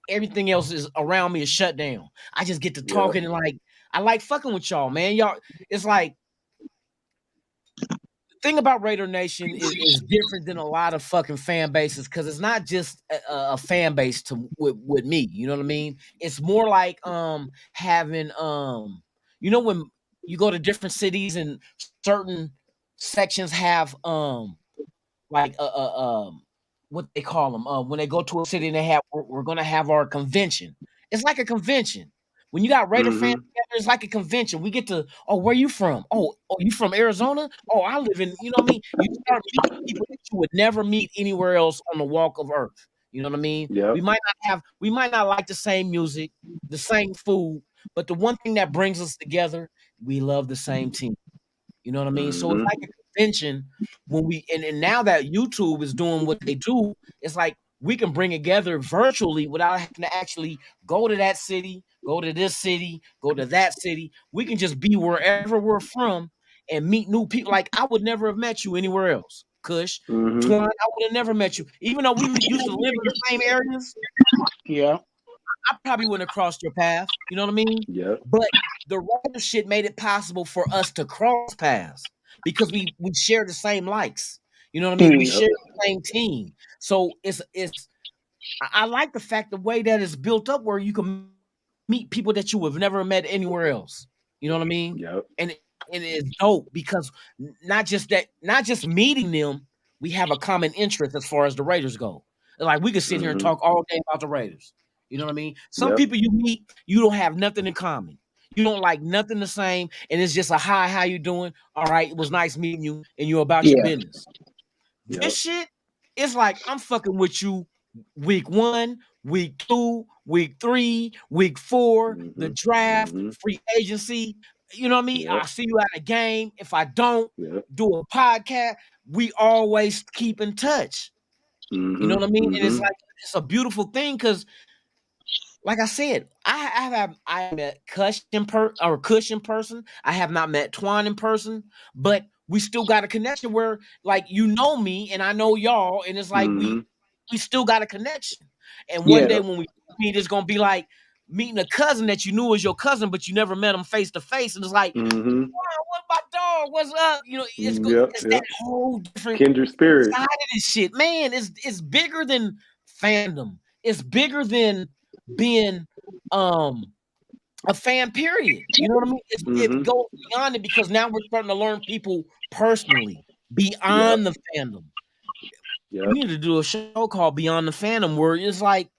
Speaker 4: everything else is around me is shut down. I just get to talking and like, I like fucking with y'all, man. Y'all, it's like, thing about Raider Nation is different than a lot of fucking fan bases because it's not just a fan base with me. You know what I mean? It's more like having you know when you go to different cities and certain sections have like what they call them when they go to a city and they have we're gonna have our convention. It's like a convention. When you got Raider fans together, it's like a convention. We get to, where you from? Oh, you from Arizona? Oh, I live in, you know what I mean? You start meeting people that you would never meet anywhere else on the walk of earth. You know what I mean?
Speaker 5: Yep.
Speaker 4: We might not like the same music, the same food, but the one thing that brings us together, we love the same team. You know what I mean? So it's like a convention when and now that YouTube is doing what they do, it's like we can bring together virtually without having to actually go to that city, go to this city, go to that city. We can just be wherever we're from and meet new people. Like I would never have met you anywhere else. Kush, Twine, I would have never met you. Even though we used to live in the same areas.
Speaker 6: Yeah.
Speaker 4: I probably wouldn't have crossed your path. You know what I mean?
Speaker 5: Yeah.
Speaker 4: But the Raider shit made it possible for us to cross paths because we share the same likes. You know what I mean? We share the same team. So I like the fact the way that it's built up where you can meet people that you have never met anywhere else. You know what I mean?
Speaker 5: Yep.
Speaker 4: And it's dope because not just meeting them, we have a common interest as far as the Raiders go. Like we could sit here and talk all day about the Raiders. You know what I mean? Some people you meet, you don't have nothing in common. You don't like nothing the same, and it's just a hi, how you doing? All right, it was nice meeting you, and you're about your business. This shit, it's like I'm fucking with you week 1, week 2, week 3, week 4, the draft, free agency. You know what I mean? I see you at a game. If I don't do a podcast, we always keep in touch. You know what I mean? And it's like it's a beautiful thing because, like I said, I met Kush in person. I have not met Twan in person, but we still got a connection where, like, you know me and I know y'all, and it's like we still got a connection. And one day when we meet, it's gonna be like meeting a cousin that you knew was your cousin, but you never met him face to face, and it's like, wow, what my dog? What's up? You know, it's that whole different
Speaker 9: kindred spirit
Speaker 4: side of this shit, man. It's bigger than fandom. It's bigger than being a fan, period. You know what I mean? It goes beyond it because now we're starting to learn people personally beyond the fandom. We need to do a show called Beyond the Fandom where it's like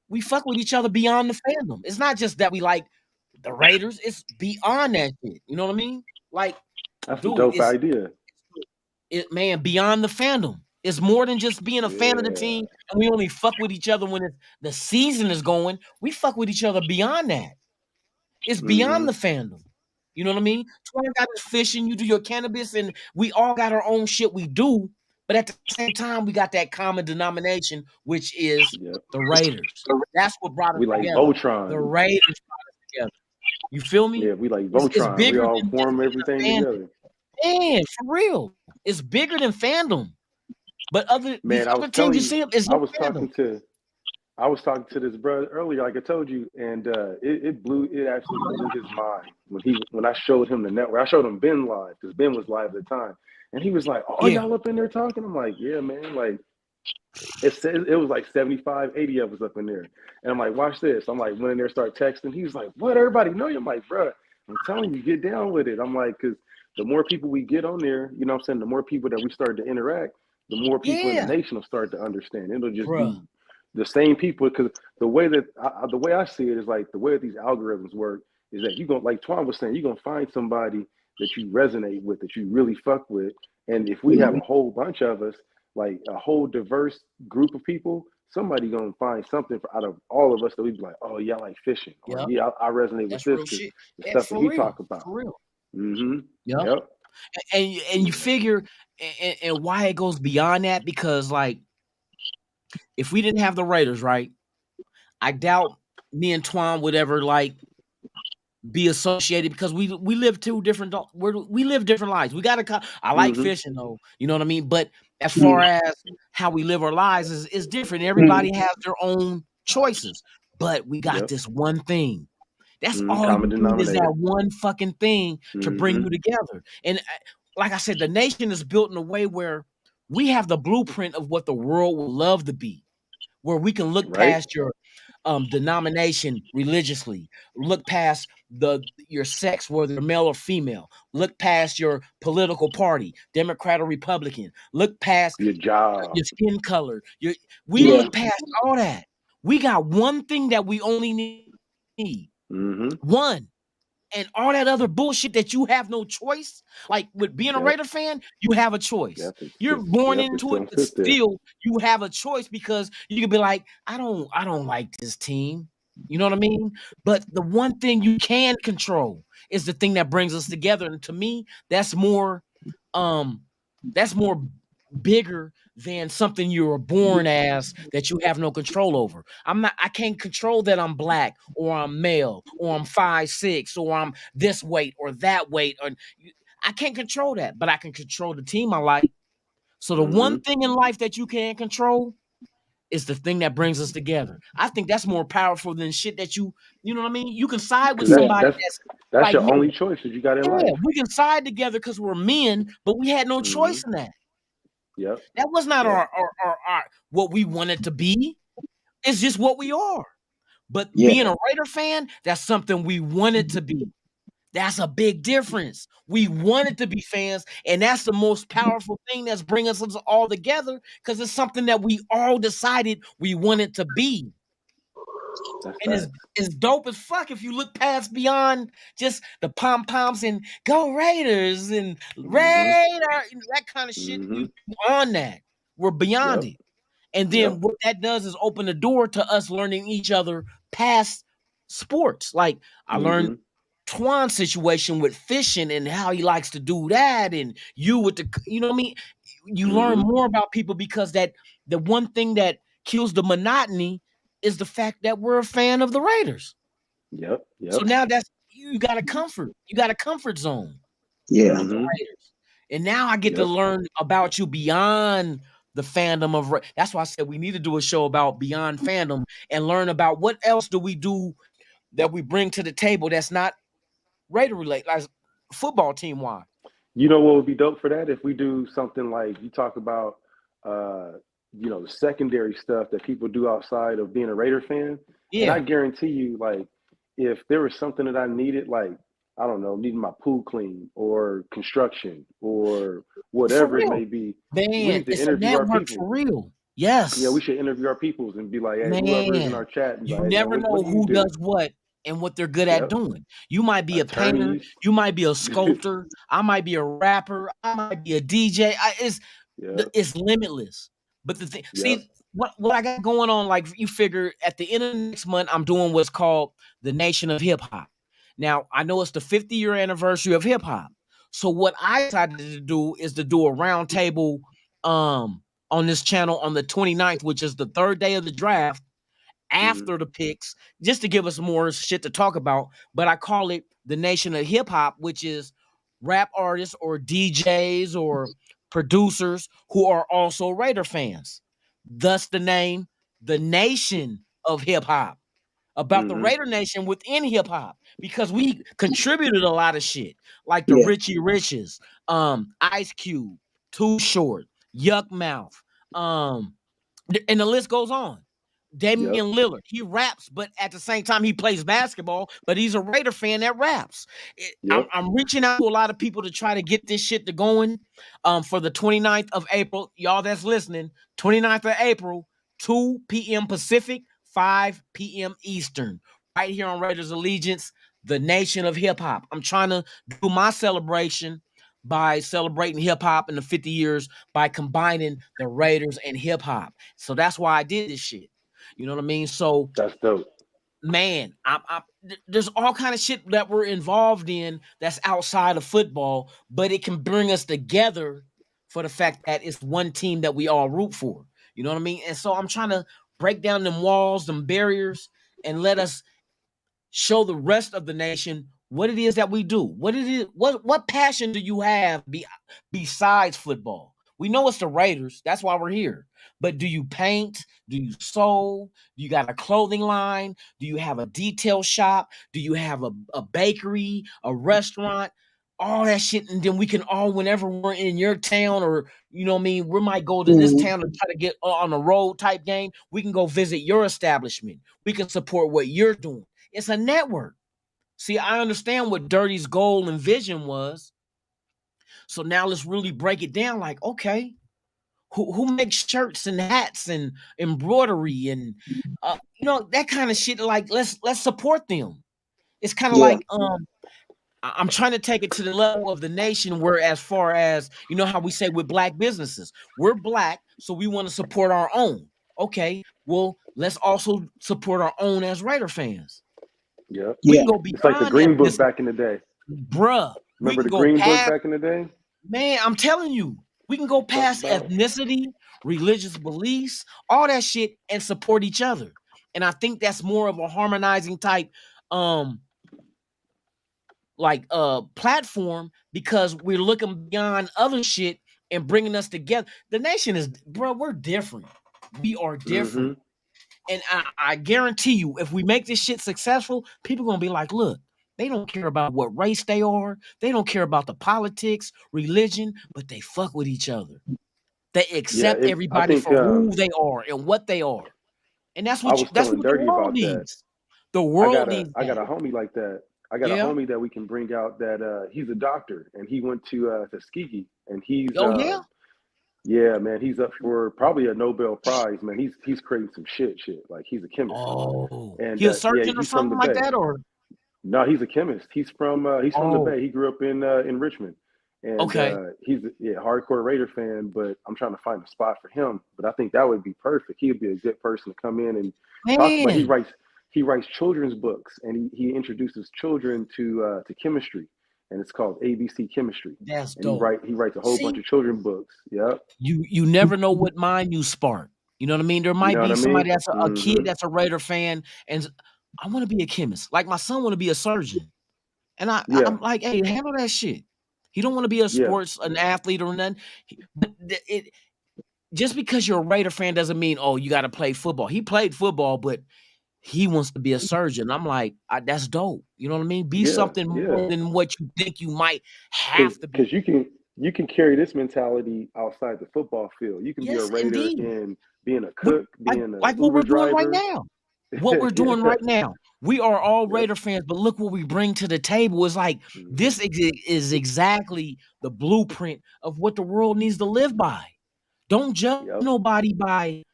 Speaker 4: we fuck with each other beyond the fandom. It's not just that we like the Raiders, it's beyond that shit. You know what I mean? Like,
Speaker 9: that's a dope idea.
Speaker 4: Man, beyond the fandom. It's more than just being a fan of the team, and we only fuck with each other when the season is going. We fuck with each other beyond that. It's beyond the fandom. You know what I mean? Twan got his fishing, you do your cannabis, and we all got our own shit we do. But at the same time, we got that common denomination, which is the Raiders. That's what brought us together.
Speaker 9: We like Voltron.
Speaker 4: The Raiders brought us together. You feel me?
Speaker 9: Yeah, we like Voltron. We all form everything together.
Speaker 4: Man, for real. It's bigger than fandom. But other teams you see them is
Speaker 9: I was talking to this brother earlier, like I told you, and it actually blew his mind when I showed him the network. I showed him Ben live because Ben was live at the time, and he was like, "Oh, y'all up in there talking?" I'm like, "Yeah, man." Like it was like 75, 80 of us up in there, and I'm like, "Watch this." I'm like, went in there, start texting. He was like, "What? Everybody know you?" I'm like, "Bro, I'm telling you, get down with it." I'm like, because the more people we get on there, you know what I'm saying, the more people that we start to interact, the more people in the nation will start to understand. It'll just be the same people, because the way I see it is like the way that these algorithms work is that you're going, like Twan was saying, you're going to find somebody that you resonate with, that you really fuck with. And if we have a whole bunch of us, like a whole diverse group of people, somebody going to find something out of all of us that we'd be like, oh, yeah, I like fishing. Or, yeah, I resonate with this because the stuff that he talk about.
Speaker 4: For real.
Speaker 9: Yep.
Speaker 4: And you figure, and why it goes beyond that, because like, if we didn't have the Raiders, right, I doubt me and Twan would ever like be associated, because we live different lives. We gotta. I like fishing though, you know what I mean. But as far as how we live our lives is different. Everybody has their own choices, but we got this one thing. That's all you need is that one fucking thing to bring you together. And like I said, the nation is built in a way where we have the blueprint of what the world would love to be, where we can look past your denomination religiously, look past your sex, whether male or female, look past your political party, Democrat or Republican, look past
Speaker 9: your job,
Speaker 4: your skin color. We look past all that. We got one thing that we only need. One. And all that other bullshit that you have no choice, like with being a Raider fan, you have a choice. You're born into it, but still you have a choice, because you can be like, I don't like this team. You know what I mean? But the one thing you can control is the thing that brings us together. And to me, that's more bigger than something you were born as that you have no control over. I can't control that I'm black, or I'm male, or I'm 5'6", or I'm this weight or that weight, or I can't control that, but I can control the team I like. So the one thing in life that you can't control is the thing that brings us together. I think that's more powerful than shit that you know what I mean? You can side with somebody
Speaker 9: that's
Speaker 4: like
Speaker 9: your only choice that you got in life.
Speaker 4: We can side together because we're men, but we had no choice in that.
Speaker 9: Yep.
Speaker 4: That was not our what we wanted to be. It's just what we are. But being a Raider fan, that's something we wanted to be. That's a big difference. We wanted to be fans, and that's the most powerful thing that's bringing us all together because it's something that we all decided we wanted to be.
Speaker 9: That's
Speaker 4: And
Speaker 9: facts.
Speaker 4: it's dope as fuck if you look past beyond just the pom poms and go Raiders and Raider, that kind of shit. You on that? We're beyond it. And then what that does is open the door to us learning each other past sports. Like I learned Twan's situation with fishing and how he likes to do that, and you with the, you know what I mean? You learn more about people because that the one thing that kills the monotony is the fact that we're a fan of the Raiders.
Speaker 9: Yep.
Speaker 4: So now that's you got a comfort zone.
Speaker 6: Yeah.
Speaker 4: With the Raiders. And now I get to learn about you beyond the fandom of. That's why I said we need to do a show about beyond fandom and learn about what else do we do that we bring to the table that's not Raider related, like football team wide.
Speaker 9: You know what would be dope for that? If we do something like you talk about, secondary stuff that people do outside of being a Raider fan.
Speaker 4: Yeah.
Speaker 9: And I guarantee you, like, if there was something that I needed, like, I don't know, needing my pool clean or construction or whatever it may be,
Speaker 4: man,
Speaker 9: we need to
Speaker 4: it's
Speaker 9: interview
Speaker 4: a
Speaker 9: our
Speaker 4: network
Speaker 9: people.
Speaker 4: for real. Yes.
Speaker 9: Yeah, we should interview our peoples and be like, hey,
Speaker 4: Man,
Speaker 9: whoever's in our chat, and be
Speaker 4: you
Speaker 9: like,
Speaker 4: never
Speaker 9: man,
Speaker 4: know
Speaker 9: what do you
Speaker 4: who
Speaker 9: do?
Speaker 4: does what and what they're good at doing. You might be a painter,
Speaker 9: Attorneys.
Speaker 4: you might be a sculptor, I might be a rapper, I might be a DJ. It's limitless. But the thing, see what I got going on, like you figure at the end of next month, I'm doing what's called the Nation of Hip Hop. Now, I know it's the 50-year anniversary of hip hop. So what I decided to do is to do a round table on this channel on the 29th, which is the third day of the draft, after the picks, just to give us more shit to talk about. But I call it the Nation of Hip Hop, which is rap artists or DJs or producers who are also Raider fans. Thus the name, the Nation of Hip Hop. About the Raider Nation within hip hop, because we contributed a lot of shit, like the Richie Riches, Ice Cube, Too Short, Yuck Mouth, and the list goes on. Damian Lillard, he raps, but at the same time he plays basketball, but he's a Raider fan that raps. I'm reaching out to a lot of people to try to get this shit to going for the 29th of April. Y'all that's listening, 29th of April, 2 p.m. Pacific, 5 p.m. Eastern, right here on Raiders Allegiance, the Nation of Hip Hop. I'm trying to do my celebration by celebrating hip hop in the 50 years by combining the Raiders and hip hop. So that's why I did this shit. You know what I mean? So
Speaker 9: that's dope.
Speaker 4: Man, there's all kind of shit that we're involved in that's outside of football, but it can bring us together for the fact that it's one team that we all root for. You know what I mean? And so I'm trying to break down them walls, them barriers, and let us show the rest of the nation what it is that we do. What passion do you have besides football? We know it's the Raiders. That's why we're here. But do you paint? Do you sew? Do you got a clothing line? Do you have a detail shop? Do you have a bakery, a restaurant? All that shit. And then we can all, whenever we're in your town or, you know what I mean, we might go to this town and try to get on a road type game. We can go visit your establishment. We can support what you're doing. It's a network. See, I understand what Dirty's goal and vision was. So now let's really break it down. Like, okay, who makes shirts and hats and embroidery and that kind of shit? Like, let's support them. It's kind of like I'm trying to take it to the level of the nation where, as far as you know, how we say with black businesses, we're black, so we want to support our own. Okay, well, let's also support our own as Raider fans.
Speaker 9: Yeah,
Speaker 4: we can go beyond
Speaker 9: it's like the Green Book back in the day,
Speaker 4: bruh.
Speaker 9: Remember the Green Book back in the day?
Speaker 4: Man, I'm telling you, we can go past ethnicity, religious beliefs, all that shit, and support each other. And I think that's more of a harmonizing type, platform, because we're looking beyond other shit and bringing us together. The nation is, bro, we're different. We are different. And I guarantee you, if we make this shit successful, people gonna be like, look, they don't care about what race they are. They don't care about the politics, religion, but they fuck with each other. They accept everybody for who they are and what they are. And that's what
Speaker 9: I was telling Dirty
Speaker 4: the world
Speaker 9: about
Speaker 4: needs.
Speaker 9: that.
Speaker 4: The world needs.
Speaker 9: I got a homie like that. I got a
Speaker 4: Yeah.
Speaker 9: homie that we can bring out that he's a doctor and he went to Tuskegee and he's
Speaker 4: Oh yeah.
Speaker 9: yeah, man, he's up for probably a Nobel Prize, man. He's creating some shit. Like he's a chemist.
Speaker 4: Oh,
Speaker 9: And
Speaker 4: he a
Speaker 9: yeah,
Speaker 4: surgeon or
Speaker 9: he's from the
Speaker 4: something like
Speaker 9: Bay.
Speaker 4: that, or
Speaker 9: No, he's a chemist. He's from the
Speaker 4: oh,
Speaker 9: Bay. He grew up in Richmond. And
Speaker 4: okay,
Speaker 9: he's hardcore Raider fan, but I'm trying to find a spot for him. But I think that would be perfect. He'd be a good person to come in and talk about.
Speaker 4: man,
Speaker 9: He writes children's books and he introduces children to chemistry, and it's called ABC Chemistry.
Speaker 4: that's
Speaker 9: And
Speaker 4: dope.
Speaker 9: he writes a whole bunch
Speaker 4: See,
Speaker 9: of children's books. Yep.
Speaker 4: you never know what mind you spark. You know what I mean? There
Speaker 9: You
Speaker 4: might
Speaker 9: know what
Speaker 4: be
Speaker 9: I
Speaker 4: somebody
Speaker 9: mean?
Speaker 4: that's a kid that's a Raider fan, and I want to be a chemist. Like my son want to be a surgeon, and
Speaker 9: Yeah.
Speaker 4: I'm like, hey, handle that shit. He don't want to be a
Speaker 9: Yeah.
Speaker 4: an athlete or nothing. But it just because you're a Raider fan doesn't mean you got to play football. He played football, but he wants to be a surgeon. I'm like, that's dope. You know what I mean? Be something more than what you think you might have to be.
Speaker 9: Because you can carry this mentality outside the football field. You can be a
Speaker 4: Yes,
Speaker 9: Raider
Speaker 4: indeed.
Speaker 9: in being a cook, being an
Speaker 4: Like what
Speaker 9: Uber
Speaker 4: we're doing right
Speaker 9: driver.
Speaker 4: now. What we're doing
Speaker 9: Yeah.
Speaker 4: right now. We are all
Speaker 9: Yep.
Speaker 4: Raider fans, but look what we bring to the table. It's like this is exactly the blueprint of what the world needs to live by. Don't judge nobody by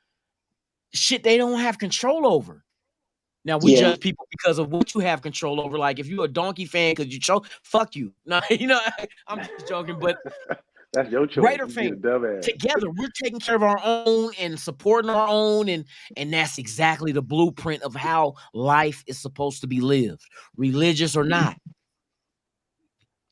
Speaker 4: shit they don't have control over. Now we judge people because of what you have control over. Like if you're a Donkey fan because you choke, fuck you. No, I'm just joking, but
Speaker 9: that's your choice.
Speaker 4: Raider
Speaker 9: You
Speaker 4: fan,
Speaker 9: be the dumbass.
Speaker 4: together we're taking care of our own and supporting our own, and that's exactly the blueprint of how life is supposed to be lived, religious or not.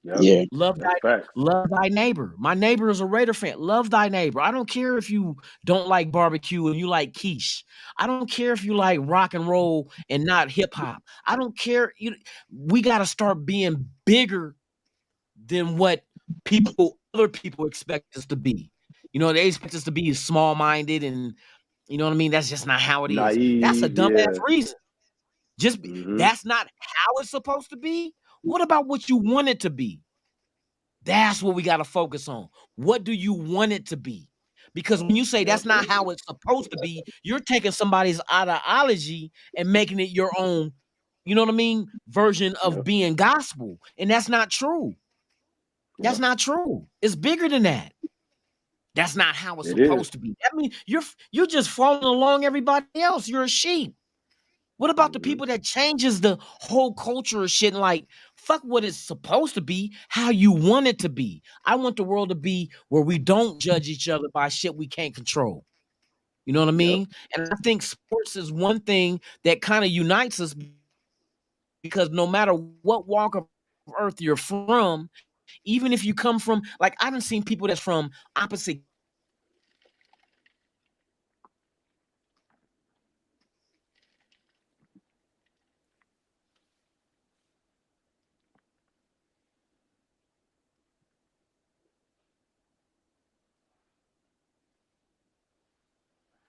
Speaker 9: Yep. Yeah,
Speaker 4: love thy neighbor. My neighbor is a Raider fan. Love thy neighbor. I don't care if you don't like barbecue and you like quiche. I don't care if you like rock and roll and not hip hop. I don't care. We got to start being bigger than what other people expect us to be. They expect us to be small minded, and you know what I mean. That's just not how it is.
Speaker 9: Naive,
Speaker 4: That's a dumbass reason. That's not how it's supposed to be. What about what you want it to be? That's what we got to focus on. What do you want it to be? Because when you say that's not how it's supposed to be, you're taking somebody's ideology and making it your own, you know what I mean, version of being gospel. And that's not true. That's not true. It's bigger than that. That's not how it's supposed to be. I mean, you're just following along everybody else. You're a sheep. What about the people that changes the whole culture of shit and like, fuck what it's supposed to be, how you want it to be. I want the world to be where we don't judge each other by shit we can't control. You know what I mean? And I think sports is one thing that kind of unites us because no matter what walk of earth you're from, even if you come from, like, I done seen people that's from opposite.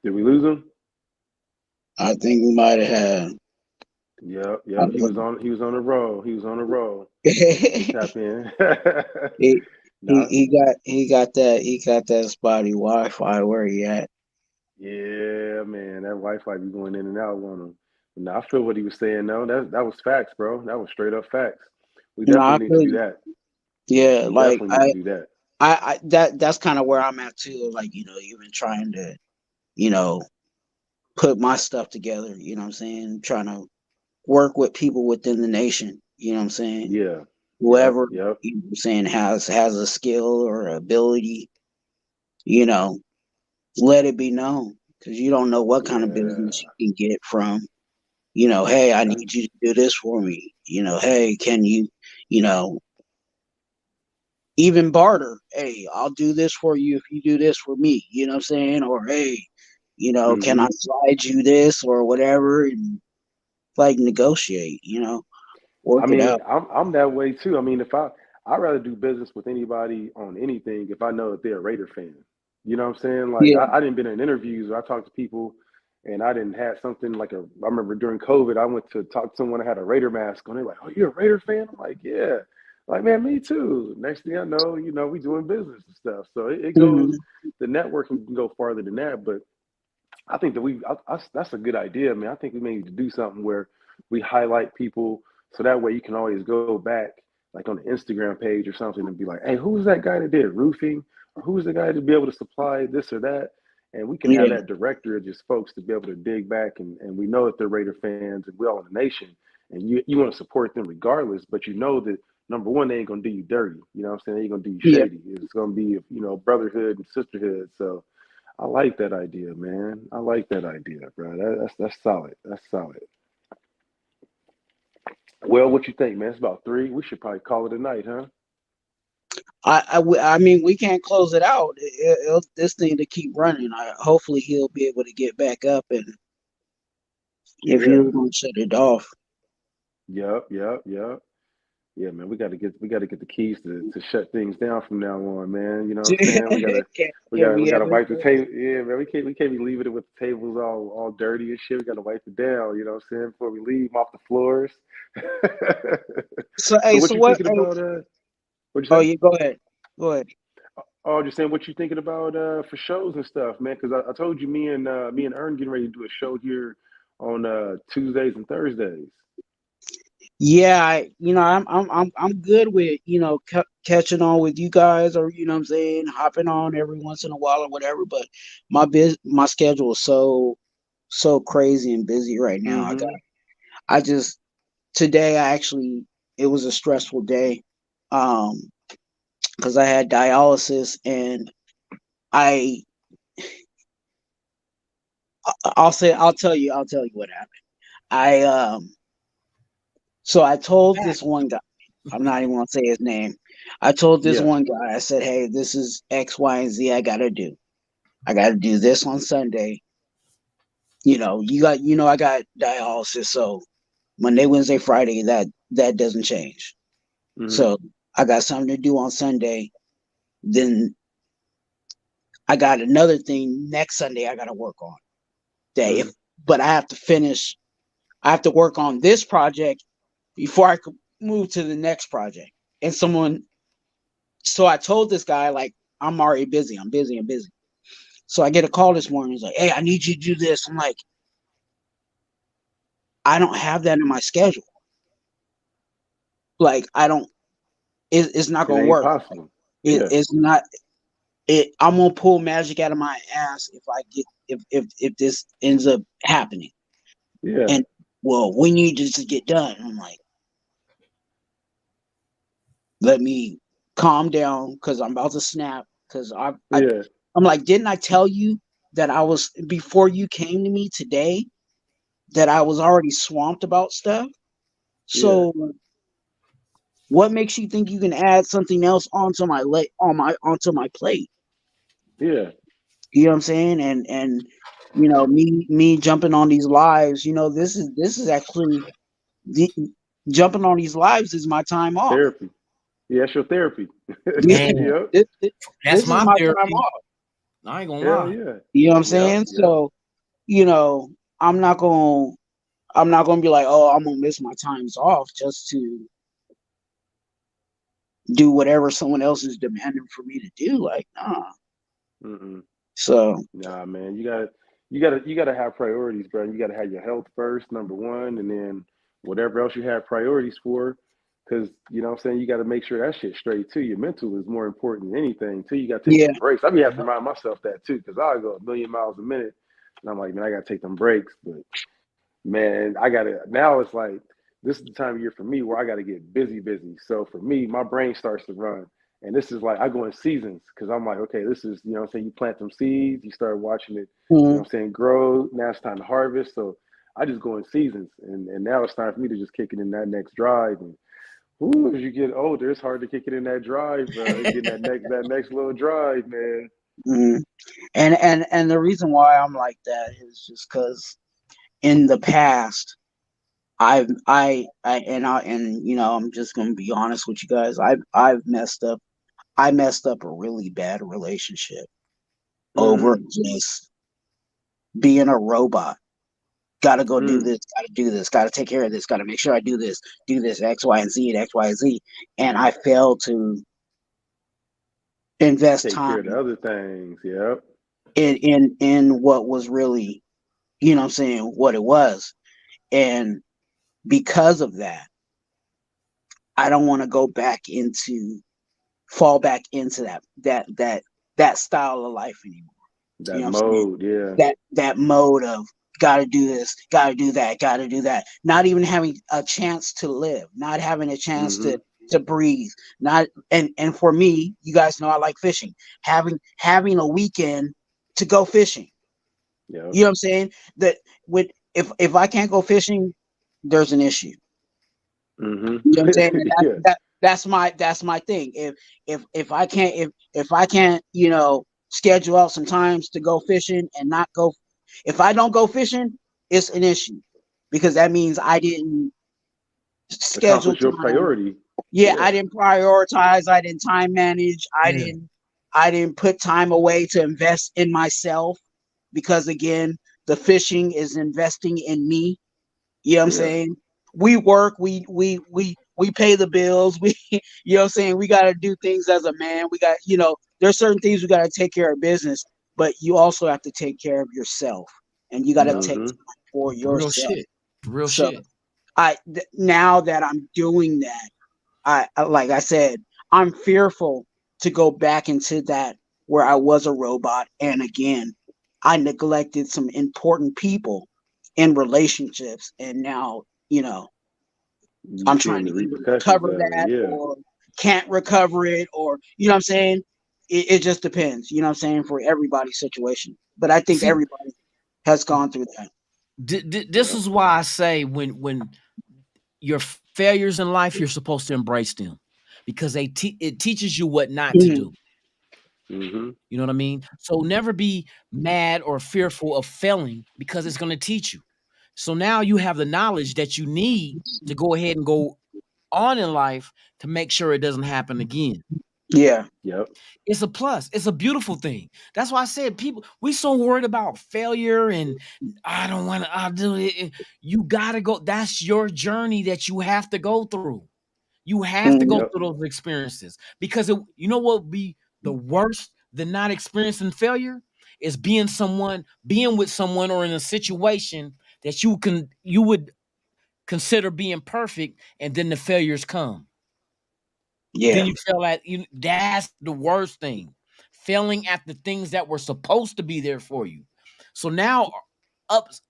Speaker 9: Did we lose him?
Speaker 6: I think we might have.
Speaker 9: Yep. He was on a roll. He tap in.
Speaker 6: he got that spotty Wi-Fi. Where he at?
Speaker 9: Yeah, man, that Wi-Fi be going in and out on him. Now I feel what he was saying. No, that was facts, bro. That was straight up facts. We definitely need to do that.
Speaker 6: Yeah, like
Speaker 9: definitely need to do that.
Speaker 6: That's kind of where I'm at too. Like, even trying to, put my stuff together, you know what I'm saying? Trying to work with people within the nation, you know what I'm saying?
Speaker 9: Yeah.
Speaker 6: Whoever, you know what I'm saying, has a skill or ability, let it be known. Because you don't know what kind of business you can get from, hey, I need you to do this for me. Hey, can you, even barter? Hey, I'll do this for you if you do this for me. You know what I'm saying? Or hey, can I slide you this or whatever, and like negotiate. Work it out.
Speaker 9: I'm that way too. I mean, I'd rather do business with anybody on anything if I know that they're a Raider fan. You know what I'm saying? Like I didn't been in interviews or I talked to people and I didn't have something like I remember during COVID, I went to talk to someone that had a Raider mask on. They're like, "Oh, you're a Raider fan?" I'm like, "Yeah." Like, man, me too. Next thing I know, we doing business and stuff. So it goes, the networking can go farther than that. But I think that that's a good idea, man. I think we may need to do something where we highlight people So that way you can always go back, like on the Instagram page or something, and be like, hey, who's that guy that did roofing? Or who's the guy to be able to supply this or that? And we can have
Speaker 6: Yeah,
Speaker 9: that director of just folks to be able to dig back, and we know that they're Raider fans and we all in the nation. And you want to support them regardless, but you know that number one, they ain't gonna do you dirty. You know what I'm saying? They ain't gonna do you
Speaker 6: yeah.
Speaker 9: shady. It's gonna be, brotherhood and sisterhood. So I like that idea, man. I like that idea, bro. That's solid. That's solid. Well, what you think, man? It's about 3. We should probably call it a night, huh?
Speaker 6: I mean, we can't close it out. This thing to keep running. Hopefully, he'll be able to get back up, and if he
Speaker 9: Yeah.
Speaker 6: was going to shut it off.
Speaker 9: Yep. Yeah, man. We gotta get the keys to shut things down from now on, man. You know what I'm saying? We gotta
Speaker 6: Can't,
Speaker 9: we
Speaker 6: can't
Speaker 9: gotta we
Speaker 6: be
Speaker 9: gotta
Speaker 6: having
Speaker 9: wipe the table. Yeah, man. We can't be leaving it with the tables all dirty and shit. We gotta wipe it down. You know what I'm saying? Before we leave off the floors.
Speaker 6: So,
Speaker 9: So
Speaker 6: hey,
Speaker 9: what
Speaker 6: so
Speaker 9: you
Speaker 6: what?
Speaker 9: thinking about? What'd you
Speaker 6: Oh,
Speaker 9: say?
Speaker 6: yeah, go ahead. Go ahead.
Speaker 9: Oh, just saying, what you thinking about for shows and stuff, man? Because I told you me and Ern getting ready to do a show here on Tuesdays and Thursdays.
Speaker 6: Yeah, I'm good with catching on with you guys, or what I'm saying, hopping on every once in a while or whatever. But my schedule is so crazy and busy right now.
Speaker 9: Mm-hmm.
Speaker 6: I just today it was a stressful day, because I had dialysis, and I I'll tell you what happened. I So I told this one guy, I'm not even gonna say his name. I told this
Speaker 9: Yeah.
Speaker 6: one guy, I said, hey, this is X, Y, and Z I gotta do. I gotta do this on Sunday. I got dialysis, so Monday, Wednesday, Friday, that doesn't change.
Speaker 9: Mm-hmm.
Speaker 6: So I got something to do on Sunday. Then I got another thing next Sunday I gotta work on.
Speaker 9: Mm-hmm.
Speaker 6: But I have to work on this project before I could move to the next project. And so I told this guy, like, I'm already busy. I'm busy. So I get a call this morning. He's like, hey, I need you to do this. I'm like, I don't have that in my schedule. Like, it's not
Speaker 9: It
Speaker 6: going to
Speaker 9: ain't
Speaker 6: work.
Speaker 9: possible. Yeah.
Speaker 6: It's not, I'm going to pull magic out of my ass if this ends up happening.
Speaker 9: Yeah.
Speaker 6: And, well, we need this to get done. I'm like, let me calm down, because I'm about to snap. Because I'm like, didn't I tell you that before you came to me today, that I was already swamped about stuff? So what makes you think you can add something else onto my plate?
Speaker 9: Yeah.
Speaker 6: You know what I'm saying? And me jumping on these lives, this is actually jumping on these lives is my time off.
Speaker 9: Therapy. Yeah, that's your therapy.
Speaker 4: Man,
Speaker 9: Yep.
Speaker 6: This
Speaker 4: that's
Speaker 6: is
Speaker 4: my
Speaker 6: my
Speaker 4: therapy.
Speaker 6: time off.
Speaker 4: I ain't gonna
Speaker 9: Hell
Speaker 4: lie.
Speaker 9: yeah.
Speaker 6: You know what I'm
Speaker 9: Yep.
Speaker 6: saying?
Speaker 9: Yep.
Speaker 6: So, I'm not gonna be like, oh, I'm gonna miss my times off just to do whatever someone else is demanding for me to do. Like, nah.
Speaker 9: Mm-mm.
Speaker 6: So
Speaker 9: Nah, man, you gotta have priorities, bro. You gotta have your health first, number one, and then whatever else you have priorities for. Because you know what I'm saying, you gotta make sure that shit's straight too. Your mental is more important than anything too. You gotta take
Speaker 6: yeah,
Speaker 9: them breaks. I be having to remind myself that too, because I go a million miles a minute, and I'm like, man, I gotta take them breaks. But man, I gotta now. It's like this is the time of year for me where I gotta get busy. So for me, my brain starts to run, and this is like I go in seasons because I'm like, okay, this is what I'm saying. You plant them seeds, you start watching it,
Speaker 6: mhm.
Speaker 9: what I'm saying, grow. Now it's time to harvest. So I just go in seasons, and now it's time for me to just kick it in that next drive. And ooh, as you get older, it's hard to kick it in that drive, getting that next little drive, man.
Speaker 6: Mhm. And the reason why I'm like that is just because in the past I'm just gonna be honest with you guys. I've messed up. I messed up a really bad relationship over
Speaker 9: Mm-hmm.
Speaker 6: just being a robot. Gotta go do
Speaker 9: Mm.
Speaker 6: this, gotta do this, gotta take care of this, gotta make sure I do this, X, Y, and Z, and X, Y, and Z. And I failed to invest
Speaker 9: Take care of the
Speaker 6: time
Speaker 9: other things. Yep.
Speaker 6: in what was really, what it was. And because of that, I don't want to fall back into that style of life anymore.
Speaker 9: That
Speaker 6: You know what I'm saying?
Speaker 9: mode, yeah.
Speaker 6: That mode of gotta do this, gotta do that, gotta do that. Not even having a chance to live, not having a chance to breathe. Not and for me, you guys know I like fishing. Having a weekend to go fishing.
Speaker 9: Yeah.
Speaker 6: You know what I'm saying? That if I can't go fishing, there's an issue. You know what I'm saying?
Speaker 9: Yeah.
Speaker 6: That's my thing. If I can't, you know, schedule out some times to go fishing and not go, if I don't go fishing, it's an issue because that means I didn't schedule
Speaker 9: Accomplish your
Speaker 6: time.
Speaker 9: priority.
Speaker 6: Yeah, I didn't prioritize. I didn't time manage. I didn't put time away to invest in myself because again, the fishing is investing in me. You know what I'm saying? We work, we pay the bills. We, you know what I'm saying? We got to do things as a man. We got, you know, there's certain things we got to take care of business, but you also have to take care of yourself and you got to take time for yourself.
Speaker 4: Real shit.
Speaker 6: Now that I'm doing that, I like I said, I'm fearful to go back into that where I was a robot. And again, I neglected some important people in relationships. And now, you know, I'm trying to either recover that or can't recover it, or, you know what I'm saying? It just depends, you know what I'm saying, for everybody's situation. But I think everybody has gone through that.
Speaker 4: This is why I say when your failures in life, you're supposed to embrace them because it teaches you what not to do. You know what I mean? So never be mad or fearful of failing because it's going to teach you. So now you have the knowledge that you need to go ahead and go on in life to make sure it doesn't happen again.
Speaker 6: Yeah.
Speaker 9: Yep.
Speaker 4: It's a plus. It's a beautiful thing. That's why I said we so worried about failure and I don't want to do it. You got to go. That's your journey that you have to go through. You have to go through those experiences because you know what would be the worst than not experiencing failure is being with someone or in a situation that you would consider being perfect and then the failures come.
Speaker 6: Yeah.
Speaker 4: Then you feel like that's the worst thing. Failing at the things that were supposed to be there for you. So now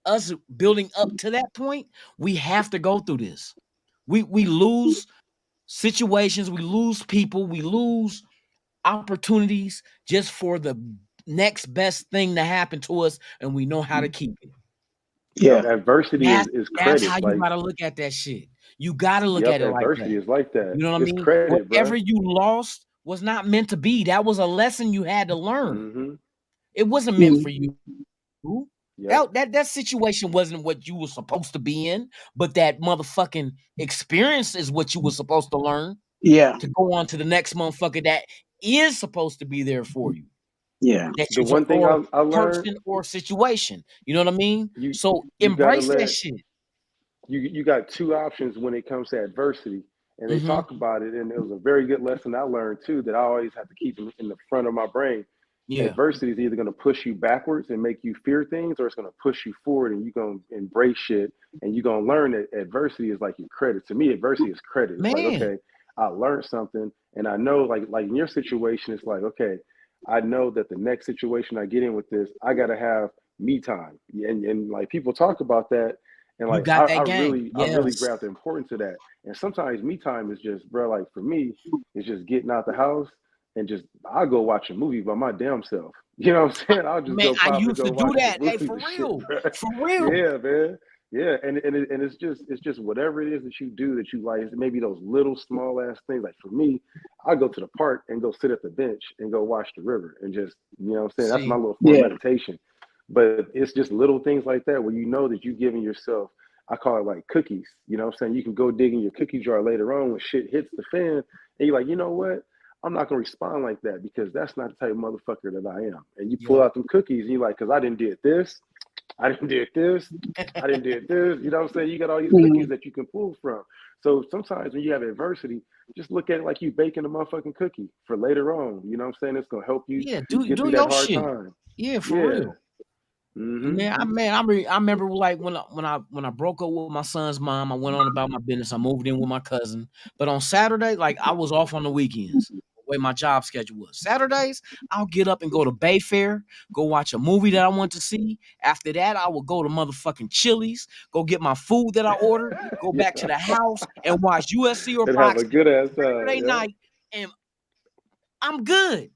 Speaker 4: us building up to that point, we have to go through this. We lose situations, we lose people, we lose opportunities just for the next best thing to happen to us, and we know how to keep it.
Speaker 6: Yeah.
Speaker 9: Adversity is credit.
Speaker 4: That's how you gotta look at that shit. You gotta look at it like that.
Speaker 9: Adversity is like that.
Speaker 4: You know what I mean?
Speaker 9: Credit,
Speaker 4: Whatever
Speaker 9: bro.
Speaker 4: you lost was not meant to be. That was a lesson you had to learn. It wasn't meant for you. That situation wasn't what you were supposed to be in, but that motherfucking experience is what you were supposed to learn.
Speaker 6: Yeah.
Speaker 4: To go on to the next motherfucker that is supposed to be there for you.
Speaker 6: Yeah.
Speaker 9: The one thing I learned,
Speaker 4: person or situation. You know what I mean? So embrace that shit.
Speaker 9: You got two options when it comes to adversity. And they talk about it, and it was a very good lesson I learned too that I always have to keep in the front of my brain. Yeah. Adversity is either going to push you backwards and make you fear things, or it's going to push you forward and you're going to embrace shit and you're going to learn that adversity is like your credit. To me, adversity is credit. It's like, okay, I learned something, and I know like in your situation, it's like, okay, I know that the next situation I get in with this, I got to have me time. And like people talk about that. And like I really grab the importance of that. And sometimes me time is just, bro, like for me, it's just getting out the house and just I'll go watch a movie by my damn self. You know what I'm saying? I'll just go pop and go watch that.
Speaker 4: Hey, for real.
Speaker 9: Shit,
Speaker 4: for real.
Speaker 9: Yeah, man. Yeah. And it's just whatever it is that you do that you like, maybe those little small ass things. Like for me, I go to the park and go sit at the bench and go watch the river and just, you know what I'm saying? That's my little form of meditation. But it's just little things like that where you know that you're giving yourself, I call it like cookies. You know what I'm saying? You can go dig in your cookie jar later on when shit hits the fan. And you're like, you know what? I'm not going to respond like that because that's not the type of motherfucker that I am. And you pull out them cookies and you're like, because I didn't did this. I didn't did this. I didn't did this. You know what I'm saying? You got all these cookies that you can pull from. So sometimes when you have adversity, just look at it like you baking a motherfucking cookie for later on. You know what I'm saying? It's going to help you
Speaker 4: do
Speaker 9: get through
Speaker 4: your
Speaker 9: that hard
Speaker 4: shit.
Speaker 9: time.
Speaker 4: Yeah, for real. Man, I remember like when I broke up with my son's mom, I went on about my business. I moved in with my cousin, but on Saturday, like I was off on the weekends. The way my job schedule was. Saturdays, I'll get up and go to Bayfair, go watch a movie that I want to see. After that, I will go to motherfucking Chili's, go get my food that I ordered, go back to the house and watch USC or
Speaker 9: And have a
Speaker 4: boxing
Speaker 9: good ass
Speaker 4: Saturday
Speaker 9: time.
Speaker 4: night, and I'm good.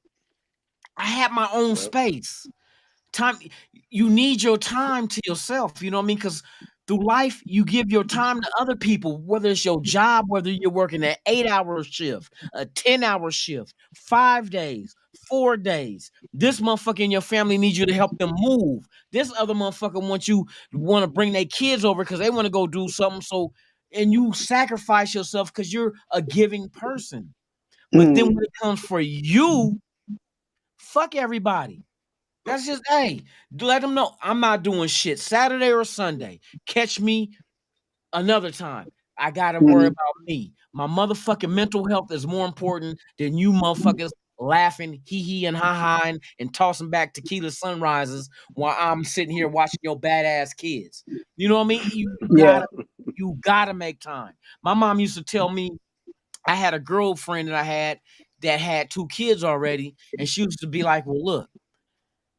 Speaker 4: I have my own
Speaker 9: Yep.
Speaker 4: space. Time, you need your time to yourself, you know what I mean? Because through life, you give your time to other people, whether it's your job, whether you're working an 8-hour shift, a 10-hour shift, 5 days, 4 days. This motherfucker in your family needs you to help them move. This other motherfucker want to bring their kids over because they want to go do something. So, and you sacrifice yourself because you're a giving person. But then when it comes for you, fuck everybody. That's just, hey, let them know I'm not doing shit Saturday or Sunday. Catch me another time. I got to worry about me. My motherfucking mental health is more important than you motherfuckers laughing, hee and ha and tossing back tequila sunrises while I'm sitting here watching your badass kids. You know what I mean? You gotta make time. My mom used to tell me, I had a girlfriend that had 2 kids already, and she used to be like, well, look,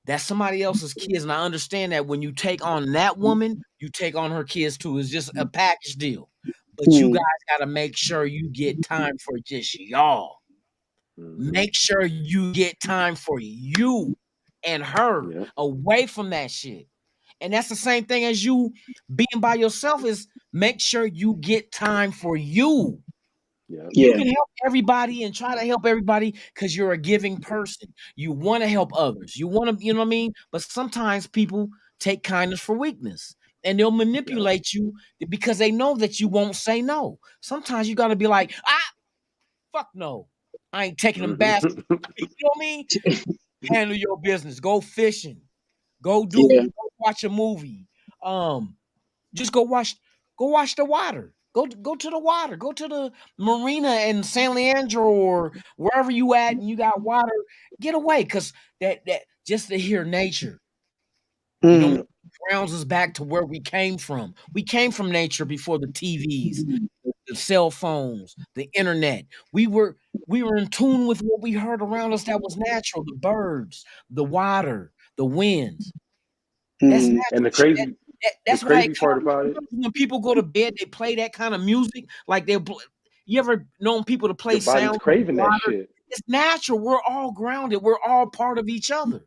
Speaker 4: that's somebody else's kids. And I understand that when you take on that woman, you take on her kids too. It's just a package deal. But you guys got to make sure you get time for just y'all. Make sure you get time for you and her
Speaker 9: Yep.
Speaker 4: away from that shit. And that's the same thing as you being by yourself, is make sure you get time for you.
Speaker 9: Yep.
Speaker 4: You can help everybody and try to help everybody because you're a giving person. You want to help others. You want to, you know what I mean? But sometimes people take kindness for weakness and they'll manipulate you because they know that you won't say no. Sometimes you got to be like, fuck no. I ain't taking them baths. You know what I mean? Handle your business. Go fishing. Go watch a movie. Just go watch the water. Go to the water. Go to the marina in San Leandro or wherever you at and you got water. Get away, because that just to hear nature. You know, grounds us back to where we came from. We came from nature before the TVs, the cell phones, the internet. We were in tune with what we heard around us that was natural, the birds, the water, the winds. That's natural
Speaker 9: And the
Speaker 4: shit.
Speaker 9: crazy,
Speaker 4: That's why
Speaker 9: part about it,
Speaker 4: when people go to bed, they play that kind of music. Like you ever known people to play
Speaker 9: your body's
Speaker 4: sounds of
Speaker 9: craving that
Speaker 4: water?
Speaker 9: shit.
Speaker 4: It's natural. We're all grounded. We're all part of each other.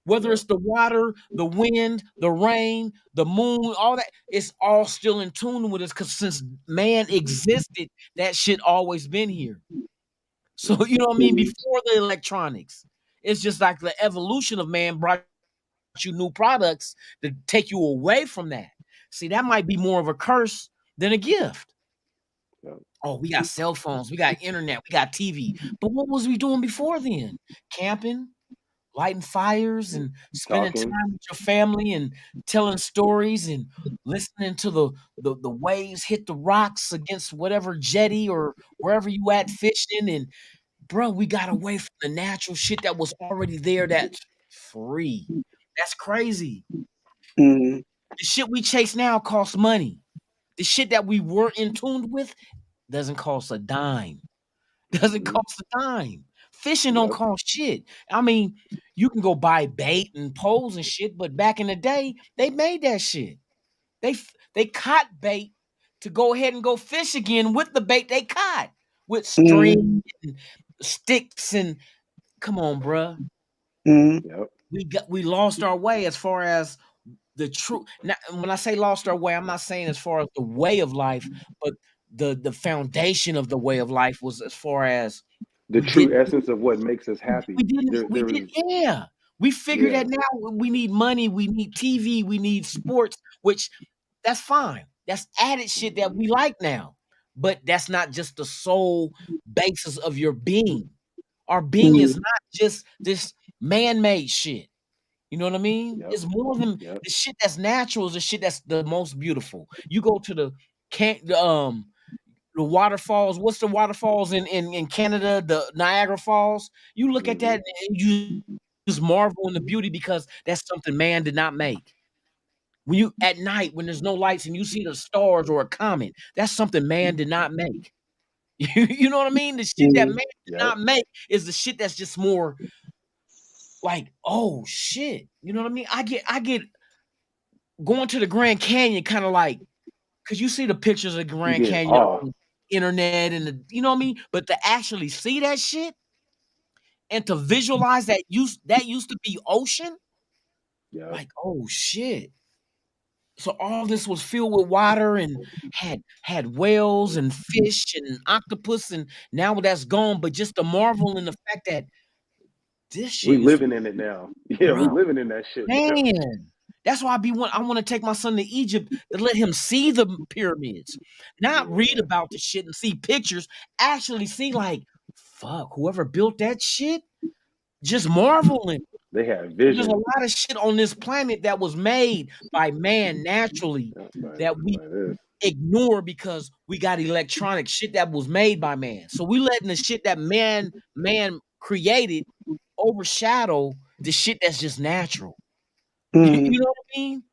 Speaker 4: Whether
Speaker 9: Yep.
Speaker 4: it's the water, the wind, the rain, the moon, all that, it's all still in tune with us because since man existed, that shit always been here. So, you know what I mean? Before the electronics, it's just like the evolution of man brought you new products to take you away from that. See, that might be more of a curse than a gift.
Speaker 9: Yep.
Speaker 4: Oh, we got cell phones, we got internet, we got TV. But what was we doing before then? Camping, lighting fires, and spending
Speaker 9: Talking.
Speaker 4: time with your family and telling stories and listening to the waves hit the rocks against whatever jetty or wherever you at fishing. And bro, we got away from the natural shit that was already there that's free. That's crazy. The shit we chase now costs money. The shit that we were in tune with doesn't cost a dime. Doesn't cost a dime. Fishing don't
Speaker 9: Yep.
Speaker 4: cost shit. I mean, you can go buy bait and poles and shit, but back in the day, they made that shit. They caught bait to go ahead and go fish again with the bait they caught with string and sticks and come on, bruh.
Speaker 9: Yep.
Speaker 4: We lost our way as far as the true. Now, when I say lost our way, I'm not saying as far as the way of life, but the foundation of the way of life was as far as
Speaker 9: The
Speaker 4: we
Speaker 9: true
Speaker 4: didn't
Speaker 9: essence of what makes us happy.
Speaker 4: we
Speaker 9: There
Speaker 4: did
Speaker 9: is,
Speaker 4: yeah. We figured
Speaker 9: yeah.
Speaker 4: that now we need money, we need TV, we need sports, which that's fine. That's added shit that we like now. But that's not just the sole basis of your being. Our being is not just this man-made shit. You know what I mean?
Speaker 9: Yep.
Speaker 4: It's more than
Speaker 9: Yep.
Speaker 4: the shit that's natural is the shit that's the most beautiful. You go to the waterfalls. What's the waterfalls in Canada? The Niagara Falls. You look at that and you just marvel in the beauty because that's something man did not make. When you at night, when there's no lights and you see the stars or a comet, that's something man did not make. You know what I mean? The shit that man did not make is the shit that's just more like, oh shit. You know what I mean? I get going to the Grand Canyon kind of like, because you see the pictures of Grand Canyon on the internet and you know what I mean? But to actually see that shit and to visualize that used to be ocean, like, oh shit. So all this was filled with water and had whales and fish and octopus, and now that's gone. But just the marvel in the fact that this shit
Speaker 9: we living in it now. Yeah, we living in that shit.
Speaker 4: Man, that's why I want to take my son to Egypt to let him see the pyramids, not read about the shit and see pictures. Actually see like, fuck, whoever built that shit, just marveling.
Speaker 9: They had vision.
Speaker 4: There's a lot of shit on this planet that was made by man naturally that we ignore because we got electronic shit that was made by man. So we letting the shit that man created overshadow the shit that's just natural. You know what I mean?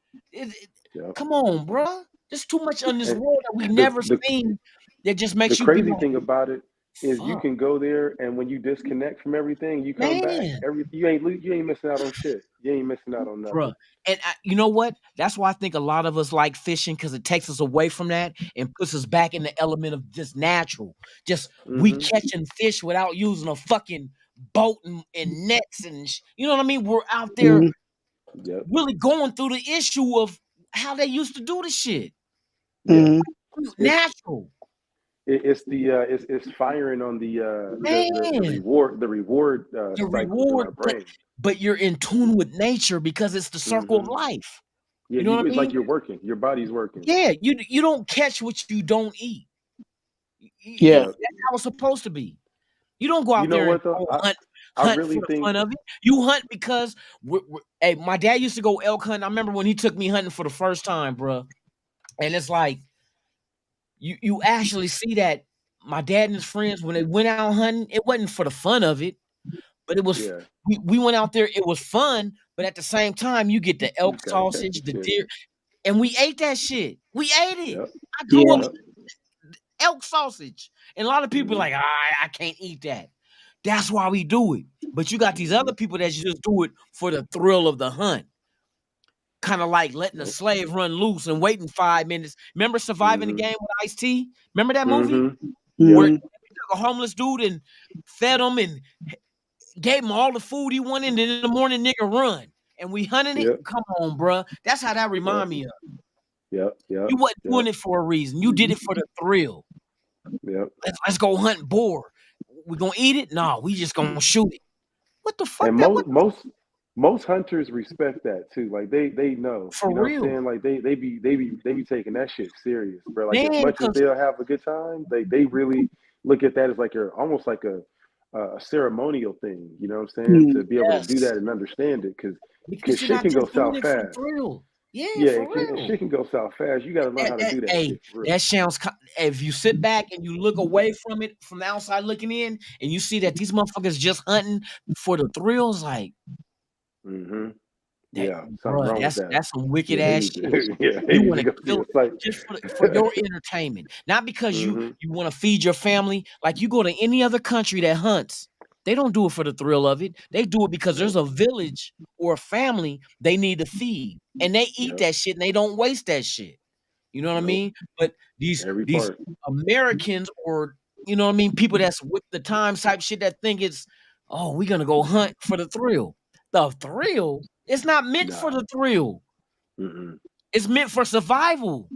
Speaker 4: Come on, bro. There's too much on this world that we never seen that just makes you.
Speaker 9: The crazy thing about it is you can go there, and when you disconnect from everything, you come back. You ain't missing out on shit. You ain't missing out on nothing,
Speaker 4: bro. And you know what? That's why I think a lot of us like fishing because it takes us away from that and puts us back in the element of just natural. Just we catching fish without using a fucking boat and nets and you know what I mean. We're out there really going through the issue of how they used to do the shit. Natural.
Speaker 9: It's firing on the reward cycle in our brain.
Speaker 4: But you're in tune with nature because it's the circle of life.
Speaker 9: Yeah,
Speaker 4: you know what I mean?
Speaker 9: It's like you're working. Your body's working.
Speaker 4: Yeah, you don't catch what you don't eat. That's how it's supposed to be. You don't go out there and hunt really for the fun of it. You hunt because hey, my dad used to go elk hunting. I remember when he took me hunting for the first time, bro. And it's like you actually see that my dad and his friends, when they went out hunting, it wasn't for the fun of it, but it was we went out there, it was fun, but at the same time you get the elk sausage, the deer, and we ate that shit. We ate it. I grew up elk sausage. And a lot of people are like, I can't eat that. That's why we do it. But you got these other people that just do it for the thrill of the hunt. Kind of like letting a slave run loose and waiting 5 minutes. Remember Surviving the Game with Ice-T? Remember that movie? Where he took a homeless dude and fed him and gave him all the food he wanted, and then in the morning, nigga run. And we hunted it? Come on, bro. That's how that remind me of. You wasn't doing it for a reason. You did it for the thrill. Let's go hunt boar. We gonna eat it? No, we just gonna shoot it. What the fuck?
Speaker 9: And most hunters respect that too. Like they know.
Speaker 4: For real.
Speaker 9: What I'm saying? Like they be taking that shit serious, bro. Like as much as they'll have a good time, they really look at that as like almost like a ceremonial thing. You know what I'm saying? To be able to do that and understand it, because shit can go south fast. Shit can go south fast. You got to learn how to do that.
Speaker 4: Hey, that sounds. If you sit back and you look away from it, from the outside looking in, and you see that these motherfuckers just hunting for the thrills, like, bro, that's some wicked ass shit. You want to kill it just for your entertainment, not because you want to feed your family. Like you go to any other country that hunts. They don't do it for the thrill of it. They do it because there's a village or a family they need to feed. And they eat that shit and they don't waste that shit. You know what I mean? But these Americans or, you know what I mean, people that's with the times type shit that think it's, oh, we're going to go hunt for the thrill. The thrill? It's not meant for the thrill. It's meant for survival.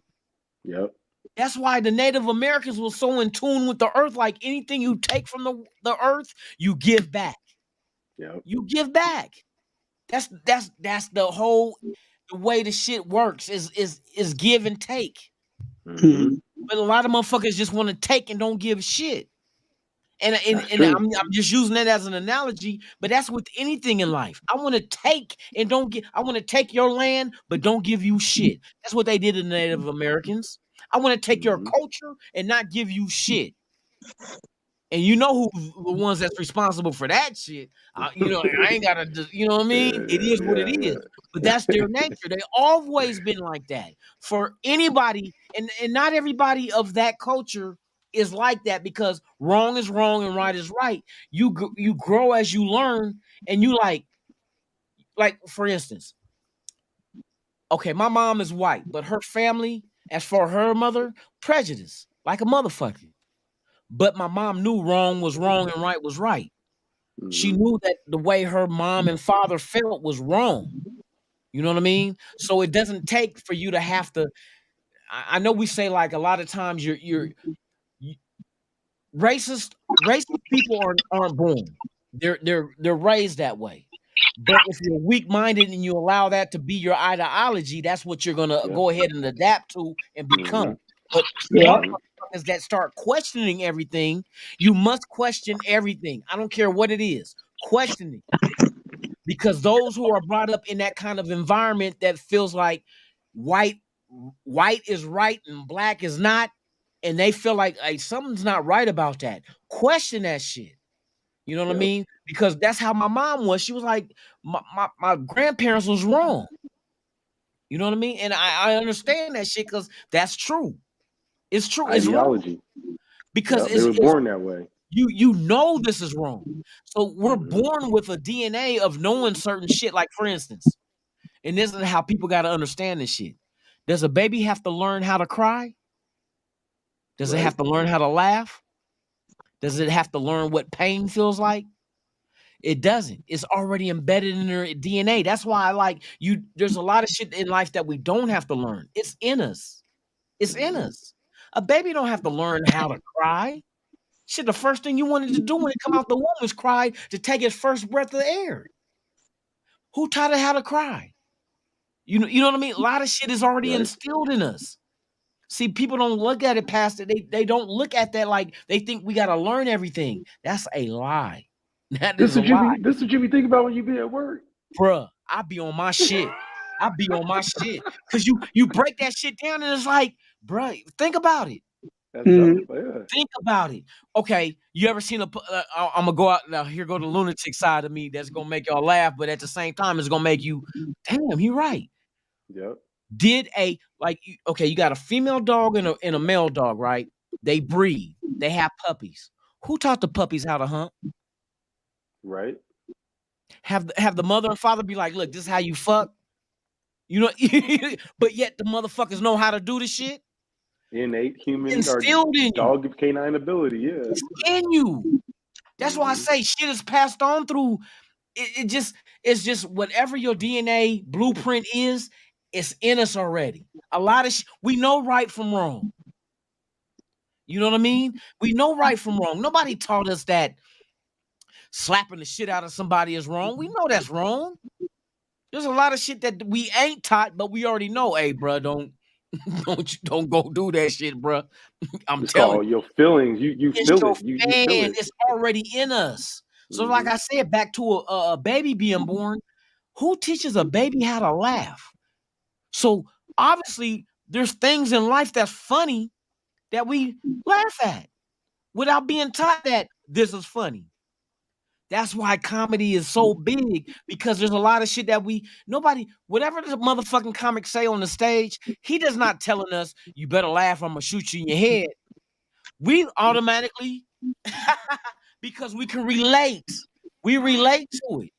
Speaker 4: That's why the Native Americans were so in tune with the earth. Like anything you take from the earth, you give back. You give back. That's the whole the way the shit works is give and take. But a lot of motherfuckers just want to take and don't give shit. And I'm just using that as an analogy, but that's with anything in life. I want to take and don't give. I want to take your land, but don't give you shit. That's what they did to the Native Americans. I want to take your culture and not give you shit. And you know who the ones that's responsible for that shit. You know, I ain't gotta, you know what I mean? It is what it is. But that's their nature. They always been like that. For anybody, and not everybody of that culture is like that, because wrong is wrong and right is right. You grow as you learn, and you like for instance, okay, my mom is white, but her family, as for her mother, prejudice like a motherfucker. But my mom knew wrong was wrong and right was right. She knew that the way her mom and father felt was wrong. You know what I mean? So it doesn't take for you to have to. I know we say like a lot of times you're racist. Racist people aren't born. They're raised that way. But if you're weak minded and you allow that to be your ideology, that's what you're gonna go ahead and adapt to and become. But motherfuckers that start questioning everything, you must question everything. I don't care what it is. Question it. Because those who are brought up in that kind of environment that feels like white is right and black is not, and they feel like, hey, something's not right about that. Question that shit. You know what I mean? Because that's how my mom was. She was like, my grandparents was wrong. You know what I mean? And I understand that shit because that's true. It's true. It's
Speaker 9: Ideology.
Speaker 4: wrong. Because
Speaker 9: they were born that way.
Speaker 4: You know this is wrong. So we're born with a DNA of knowing certain shit. Like, for instance, and this is how people got to understand this shit. Does a baby have to learn how to cry? Does it have to learn how to laugh? Does it have to learn what pain feels like? It doesn't. It's already embedded in their DNA. That's why I like you. There's a lot of shit in life that we don't have to learn. It's in us. It's in us. A baby don't have to learn how to cry. Shit, the first thing you wanted to do when it come out the womb was cry to take its first breath of air. Who taught it how to cry? You know what I mean? A lot of shit is already instilled in us. See, people don't look at it past it. They don't look at that like they think we got to learn everything. That's a lie. That is a lie.
Speaker 9: This what you be thinking about when you be at work?
Speaker 4: Bruh, I be on my shit. I be on my shit. Because you break that shit down and it's like, bruh, think about it.
Speaker 9: That's dope,
Speaker 4: Think about it. Okay, you ever seen I'm gonna go out now. Here go the lunatic side of me that's gonna make y'all laugh, but at the same time, it's gonna make you, damn, he right.
Speaker 9: Yep.
Speaker 4: Did you got a female dog and a male dog, right? They breed. They have puppies. Who taught the puppies how to hunt?
Speaker 9: Right.
Speaker 4: Have the mother and father be like, look, this is how you fuck. You know, but yet the motherfuckers know how to do the shit.
Speaker 9: Innate human
Speaker 4: instilled in
Speaker 9: dog canine ability,
Speaker 4: It's in you. That's why I say shit is passed on through. It's just whatever your DNA blueprint is, it's in us already. A lot of we know right from wrong. You know what I mean? We know right from wrong. Nobody taught us that slapping the shit out of somebody is wrong. We know that's wrong. There's a lot of shit that we ain't taught, but we already know. Hey, bro, don't go do that shit, bro. I'm telling you,
Speaker 9: your feelings. You feel it. You feel it.
Speaker 4: It's already in us. So, like I said, back to a baby being born, who teaches a baby how to laugh? So obviously, there's things in life that's funny that we laugh at without being taught that this is funny. That's why comedy is so big, because there's a lot of shit that whatever the motherfucking comic say on the stage, he does not telling us, you better laugh, I'm gonna shoot you in your head. We automatically, because we can relate. We relate to it.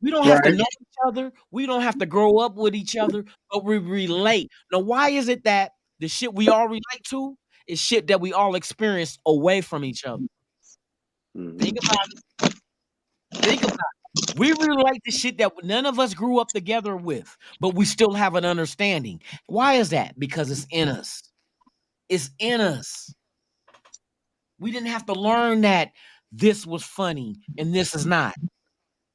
Speaker 4: We don't have to know each other. We don't have to grow up with each other, but we relate. Now, why is it that the shit we all relate to is shit that we all experience away from each other? Think about it. Think about it. We relate to shit that none of us grew up together with, but we still have an understanding. Why is that? Because it's in us. It's in us. We didn't have to learn that this was funny and this is not.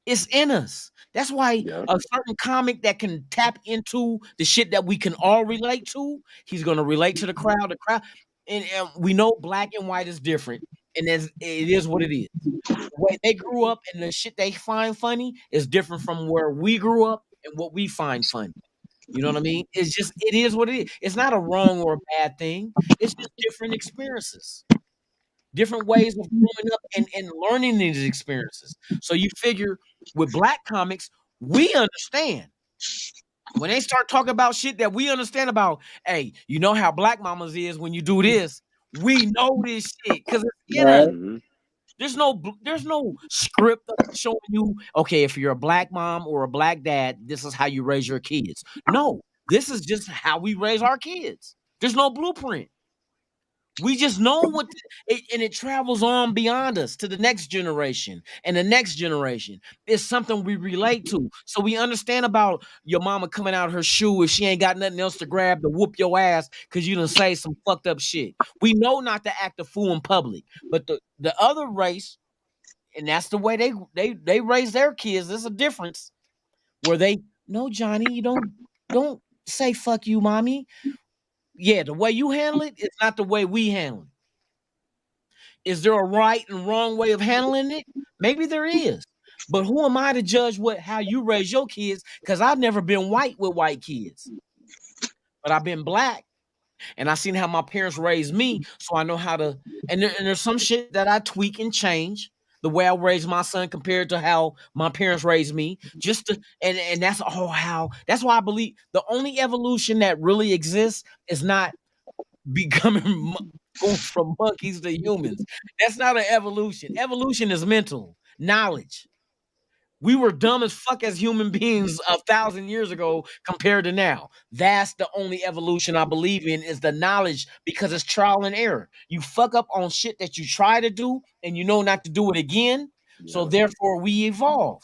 Speaker 4: It's in us. That's why a certain comic that can tap into the shit that we can all relate to, he's going to relate to the crowd. And we know black and white is different. And it is what it is. The way they grew up and the shit they find funny is different from where we grew up and what we find funny. You know what I mean? It is what it is. It's not a wrong or a bad thing. It's just different experiences. different ways of growing up and learning these experiences. So you figure with black comics, we understand. When they start talking about shit that we understand about, hey, you know how black mamas is when you do this. We know this shit because it's in us.
Speaker 9: Mhm.
Speaker 4: There's no script showing you, okay, if you're a black mom or a black dad, this is how you raise your kids. No, this is just how we raise our kids. There's no blueprint. We just know and it travels on beyond us to the next generation and the next generation. It's something we relate to. So we understand about your mama coming out her shoe if she ain't got nothing else to grab to whoop your ass because you done say some fucked up shit. We know not to act a fool in public. But the other race, and that's the way they raise their kids. There's a difference where no, Johnny, you don't say fuck you, mommy. Yeah, the way you handle it is not the way we handle it. Is there a right and wrong way of handling it? Maybe there is. But who am I to judge how you raise your kids? Because I've never been white with white kids. But I've been black. And I seen how my parents raised me. So I know how to, and there's some shit that I tweak and change. The way I raise my son compared to how my parents raised me. And that's that's why I believe the only evolution that really exists is not becoming going from monkeys to humans. That's not an evolution. Evolution is mental knowledge. We were dumb as fuck as human beings 1,000 years ago compared to now. That's the only evolution I believe in is the knowledge because it's trial and error. You fuck up on shit that you try to do and you know not to do it again. So therefore we evolve.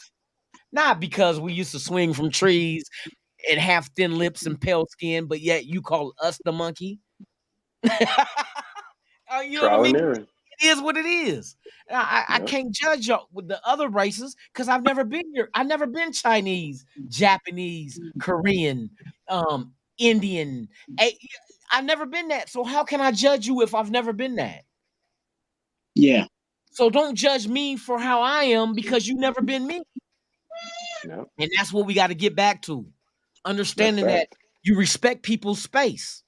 Speaker 4: Not because we used to swing from trees and have thin lips and pale skin, but yet you call us the monkey. You know what I
Speaker 9: Trial
Speaker 4: mean?
Speaker 9: and error.
Speaker 4: It is what it is. I can't judge y'all with the other races because I've never been here. I've never been Chinese, Japanese, Korean, Indian. I've never been that. So how can I judge you if I've never been that?
Speaker 6: Yeah.
Speaker 4: So don't judge me for how I am because you've never been me.
Speaker 9: No.
Speaker 4: And that's what we got to get back to. Understanding that you respect people's space.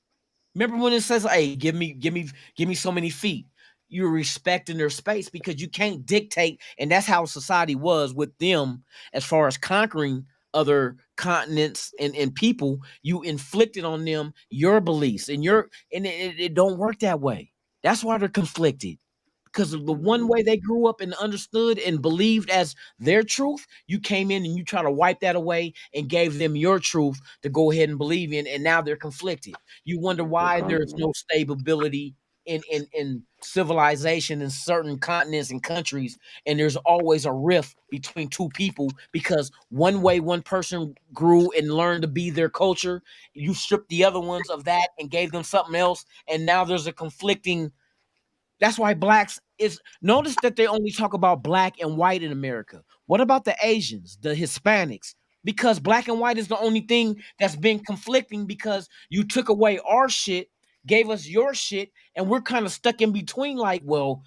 Speaker 4: Remember when it says, hey, give me so many feet. You're respecting their space because you can't dictate, and that's how society was with them as far as conquering other continents and people. You inflicted on them your beliefs and it don't work that way. That's why they're conflicted. Because of the one way they grew up and understood and believed as their truth, you came in and you try to wipe that away and gave them your truth to go ahead and believe in, and now they're conflicted. You wonder why there's no stability in civilization in certain continents and countries, and there's always a rift between two people because one way one person grew and learned to be their culture, you stripped the other ones of that and gave them something else, and now there's a conflicting. That's why blacks is notice that they only talk about black and white in America. What about the Asians, the Hispanics? Because black and white is the only thing that's been conflicting because you took away our shit, gave us your shit, and we're kind of stuck in between like, well,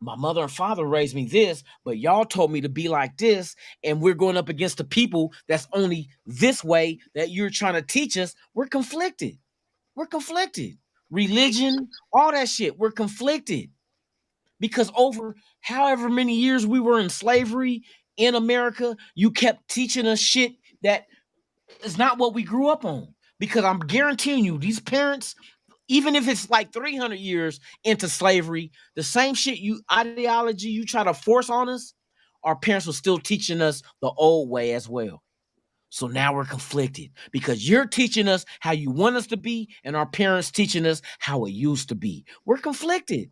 Speaker 4: my mother and father raised me this, but y'all told me to be like this, and we're going up against the people that's only this way that you're trying to teach us. We're conflicted. We're conflicted. Religion, all that shit, we're conflicted because over however many years we were in slavery in America, you kept teaching us shit that is not what we grew up on. Because I'm guaranteeing you, these parents, even if it's like 300 years into slavery, the same shit ideology you try to force on us, our parents were still teaching us the old way as well. So now we're conflicted because you're teaching us how you want us to be, and our parents teaching us how it used to be. We're conflicted.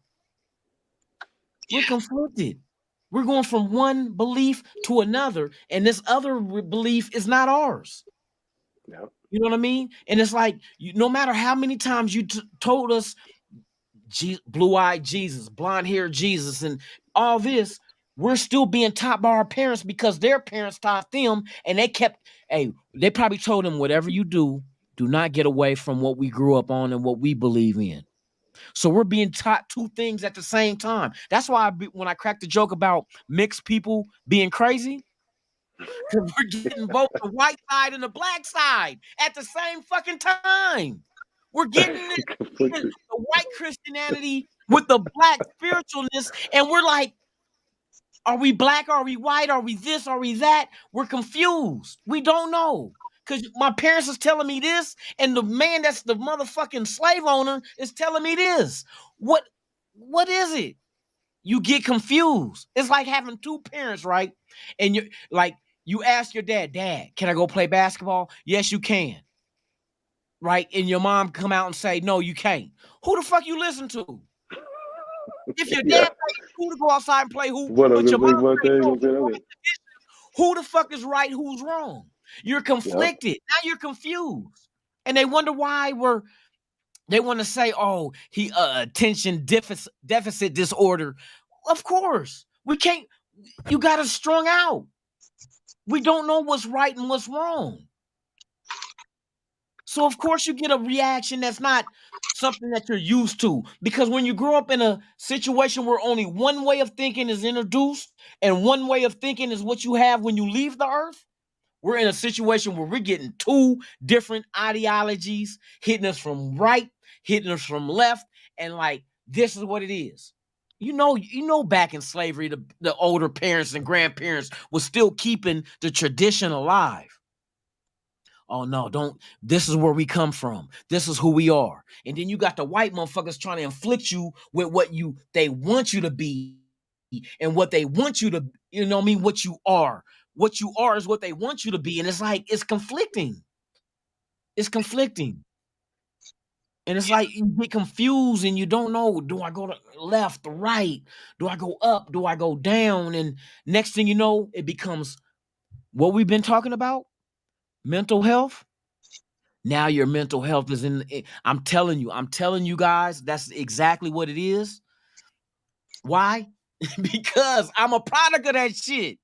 Speaker 4: We're conflicted. We're going from one belief to another, and this other belief is not ours.
Speaker 9: Yep.
Speaker 4: You know what I mean? And it's like, no matter how many times you told us blue-eyed Jesus, blonde-haired Jesus, and all this, we're still being taught by our parents because their parents taught them, and they probably told them, whatever you do not get away from what we grew up on and what we believe in. So we're being taught two things at the same time. That's why when I cracked the joke about mixed people being crazy, because we're getting both the white side and the black side at the same fucking time. We're getting the white Christianity with the black spiritualness, and we're like, are we black? Are we white? Are we this? Are we that? We're confused. We don't know. Because my parents is telling me this, and the man that's the motherfucking slave owner is telling me this. What is it? You get confused. It's like having two parents, right? And you like you ask your dad, can I go play basketball? Yes, you can. Right? And your mom come out and say, no, you can't. Who the fuck you listen to? If your dad tells you to go outside and play hoop,
Speaker 9: What I was
Speaker 4: but your
Speaker 9: gonna say
Speaker 4: mom
Speaker 9: one
Speaker 4: say
Speaker 9: thing,
Speaker 4: no,
Speaker 9: gonna say that.
Speaker 4: who the fuck is right? Who's wrong? You're conflicted. Now you're confused. And they wonder why they want to say, oh, he attention deficit disorder. Of course. We can't, you got us strung out. We don't know what's right and what's wrong. So of course you get a reaction that's not something that you're used to, because when you grow up in a situation where only one way of thinking is introduced and one way of thinking is what you have when you leave the earth, we're in a situation where we're getting two different ideologies hitting us from right, hitting us from left, and like this is what it is. You know, back in slavery, the older parents and grandparents was still keeping the tradition alive. Oh no, don't. This is where we come from. This is who we are. And then you got the white motherfuckers trying to inflict you with what they want you to be and what they want you to, you know what I mean, what you are. What you are is what they want you to be. And it's like, it's conflicting. It's conflicting. And it's like you get confused and you don't know, do I go to left, right? Do I go up? Do I go down? And next thing you know, it becomes what we've been talking about, mental health. Now your mental health is I'm telling you guys, that's exactly what it is. Why? Because I'm a product of that shit.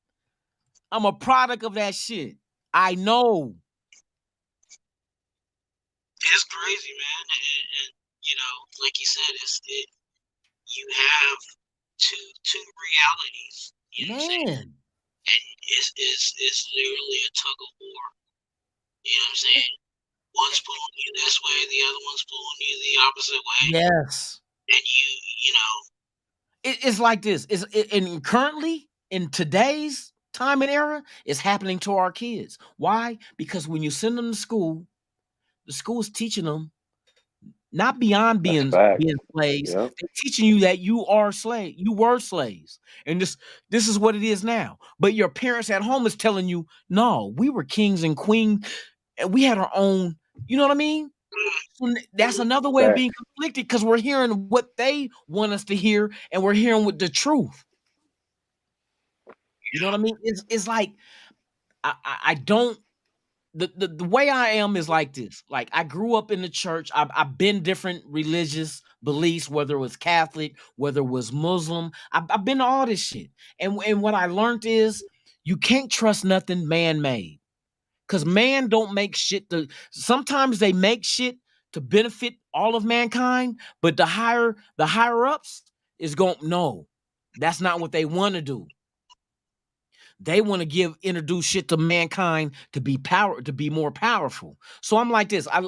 Speaker 4: I'm a product of that shit. I know.
Speaker 6: It's crazy, man. And you know, like you said, you have two realities. You know what I'm saying?
Speaker 4: Man.
Speaker 6: And it's literally a tug of war. You know what I'm saying? One's pulling you this way, the other one's pulling you the opposite way.
Speaker 4: Yes.
Speaker 6: And you know,
Speaker 4: It's like this. And currently in today's time and era, it's happening to our kids. Why? Because when you send them to school, the school is teaching them not beyond being slaves.
Speaker 9: Yep.
Speaker 4: They're teaching you that you are slave. You were slaves. And this is what it is now. But your parents at home is telling you, no, we were kings and queens, and we had our own, you know what I mean? So that's another way of being conflicted, because we're hearing what they want us to hear, and we're hearing with the truth. You know what I mean? It's like I don't. The way I am is like this. Like, I grew up in the church. I've been different religious beliefs, whether it was Catholic, whether it was Muslim. I've been to all this shit. And what I learned is you can't trust nothing man-made. Because man don't make shit sometimes they make shit to benefit all of mankind, but the higher ups is going, no, that's not what they want to do. They want to introduce shit to mankind to be more powerful. So I'm like this. I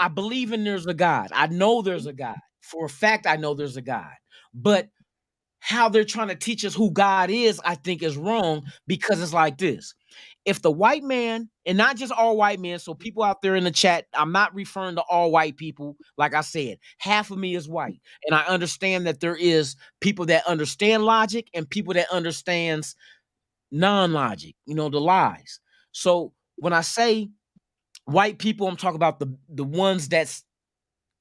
Speaker 4: believe in there's a God. I know there's a God. For a fact, I know there's a God. But how they're trying to teach us who God is, I think is wrong, because it's like this. If the white man, and not just all white men, so people out there in the chat, I'm not referring to all white people. Like I said, half of me is white. And I understand that there is people that understand logic and people that understands non-logic, the lies. So when I say white people, I'm talking about the ones that's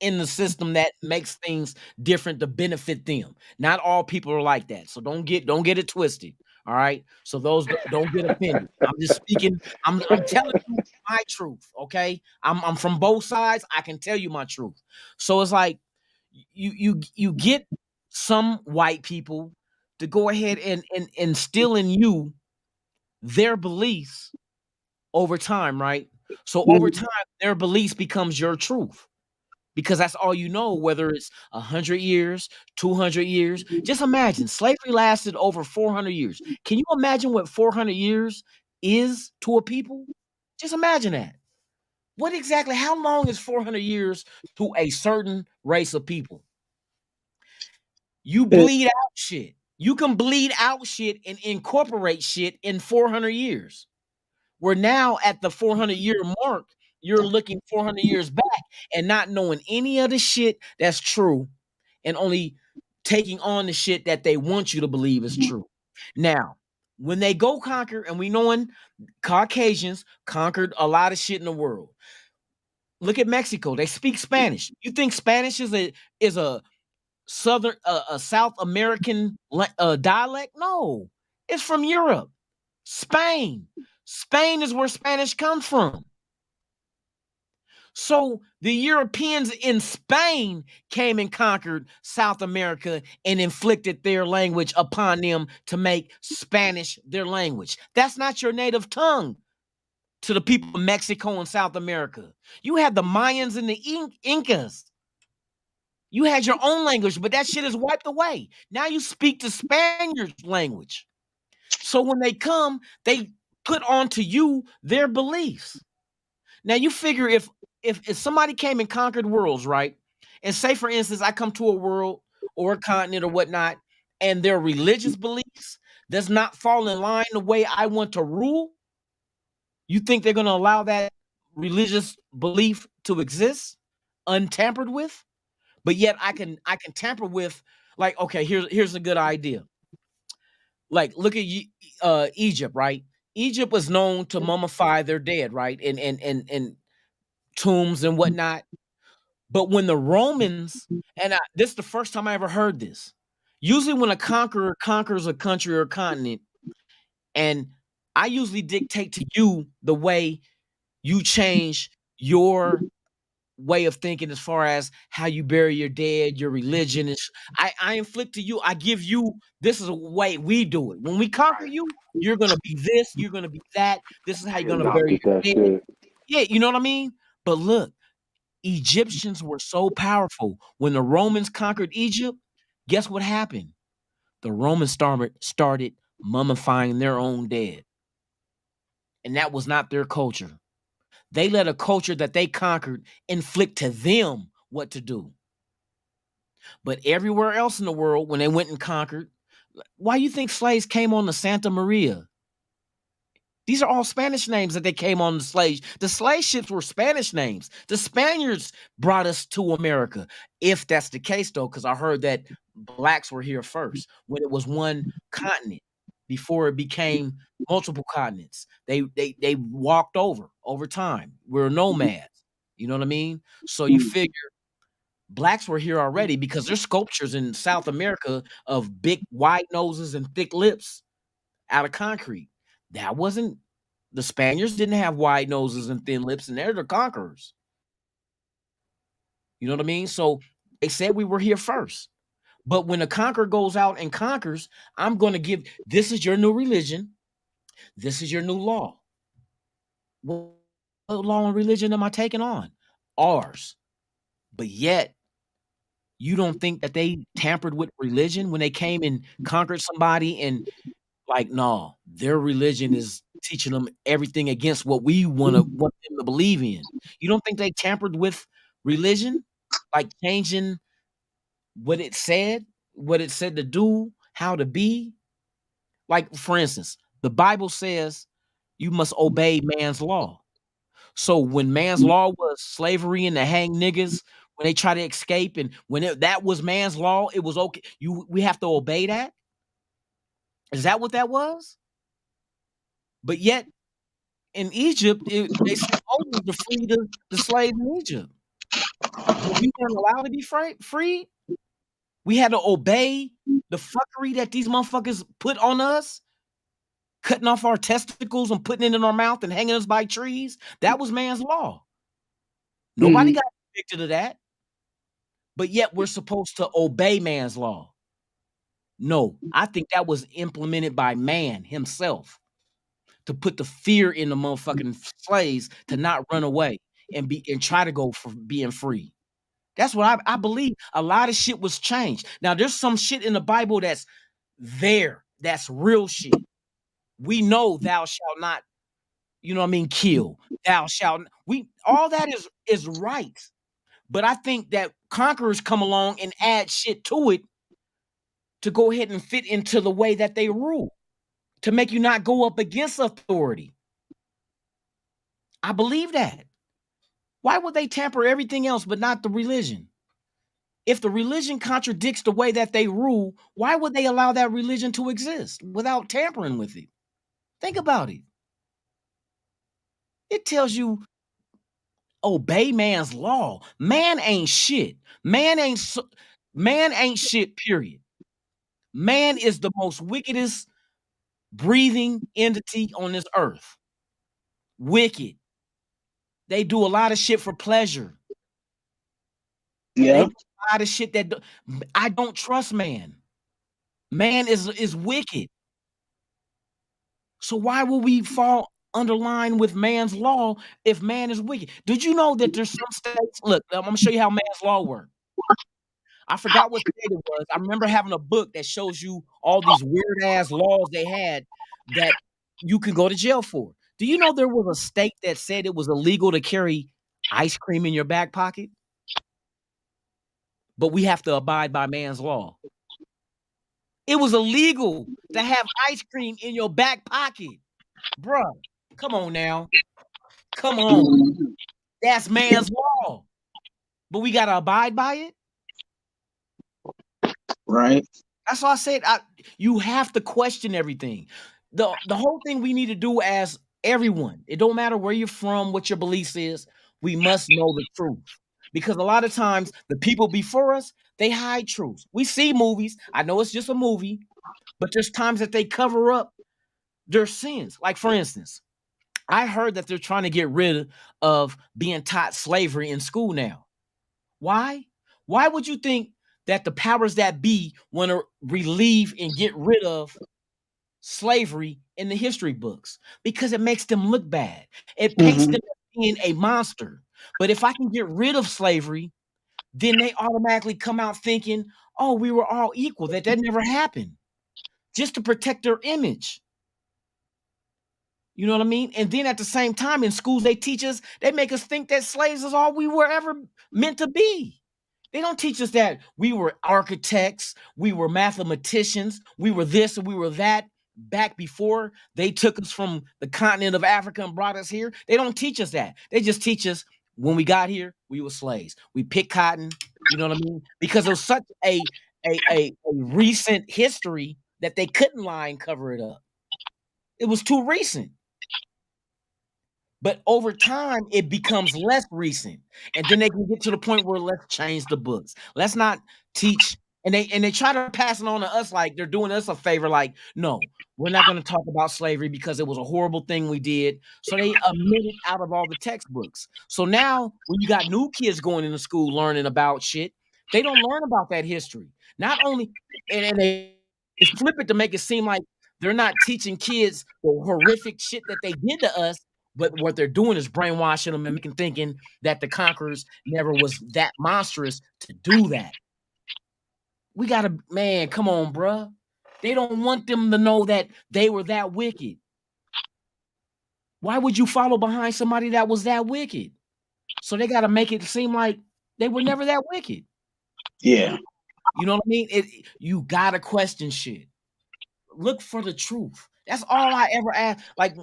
Speaker 4: in the system that makes things different to benefit them. Not all people are like that. So don't get it twisted. All right. So those don't get offended. I'm just speaking. I'm telling you my truth. Okay. I'm from both sides. I can tell you my truth. So it's like you get some white people to go ahead and instill in you their beliefs over time, right? So over time, their beliefs becomes your truth, because that's all you know, whether it's 100 years, 200 years. Just imagine, slavery lasted over 400 years. Can you imagine what 400 years is to a people? Just imagine that. How long is 400 years to a certain race of people? You bleed out shit. You can bleed out shit and incorporate shit in 400 years. We're now at the 400-year mark. You're looking 400 years back and not knowing any of the shit that's true and only taking on the shit that they want you to believe is true. Now, when they go conquer, and we knowing Caucasians conquered a lot of shit in the world. Look at Mexico. They speak Spanish. You think Spanish is a Southern a South American dialect? No, it's from Europe. Spain. Spain is where Spanish comes from. So the Europeans in Spain came and conquered South America and inflicted their language upon them to make Spanish their language. That's not your native tongue to the people of Mexico and South America. You had the Mayans and the Incas. You had your own language, but that shit is wiped away. Now you speak the Spaniards' language. So when they come, they put onto you their beliefs. Now you figure if somebody came and conquered worlds, right? And say, for instance, I come to a world or a continent or whatnot, and their religious beliefs does not fall in line the way I want to rule, you think they're going to allow that religious belief to exist untampered with? But yet I can tamper with, like, okay, here's a good idea. Like, look at Egypt, right? Egypt was known to mummify their dead, right? And tombs and whatnot. But when the Romans, and this is the first time I ever heard this. Usually when a conqueror conquers a country or a continent, and I usually dictate to you the way you change your way of thinking as far as how you bury your dead, your religion is. I inflict to you, I give you, this is a way we do it. When we conquer you, you're gonna be this, you're gonna be that. This is how you're gonna bury your
Speaker 9: Adopted that
Speaker 4: dead.
Speaker 9: shit.
Speaker 4: Yeah, you know what I mean? But look, Egyptians were so powerful. When the Romans conquered Egypt, guess what happened? The Romans started mummifying their own dead. And that was not their culture. They let a culture that they conquered inflict to them what to do. But everywhere else in the world, when they went and conquered, why you think slaves came on the Santa Maria? These are all Spanish names that they came on the slaves. The slave ships were Spanish names. The Spaniards brought us to America. If that's the case, though, because I heard that blacks were here first when it was one continent before it became multiple continents. They walked over time. We're nomads. You know what I mean? So you figure blacks were here already because there's sculptures in South America of big wide noses and thick lips out of concrete. That wasn't, the Spaniards didn't have wide noses and thin lips, and they're the conquerors. You know what I mean? So they said we were here first. But when the conqueror goes out and conquers, I'm going to give, this is your new religion. This is your new law. What law and religion am I taking on? Ours. But yet, you don't think that they tampered with religion when they came and conquered somebody and, like, no, their religion is teaching them everything against what we want them to believe in. You don't think they tampered with religion, like changing what it said to do, how to be? Like, for instance, the Bible says you must obey man's law. So when man's law was slavery and to hang niggas when they try to escape, and when that was man's law, it was okay. We have to obey that. Is that what that was? But yet in Egypt, they sent Moses to free the slaves in Egypt. But we weren't allowed to be freed. We had to obey the fuckery that these motherfuckers put on us, cutting off our testicles and putting it in our mouth and hanging us by trees. That was man's law. Nobody got convicted of that. But yet we're supposed to obey man's law. No, I think that was implemented by man himself to put the fear in the motherfucking slaves to not run away and try to go for being free. That's what I believe. A lot of shit was changed. Now there's some shit in the Bible that's there. That's real shit. We know thou shalt not, you know what I mean, kill. Thou shalt, all that is right. But I think that conquerors come along and add shit to it to go ahead and fit into the way that they rule, to make you not go up against authority. I believe that. Why would they tamper everything else but not the religion? If the religion contradicts the way that they rule, why would they allow that religion to exist without tampering with it? Think about it. It tells you obey man's law. Man ain't shit. Man ain't shit, period. Man is the most wickedest breathing entity on this earth. Wicked. They do a lot of shit for pleasure.
Speaker 6: Yeah.
Speaker 4: They do a lot of shit that I don't trust man. Man is wicked. So why will we fall underline with man's law if man is wicked? Did you know that there's some states? Look, I'm gonna show you how man's law works. I forgot what state it was. I remember having a book that shows you all these weird ass laws they had that you could go to jail for. Do you know there was a state that said it was illegal to carry ice cream in your back pocket? But we have to abide by man's law. It was illegal to have ice cream in your back pocket. Bruh, come on now. Come on. That's man's law. But we got to abide by it?
Speaker 6: Right.
Speaker 4: That's why I said you have to question everything. The whole thing we need to do as everyone, it don't matter where you're from, what your beliefs is, we must know the truth. Because a lot of times the people before us, they hide truths. We see movies. I know it's just a movie, but there's times that they cover up their sins. Like, for instance, I heard that they're trying to get rid of being taught slavery in school now. Why? Why would you think that the powers that be want to relieve and get rid of slavery in the history books? Because it makes them look bad. It paints them as being a monster. But if I can get rid of slavery, then they automatically come out thinking, oh, we were all equal, that never happened, just to protect their image. You know what I mean? And then at the same time, in schools, they teach us, they make us think that slaves is all we were ever meant to be. They don't teach us that we were architects, we were mathematicians, we were this and we were that back before they took us from the continent of Africa and brought us here. They don't teach us that. They just teach us when we got here, we were slaves. We picked cotton, you know what I mean? Because it was such a recent history that they couldn't lie and cover it up. It was too recent. But over time, it becomes less recent. And then they can get to the point where let's change the books. Let's not teach. And they try to pass it on to us like they're doing us a favor. Like, no, we're not going to talk about slavery because it was a horrible thing we did. So they omit it out of all the textbooks. So now when you got new kids going into school learning about shit, they don't learn about that history. Not only, and they flip it to make it seem like they're not teaching kids the horrific shit that they did to us. But what they're doing is brainwashing them and making thinking that the conquerors never was that monstrous to do that. We gotta, man, come on, bruh. They don't want them to know that they were that wicked. Why would you follow behind somebody that was that wicked? So they gotta make it seem like they were never that wicked.
Speaker 6: Yeah.
Speaker 4: You know what I mean? You gotta question shit. Look for the truth. That's all I ever ask. Like,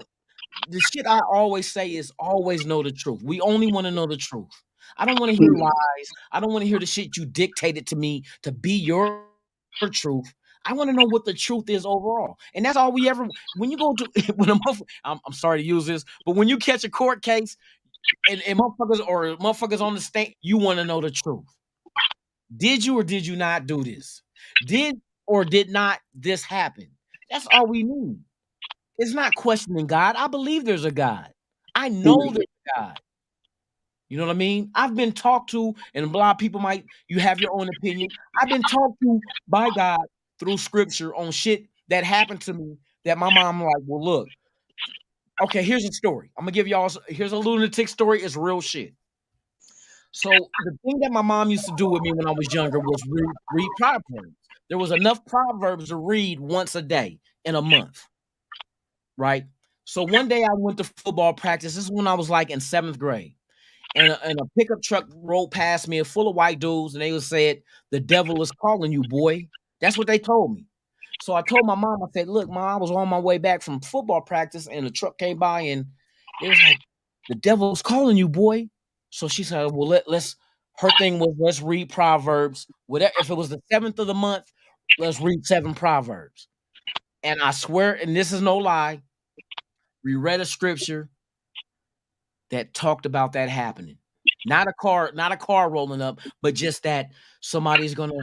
Speaker 4: the shit I always say is always know the truth. We only want to know the truth. I don't want to hear lies. I don't want to hear the shit you dictated to me to be your truth. I want to know what the truth is overall. And that's all we ever, when you go to, I'm sorry to use this, but when you catch a court case and motherfuckers on the stand, you want to know the truth. Did you or did you not do this? Did or did not this happen? That's all we need. It's not questioning God. I believe there's a God. I know there's a God. You know what I mean? I've been talked to, and a lot of people you have your own opinion. I've been talked to by God through scripture on shit that happened to me that my mom like, well, look, okay, here's a story. I'm going to give y'all, here's a lunatic story. It's real shit. So the thing that my mom used to do with me when I was younger was read Proverbs. There was enough Proverbs to read once a day in a month. Right. So one day I went to football practice. This is when I was like in 7th grade. And a pickup truck rolled past me full of white dudes. And they said, the devil is calling you, boy. That's what they told me. So I told my mom, I said, look, Mom, I was on my way back from football practice and the truck came by and it was like, the devil's calling you, boy. So she said, well, let's her thing was let's read Proverbs. Whatever, if it was the 7th of the month, let's read 7 Proverbs. And I swear, and this is no lie, we read a scripture that talked about that happening. Not a car rolling up, but just that somebody's gonna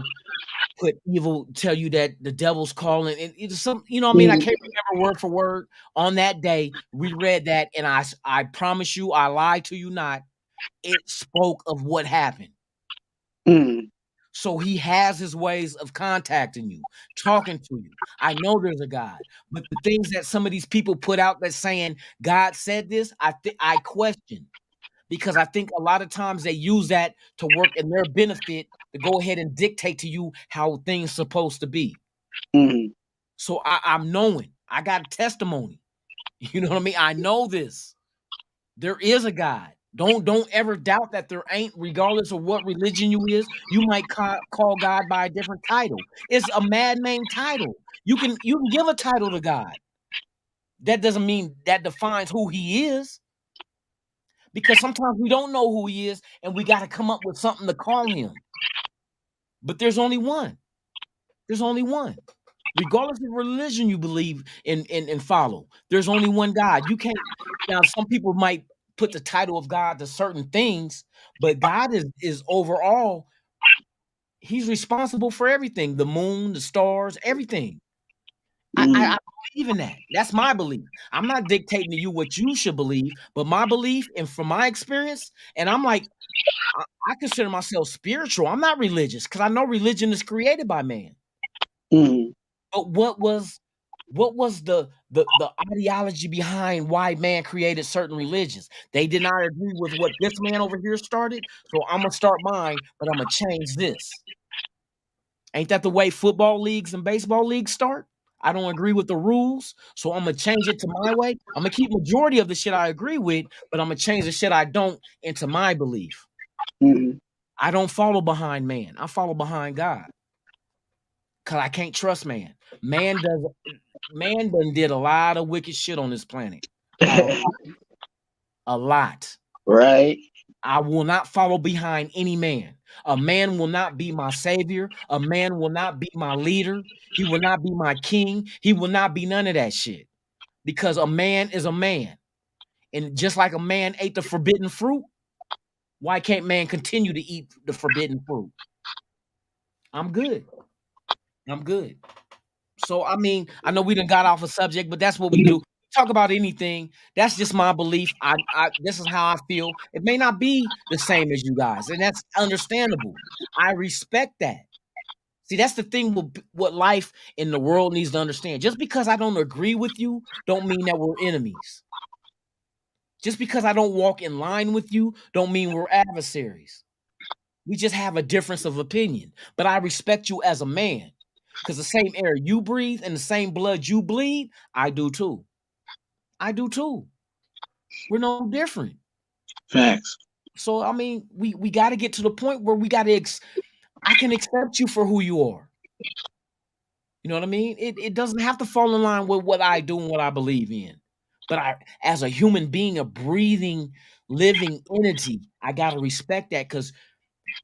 Speaker 4: put evil, tell you that the devil's calling. And it's some, you know what I mean? I can't remember word for word. On that day, we read that, and I promise you, I lie to you not. It spoke of what happened. So he has his ways of contacting you, talking to you. I know there's a God, but the things that some of these people put out that's saying God said this, I question, because I think a lot of times they use that to work in their benefit to go ahead and dictate to you how things supposed to be. So I'm knowing. I got a testimony. You know what I mean? I know this. There is a God. Don't ever doubt that there ain't, regardless of what religion you is. You might call God by a different title. It's a man-made title. You can give a title to God. That doesn't mean that defines who he is. Because sometimes we don't know who he is, and we got to come up with something to call him. But there's only one. There's only one. Regardless of religion you believe in and follow, there's only one God. You can't. Now, some people might put the title of God to certain things, but God is overall. He's responsible for everything: the moon, the stars, everything. I believe in that. That's my belief. I'm not dictating to you what you should believe, but my belief and from my experience, and I'm like, I consider myself spiritual. I'm not religious because I know religion is created by man. But what was the ideology behind why man created certain religions? They did not agree with what this man over here started, so I'm gonna start mine, but I'm gonna change this. Ain't that the way football leagues and baseball leagues start? I don't agree with the rules, so I'm gonna change it to my way. I'm gonna keep majority of the shit I agree with, but I'm gonna change the shit I don't into my belief. I don't follow behind man. I follow behind God. Cause I can't trust man. Man done did a lot of wicked shit on this planet. A lot.
Speaker 6: Right.
Speaker 4: I will not follow behind any man. A man will not be my savior. A man will not be my leader. He will not be my king. He will not be none of that shit. Because a man is a man. And just like a man ate the forbidden fruit, why can't man continue to eat the forbidden fruit? I'm good. I'm good. So, I mean, I know we done got off a subject, but that's what we do. Talk about anything. That's just my belief. This is how I feel. It may not be the same as you guys, and that's understandable. I respect that. See, that's the thing with what life in the world needs to understand. Just because I don't agree with you, don't mean that we're enemies. Just because I don't walk in line with you, don't mean we're adversaries. We just have a difference of opinion. But I respect you as a man. Because the same air you breathe and the same blood you bleed, I do too. I do too. We're no different.
Speaker 6: Facts.
Speaker 4: So, I mean, we got to get to the point where we got to, I can accept you for who you are. You know what I mean? It doesn't have to fall in line with what I do and what I believe in. But as a human being, a breathing, living entity, I got to respect that because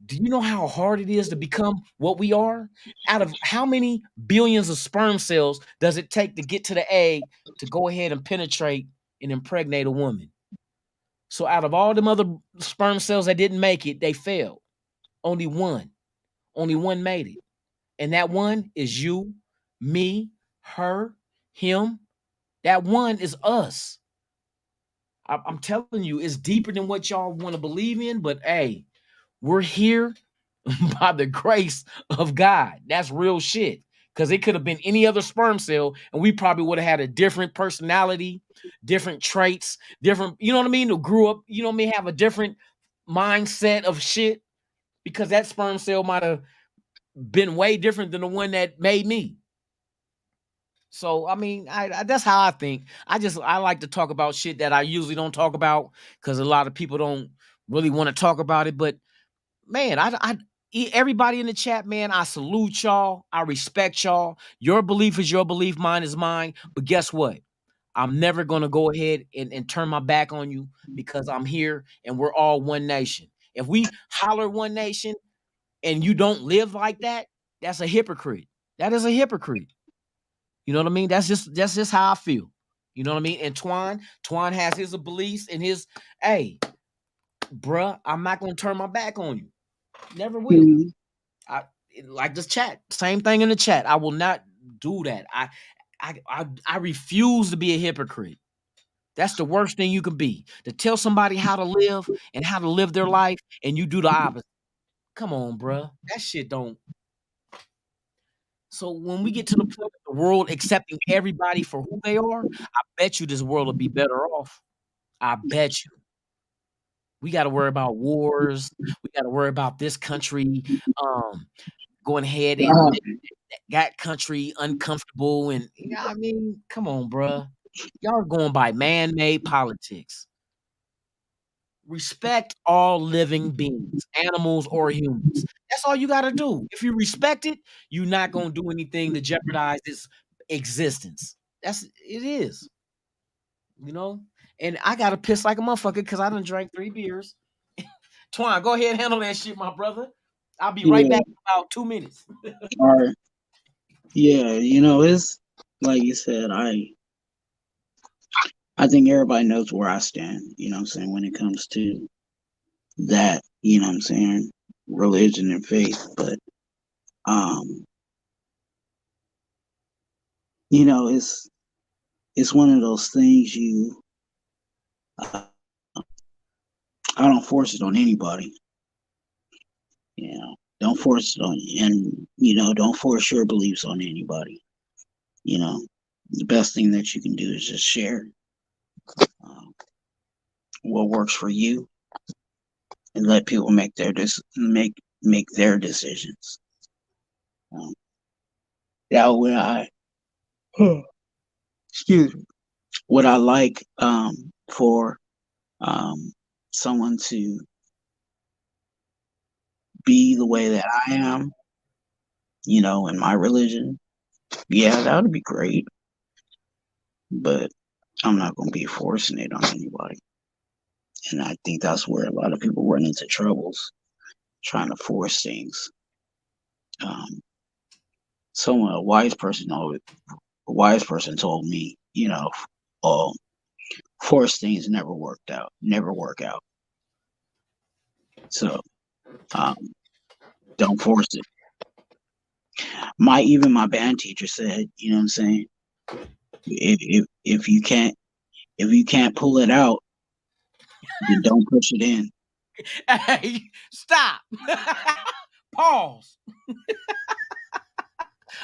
Speaker 4: do you know how hard it is to become what we are? Out of how many billions of sperm cells does it take to get to the egg to go ahead and penetrate and impregnate a woman? So out of all them other sperm cells that didn't make it, they failed. Only one made it. And that one is you, me, her, him. That one is us. I'm telling you, it's deeper than what y'all want to believe in, but hey, we're here by the grace of God. That's real shit. Because it could have been any other sperm cell, and we probably would have had a different personality, different traits, different, you know what I mean? Who grew up, you know what I mean, have a different mindset of shit. Because that sperm cell might have been way different than the one that made me. So I mean, I that's how I think. I like to talk about shit that I usually don't talk about because a lot of people don't really want to talk about it. But man, everybody in the chat, man, I salute y'all. I respect y'all. Your belief is your belief. Mine is mine. But guess what? I'm never going to go ahead and turn my back on you because I'm here and we're all one nation. If we holler one nation and you don't live like that, that's a hypocrite. That is a hypocrite. You know what I mean? That's just how I feel. You know what I mean? And Twan has his beliefs and his, hey, bruh, I'm not going to turn my back on you. Never will.
Speaker 6: Mhm.
Speaker 4: I like this chat. Same thing in the chat. I will not do that. I refuse to be a hypocrite. That's the worst thing you can be. To tell somebody how to live and how to live their life, and you do the opposite. Come on, bruh. That shit don't. So when we get to the point of the world accepting everybody for who they are, I bet you this world will be better off. I bet you. We got to worry about wars. We got to worry about this country going ahead and that country uncomfortable. And yeah, I mean, come on, bruh. Y'all are going by man-made politics. Respect all living beings, animals or humans. That's all you got to do. If you respect it, you're not going to do anything to jeopardize its existence. It is, you know? And I got to piss like a motherfucker because I done drank 3 beers. Twine, go ahead and handle that shit, my brother. I'll be right
Speaker 6: Yeah.
Speaker 4: back in about 2 minutes.
Speaker 6: All right. Yeah, it's like you said, I think everybody knows where I stand, you know what I'm saying, when it comes to that, you know what I'm saying, religion and faith. But it's one of those things uh, I don't force it on anybody. Don't force it on you, and don't force your beliefs on anybody. The best thing that you can do is just share what works for you and let people make make their decisions. That way, excuse me, what I like for someone to be the way that I am, in my religion, yeah, that would be great. But I'm not going to be forcing it on anybody. And I think that's where a lot of people run into troubles, trying to force things. A wise person told me, forced things never work out. So don't force it. Even my band teacher said, you know what I'm saying? If you can't pull it out, then don't push it in.
Speaker 4: Hey, stop. Pause.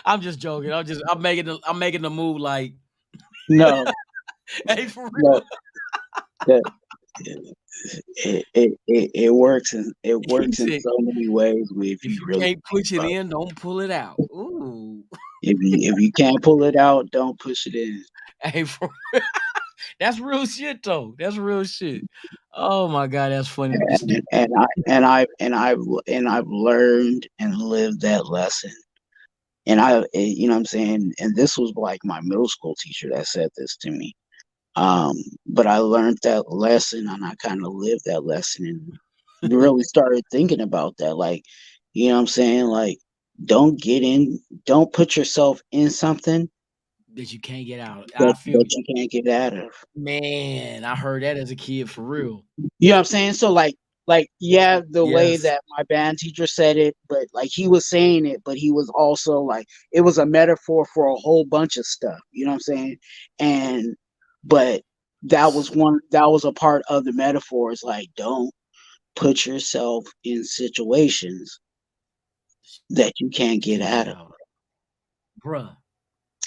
Speaker 4: I'm just joking. I'm making the move like
Speaker 6: no.
Speaker 4: Hey, for real.
Speaker 6: No. It works in so many ways. If you really
Speaker 4: can't push it in, don't pull it out. Ooh.
Speaker 6: If you can't pull it out, don't push it in.
Speaker 4: Hey, for real. That's real shit though. That's real shit. Oh my god, that's funny.
Speaker 6: I've learned and lived that lesson. And you know what I'm saying? And this was like my middle school teacher that said this to me. But I learned that lesson and I kind of lived that lesson and really started thinking about that. Like, you know what I'm saying? Like, don't put yourself in something
Speaker 4: that you can't get out.
Speaker 6: That you can't get out of.
Speaker 4: Man, I heard that as a kid for real.
Speaker 6: You know what I'm saying? So like yeah, the way that my band teacher said it, but like he was saying it, but he was also like it was a metaphor for a whole bunch of stuff. You know what I'm saying? But that was a part of the metaphors. Like, don't put yourself in situations that you can't get out of.
Speaker 4: Bruh.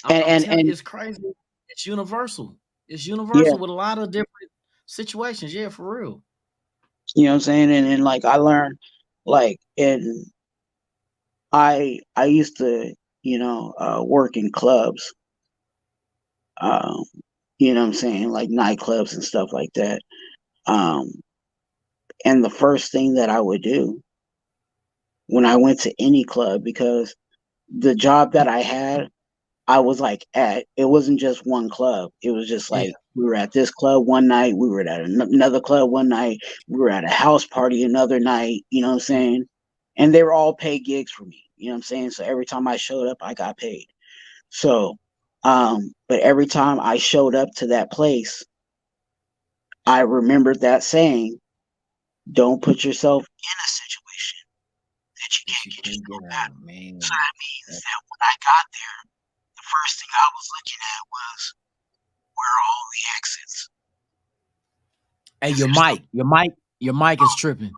Speaker 6: And
Speaker 4: it's crazy. It's universal. It's universal with a lot of different situations. Yeah, for real.
Speaker 6: You know what I'm saying? And like I learned, like, and I used to, work in clubs. You know what I'm saying? Like nightclubs and stuff like that. And the first thing that I would do when I went to any club, because the job that I had, I was like at, it wasn't just one club. It was just
Speaker 4: Yeah.
Speaker 6: like we were at this club one night, we were at another club one night, we were at a house party another night, you know what I'm saying? And they were all paid gigs for me, you know what I'm saying? So every time I showed up, I got paid. So, but every time I showed up to that place, I remembered that saying, don't put yourself in a situation that you can't get yourself out of.
Speaker 4: Man.
Speaker 6: So that means that when I got there, the first thing I was looking at was, where are all the exits?
Speaker 4: Hey, your mic is tripping.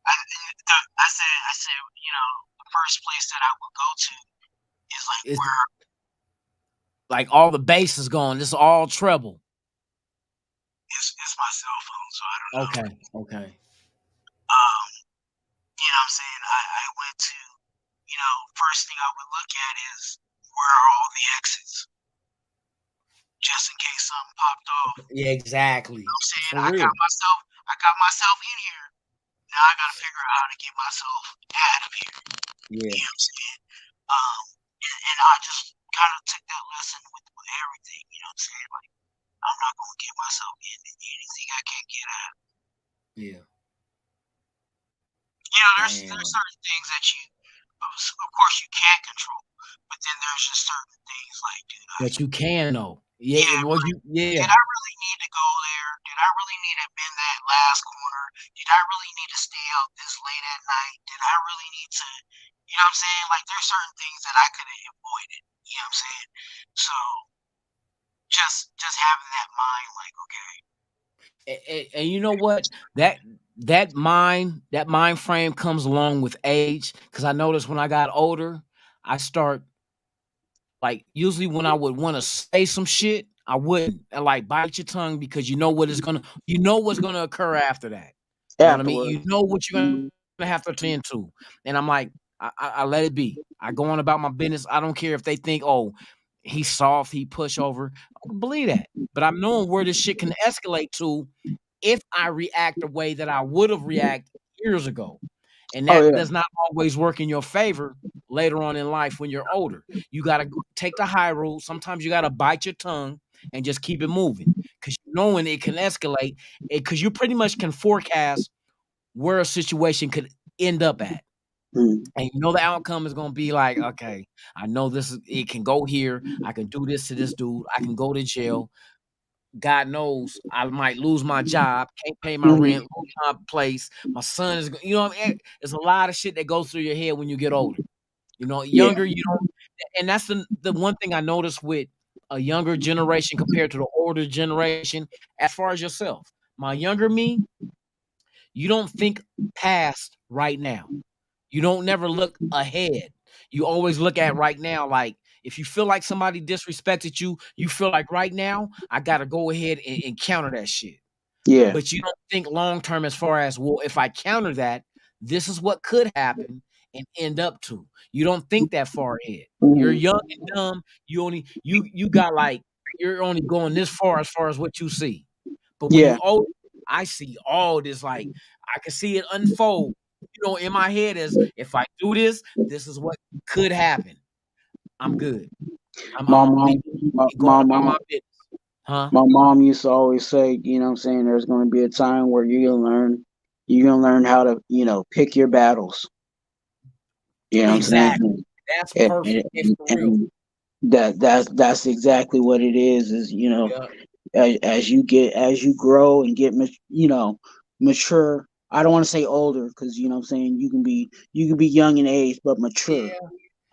Speaker 6: I said, you know, the first place that I would go to is like
Speaker 4: It's
Speaker 6: where
Speaker 4: like all the bass is gone. This is all treble.
Speaker 6: it's my cell phone, so I don't know.
Speaker 4: Okay.
Speaker 6: You know what I'm saying? I went to, you know, first thing I would look at is, where are all the exits? Just in case something popped off.
Speaker 4: Yeah, exactly.
Speaker 6: You know what I'm saying?
Speaker 4: For real.
Speaker 6: I got myself in here. Now I gotta figure out how to get myself out of here.
Speaker 4: Yeah.
Speaker 6: You know what I'm saying? And I just kind of took that lesson with everything, you know what I'm saying? Like, I'm not gonna get myself into anything I can't get out.
Speaker 4: Yeah.
Speaker 6: You know, there's certain things that you, of course, you can't control, but then there's just certain things like, dude,
Speaker 4: that you can know. Yeah.
Speaker 6: did I really need to go there? Did I really need to bend that last corner? Did I really need to stay out this late at night? Did I really need to, you know what I'm saying? Like, there's certain things that I could have avoided, you know what I'm saying? So just having that mind, like, okay.
Speaker 4: And you know what? That mind frame comes along with age. Because I noticed when I got older, I start, like, usually when I would want to say some shit, I wouldn't. And like, bite your tongue, because you know what's gonna occur after that. You know what I mean? You know what you're gonna have to attend to. And I'm like, I let it be. I go on about my business. I don't care if they think, oh, he's soft, he push over. I don't believe that. But I'm knowing where this shit can escalate to if I react the way that I would have reacted years ago. And that does not always work in your favor later on in life when you're older. You got to take the high road. Sometimes you got to bite your tongue and just keep it moving, because knowing it can escalate, because you pretty much can forecast where a situation could end up at. And you know the outcome is going to be like, okay, I know it can go here. I can do this to this dude. I can go to jail. God knows I might lose my job, can't pay my rent, lose my place. My son is, you know, there's a lot of shit that goes through your head when you get older. You know, younger, you don't, and that's the one thing I noticed with a younger generation compared to the older generation, as far as yourself. My younger me, you don't think past right now. You don't never look ahead. You always look at right now. Like, if you feel like somebody disrespected you, you feel like right now, I got to go ahead and counter that shit.
Speaker 6: Yeah.
Speaker 4: But you don't think long term as far as, well, if I counter that, this is what could happen and end up to. You don't think that far ahead. You're young and dumb. You got like, you're only going this far as what you see. But when you old, I see all this, like, I can see it unfold. You know, in my head is, if I do this, this is what could happen. I'm good.
Speaker 6: My mom used to always say, you know what I'm saying, there's going to be a time where you're going to learn how to, you know, pick your battles. You know what I'm saying?
Speaker 4: That's perfect.
Speaker 6: And that's exactly what it is, you know, as you grow and get, you know, mature. I don't want to say older, because, you know what I'm saying, you can be young in age but mature.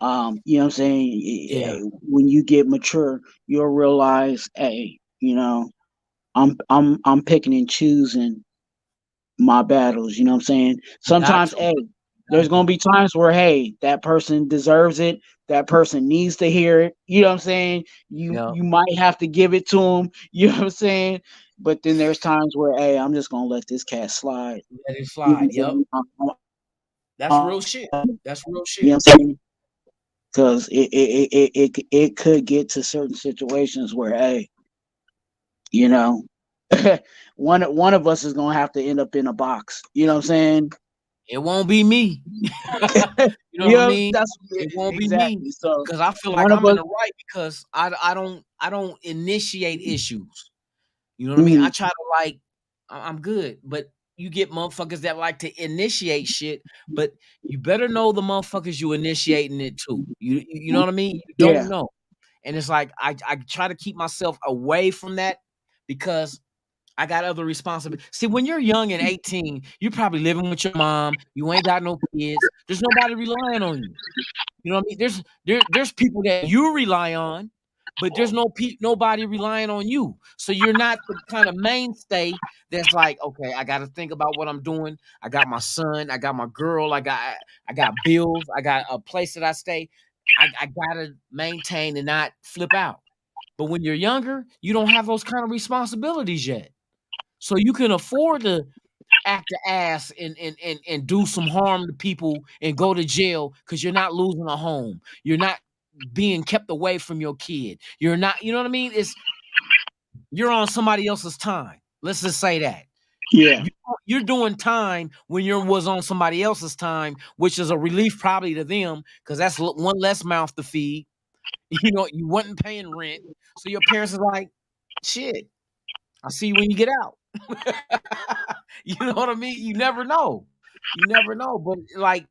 Speaker 6: You know what I'm saying? When you get mature, you'll realize, hey, you know, I'm picking and choosing my battles, you know what I'm saying? Sometimes, hey, there's gonna be times where, hey, that person deserves it, that person needs to hear it, you know what I'm saying? You might have to give it to them, you know what I'm saying? But then there's times where, hey, I'm just gonna let this cat slide.
Speaker 4: Let it slide. That's real shit. That's real shit.
Speaker 6: You know what I'm saying? Because it could get to certain situations where, hey, you know, one of us is gonna have to end up in a box. You know what I'm saying?
Speaker 4: It won't be me. You know what I mean?
Speaker 6: That's
Speaker 4: It won't be me
Speaker 6: exactly. So
Speaker 4: because I feel like
Speaker 6: one of
Speaker 4: I'm in
Speaker 6: us.
Speaker 4: the right because I don't initiate issues. You know what I mean? I try to like I'm good, but you get motherfuckers that like to initiate shit, but you better know the motherfuckers you initiating it to. You know what I mean? You don't
Speaker 6: Yeah.
Speaker 4: know. And it's like I try to keep myself away from that because I got other responsibilities. See, when you're young and 18, you're probably living with your mom. You ain't got no kids. There's nobody relying on you. You know what I mean? There's people that you rely on, but there's nobody relying on you. So you're not the kind of mainstay that's like, okay, I got to think about what I'm doing. I got my son, I got my girl, I got bills, I got a place that I stay. I gotta maintain and not flip out. But when you're younger, you don't have those kind of responsibilities yet. So you can afford to act the ass and do some harm to people and go to jail because you're not losing a home. You're not being kept away from your kid. You're not, you know what I mean? You're on somebody else's time. Let's just say that.
Speaker 6: Yeah.
Speaker 4: You're doing time when you was on somebody else's time, which is a relief probably to them because that's one less mouth to feed. You know, you wasn't paying rent. So your parents are like, shit, I'll see you when you get out. You know what I mean? You never know. You never know. But like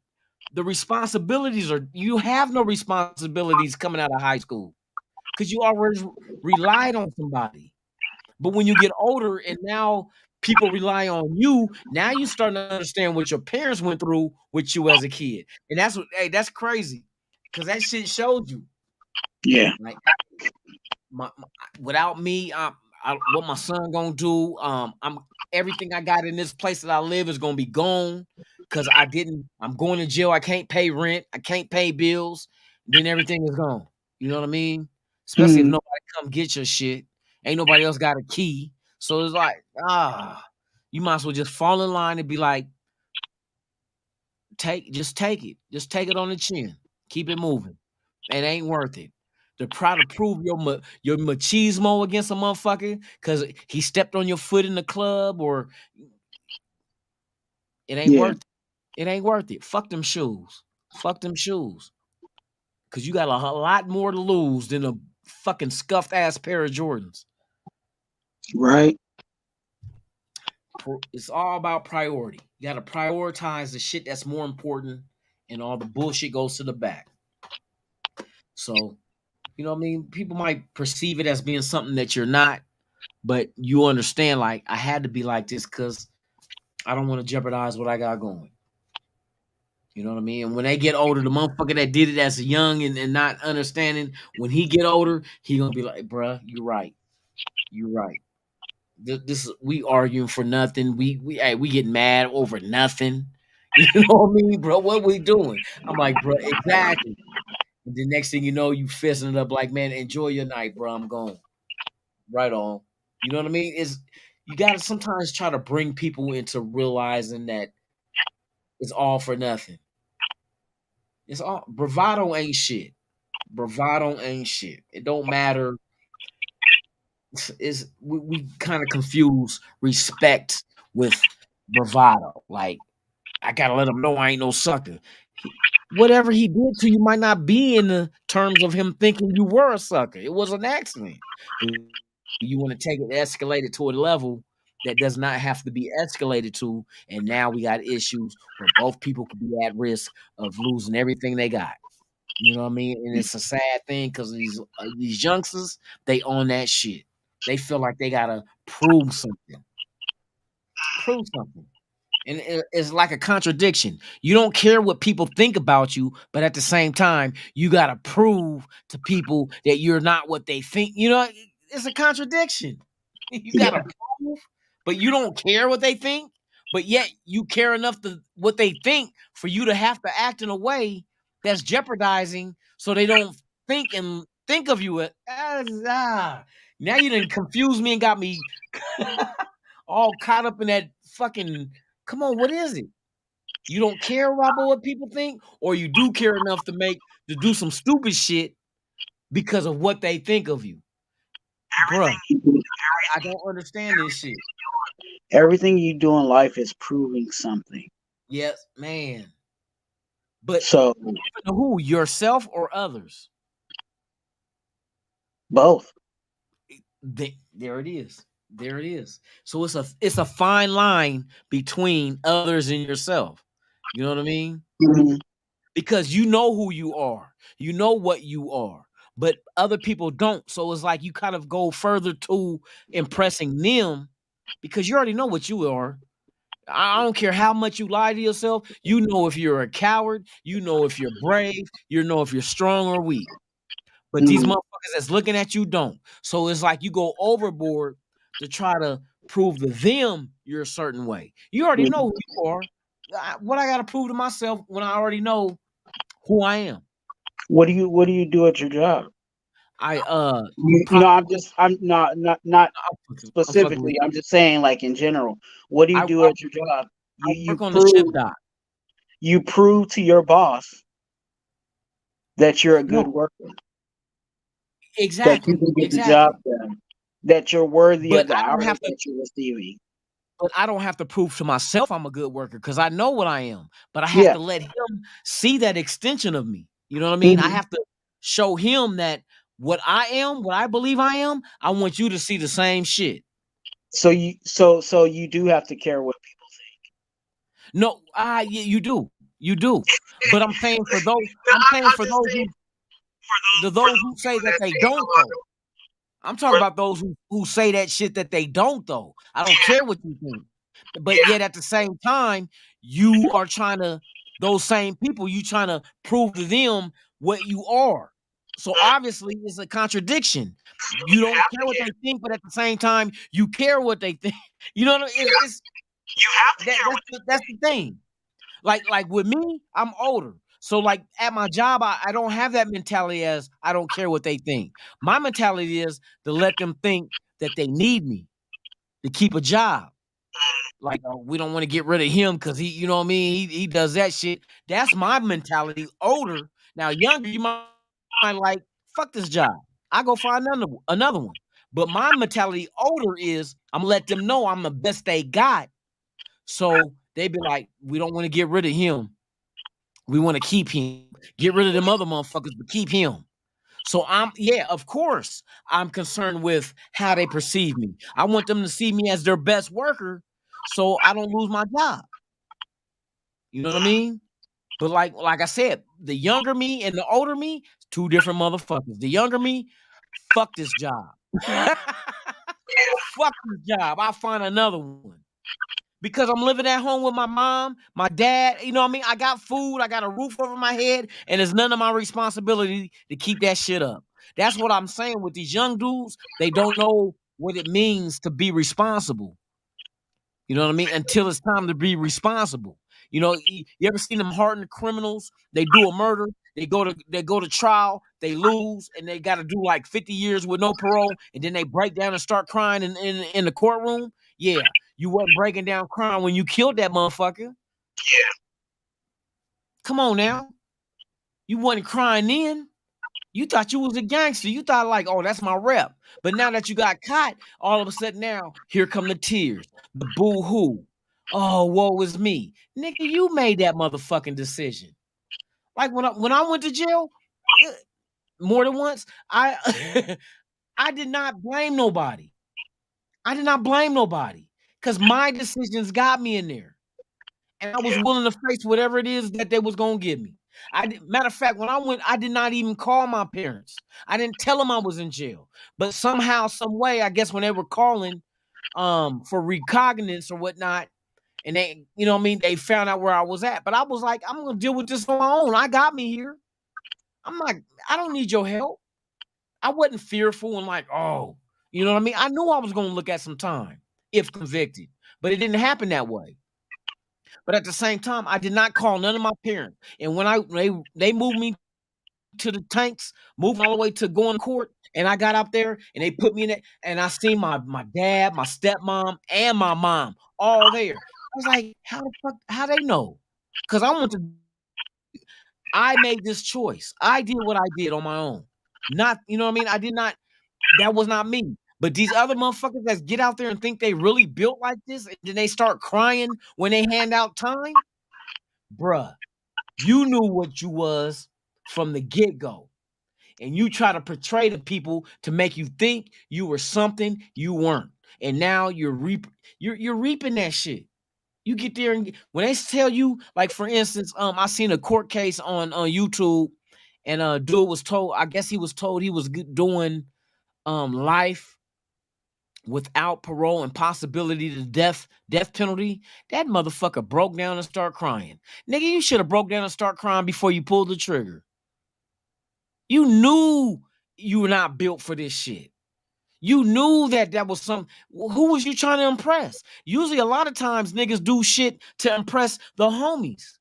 Speaker 4: the responsibilities you have no responsibilities coming out of high school because you always relied on somebody. But when you get older and now people rely on you, now you starting to understand what your parents went through with you as a kid. And that's crazy. Cause that shit showed you.
Speaker 6: Yeah.
Speaker 4: Like without me, what my son gonna do? I'm everything I got in this place that I live is gonna be gone because I'm going to jail. I can't pay rent. I can't pay bills. Then everything is gone. You know what I mean? Especially if nobody come get your shit. Ain't nobody else got a key. So it's like, you might as well just fall in line and be like, just take it. Just take it on the chin. Keep it moving. It ain't worth it. To try to prove your machismo against a motherfucker because he stepped on your foot in the club or it ain't
Speaker 6: Yeah.
Speaker 4: worth it. It ain't worth it. Fuck them shoes. Fuck them shoes. Cause you got a lot more to lose than a fucking scuffed ass pair of Jordans.
Speaker 6: Right.
Speaker 4: It's all about priority. You got to prioritize the shit that's more important, and all the bullshit goes to the back. So, you know what I mean? People might perceive it as being something that you're not, but you understand, like, I had to be like this because I don't want to jeopardize what I got going. You know what I mean? And when they get older, the motherfucker that did it as a young and not understanding, when he get older, he gonna be like, bruh, you're right. You're right. This we arguing for nothing. We get mad over nothing. You know what I mean, bro? What we doing? I'm like, bro, exactly. And the next thing you know, you fisting it up like, man, enjoy your night, bro. I'm going. Right on. You know what I mean? You gotta sometimes try to bring people into realizing that it's all for nothing. It's all bravado ain't shit. Bravado ain't shit. It don't matter. We kind of confuse respect with bravado. Like I gotta let him know I ain't no sucker. Whatever he did to you might not be in the terms of him thinking you were a sucker. It was an accident. But you want to take it, escalate it to a level that does not have to be escalated to, and now we got issues where both people could be at risk of losing everything they got. You know what I mean? And it's a sad thing because these youngsters, they own that shit. They feel like they gotta prove something. Prove something. And it's like a contradiction. You don't care what people think about you, but at the same time, you gotta prove to people that you're not what they think. You know, it's a contradiction. You gotta prove, but you don't care what they think, but yet you care enough to what they think for you to have to act in a way that's jeopardizing so they don't think of you now you done confused me and got me all caught up in that fucking come on, what is it? You don't care about what people think, or you do care enough to do some stupid shit because of what they think of you. Bruh, I don't understand this shit.
Speaker 6: Everything you do in life is proving something.
Speaker 4: Yes, man. But
Speaker 6: So
Speaker 4: who? Yourself or others?
Speaker 6: both.
Speaker 4: There it is. There it is. So it's a fine line between others and yourself. You know what I mean?
Speaker 6: Mhm.
Speaker 4: Because you know who you are. You know what you are. But other people don't. So it's like you kind of go further to impressing them because you already know what you are. I don't care how much you lie to yourself. You know if you're a coward. You know if you're brave. You know if you're strong or weak. But these
Speaker 6: Mhm.
Speaker 4: motherfuckers that's looking at you don't. So it's like you go overboard to try to prove to them you're a certain way. You already know who you are. What I got to prove to myself when I already know who I am?
Speaker 6: What do you do at your job?
Speaker 4: I
Speaker 6: You know, I'm not
Speaker 4: I'm fucking with
Speaker 6: specifically.
Speaker 4: you.
Speaker 6: I'm just saying, like in general. What do you
Speaker 4: I,
Speaker 6: do at your job?
Speaker 4: I
Speaker 6: You
Speaker 4: work on the ship dock.
Speaker 6: prove to your boss that you're a good
Speaker 4: No,
Speaker 6: worker, that you
Speaker 4: exactly,
Speaker 6: can get the job
Speaker 4: exactly.
Speaker 6: done, that you're worthy of
Speaker 4: But
Speaker 6: the
Speaker 4: I don't
Speaker 6: hours
Speaker 4: have to.
Speaker 6: that you're receiving.
Speaker 4: But I don't have to prove to myself I'm a good worker because I know what I am. But I have
Speaker 6: Yeah.
Speaker 4: to let him see that extension of me. You know what I mean? I
Speaker 6: Mhm.
Speaker 4: have to show him that what I am, what I believe I am, I want you to see the same shit.
Speaker 6: So you do have to care what people
Speaker 4: No, you do. You do. But
Speaker 6: think.
Speaker 4: I'm saying
Speaker 6: I'm
Speaker 4: for
Speaker 6: just
Speaker 4: those
Speaker 6: saying
Speaker 4: who
Speaker 6: for
Speaker 4: those who
Speaker 6: those
Speaker 4: say
Speaker 6: people
Speaker 4: that
Speaker 6: that
Speaker 4: they
Speaker 6: say,
Speaker 4: don't
Speaker 6: "Oh, I
Speaker 4: though.
Speaker 6: don't."
Speaker 4: I'm talking
Speaker 6: For
Speaker 4: about those who say that shit that they don't though. I don't
Speaker 6: yeah,
Speaker 4: care what you think. But
Speaker 6: yeah,
Speaker 4: yet at the same time, you are trying to those same people, you trying to prove to them what you are. So obviously it's a contradiction. You
Speaker 6: you
Speaker 4: don't
Speaker 6: have to
Speaker 4: care what
Speaker 6: care.
Speaker 4: they think, but at the same time, you care what they think. You know,
Speaker 6: You have,
Speaker 4: it's
Speaker 6: you have to care what
Speaker 4: that's the thing. Like with me, I'm older. So like at my job, I don't have that mentality as I don't care what they think. My mentality is to let them think that they need me to keep a job. Like we don't want to get rid of him because he, you know what I mean? He does that shit. That's my mentality. Older. Now younger, you might like, fuck this job. I go find another one. But my mentality older is I'm gonna let them know I'm the best they got. So they be like, we don't want to get rid of him. We want to keep him. Get rid of them other motherfuckers, but keep him. So yeah, of course, I'm concerned with how they perceive me. I want them to see me as their best worker, so I don't lose my job. You know what I mean? But like I said, the younger me and the older me, two different motherfuckers. The younger me, fuck this job. Fuck this job. I'll find another one. Because I'm living at home with my mom, my dad, you know what I mean? I got food, I got a roof over my head, and it's none of my responsibility to keep that shit up. That's what I'm saying with these young dudes. They don't know what it means to be responsible. You know what I mean? Until it's time to be responsible. You know, you ever seen them hardened criminals? They do a murder, they go to trial, they lose, and they got to do like 50 years with no parole, and then they break down and start crying in the courtroom. Yeah, you wasn't breaking down crying when you killed that motherfucker.
Speaker 6: Yeah.
Speaker 4: Come on now, you wasn't crying then. You thought you was a gangster. You thought like, oh, that's my rep. But now that you got caught, all of a sudden now, here come the tears, the boo-hoo. Oh, woe is me. Nigga, you made that motherfucking decision. Like when I went to jail, eh, more than once, I I did not blame nobody. I did not blame nobody. Because my decisions got me in there. And I was
Speaker 6: Yeah.
Speaker 4: willing to face whatever it is that they was gonna give me. Matter of fact, when I went, I did not even call my parents. I didn't tell them I was in jail. But somehow, some way, I guess when they were calling for recognizance or whatnot, and they, you know what I mean, they found out where I was at. But I was like, I'm gonna deal with this on my own. I got me here. I'm not, I don't need your help. I wasn't fearful and like, oh, you know what I mean? I knew I was gonna look at some time if convicted, but it didn't happen that way. But at the same time, I did not call none of my parents. And when they moved me to the tanks, moving all the way to going to court, and I got up there and they put me in it, and I seen my dad, my stepmom, and my mom all there. I was like, how the fuck, how they know? Because I made this choice. I did what I did on my own. Not, you know what I mean? I did not, that was not me. But these other motherfuckers that get out there and think they really built like this, and then they start crying when they hand out time. bruh, you knew what you was from the get-go. And you try to portray to people to make you think you were something you weren't. And now you're reaping that shit. You get there and when they tell you, like for instance, I seen a court case on YouTube, and dude was told, I guess he was told he was doing life without parole and possibility to death penalty. That motherfucker broke down and started crying. Nigga, you should have broke down and start crying before you pulled the trigger. You knew you were not built for this shit. You knew that was some. Who was you trying to impress? Usually, a lot of times, niggas do shit to impress the homies.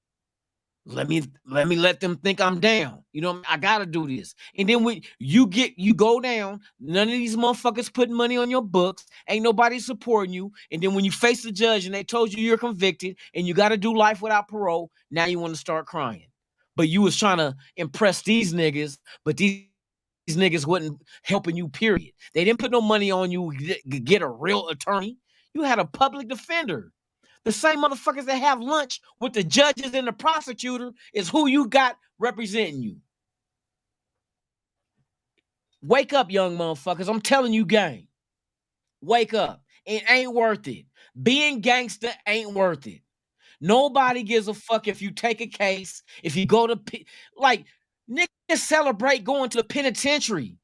Speaker 4: Let them think I'm down. You know, I gotta do this. And then when you go down, none of these motherfuckers putting money on your books. Ain't nobody supporting you. And then when you face the judge and they told you you're convicted and you got to do life without parole, now you want to start crying. But you was trying to impress these niggas, but these niggas wasn't helping you, period. They didn't put no money on you to get a real attorney. You had a public defender. The same motherfuckers that have lunch with the judges and the prosecutor is who you got representing you. Wake up, young motherfuckers. I'm telling you, gang. Wake up. It ain't worth it. Being gangster ain't worth it. Nobody gives a fuck if you take a case, if you go to, like, niggas celebrate going to the penitentiary.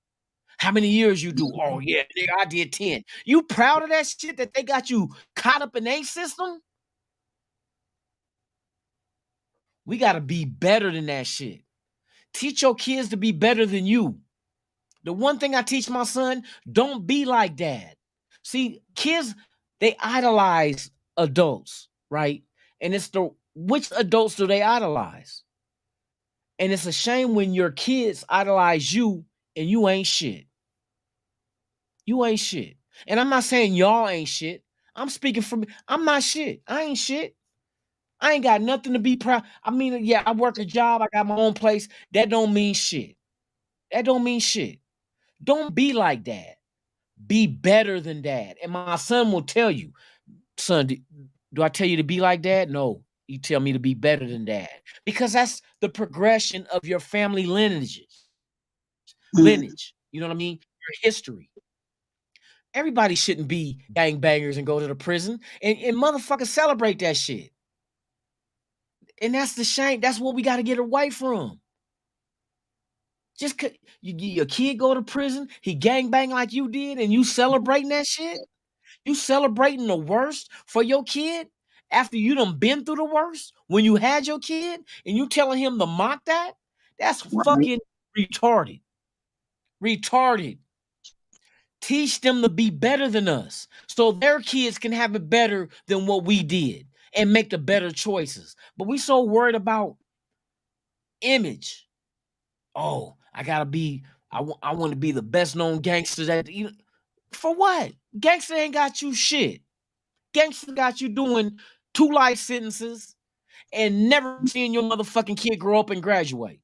Speaker 4: How many years you do? Oh, yeah, nigga, I did 10. You proud of that shit that they got you caught up in their system? We got to be better than that shit. Teach your kids to be better than you. The one thing I teach my son, don't be like dad. See, kids, they idolize adults, right? And it's which adults do they idolize? And it's a shame when your kids idolize you and you ain't shit. You ain't shit. And I'm not saying y'all ain't shit. I'm speaking for me. I'm not shit. I ain't shit. I ain't got nothing to be proud. I mean, yeah, I work a job. I got my own place. That don't mean shit. That don't mean shit. Don't be like that. Be better than that. And my son will tell you, son, do I tell you to be like that? No. You tell me to be better than that. Because that's the progression of your family lineages. Lineage. You know what I mean? Your history. Everybody shouldn't be gangbangers and go to the prison. And motherfuckers celebrate that shit. And that's the shame. That's what we got to get away from. Just your kid go to prison, he gangbang like you did, and you celebrating that shit? You celebrating the worst for your kid after you done been through the worst when you had your kid, and you telling him to mock that? That's fucking retarded. Retarded. Teach them to be better than us so their kids can have it better than what we did and make the better choices. But we so worried about image. Oh, I gotta be, I want to be the best known gangster that, you know, for what? Gangster ain't got you shit. Gangster got you doing 2 life sentences and never seeing your motherfucking kid grow up and graduate.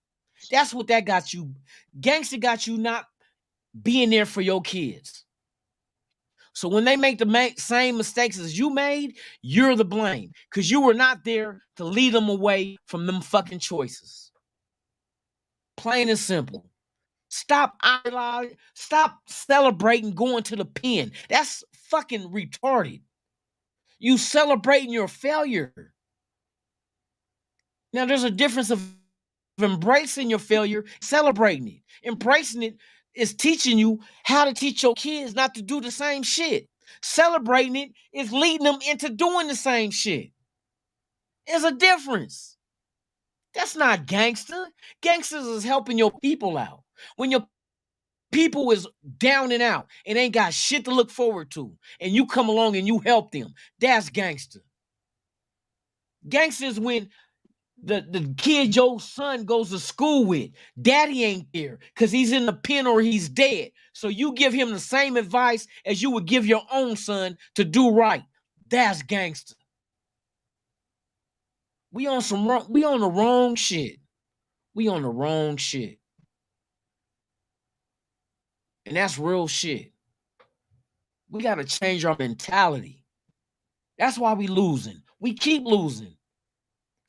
Speaker 4: That's what that got you. Gangster got you not being there for your kids. So when they make the same mistakes as you made, you're the blame because you were not there to lead them away from them fucking choices. Plain and simple. Stop idolizing. Stop celebrating going to the pen. That's fucking retarded. You celebrating your failure. Now, there's a difference of embracing your failure, celebrating it. Embracing it is teaching you how to teach your kids not to do the same shit. Celebrating it is leading them into doing the same shit. There's a difference. That's not gangster. Gangsters is helping your people out. When your people is down and out and ain't got shit to look forward to, and you come along and you help them, that's gangster. Gangsters when the kid your son goes to school with, daddy ain't there because he's in the pen or he's dead. So you give him the same advice as you would give your own son to do right. That's gangster. We on the wrong shit. We on the wrong shit. And that's real shit. We got to change our mentality. That's why we losing. We keep losing.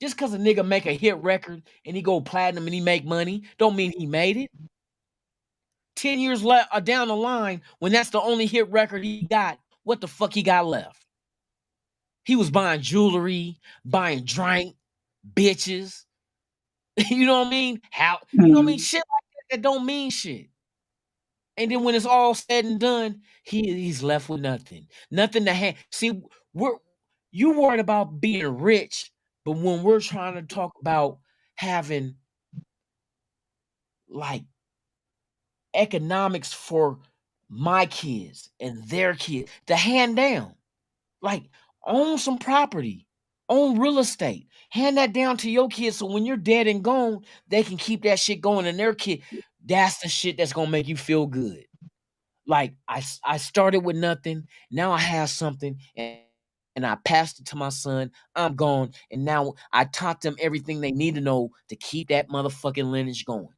Speaker 4: Just because a nigga make a hit record and he go platinum and he make money, don't mean he made it. 10 years down the line, when that's the only hit record he got, what the fuck he got left? He was buying jewelry, buying drink, bitches. You know what I mean? You know what I mean? Shit like that don't mean shit. And then when it's all said and done, he's left with nothing. Nothing to hand. See, you worried about being rich, but when we're trying to talk about having like economics for my kids and their kids, to hand down, like own some property, own real estate, hand that down to your kids so when you're dead and gone, they can keep that shit going and their kid. That's the shit that's gonna make you feel good. Like I started with nothing, now I have something, and I passed it to my son. I'm gone, and now I taught them everything they need to know to keep that motherfucking lineage going.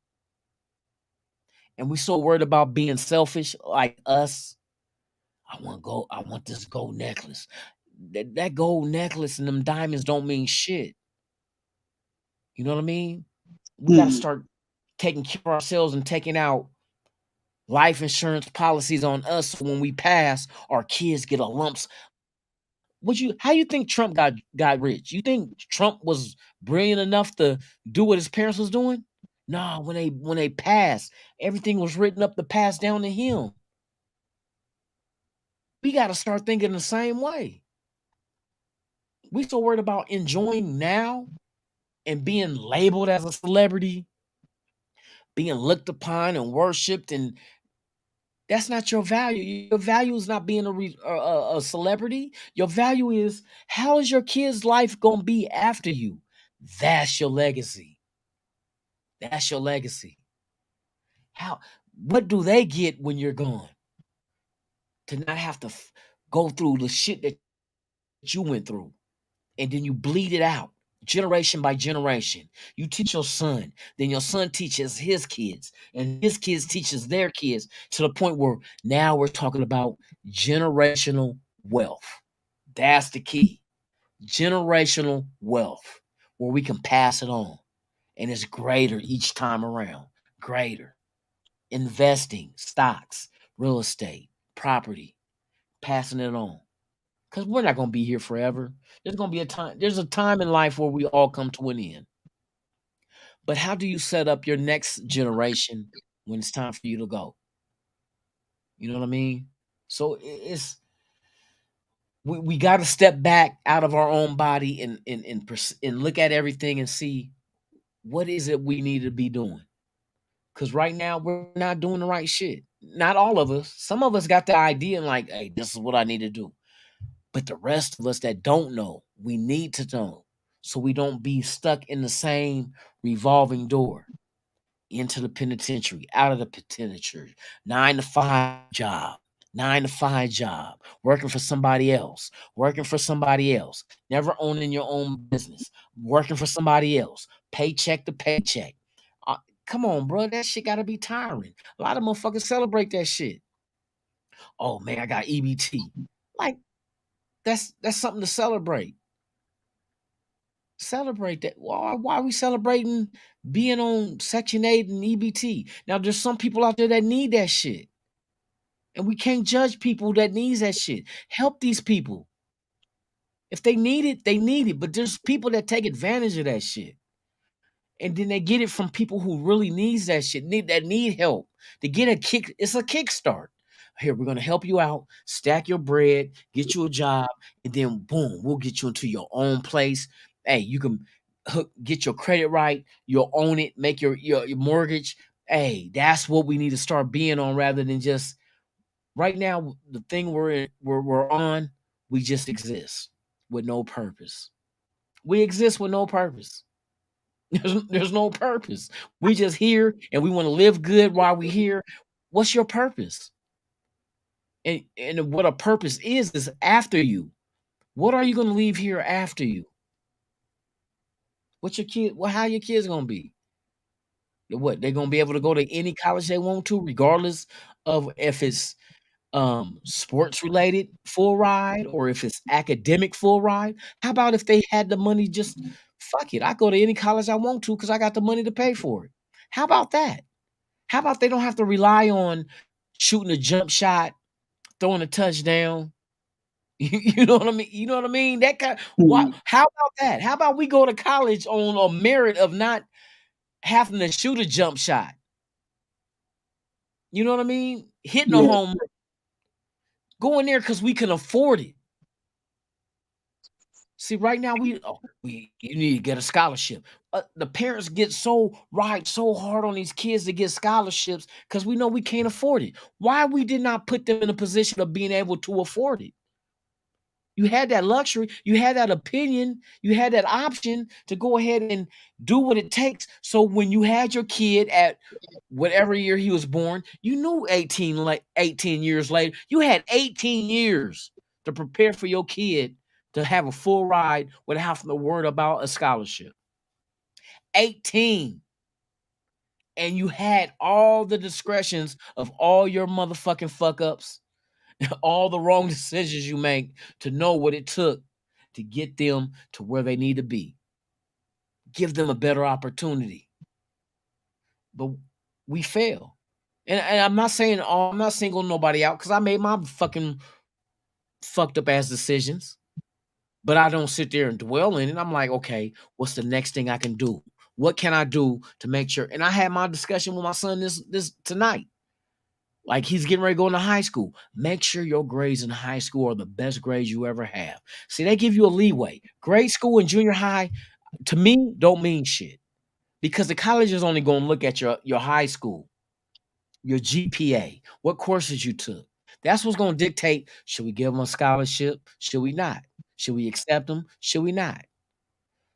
Speaker 4: And we so worried about being selfish, like us. I want this gold necklace. That gold necklace and them diamonds don't mean shit. You know what I mean? We gotta start taking care of ourselves and taking out life insurance policies on us so when we pass, our kids get a lumps. How you think Trump got rich? You think Trump was brilliant enough to do what his parents was doing? No, when they passed, everything was written up to pass down to him. We got to start thinking the same way. We so worried about enjoying now and being labeled as a celebrity, being looked upon and worshipped, and that's not your value. Your value is not being a celebrity. Your value is, how is your kid's life going to be after you? That's your legacy. That's your legacy. What do they get when you're gone? To not have to go through the shit that you went through, and then you bleed it out generation by generation. You teach your son, then your son teaches his kids, and his kids teaches their kids, to the point where now we're talking about generational wealth. That's the key. Generational wealth, where we can pass it on, and it's greater each time around. Greater. Investing, stocks, real estate, property, passing it on. Because we're not going to be here forever. There's going to be a time. There's a time in life where we all come to an end. But how do you set up your next generation when it's time for you to go? You know what I mean? So we got to step back out of our own body and look at everything and see, what is it we need to be doing? Because right now we're not doing the right shit. Not all of us. Some of us got the idea and like, hey, this is what I need to do. But the rest of us that don't know, we need to know, so we don't be stuck in the same revolving door, into the penitentiary, out of the penitentiary, 9 to 5 job, working for somebody else, never owning your own business, working for somebody else, paycheck to paycheck. Come on, bro, that shit gotta be tiring. A lot of motherfuckers celebrate that shit. Oh man, I got EBT. Like, that's something to celebrate. Celebrate that. Why are we celebrating being on Section 8 and EBT? Now, there's some people out there that need that shit. And we can't judge people that needs that shit. Help these people. If they need it, they need it. But there's people that take advantage of that shit. And then they get it from people who really needs that shit, need help. To get a kick, it's a kickstart. Here, we're gonna help you out, stack your bread, get you a job, and then boom, we'll get you into your own place. Hey, you can get your credit right, you'll own it, make your mortgage. Hey, that's what we need to start being on, rather than just right now. The thing we're on, we just exist with no purpose. We exist with no purpose. There's no purpose. We just here and we want to live good while we're here. What's your purpose? And what a purpose is after you. What are you going to leave here after you? What's your kid? How your kids going to be? What, they're going to be able to go to any college they want to, regardless of if it's sports related full ride or if it's academic full ride? How about if they had the money just fuck it. I go to any college I want to because I got the money to pay for it. How about that? How about they don't have to rely on shooting a jump shot, throwing a touchdown? You know what I mean? You know what I mean? That kind. Why? How about that? How about we go to college on a merit of not having to shoot a jump shot? You know what I mean? Hitting a home, going there because we can afford it. See, right now you need to get a scholarship. The parents get so hard on these kids to get scholarships because we know we can't afford it. Why we did not put them in a position of being able to afford it? You had that luxury, you had that opinion, you had that option to go ahead and do what it takes. So when you had your kid at whatever year he was born, you knew 18 years later, you had 18 years to prepare for your kid to have a full ride without having to worry about a scholarship. 18. And you had all the discretions of all your motherfucking fuck ups, all the wrong decisions you make to know what it took to get them to where they need to be. Give them a better opportunity. But we fail. And I'm not saying I'm not singling nobody out because I made my fucking fucked up ass decisions. But I don't sit there and dwell in it. I'm like, okay, what's the next thing I can do? What can I do to make sure? And I had my discussion with my son this tonight. Like he's getting ready to go into high school. Make sure your grades in high school are the best grades you ever have. See, they give you a leeway. Grade school and junior high, to me, don't mean shit. Because the college is only going to look at your high school, your GPA, what courses you took. That's what's going to dictate, should we give them a scholarship? Should we not? Should we accept them? Should we not?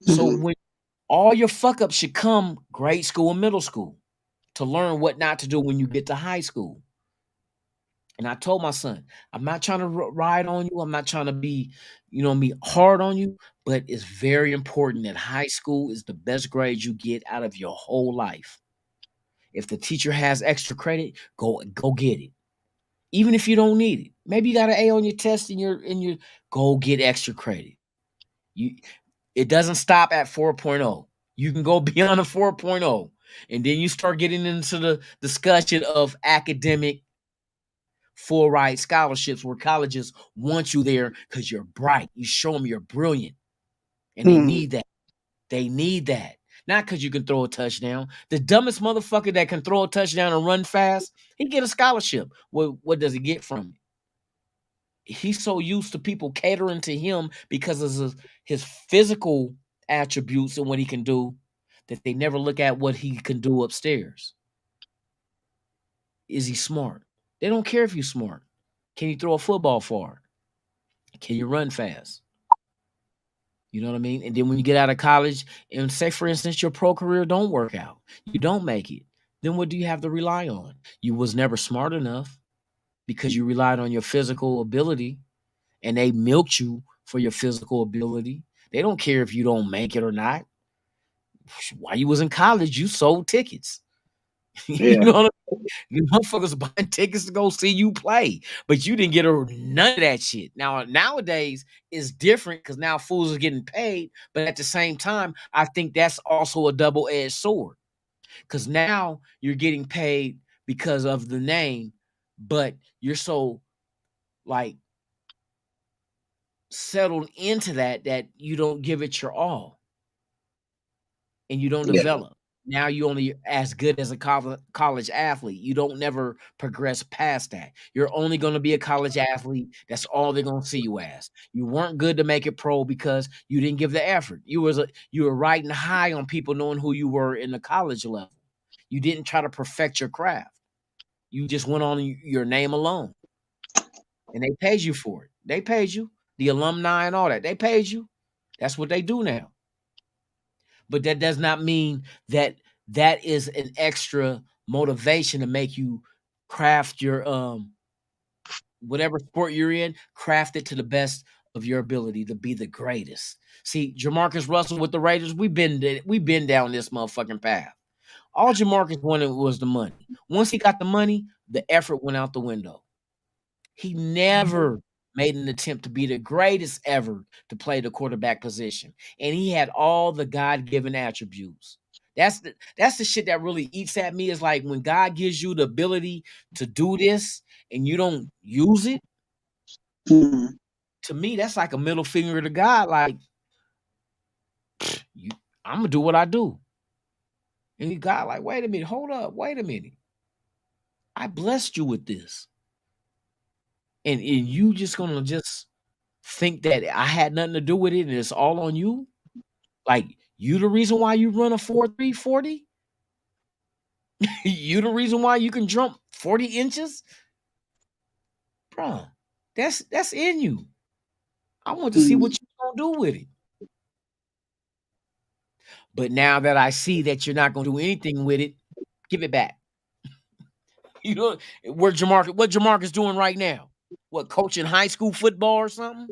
Speaker 4: So when all your fuck ups should come grade school and middle school to learn what not to do when you get to high school. And I told my son, I'm not trying to ride on you. I'm not trying to be, hard on you. But it's very important that high school is the best grade you get out of your whole life. If the teacher has extra credit, go get it. Even if you don't need it. Maybe you got an A on your test and you're go get extra credit. It doesn't stop at 4.0. You can go beyond a 4.0. And then you start getting into the discussion of academic full ride scholarships where colleges want you there because you're bright. You show them you're brilliant. And they need that. They need that. Not because you can throw a touchdown. The dumbest motherfucker that can throw a touchdown and run fast, he get a scholarship. What does he get from it? He's so used to people catering to him because of his physical attributes and what he can do that they never look at what he can do upstairs. Is he smart? They don't care if you're smart. Can you throw a football far? Can you run fast? You know what I mean? And then when you get out of college and say, for instance, your pro career don't work out, you don't make it, then what do you have to rely on? You was never smart enough because you relied on your physical ability and they milked you for your physical ability. They don't care if you don't make it or not. While you was in college, you sold tickets. You know what I mean? You motherfuckers buying tickets to go see you play, but you didn't get none of that shit. Nowadays it's different because now fools are getting paid, but at the same time, I think that's also a double-edged sword because now you're getting paid because of the name, but you're so like settled into that you don't give it your all and you don't develop. Now you only as good as a college athlete. You don't never progress past that. You're only going to be a college athlete. That's all they're going to see you as. You weren't good to make it pro because you didn't give the effort. You were riding high on people knowing who you were in the college level. You didn't try to perfect your craft. You just went on your name alone. And they paid you for it. They paid you. The alumni and all that. They paid you. That's what they do now. But that does not mean that is an extra motivation to make you craft your whatever sport you're in, craft it to the best of your ability to be the greatest. See, Jamarcus Russell with the Raiders, we've been down this motherfucking path. All Jamarcus wanted was the money. Once he got the money, the effort went out the window. He never made an attempt to be the greatest ever to play the quarterback position. And he had all the God-given attributes. That's the shit that really eats at me, is like when God gives you the ability to do this and you don't use it.
Speaker 6: Mhm.
Speaker 4: To me, that's like a middle finger to God. Like, I'm gonna do what I do. And God, like, wait a minute, hold up, wait a minute. I blessed you with this. And you just gonna just think that I had nothing to do with it and it's all on you? Like, you the reason why you run a 4.3 40? You the reason why you can jump 40 inches? Bruh, that's in you. I want to see what you're gonna do with it. But now that I see that you're not gonna do anything with it, give it back. You know what Jamarcus doing right now? What, coaching high school football or something?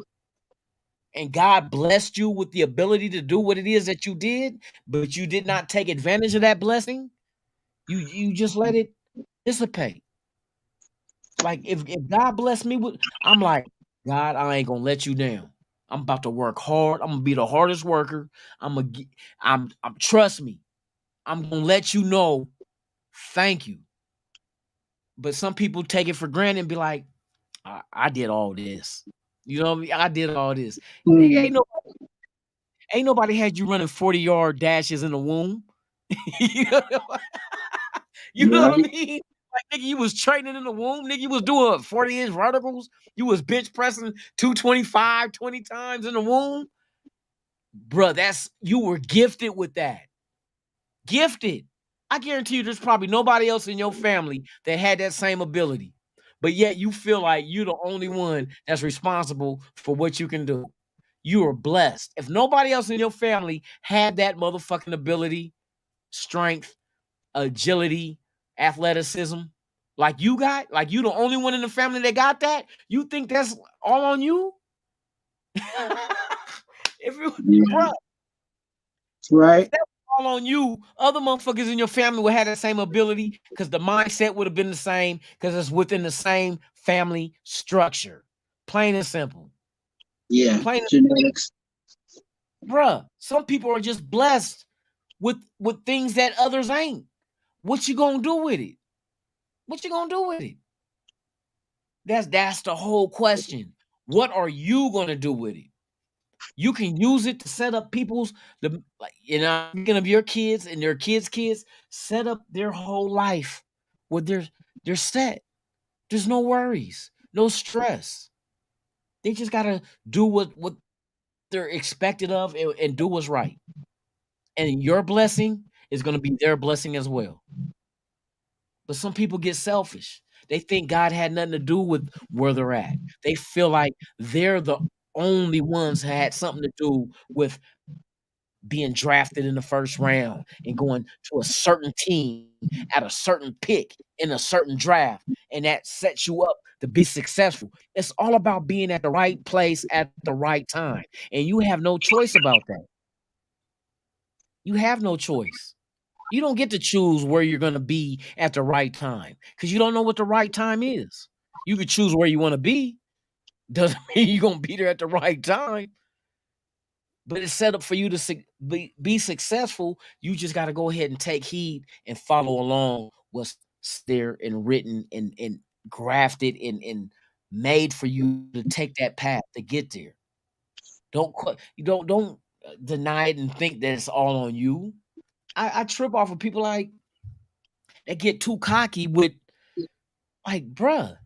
Speaker 4: And God blessed you with the ability to do what it is that you did, but you did not take advantage of that blessing. You just let it dissipate. Like if God blessed me with, I'm like, God, I ain't gonna let you down. I'm about to work hard. I'm gonna be the hardest worker. I'm trust me. I'm gonna let you know, thank you. But some people take it for granted and be like, I did all this. You know what I mean? I did all this. Nigga, ain't nobody had you running 40-yard dashes in the womb. You know what I mean? Like, nigga, you was training in the womb. Nigga, you was doing 40-inch verticals. You was bench pressing 225 20 times in the womb. Bruh, you were gifted with that. Gifted. I guarantee you there's probably nobody else in your family that had that same ability. But yet you feel like you're the only one that's responsible for what you can do. You are blessed. If nobody else in your family had that motherfucking ability, strength, agility, athleticism, like you got, like you the only one in the family that got that, you think that's all on you? Bruh,
Speaker 6: Right.
Speaker 4: if that was all on you, other motherfuckers in your family would have that same ability because the mindset would have been the same because it's within the same family structure. Plain and simple.
Speaker 6: Yeah.
Speaker 4: Plain and
Speaker 6: Genetics.
Speaker 4: bruh, some people are just blessed with things that others ain't. What you gonna do with it? What you gonna do with it? That's the whole question. What are you gonna do with it? You can use it to set up speaking of your kids and their kids, set up their whole life where they're set. There's no worries, no stress. They just gotta do what they're expected of and do what's right. And your blessing is gonna be their blessing as well. But some people get selfish. They think God had nothing to do with where they're at. They feel like they're the only ones that had something to do with being drafted in the first round and going to a certain team at a certain pick in a certain draft. And that sets you up to be successful. It's all about being at the right place at the right time. And you have no choice about that. You have no choice. You don't get to choose where you're going to be at the right time because you don't know what the right time is. You could choose where you want to be. Doesn't mean you're going to be there at the right time. But it's set up for you to be successful. You just got to go ahead and take heed and follow along what's there and written and grafted and made for you to take that path to get there. Don't deny it and think that it's all on you. I trip off of people like that get too cocky with, like, bruh,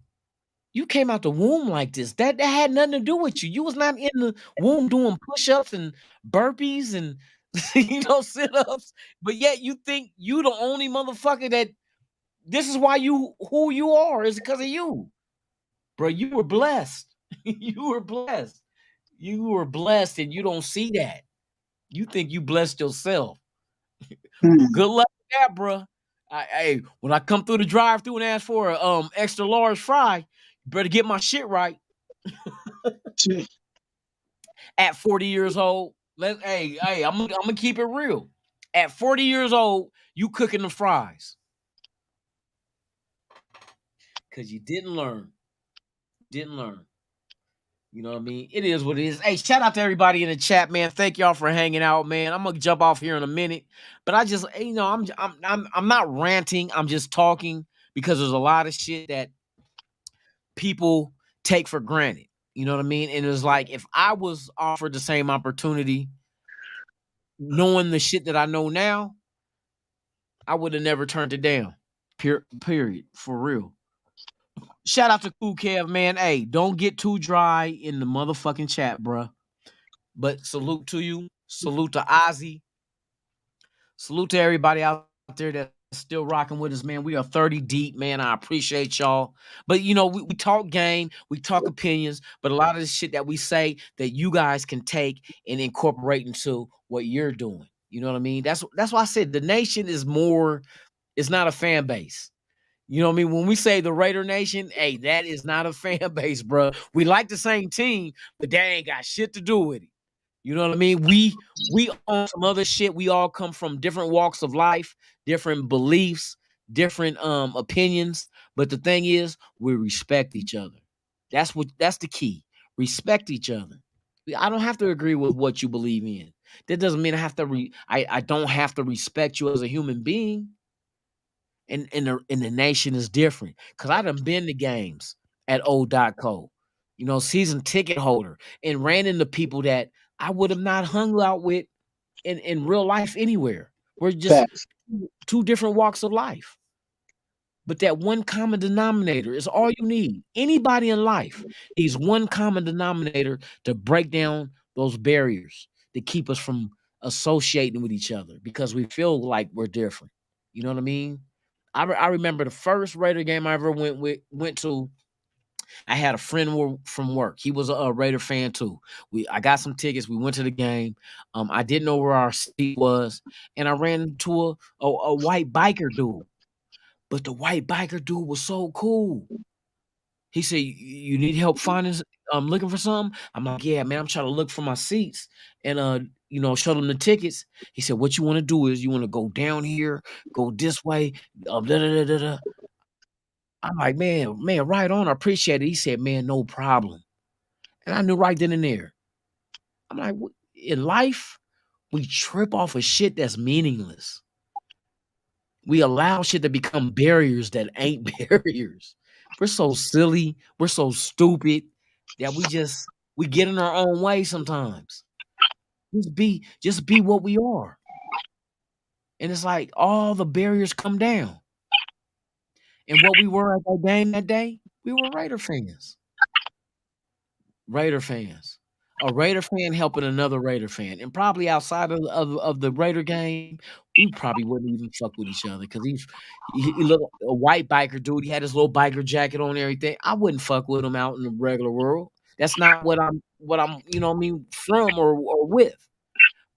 Speaker 4: you came out the womb like this. That had nothing to do with you. You was not in the womb doing push-ups and burpees and sit-ups. But yet you think you the only motherfucker that this is why who you are is because of you. Bro, you were blessed. You were blessed. You were blessed and you don't see that. You think you blessed yourself. Well, good luck with that, bro. Hey, when I come through the drive-through and ask for a extra large fry, you better get my shit right. At 40 years old, I'm gonna keep it real. At 40 years old, you cooking the fries because you didn't learn. Didn't learn. You know what I mean? It is what it is. Hey, shout out to everybody in the chat, man. Thank y'all for hanging out, man. I'm gonna jump off here in a minute, but I just, I'm not ranting. I'm just talking because there's a lot of shit that people take for granted. You know what I mean? And it's like if I was offered the same opportunity, knowing the shit that I know now, I would have never turned it down. Period. For real. Shout out to Cool Kev, man. Hey, don't get too dry in the motherfucking chat, bruh. But salute to you. Salute to Ozzy. Salute to everybody out there that's still rocking with us, man. We are 30 deep, man. I appreciate y'all. But, we talk game, we talk opinions, but a lot of the shit that we say that you guys can take and incorporate into what you're doing. You know what I mean? That's why I said the nation is more, it's not a fan base. You know what I mean? When we say the Raider Nation, hey, that is not a fan base, bro. We like the same team, but they ain't got shit to do with it. You know what I mean? We own some other shit. We all come from different walks of life, different beliefs, different opinions. But the thing is, we respect each other. That's the key. Respect each other. I don't have to agree with what you believe in. That doesn't mean I have to I don't have to respect you as a human being. And the nation is different. Cause I done been to games at Old.co, season ticket holder, and ran into people that I would have not hung out with in real life anywhere. We're just
Speaker 6: Facts.
Speaker 4: two different walks of life. But that one common denominator is all you need. Anybody in life needs one common denominator to break down those barriers to keep us from associating with each other because we feel like we're different. You know what I mean? I remember the first Raider game I ever went to. I had a friend from work. He was a Raider fan too. I got some tickets. We went to the game. I didn't know where our seat was, and I ran into a white biker dude. But the white biker dude was so cool. He said, "You need help finding? Looking for something?" I'm like, "Yeah, man. I'm trying to look for my seats and show them the tickets." He said, "What you want to do is you want to go down here, go this way, da da da da da." I'm like, man, right on. I appreciate it. He said, "Man, no problem." And I knew right then and there. I'm like, in life, we trip off of shit that's meaningless. We allow shit to become barriers that ain't barriers. We're so silly. We're so stupid that we get in our own way sometimes. Just be what we are. And it's like all the barriers come down. And what we were at that game that day, we were Raider fans. Raider fans. A Raider fan helping another Raider fan. And probably outside of the Raider game, we probably wouldn't even fuck with each other because he looked a white biker dude. He had his little biker jacket on and everything. I wouldn't fuck with him out in the regular world. That's not what I'm from or with.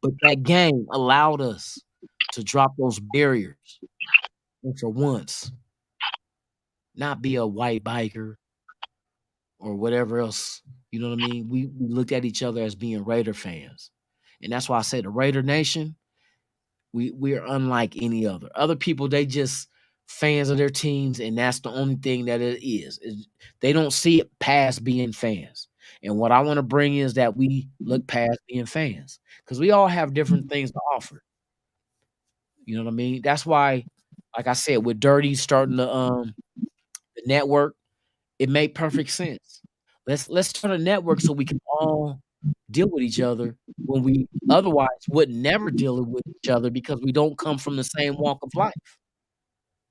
Speaker 4: But that game allowed us to drop those barriers. And for once, not be a white biker or whatever else. You know what I mean? We looked at each other as being Raider fans. And that's why I say the Raider Nation, we're unlike any other. Other people, they just fans of their teams, and that's the only thing that it is. They don't see it past being fans. And what I want to bring is that we look past being fans. Because we all have different things to offer. You know what I mean? That's why, like I said, with Dirty starting the network, it made perfect sense. Let's start a network so we can all deal with each other when we otherwise would never deal with each other because we don't come from the same walk of life.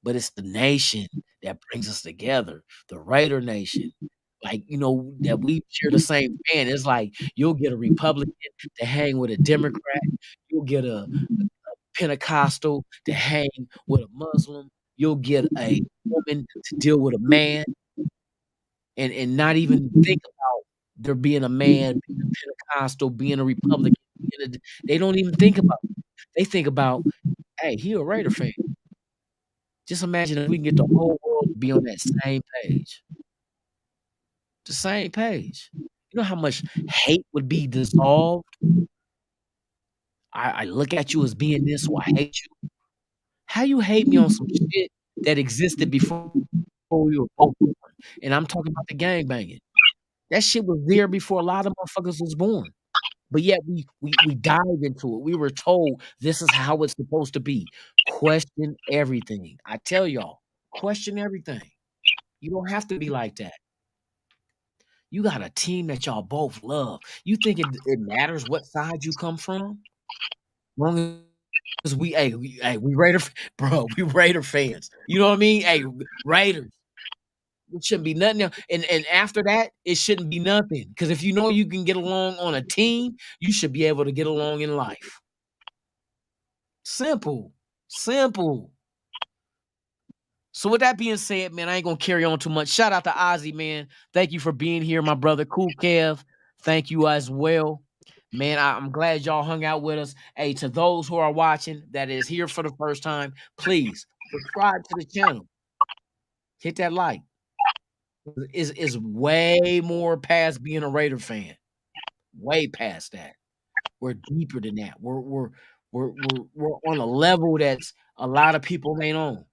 Speaker 4: But it's the nation that brings us together, the Raider Nation. Like, that we share the same fan. It's like you'll get a Republican to hang with a Democrat. You'll get a Pentecostal to hang with a Muslim. You'll get a woman to deal with a man. And not even think about there being a man, being a Pentecostal, being a Republican. They don't even think about it. They think about, hey, he a Raider fan. Just imagine if we can get the whole world to be on that same page. The same page. You know how much hate would be dissolved? I look at you as being this, so I hate you. How you hate me on some shit that existed before we were both born? And I'm talking about the gangbanging. That shit was there before a lot of motherfuckers was born. But yet we dive into it. We were told this is how it's supposed to be. Question everything. I tell y'all, question everything. You don't have to be like that. You got a team that y'all both love. You think it matters what side you come from? Long as we Raider, bro, we Raider fans. You know what I mean? Hey, Raiders. It shouldn't be nothing else. And after that, it shouldn't be nothing. Because if you know you can get along on a team, you should be able to get along in life. Simple. Simple. So with that being said, man, I ain't gonna carry on too much. Shout out to Ozzy, man. Thank you for being here, my brother. Cool Kev. Thank you as well. Man, I'm glad y'all hung out with us. Hey, to those who are watching that is here for the first time, please subscribe to the channel. Hit that like. Is way more past being a Raider fan. Way past that. We're deeper than that. We're on a level that's a lot of people ain't on.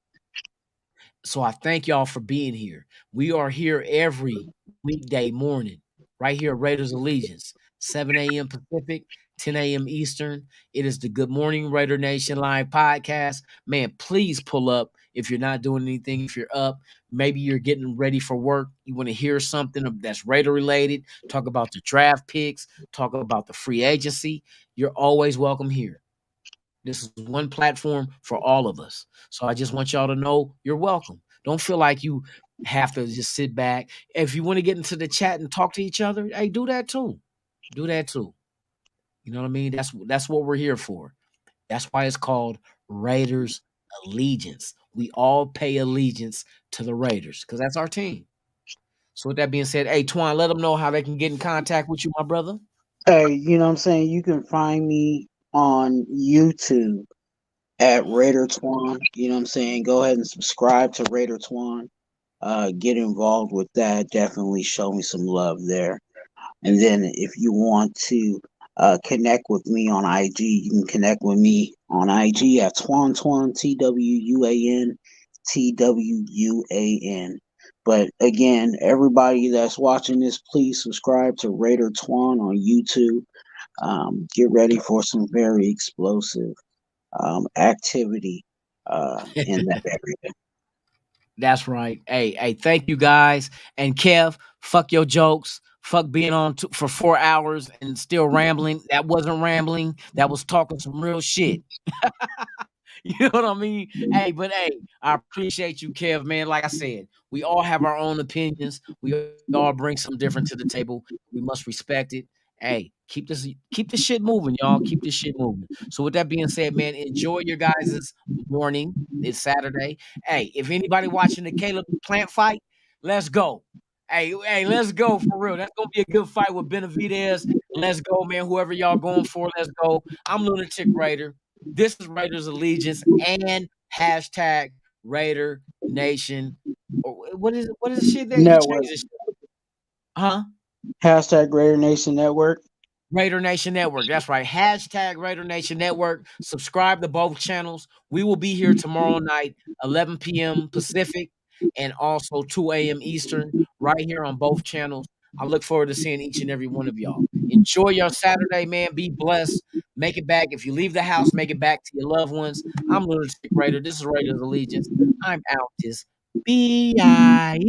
Speaker 4: So I thank y'all for being here. We are here every weekday morning, right here at Raiders Allegiance, 7 a.m. Pacific, 10 a.m. Eastern. It is the Good Morning Raider Nation Live podcast. Man, please pull up if you're not doing anything. If you're up, maybe you're getting ready for work. You want to hear something that's Raider related, talk about the draft picks, talk about the free agency. You're always welcome here. This is one platform for all of us. So I just want y'all to know you're welcome. Don't feel like you have to just sit back. If you want to get into the chat and talk to each other, hey, do that too. Do that too. You know what I mean? That's what we're here for. That's why it's called Raiders Allegiance. We all pay allegiance to the Raiders because that's our team. So with that being said, hey, Twan, let them know how they can get in contact with you, my brother.
Speaker 6: Hey, you know what I'm saying? You can find me on YouTube at Raider Twan. You know what I'm saying? Go ahead and subscribe to Raider Twan. Get involved with that. Definitely show me some love there. And then if you want to connect with me on IG, you can connect with me on IG at Twan TWUAN. But again, everybody that's watching this, please subscribe to Raider Twan on YouTube. Get ready for some very explosive activity in that area.
Speaker 4: That's right. Hey, thank you guys. And Kev, fuck your jokes. Fuck being on for 4 hours and still rambling. That wasn't rambling. That was talking some real shit. You know what I mean? Hey, but hey, I appreciate you, Kev, man. Like I said, we all have our own opinions. We all bring something different to the table. We must respect it. Hey, keep this shit moving, y'all. Keep this shit moving. So with that being said, man, enjoy your guys' morning. It's Saturday. Hey, if anybody watching the Caleb Plant fight, let's go. Hey, let's go for real. That's gonna be a good fight with Benavidez. Let's go, man. Whoever y'all going for, let's go. I'm Lunatic Raider. This is Raiders Allegiance and hashtag Raider Nation. What is the shit that you
Speaker 6: Network.
Speaker 4: changed this shit? Huh?
Speaker 6: Hashtag Raider Nation Network.
Speaker 4: Raider Nation Network. That's right. Hashtag Raider Nation Network. Subscribe to both channels. We will be here tomorrow night, 11 p.m. Pacific and also 2 a.m. Eastern, right here on both channels. I look forward to seeing each and every one of y'all. Enjoy your Saturday, man. Be blessed. Make it back. If you leave the house, make it back to your loved ones. I'm Lunatic Raider. This is Raiders Allegiance. I'm out this. B-I-N.